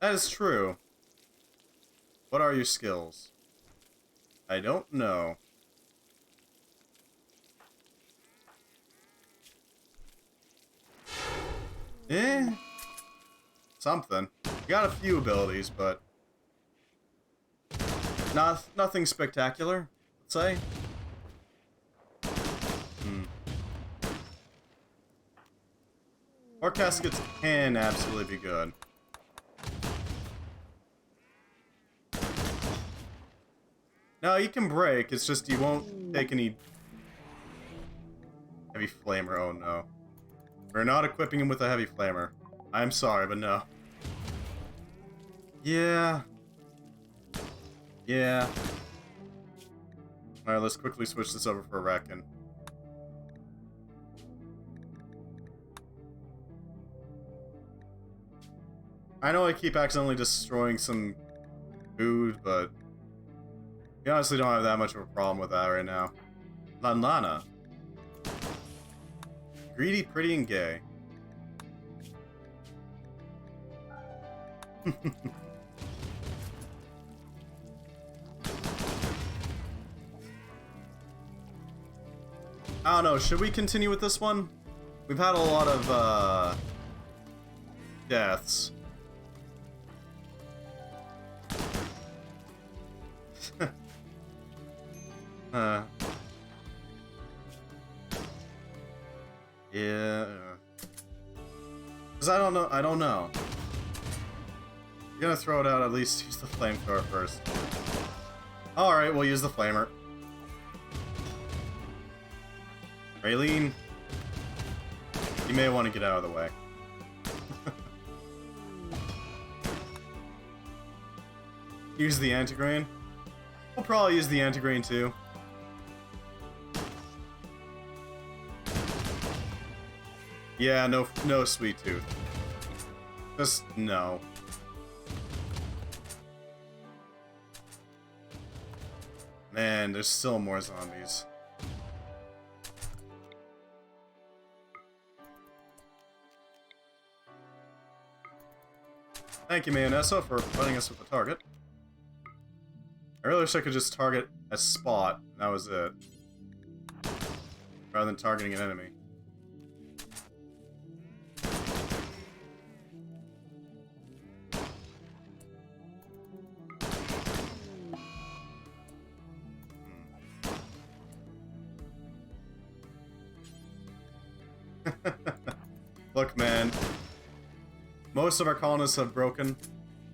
That is true. What are your skills? I don't know. Something. You got a few abilities, but nothing spectacular, let's say. Or caskets can absolutely be good. No, you can break, it's just you won't take any heavy flamer. Oh no. We're not equipping him with a heavy flamer. I'm sorry, but no. Yeah. Yeah. Alright, let's quickly switch this over for a Racken. I know I keep accidentally destroying some food, but we honestly don't have that much of a problem with that right now. Lanlana. Greedy, pretty, and gay. I don't know, should we continue with this one? We've had a lot of, deaths. Yeah. Because I don't know. You're gonna throw it out, at least use the flamethrower first. Alright, we'll use the flamer. Raylene, you may want to get out of the way. Use the antigrain. We'll probably use the antigrain too. Yeah, no Sweet Tooth. Just no. Man, there's still more zombies. Thank you, Mayonessa, for providing us with the target. I really wish I could just target a spot, and that was it. Rather than targeting an enemy. Look, man. Most of our colonists have broken.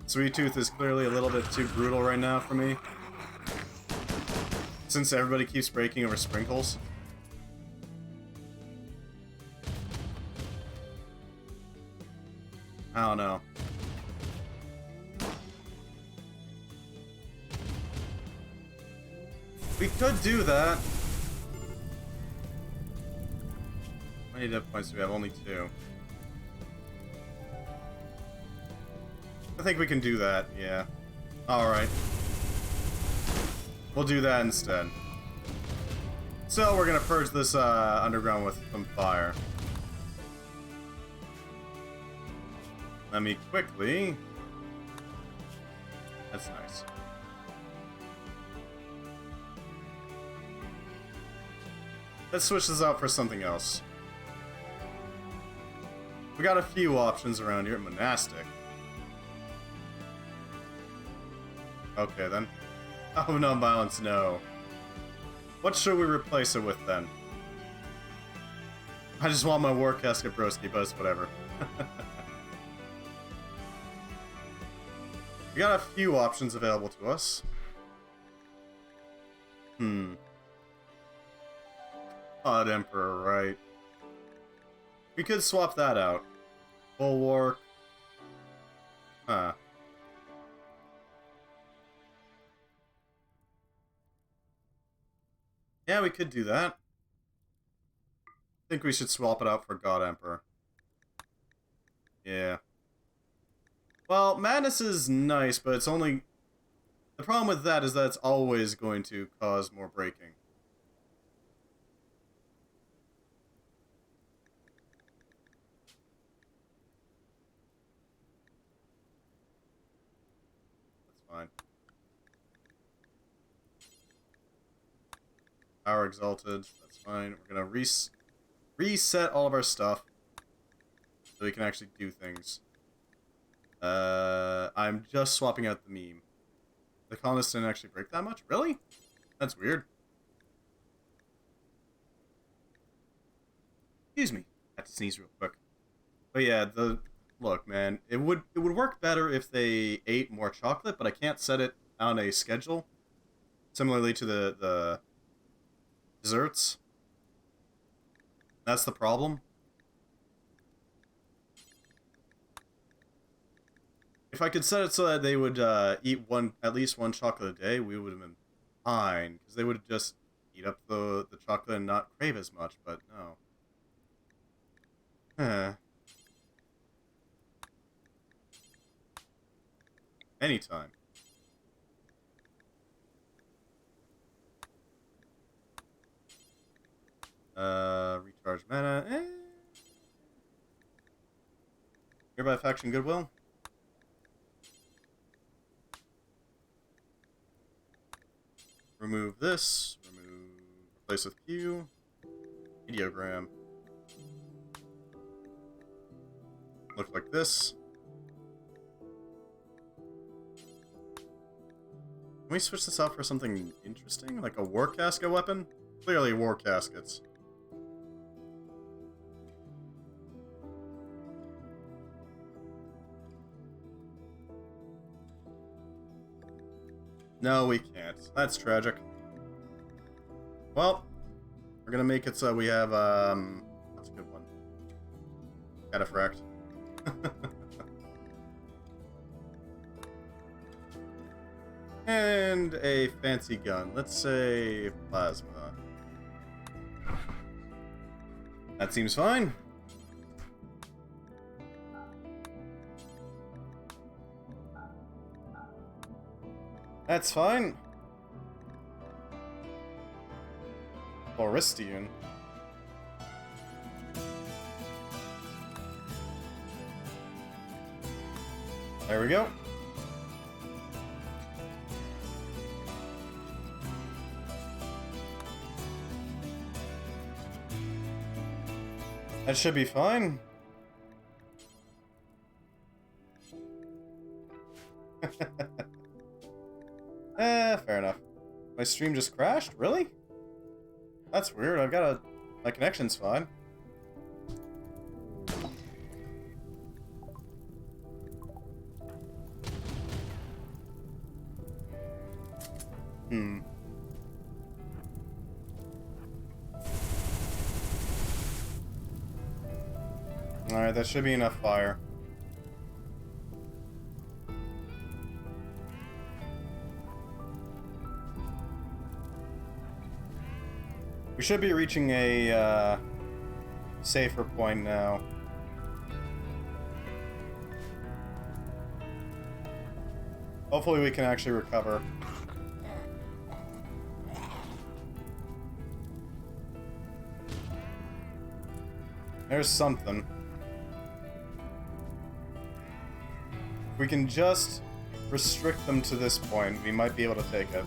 Sweet Tooth is clearly a little bit too brutal right now for me. Since everybody keeps breaking over sprinkles. I don't know. We could do that. How many dev points do we have? Only 2. I think we can do that, yeah. Alright. We'll do that instead. So we're gonna purge this underground with some fire. Let me quickly... That's nice. Let's switch this out for something else. We got a few options around here. Monastic. Okay, then. Oh, non-violence, no. What should we replace it with, then? I just want my war casket broski, but it's whatever. We got a few options available to us. Odd Emperor, right. We could swap that out. Bulwark. Huh. Yeah, we could do that. I think we should swap it out for God Emperor. Yeah. Well, Madness is nice, but it's only... The problem with that is that it's always going to cause more breaking. That's fine. Power Exalted, that's fine. We're gonna reset all of our stuff so we can actually do things. I'm just swapping out the meme. The colonists didn't actually break that much? Really? That's weird. Excuse me. I had to sneeze real quick. But yeah, look, man, it would work better if they ate more chocolate, but I can't set it on a schedule. Similarly to the desserts. That's the problem. If I could set it so that they would eat at least one chocolate a day, we would have been fine. Because they would just eat up the chocolate and not crave as much, but no. Anytime. Recharge mana. Nearby faction Goodwill. Remove this. Replace with Q. Ideogram. Look like this. Can we switch this out for something interesting? Like a war casket weapon? Clearly war caskets. No, we can't. That's tragic. Well, we're gonna make it so we have, that's a good one. Cataphract. And a fancy gun. Let's say plasma. That seems fine. That's fine. Floristian. There we go. That should be fine. Fair enough. My stream just crashed? Really? That's weird. My connection's fine. Alright, that should be enough fire. We should be reaching a safer point now. Hopefully we can actually recover. There's something. If we can just restrict them to this point, we might be able to take it.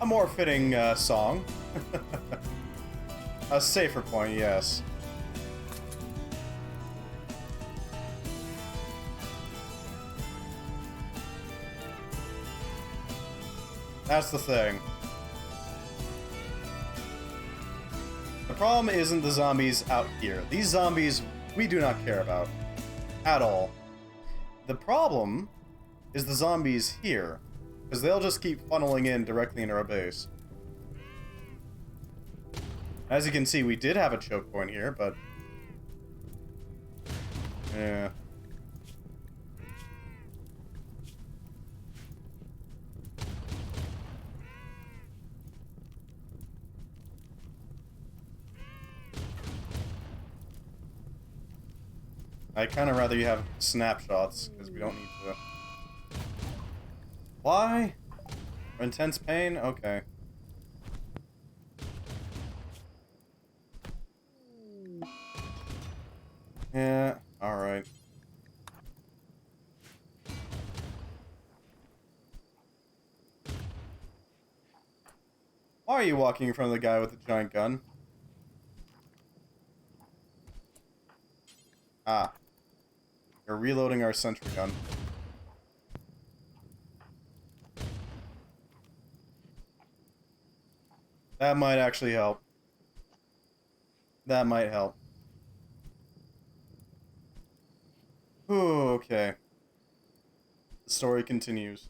A more fitting song. A safer point, yes. That's the thing. The problem isn't the zombies out here. These zombies we do not care about. At all. The problem is the zombies here. Because they'll just keep funneling in directly into our base. As you can see, we did have a choke point here, but... yeah. I'd kind of rather you have snapshots, because we don't need to... Why? Intense pain? Okay. Yeah, alright. Why are you walking in front of the guy with the giant gun? Ah. You're reloading our sentry gun. That might actually help. That might help. Ooh, okay. The story continues.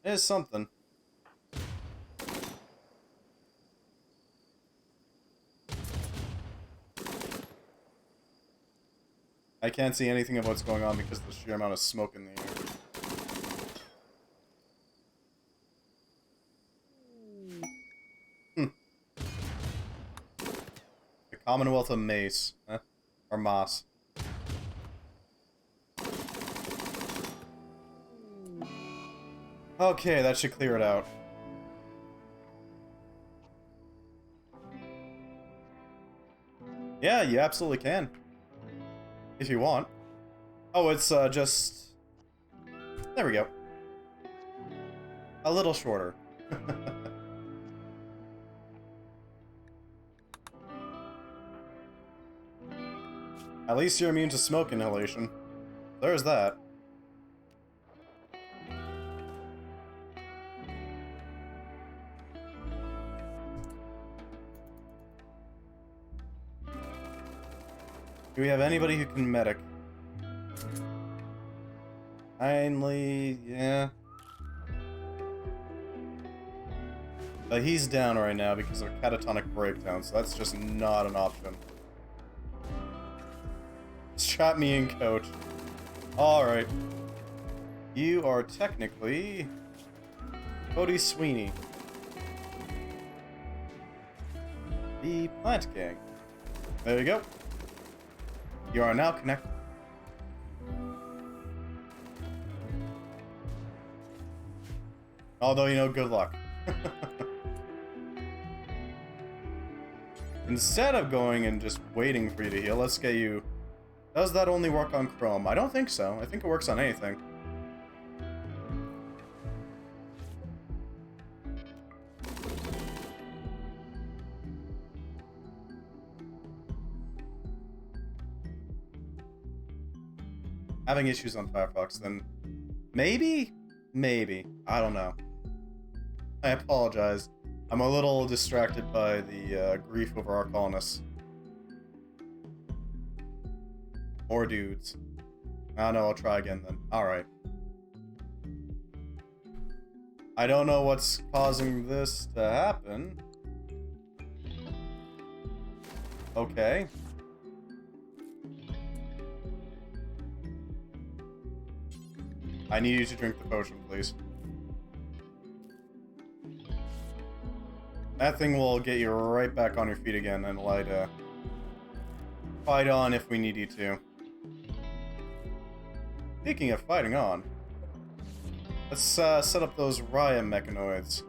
There's something. I can't see anything of what's going on because of the sheer amount of smoke in the air. The Commonwealth of Mace. Or Moss. Okay, that should clear it out. Yeah, you absolutely can. If you want. Oh, it's just... There we go. A little shorter. At least you're immune to smoke inhalation. There's that. Do we have anybody who can medic? Kindly, yeah. But he's down right now because of catatonic breakdown, so that's just not an option. Strap me in, coach. Alright. You are technically... Cody Sweeney. The Plant Gang. There you go. You are now connected. Although, you know, good luck. Instead of going and just waiting for you to heal, let's get you... Does that only work on Chrome? I don't think so. I think it works on anything. having issues on Firefox, then maybe? Maybe. I don't know. I apologize. I'm a little distracted by the grief over our colonists. Or dudes. I don't know, I'll try again then. Alright. I don't know what's causing this to happen. Okay. I need you to drink the potion, please. That thing will get you right back on your feet again and allow you to fight on if we need you to. Speaking of fighting on, let's set up those Raya mechanoids.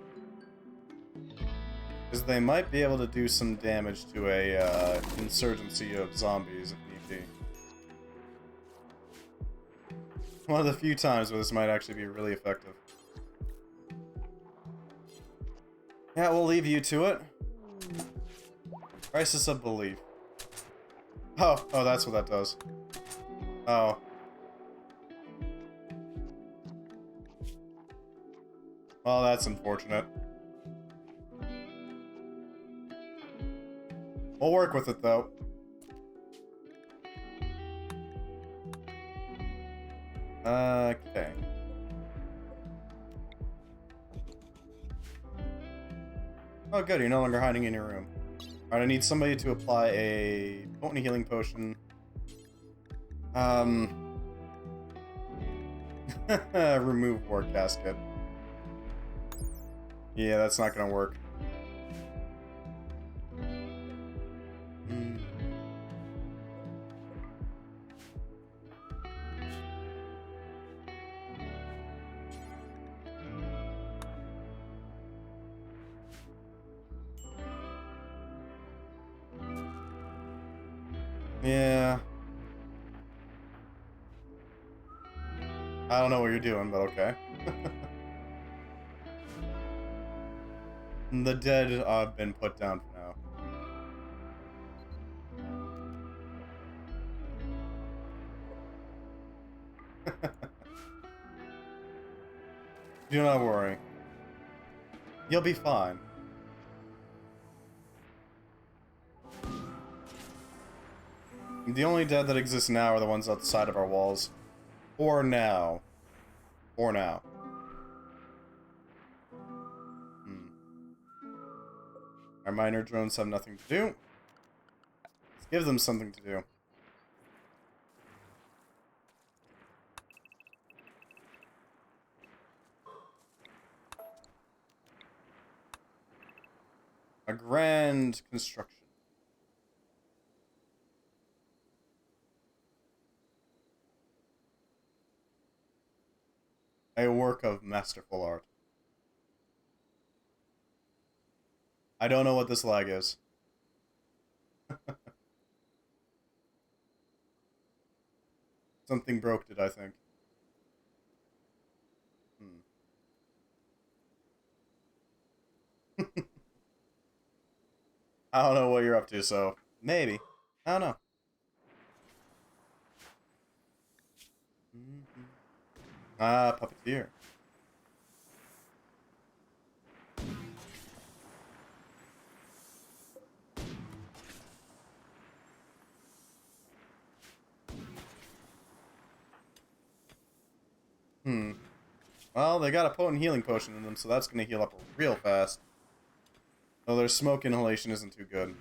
Because they might be able to do some damage to a insurgency of zombies if need be. One of the few times where this might actually be really effective. Yeah, we'll leave you to it. Crisis of belief. Oh, that's what that does. Oh. Well, that's unfortunate. We'll work with it, though. Okay. Oh, good, you're no longer hiding in your room. Alright, I need somebody to apply a potent healing potion. Remove War Casket. Yeah, that's not gonna work. Yeah. I don't know what you're doing, but okay. The dead have been put down for now. Do not worry. You'll be fine. The only dead that exist now are the ones outside of our walls. For now. For now. Our miner drones have nothing to do. Let's give them something to do. A grand construction. A work of masterful art. I don't know what this lag is. Something broke it, I think. I don't know what you're up to, so maybe. I don't know. Ah, puppeteer. Well, they got a potent healing potion in them, so that's gonna heal up real fast. Though their smoke inhalation isn't too good.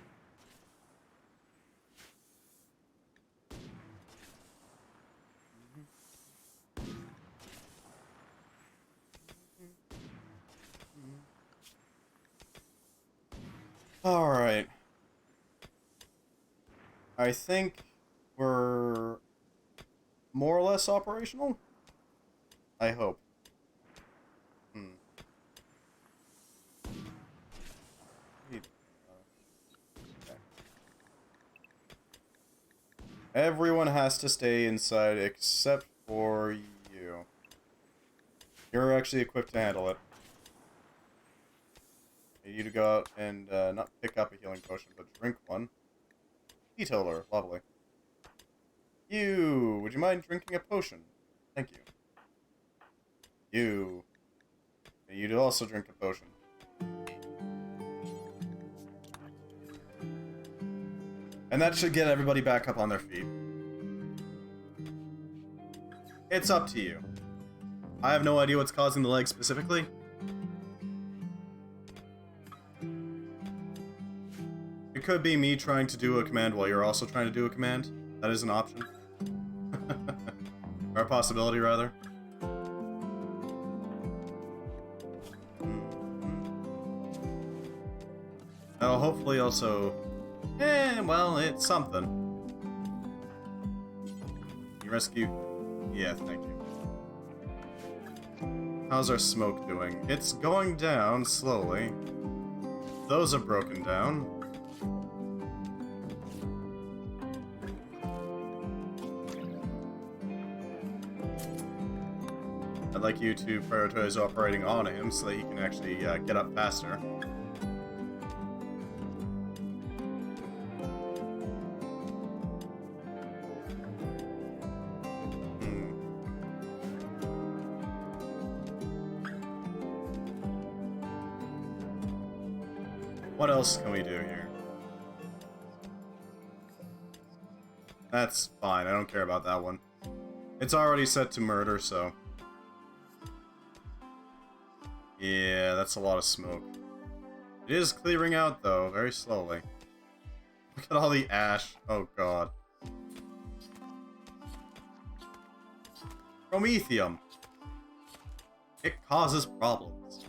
Alright. I think we're more or less operational? I hope. Okay. Everyone has to stay inside except for you. You're actually equipped to handle it. I need you to go out and not pick up a healing potion, but drink one. Teetotaler, lovely. You, would you mind drinking a potion? Thank you. You. You do also drink a potion. And that should get everybody back up on their feet. It's up to you. I have no idea what's causing the leg specifically. It could be me trying to do a command while you're also trying to do a command. That is an option. Or a possibility, rather. That'll hopefully also... well, it's something. You rescue... Yeah, thank you. How's our smoke doing? It's going down slowly. Those are broken down. I'd like you to prioritize operating on him so that he can actually get up faster. What else can we do here? That's fine, I don't care about that one. It's already set to murder, so... Yeah, that's a lot of smoke. It is clearing out, though, very slowly. Look at all the ash. Oh, God. Promethium. It causes problems.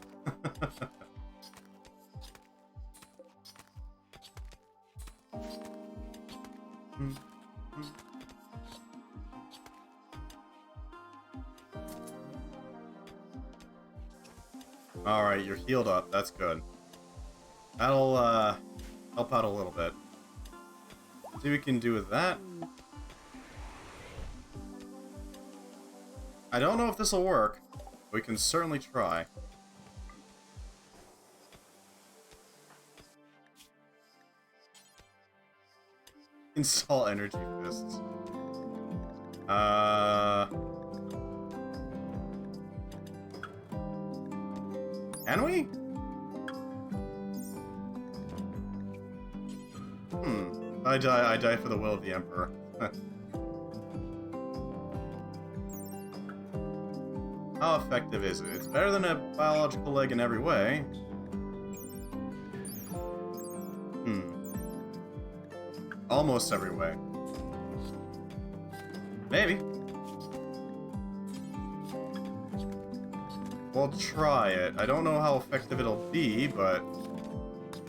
Alright, you're healed up. That's good. That'll, help out a little bit. See what we can do with that. I don't know if this will work. We can certainly try. Install energy fists. Can we? I die for the will of the Emperor. How effective is it? It's better than a biological leg in every way. Almost every way. Maybe. We'll try it. I don't know how effective it'll be, but...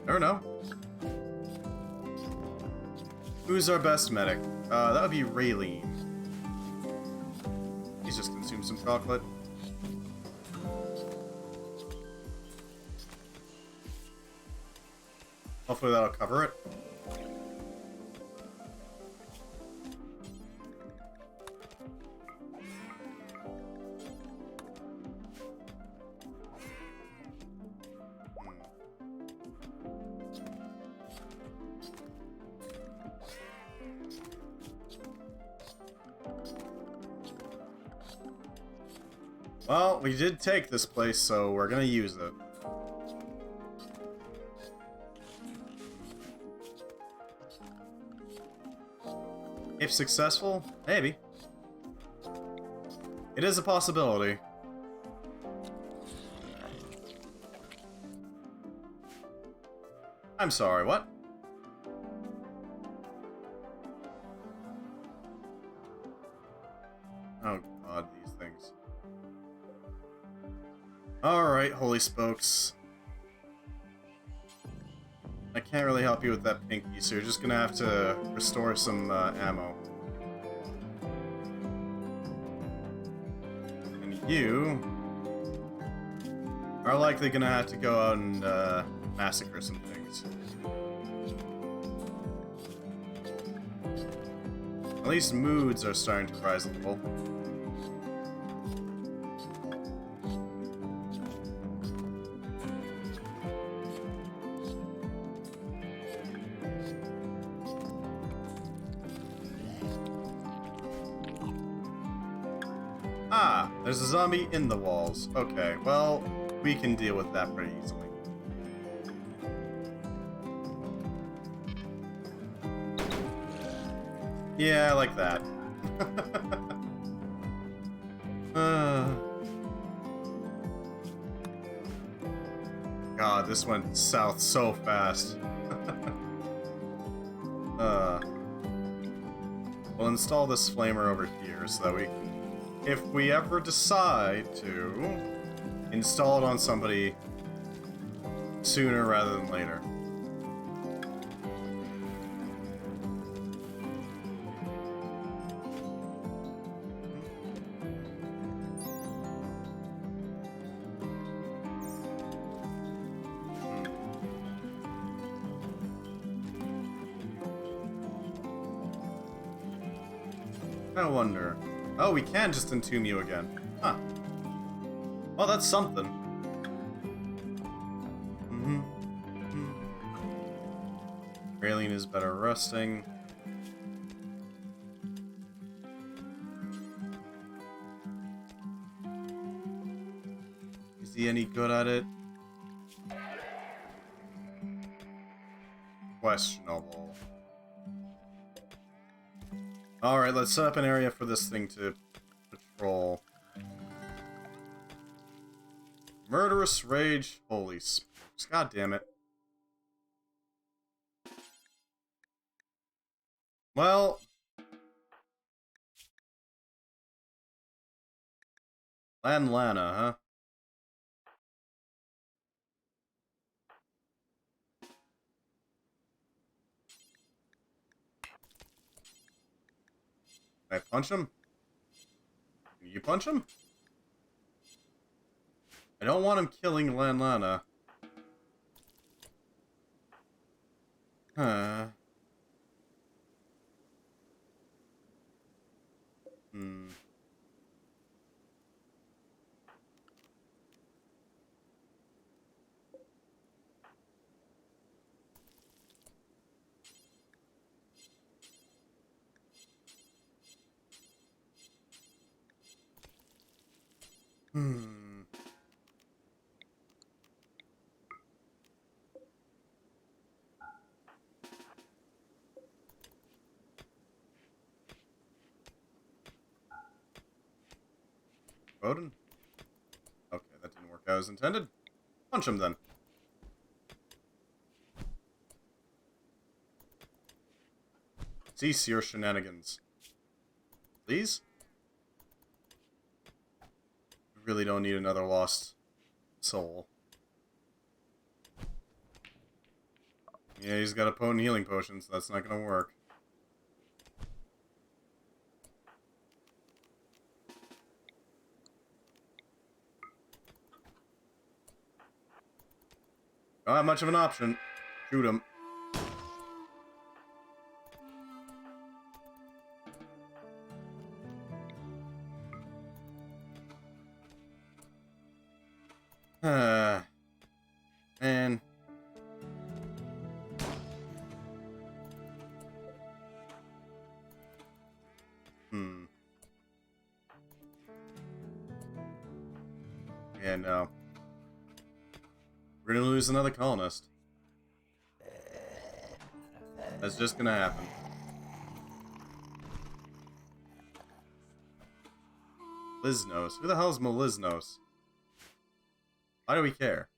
never know. Who's our best medic? That would be Raylene. He's just consumed some chocolate. Hopefully that'll cover it. Well, we did take this place, so we're gonna use it. If successful, maybe. It is a possibility. I'm sorry, what? Oh god, these things. Alright, holy spokes. I can't really help you with that pinky, so you're just gonna have to restore some ammo. And you are likely gonna have to go out and massacre some things. At least moods are starting to rise a little. Ah, there's a zombie in the walls. Okay, well, we can deal with that pretty easily. Yeah, like that. God, this went south so fast. We'll install this flamer over here so that we can, if we ever decide to, install it on somebody sooner rather than later. I wonder. Oh, we can just entomb you again. Huh. Well, that's something. Raylene is better resting. Is he any good at it? Questionable. Alright, let's set up an area for this thing to patrol. Murderous rage. Holy smokes. God damn it. Well. Lana, huh? Can I punch him? Can you punch him? I don't want him killing Lana. Huh. Hmm. Hmm. Odin? Okay, that didn't work out as intended. Punch him then. Cease your shenanigans. Please? We really don't need another lost soul. Yeah, he's got a potent healing potion, so that's not gonna work. Don't have much of an option. Shoot him. Man. Yeah, no. We're gonna lose another colonist. That's just gonna happen. Liznos. Who the hell's Meliznos? Why do we care?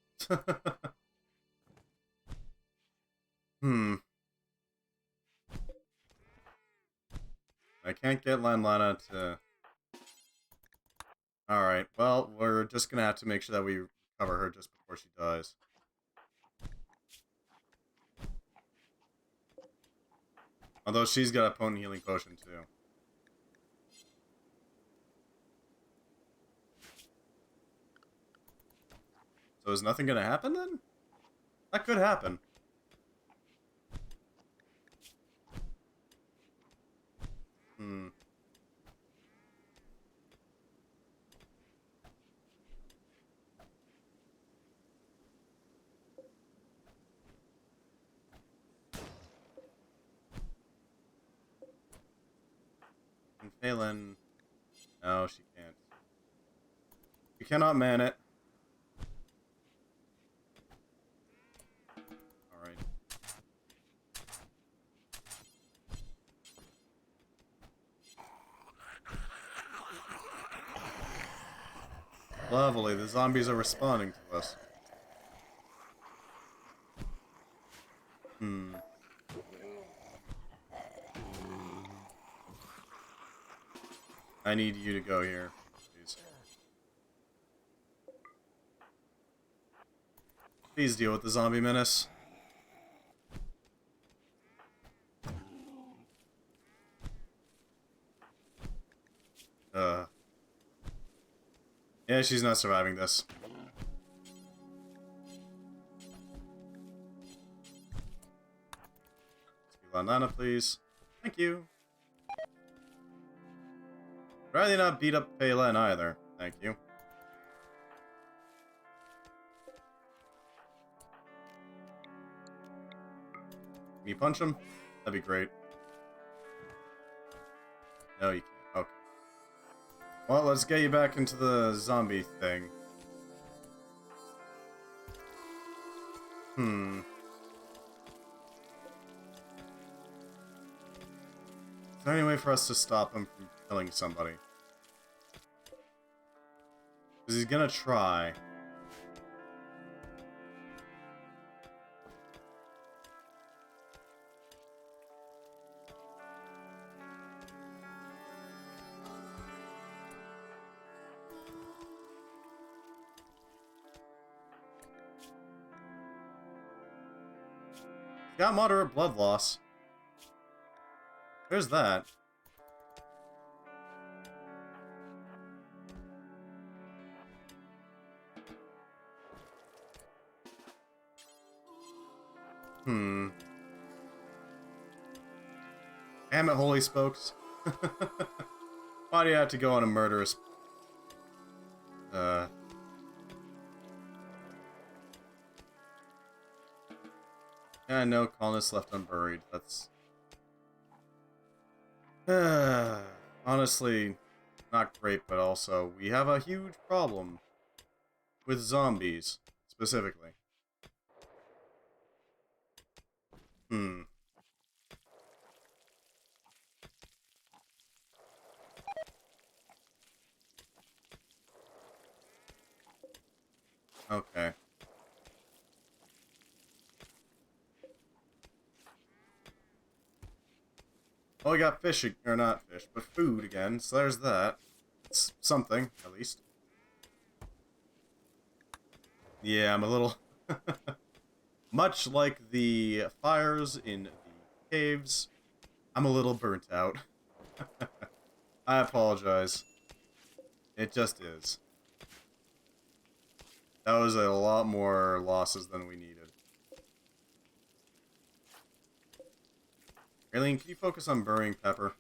I can't get Lana to... Alright, well, we're just gonna have to make sure that we cover her just before she dies. Although she's got a potent healing potion, too. So is nothing gonna happen, then? That could happen. And Phelan... No, she can't. cannot man it. Alright. Lovely, the zombies are responding to us. I need you to go here, please. Please deal with the zombie menace. Yeah, she's not surviving this. Banana, please. Thank you. Rather not beat up Phelan either. Thank you. Can you punch him? That'd be great. No, you can't. Okay. Well, let's get you back into the zombie thing. Is there any way for us to stop him from killing somebody? Because he's gonna try. Got moderate blood loss. There's that. Damn it, holy spokes. Why do you have to go on a murderous... Yeah, no colonists left unburied. That's... honestly, not great, but also, we have a huge problem with zombies, specifically. Okay. Well, we got fish, or not fish, but food again, so there's that. It's something, at least. Yeah, I'm a little... Much like the fires in the caves, I'm a little burnt out. I apologize. It just is. That was a lot more losses than we needed. Raylene, can you focus on burying Pepper?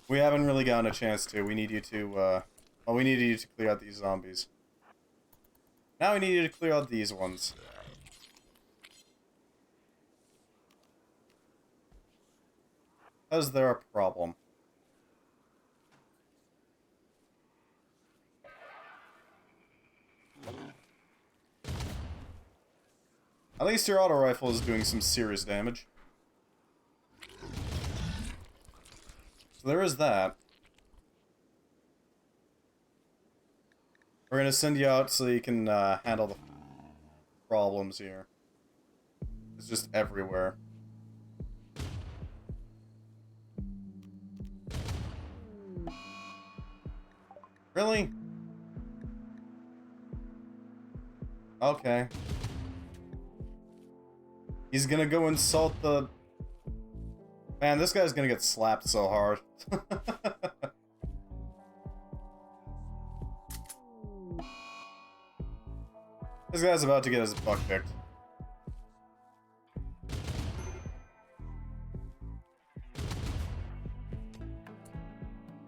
We haven't really gotten a chance to. We need you to, well, we needed you to clear out these zombies. Now we need you to clear out these ones. Is there a problem? At least your auto rifle is doing some serious damage. So there is that. We're gonna send you out so you can handle the problems here. It's just everywhere. Really? Okay. He's gonna go insult the... Man, this guy's gonna get slapped so hard. This guy's about to get his butt kicked.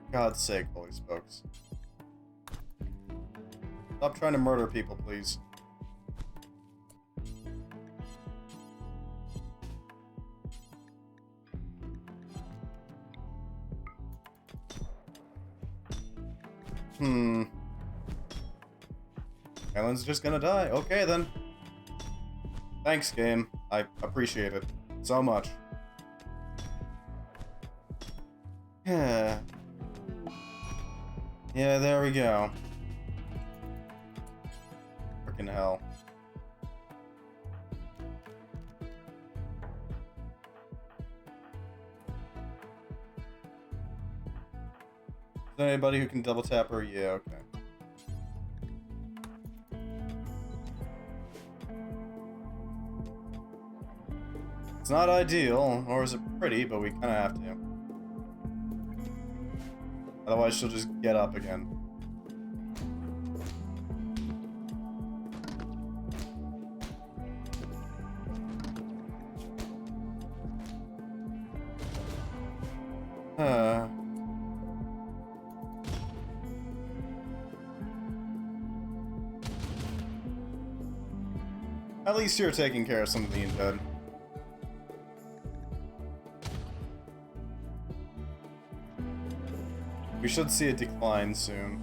For God's sake, holy spokes. Stop trying to murder people, please. Island's just gonna die. Okay, then. Thanks, game. I appreciate it so much. Yeah. Yeah, there we go. Frickin' hell. Is there anybody who can double tap her? Yeah, okay. It's not ideal, nor is it pretty, but we kind of have to. Otherwise, she'll just get up again. At least you're taking care of some of the undead. We should see a decline soon.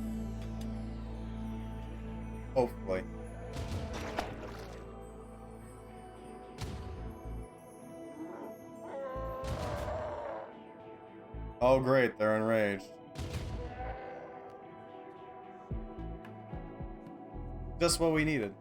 Hopefully. Oh great, they're enraged. Just what we needed.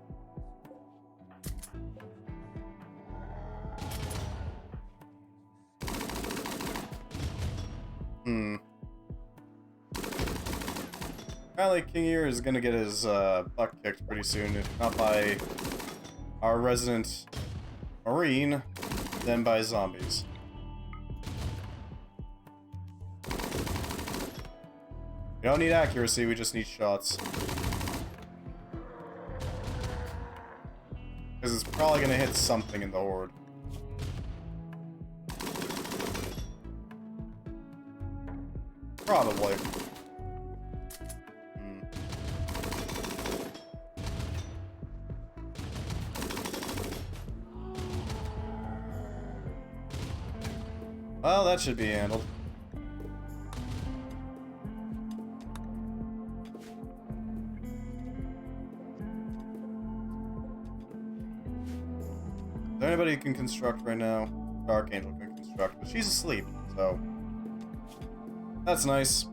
Apparently King Ear is gonna get his butt kicked pretty soon, if not by our resident Marine, then by zombies. We don't need accuracy, we just need shots. Because it's probably gonna hit something in the horde. Probably. Well, that should be handled. Is there anybody who can construct right now? Dark Angel can construct, but she's asleep, so... That's nice.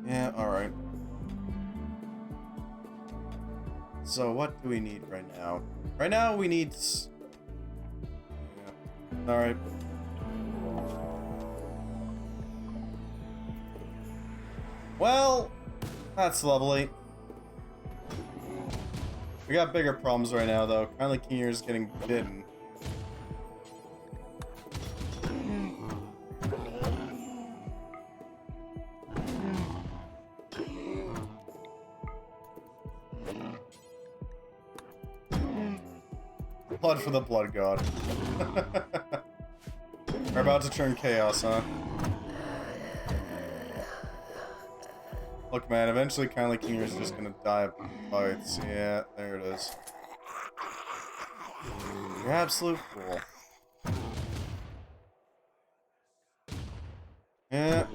Yeah, alright. So what do we need right now? Right now we need... Yeah. Alright. Well, that's lovely. We got bigger problems right now, though. Apparently King Ear's getting bitten. Blood for the blood god. We're about to turn chaos, huh? Look, man, eventually Kindly King is just gonna die of bites. Yeah, there it is. You're an absolute fool. Yeah.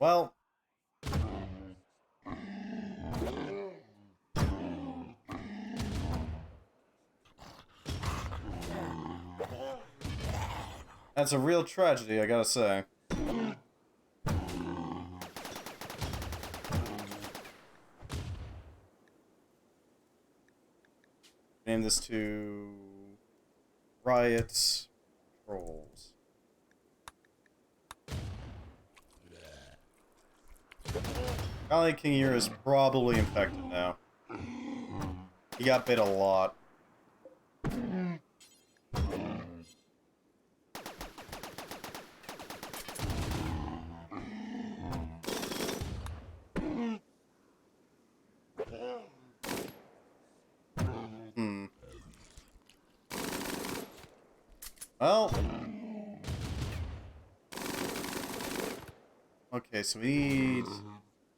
Well. That's a real tragedy, I gotta say. Name this to... Riot Trolls. Golly, King Ear is probably infected now. He got bit a lot. Well... Okay, so we need...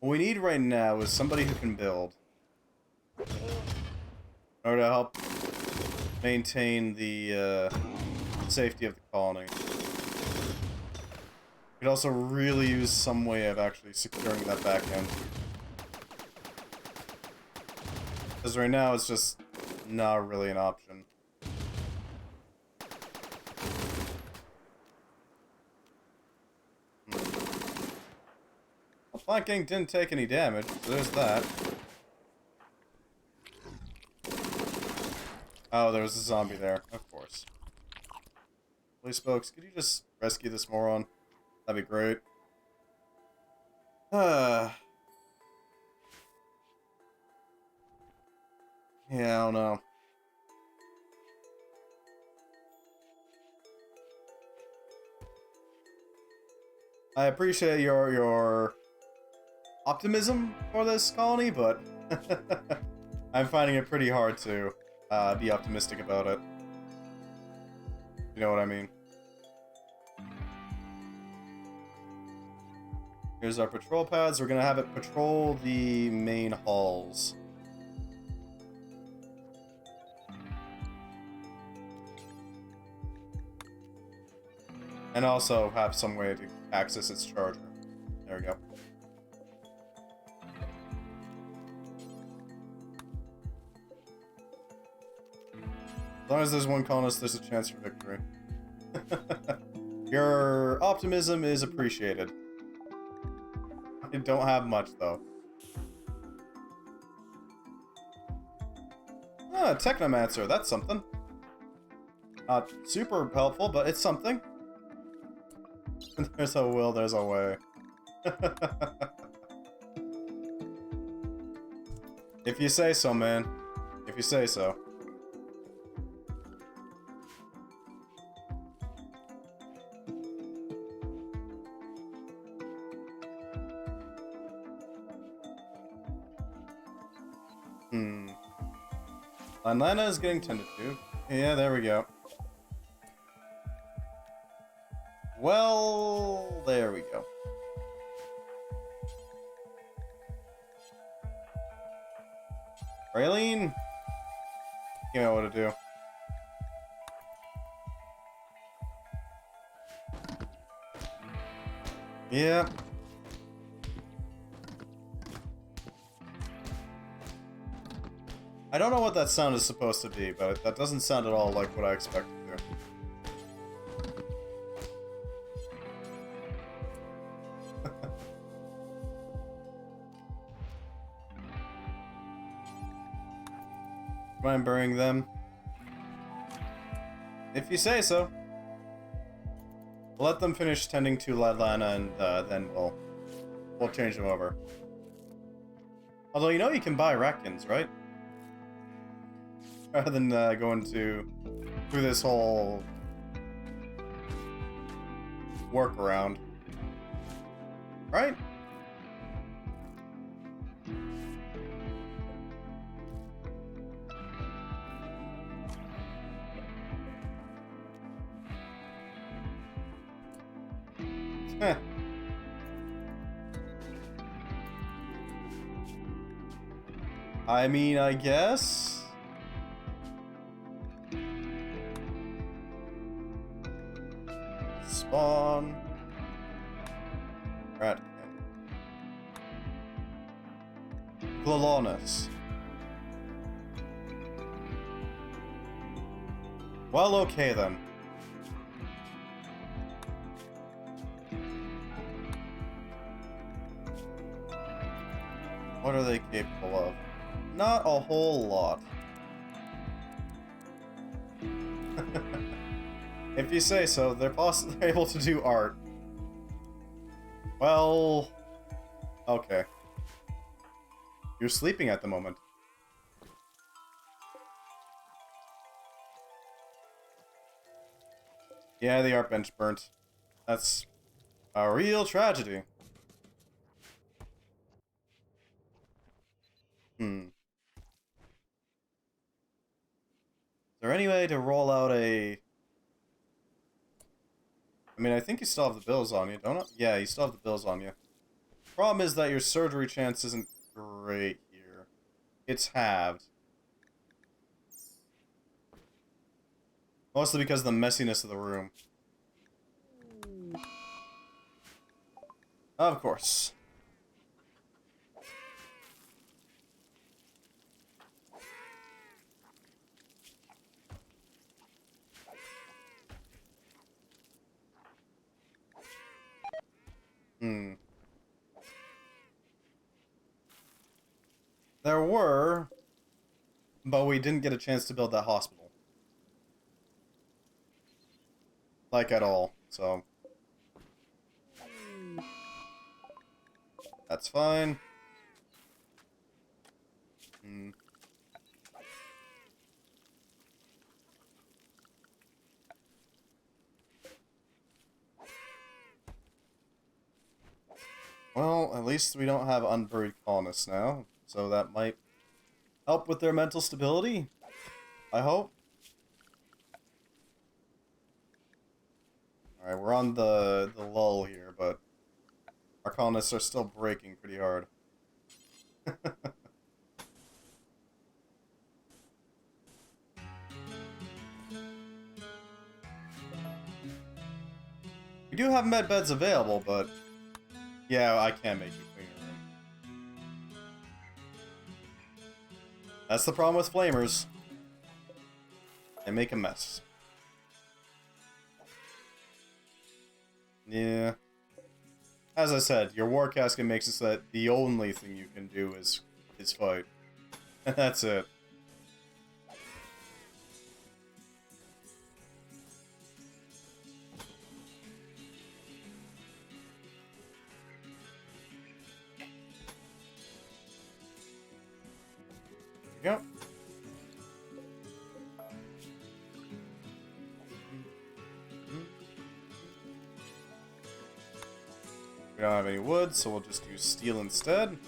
What we need right now is somebody who can build. in order to help maintain the safety of the colony. Could also really use some way of actually securing that back end. Because right now it's just not really an option. Well, flanking didn't take any damage, so there's that. Oh, there was a zombie there, of course. Police folks, could you just rescue this moron? That'd be great. Yeah, I don't know. I appreciate your optimism for this colony, but I'm finding it pretty hard to be optimistic about it. You know what I mean? Here's our patrol pads. We're gonna have it patrol the main halls. And also have some way to access its charger. There we go. As long as there's one colonist, there's a chance for victory. Your optimism is appreciated. I don't have much, though. Ah, Technomancer, that's something. Not super helpful, but it's something. There's a will, there's a way. If you say so, man. If you say so. Atlanta is getting tended to. Yeah, there we go. Well, there we go. Raylene? You know what to do. Yeah. I don't know what that sound is supposed to be, but that doesn't sound at all like what I expected to. Mind burying them? If you say so. We'll let them finish tending to Atlanta, and then we'll change them over. Although you know you can buy Ratkins, right? Rather than going through this whole workaround, right? Heh. I mean, I guess. Spawn. Ratkin. Glolonus. Well, okay then. What are they capable of? Not a whole lot. If you say so, they're able to do art. Well... okay. You're sleeping at the moment. Yeah, the art bench burnt. That's a real tragedy. Is there any way to roll out a... I mean, I think you still have the bills on you, don't you? Yeah, you still have the bills on you. Problem is that your surgery chance isn't great here. It's halved. Mostly because of the messiness of the room. Of course. Hmm. There were, but we didn't get a chance to build that hospital. Like, at all, so... That's fine. Hmm. Well, at least we don't have unburied colonists now, so that might help with their mental stability, I hope. Alright, we're on the lull here, but our colonists are still breaking pretty hard. We do have med beds available, but yeah, I can't make you clean a room. That's the problem with flamers. They make a mess. Yeah. As I said, your war casket makes it so that the only thing you can do is fight. And that's it. Yep. We don't have any wood, so we'll just use steel instead.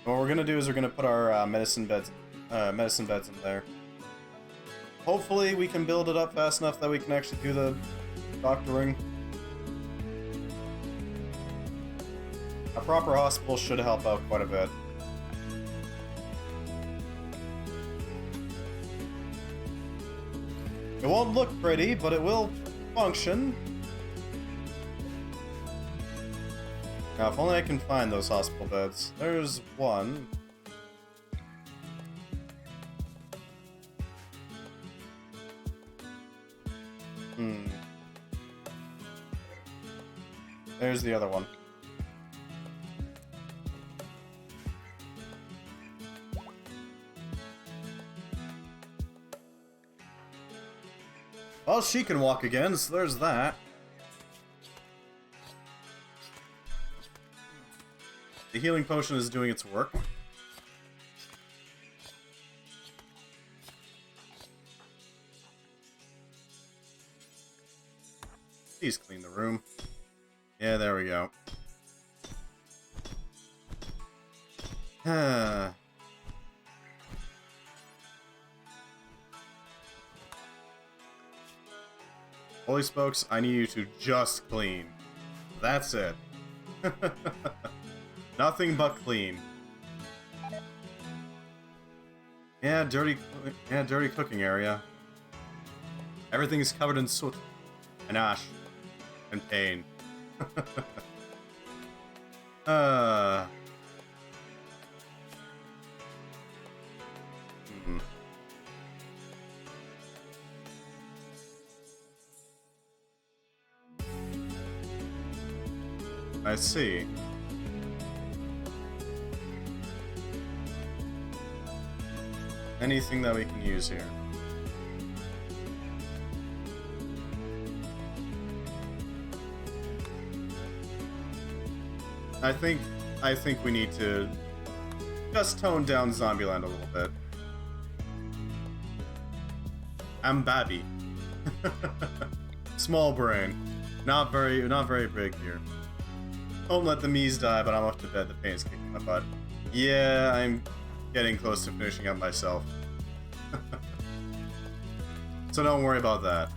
What we're gonna do is we're gonna put our medicine beds in there. Hopefully, we can build it up fast enough that we can actually do the doctoring. A proper hospital should help out quite a bit. It won't look pretty, but it will function. Now, if only I can find those hospital beds. There's one. There's the other one. Well, she can walk again, so there's that. The healing potion is doing its work. Please clean the room. Yeah, there we go. Holy spokes, I need you to just clean. That's it. Nothing but clean. Yeah, dirty cooking area. Everything is covered in soot and ash and pain. I see. Anything that we can use here. I think we need to just tone down Zombieland a little bit. I'm Babby. Small brain. Not very big here. Don't let the Mies die, but I'm off to bed. The pain is kicking my butt. Yeah, I'm getting close to finishing up myself. So don't worry about that.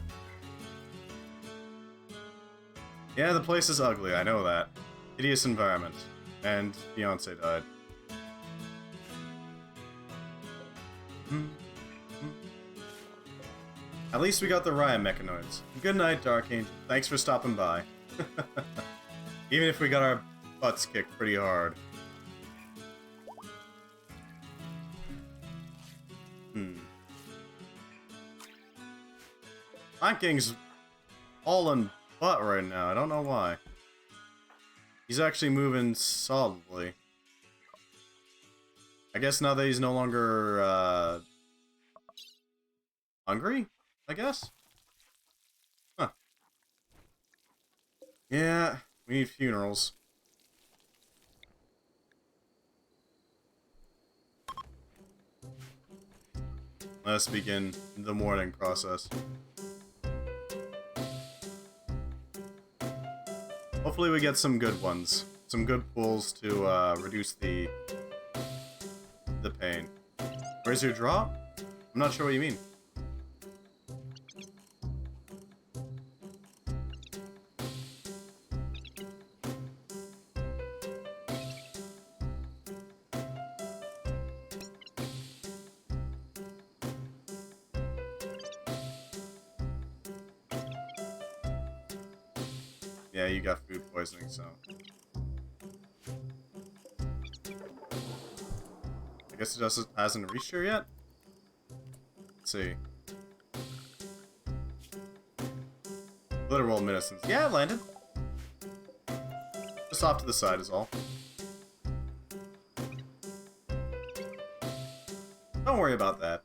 Yeah, the place is ugly, I know that. Hideous environment. And Beyonce died. At least we got the riot mechanoids. Good night, Dark Angel. Thanks for stopping by. Even if we got our butts kicked pretty hard. Night King's all in butt right now. I don't know why. He's actually moving solidly. I guess now that he's no longer, hungry? I guess? Huh. Yeah, we need funerals. Let's begin the mourning process. Hopefully we get some good ones. Some good pulls to reduce the pain. Where's your draw? I'm not sure what you mean. Yeah, you got food poisoning, so... I guess it just hasn't reached her yet? Let's see. Literal medicines. Yeah, it landed. Just off to the side is all. Don't worry about that.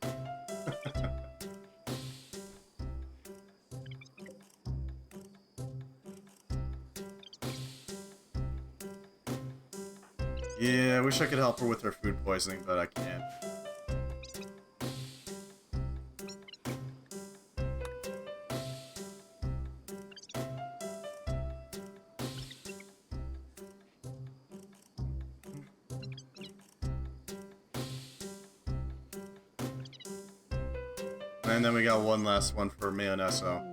Yeah, I wish I could help her with her food poisoning, but I can't. And then we got one last one for Mayonesso.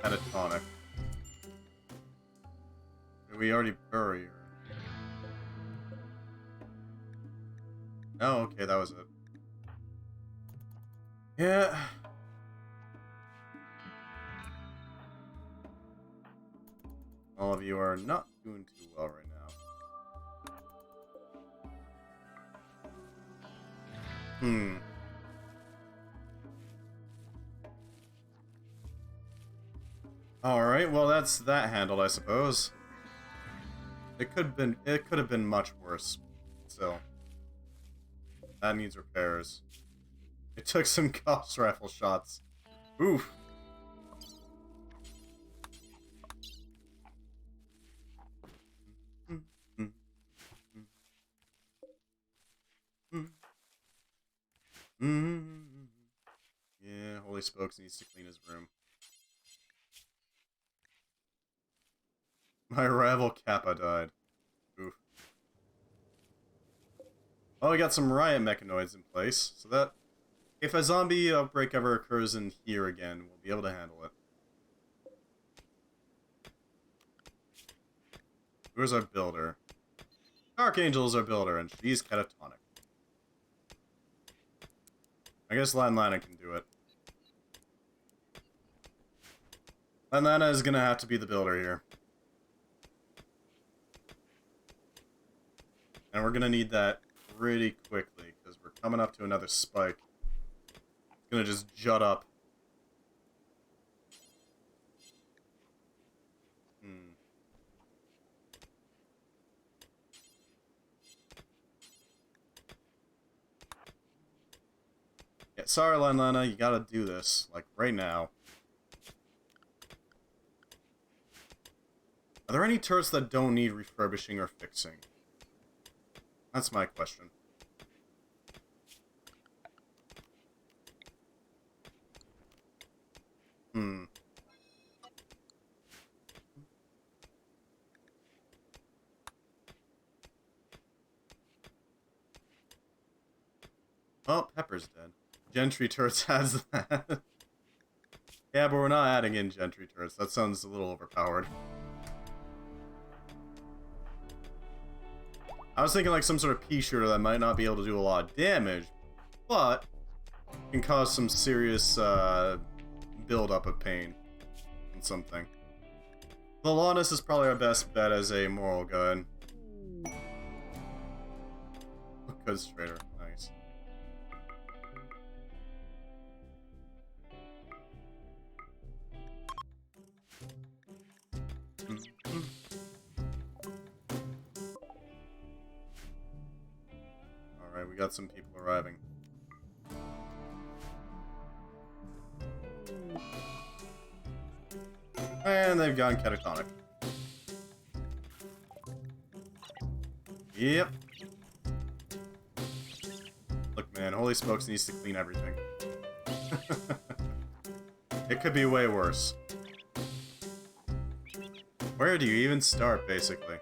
Catatonic. Did we already bury her? Oh, okay, that was it. Yeah. All of you are not doing too well right now. Alright, well that's that handled, I suppose. It could have been much worse. Still. That needs repairs. It took some Gauss rifle shots. Oof. Yeah, Holy Spokes needs to clean his room. My rival Kappa died. Oof. Oh, we got some riot mechanoids in place, so that if a zombie outbreak ever occurs in here again, we'll be able to handle it. Where's our builder? Dark Angel is our builder, and she's catatonic. I guess Lana can do it. Lana is gonna have to be the builder here. And we're gonna need that pretty quickly, because we're coming up to another spike. It's gonna just jut up. Yeah, sorry, Lana, you gotta do this, like, right now. Are there any turrets that don't need refurbishing or fixing? That's my question. Oh, Pepper's dead. Gentry turrets has that. Yeah, but we're not adding in Gentry turrets. That sounds a little overpowered. I was thinking like some sort of pea shooter that might not be able to do a lot of damage, but can cause some serious buildup of pain on something. Valonus is probably our best bet as a moral guide. Because Trader, nice. Alright, we got some people arriving. And they've gone catatonic. Yep. Look, man, Holy Smokes needs to clean everything. It could be way worse. Where do you even start, basically?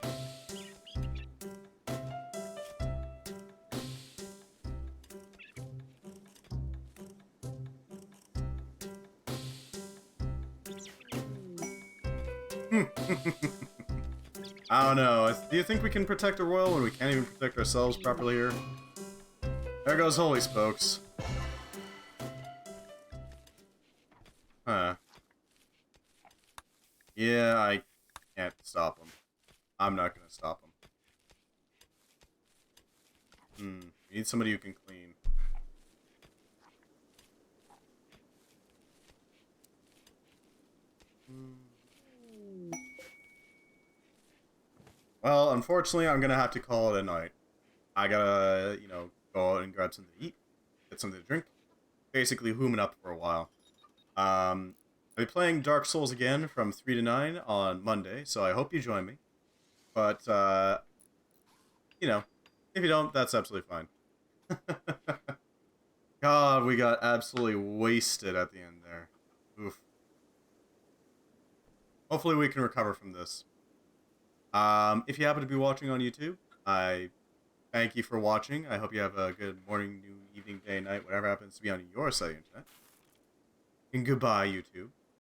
I don't know. Do you think we can protect a royal when we can't even protect ourselves properly here? There goes Holy Spokes. Huh. Yeah, I can't stop him. I'm not gonna stop him. We need somebody who can clean. Well, unfortunately, I'm gonna have to call it a night. I gotta, you know, go out and grab something to eat, get something to drink, basically hooming up for a while. I'll be playing Dark Souls again from 3 to 9 on Monday, so I hope you join me. But, you know, if you don't, that's absolutely fine. God, we got absolutely wasted at the end there. Oof. Hopefully we can recover from this. If you happen to be watching on YouTube, I thank you for watching. I hope you have a good morning, noon, evening, day, night, whatever happens to be on your side of the internet. And goodbye, YouTube.